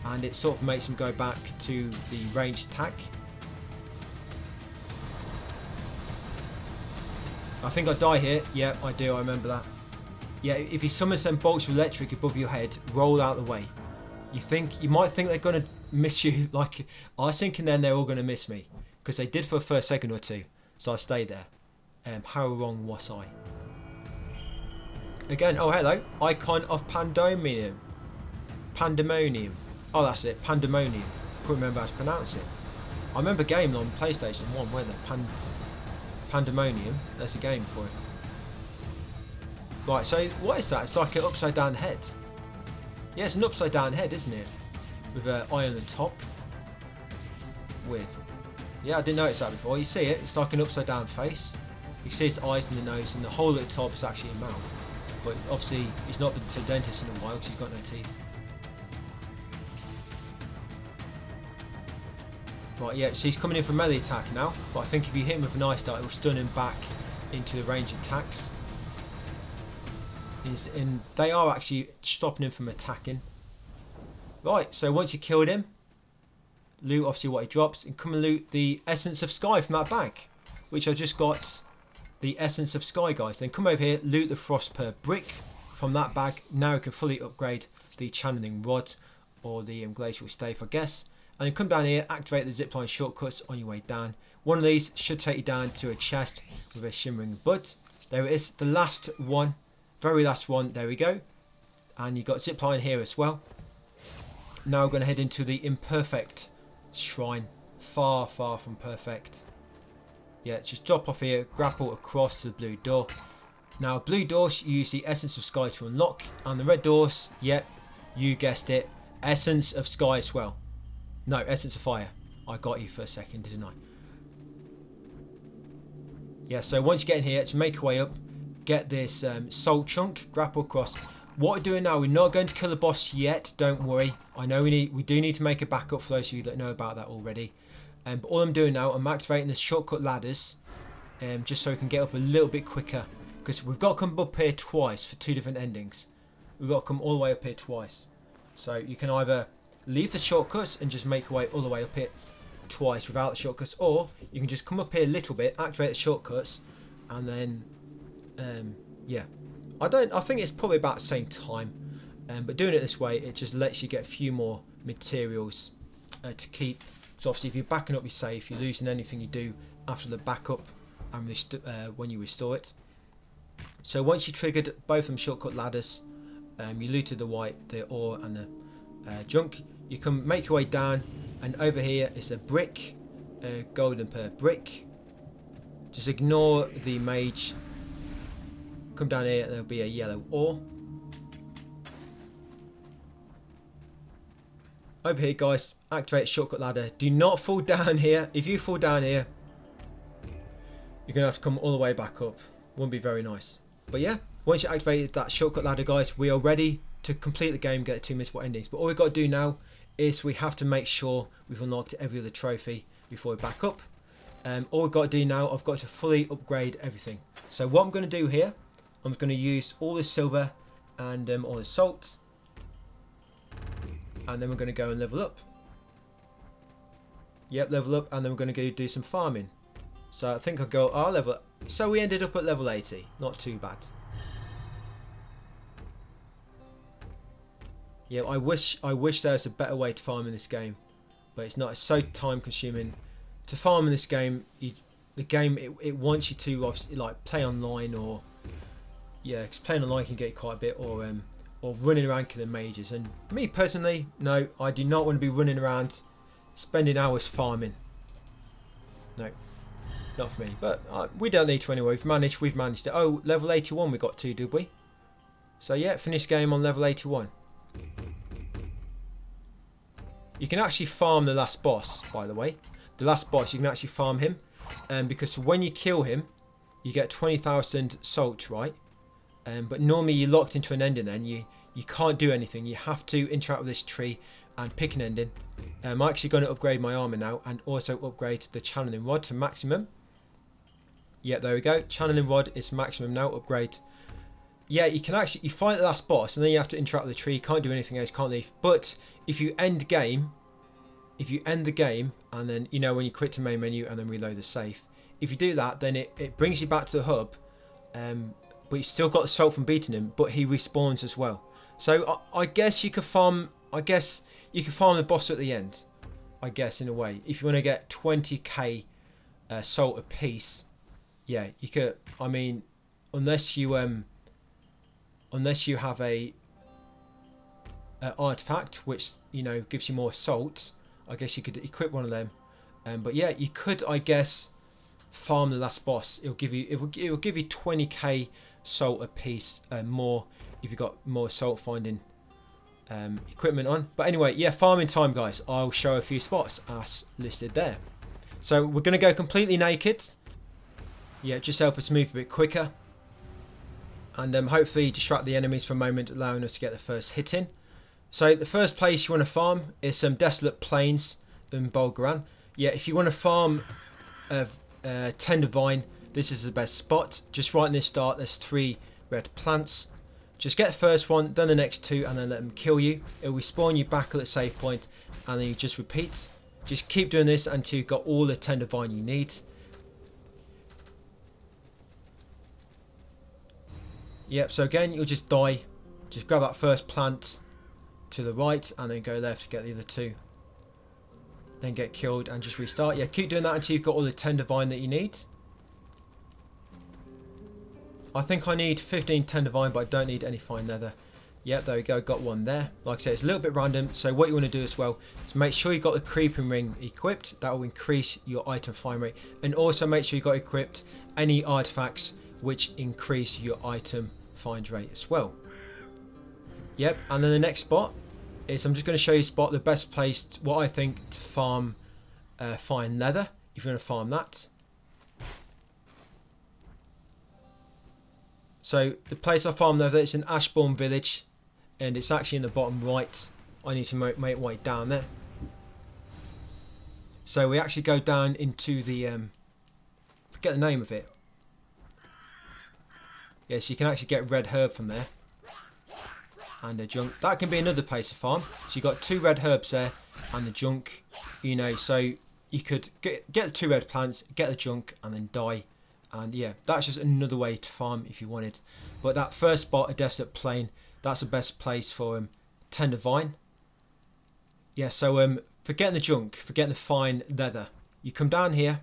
And it sort of makes him go back to the ranged attack. I think I die here. Yep, I do, I remember that. Yeah, if he summons them bolts of electric above your head, roll out of the way. You might think they're going to miss you, like I was thinking then they're all going to miss me. Because they did for a first second or two, so I stayed there. How wrong was I? Again, oh hello, icon of Pandemonium. Pandemonium. Oh that's it, Pandemonium. Couldn't remember how to pronounce it. I remember a game on PlayStation 1 where Pandemonium, there's a game for it. Right, so what is that? It's like an upside down head. Yeah, it's an upside down head, isn't it? With an eye on the top. Weird. Yeah, I didn't notice that before. You see it, it's like an upside down face. You see its eyes and the nose, and the hole at the top is actually a mouth. But obviously he's not been to the dentist in a while because he's got no teeth. Right, yeah, so he's coming in for melee attack now, but I think if you hit him with an ice dart, it will stun him back into the range attacks. And they are actually stopping him from attacking. Right, so once you killed him, loot obviously what he drops, and come and loot the Essence of Sky from that bag, which I just got the Essence of Sky, guys. Then come over here, loot the Frost per brick from that bag. Now you can fully upgrade the Channeling Rod or the Glacial Stave, I guess. And then come down here, activate the zipline shortcuts on your way down. One of these should take you down to a chest with a shimmering bud. There it is, the last one, very last one, there we go. And you've got zipline here as well. Now we're going to head into the Imperfect Shrine. Far, far from perfect. Yeah, just drop off here, grapple across to the blue door. Now, blue doors, you use the Essence of Sky to unlock. And the red doors, yep, you guessed it, Essence of Sky as well. No, Essence of Fire. I got you for a second, didn't I? Yeah, so once you get in here, to make your way up, get this soul chunk, grapple across. What we're doing now, we're not going to kill the boss yet, don't worry. I know we do need to make a backup for those of you that know about that already. But all I'm doing now, I'm activating the shortcut ladders, just so we can get up a little bit quicker. Because we've got to come up here twice for 2 different endings. We've got to come all the way up here twice. So you can either leave the shortcuts and just make your way all the way up it twice without the shortcuts, or you can just come up here a little bit, activate the shortcuts, and then yeah, I think it's probably about the same time, but doing it this way, it just lets you get a few more materials to keep. So obviously if you're backing up your save, you're losing anything you do after the backup and when you restore it. So once you triggered both of them shortcut ladders, you looted the ore and the junk, you can make your way down, and over here is a brick, golden per brick. Just ignore the mage, come down here, there'll be a yellow ore. Over here, guys, activate shortcut ladder. Do not fall down here. If you fall down here, you're gonna have to come all the way back up. Wouldn't be very nice. But yeah, once you activated that shortcut ladder, guys, we are ready to complete the game, get 2 missable endings. But all we've got to do now is we have to make sure we've unlocked every other trophy before we back up. All we've got to do now, I've got to fully upgrade everything. So what I'm going to do here, I'm going to use all the silver and all the salt, and then we're going to go and level up. Yep, level up, and then we're going to go do some farming. So I think I'll level up. So we ended up at level 80, not too bad. Yeah, I wish there was a better way to farm in this game, but it's not. It's so time consuming to farm in this game. The game it wants you to obviously like play online, or yeah, because playing online can get quite a bit, or running around killing mages. And me personally, no, I do not want to be running around spending hours farming. No, not for me. But we don't need to anyway. We've managed it. Oh, level 81 we got to, did we? So yeah, finish game on level 81. You can actually farm the last boss, by the way. The last boss, you can actually farm him, because when you kill him, you get 20,000 salt, right? But normally you're locked into an ending. Then you can't do anything. You have to interact with this tree and pick an ending. I'm actually going to upgrade my armor now, and also upgrade the channeling rod to maximum. Yeah, there we go. Channeling rod is maximum now. Upgrade. Yeah, you can actually, you fight the last boss and then you have to interact with the tree. You can't do anything else, can't leave. But if you end the game and then, you know, when you quit the main menu and then reload the save, if you do that, then it brings you back to the hub, but you still got the salt from beating him, but he respawns as well. So I guess you could farm, the boss at the end, I guess, in a way. If you want to get 20k salt a piece, yeah, you could. I mean, unless you have a artifact which, you know, gives you more salt, I guess you could equip one of them. But yeah, you could, I guess, farm the last boss. It will give you 20k salt a piece more if you've got more salt finding equipment on. But anyway, yeah, farming time, guys. I'll show a few spots as listed there. So we're going to go completely naked. Yeah, just help us move a bit quicker. and hopefully distract the enemies for a moment, allowing us to get the first hit in. So the first place you want to farm is some desolate plains in Bulgaran. Yeah, if you want to farm 10 divine, this is the best spot. Just right in this start, there's 3 red plants. Just get the first one, then the next 2, and then let them kill you. It will respawn you back at the save point, and then you just repeat. Just keep doing this until you've got all the 10 divine you need. Yep, so again, you'll just die. Just grab that first plant to the right, and then go left to get the other 2. Then get killed and just restart. Yeah, keep doing that until you've got all the 10 divine that you need. I think I need 15 10 divine, but I don't need any fine leather. Yep, there we go, got one there. Like I said, it's a little bit random, so what you want to do as well is make sure you've got the creeping ring equipped. That will increase your item find rate, and also make sure you've got equipped any artifacts which increase your item find rate as well. Yep, and then the next spot is, I'm just going to show you a spot, the best place, what I think, to farm fine leather, if you're going to farm that. So the place I farm leather is in Ashbourne village, and it's actually in the bottom right. I need to make my way down there. So we actually go down into the, forget the name of it. Yes, you can actually get red herb from there. And a junk. That can be another place to farm. So you've got 2 red herbs there and the junk. You know, so you could get the 2 red plants, get the junk, and then die. And yeah, that's just another way to farm if you wanted. But that first spot, a desolate plain, that's the best place for 10 divine. Yeah, so forgetting the junk, forgetting the fine leather. You come down here.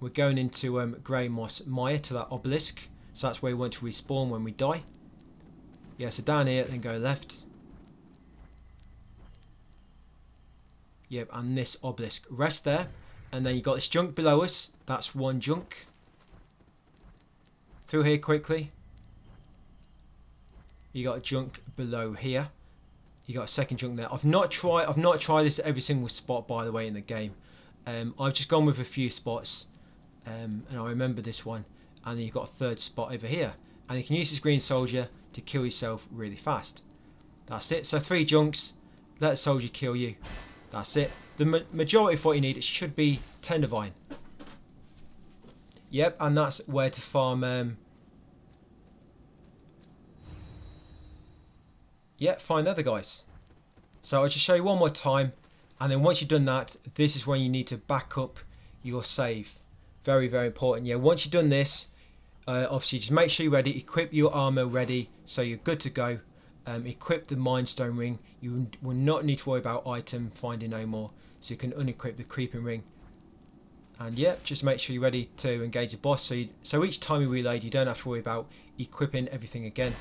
We're going into Grey Moss Mire to that obelisk. So that's where we want to respawn when we die. Yeah, so down here, then go left. Yep, and this obelisk. Rest there. And then you've got this junk below us. That's 1 junk. Through here quickly. You got a junk below here. You got a second junk there. I've not tried this at every single spot, by the way, in the game. I've just gone with a few spots. And I remember this one. And then you've got a 3rd spot over here. And you can use this green soldier to kill yourself really fast. That's it. So 3 junks. Let the soldier kill you. That's it. The majority of what you need, it should be 10 divine. Yep, and that's where to farm. Yep, find leather, guys. So I'll just show you one more time. And then once you've done that, this is when you need to back up your save. Very, very important. Yeah, once you've done this, obviously just make sure you're ready. Equip your armor ready so you're good to go. Equip the Mindstone ring. You will not need to worry about item finding no more. So you can unequip the creeping ring. And yeah, just make sure you're ready to engage the boss. So each time you reload, you don't have to worry about equipping everything again.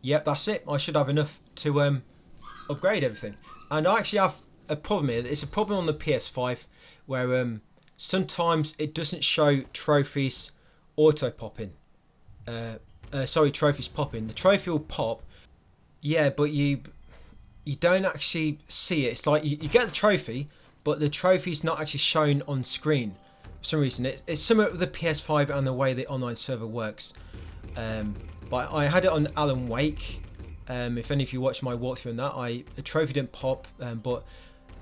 Yep, that's it. I should have enough to upgrade everything. And I actually have a problem here. It's a problem on the PS5 where sometimes it doesn't show trophies auto popping. Sorry, trophies popping. The trophy will pop. Yeah, but you don't actually see it. It's like you get the trophy, but the trophy's not actually shown on screen for some reason. It's similar with the PS5 and the way the online server works. But I had it on Alan Wake. If any of you watched my walkthrough on that, the trophy didn't pop. But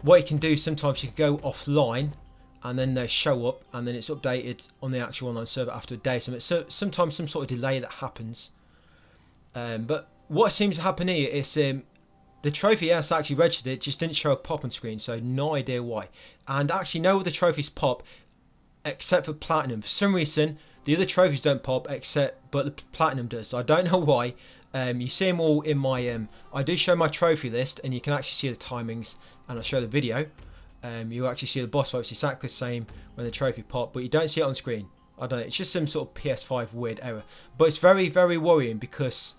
what you can do, sometimes you can go offline and then they show up and then it's updated on the actual online server after a day. So it's sometimes some sort of delay that happens. But what seems to happen here is the trophy has actually registered, it just didn't show a pop on screen, so no idea why. And actually no other trophies pop except for platinum. For some reason the other trophies don't pop but the platinum does. So I don't know why. You see them all in my I do show my trophy list and you can actually see the timings, and I'll show the video. You actually see the boss fights exactly the same when the trophy pop, but you don't see it on screen. I don't know, it's just some sort of PS5 weird error. But it's very, very worrying because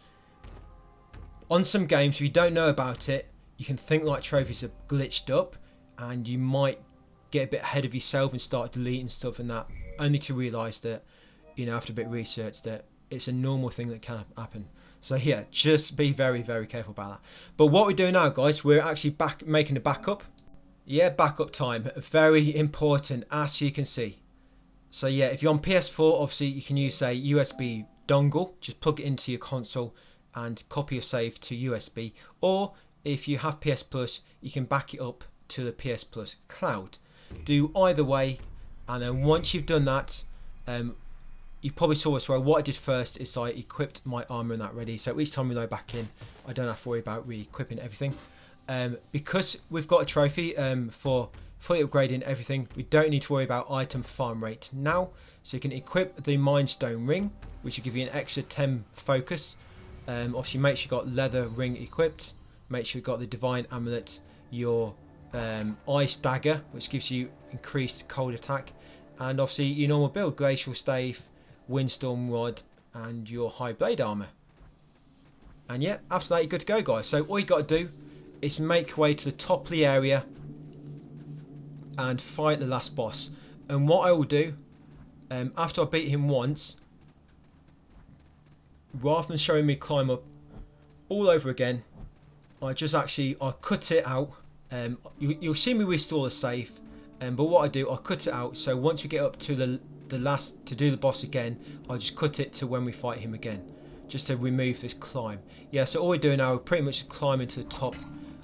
on some games, if you don't know about it, you can think like trophies are glitched up and you might get a bit ahead of yourself and start deleting stuff and that, only to realise that, you know, after a bit of research, that it's a normal thing that can happen. So yeah, just be very, very careful about that. But what we're doing now, guys, we're actually making a backup. Yeah, backup time, very important, as you can see. So yeah, if you're on PS4, obviously you can use a USB dongle, just plug it into your console and copy your save to USB. Or if you have PS Plus, you can back it up to the PS Plus cloud. Do either way, and then once you've done that, you probably saw as well, what I did first is I equipped my armor and that ready, so each time we load back in, I don't have to worry about re-equipping everything. Because we've got a trophy for fully upgrading everything, we don't need to worry about item farm rate now. So you can equip the Mind Stone ring, which will give you an extra 10 focus. Obviously make sure you've got leather ring equipped, make sure you've got the divine amulet, your ice dagger, which gives you increased cold attack, and obviously your normal build, glacial stave, windstorm rod, and your high blade armor. And yeah, after that you're good to go, guys. So all you got to do is make your way to the top of the area and fight the last boss. And what I will do, after I beat him once, rather than showing me climb up all over again, I cut it out. You'll see me restore the save, but what I do, I cut it out, so once we get up to the last, to do the boss again, I'll just cut it to when we fight him again, just to remove this climb. Yeah, so all we're doing now is pretty much climbing to the top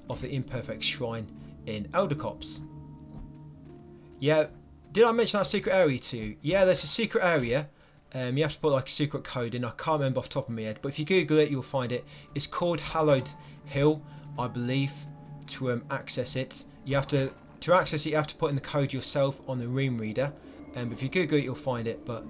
of the imperfect shrine in Elder Copse. Yeah, did I mention that secret area to you? Yeah, there's a secret area. You have to put like a secret code in. I can't remember off the top of my head, but if you Google it, you'll find it. It's called Hallowed Hill, I believe, to access it. You have to access it, you have to put in the code yourself on the room reader. If you Google it, you'll find it. But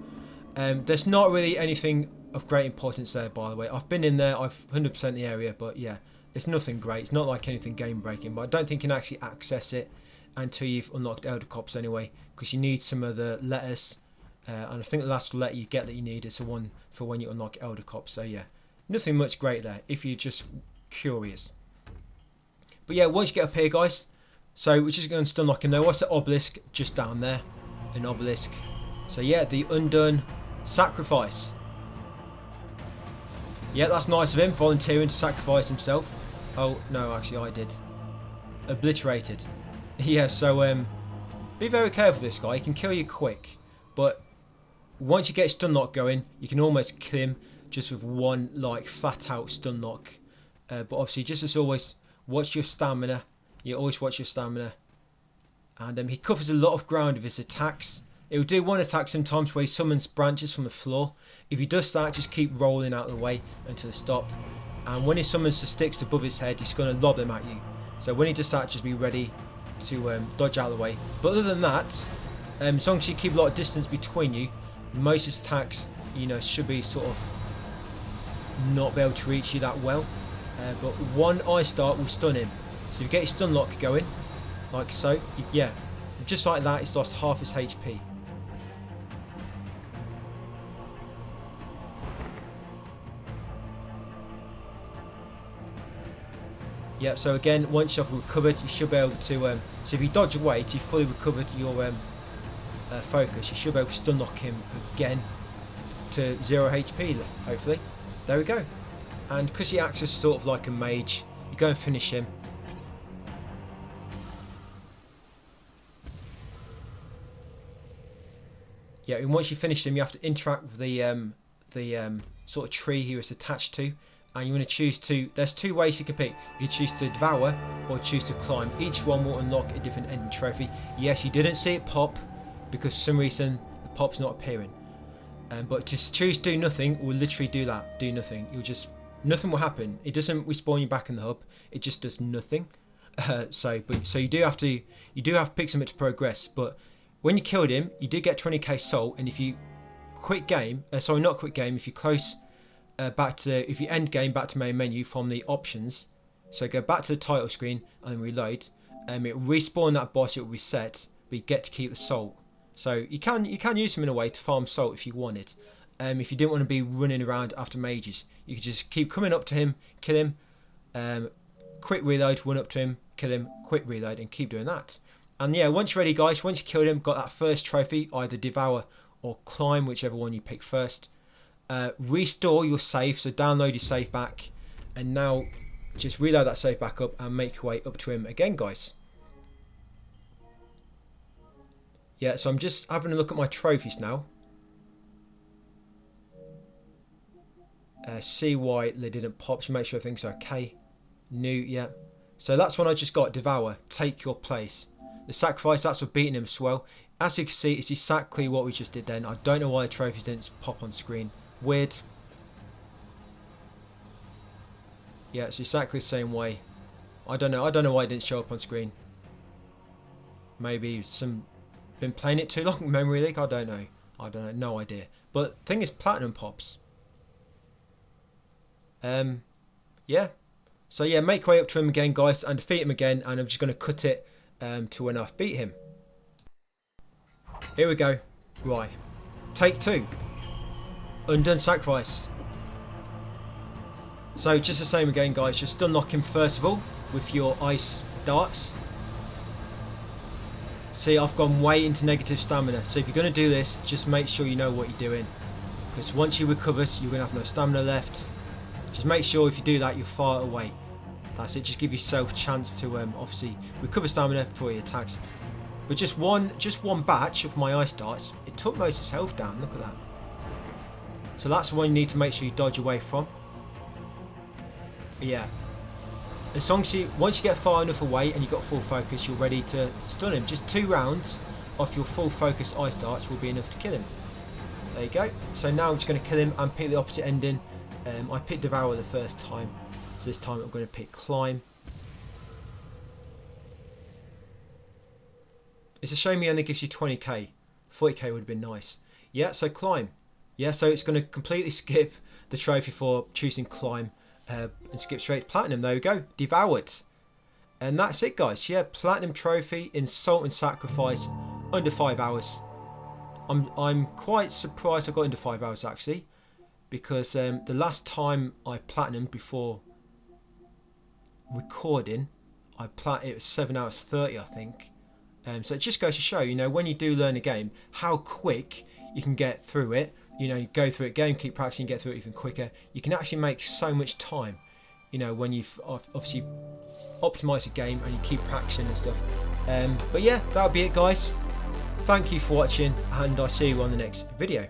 there's not really anything of great importance there, by the way. I've been in there, I've 100% the area, but yeah, it's nothing great. It's not like anything game breaking, but I don't think you can actually access it until you've unlocked Elder Copse anyway, because you need some of the letters, and I think the last letter you get that you need is the one for when you unlock Elder Copse. So yeah, nothing much great there if you're just curious. But yeah, once you get up here, guys, so we're just going to unlock him now. What's the obelisk just down there? An obelisk. So yeah, the undone sacrifice. Yeah, that's nice of him, volunteering to sacrifice himself. Oh no, actually I did. Obliterated. Yeah, so be very careful with this guy. He can kill you quick, but once you get stun lock going, you can almost kill him just with one like flat out stun lock. But obviously, just as always, watch your stamina. You always watch your stamina. And he covers a lot of ground with his attacks. It will do one attack sometimes where he summons branches from the floor. If he does that, just keep rolling out of the way until the stop. And when he summons the sticks above his head, he's going to lob them at you. So when he does that, just be ready to dodge out of the way. But other than that, as long as you keep a lot of distance between you, most of his attacks, you know, should be sort of not be able to reach you that well. But one ice dart will stun him. So you get your stun lock going, like so. Yeah, just like that, he's lost half his HP. Yeah, so again, once you've recovered, you should be able to, so if you dodge away till you fully recovered your focus, you should be able to stun lock him again to 0 HP, hopefully. There we go. And because he acts as sort of like a mage, you go and finish him. Yeah, and once you finish him, you have to interact with the sort of tree he was attached to. And you want to choose there's two ways you can pick. You can choose to devour or choose to climb. Each one will unlock a different ending trophy. Yes, you didn't see it pop because for some reason the pop's not appearing. But to choose do nothing will literally do that. Do nothing. Nothing will happen. It doesn't respawn you back in the hub. It just does nothing. So you do have to pick something to progress. But when you killed him, you did get 20k salt. And if you quit game, if you close. If you end game, back to main menu from the options, so go back to the title screen and reload, it will respawn that boss, it will reset, but you get to keep the salt. So you can use him in a way to farm salt if you wanted. If you didn't want to be running around after mages, you could just keep coming up to him, kill him, quick reload, run up to him, kill him, quick reload, and keep doing that. And yeah, once you're ready, guys, once you killed him, got that first trophy, either devour or climb, whichever one you pick first. Restore your save, so download your save back, and now just reload that save back up and make your way up to him again, guys. Yeah, so I'm just having a look at my trophies now. See why they didn't pop, to make sure everything's okay. New, yeah. So that's one I just got, Devour, take your place. The sacrifice, that's for beating him as well. As you can see, it's exactly what we just did then. I don't know why the trophies didn't pop on screen. Weird. Yeah, it's exactly the same way. I don't know why it didn't show up on screen. Maybe been playing it too long, memory leak, I don't know, no idea. But thing is, platinum pops. Yeah. So yeah, make way up to him again, guys, and defeat him again, and I'm just going to cut it to when I've beat him. Here we go. Right. Take 2. Undone Sacrifice. So just the same again, guys. Just unlock him first of all with your ice darts. See, I've gone way into negative stamina. So if you're going to do this, just make sure you know what you're doing. Because once he recovers, you're going to have no stamina left. Just make sure if you do that, you're far away. That's it. Just give yourself a chance to obviously recover stamina before he attacks. But just one batch of my ice darts, it took most of his health down. Look at that. So that's the one you need to make sure you dodge away from. But yeah. As long as once you get far enough away and you've got full focus, you're ready to stun him. Just 2 rounds of your full focus ice darts will be enough to kill him. There you go. So now I'm just going to kill him and pick the opposite ending. I picked Devour the first time, so this time I'm going to pick Climb. It's a shame he only gives you 20k. 40k would have been nice. Yeah, so Climb. Yeah, so it's going to completely skip the trophy for choosing Climb and skip straight to Platinum. There we go, devoured. And that's it, guys. Yeah, Platinum trophy in Salt&Sacrifice under 5 hours. I'm quite surprised I got under 5 hours actually. Because the last time I platinumed before recording, it was 7 hours 30, I think. So it just goes to show, you know, when you do learn a game, how quick you can get through it. You know, you go through it again, keep practicing, get through it even quicker. You can actually make so much time, you know, when you've obviously optimised a game and you keep practicing and stuff. But yeah, that'll be it, guys. Thank you for watching, and I'll see you on the next video.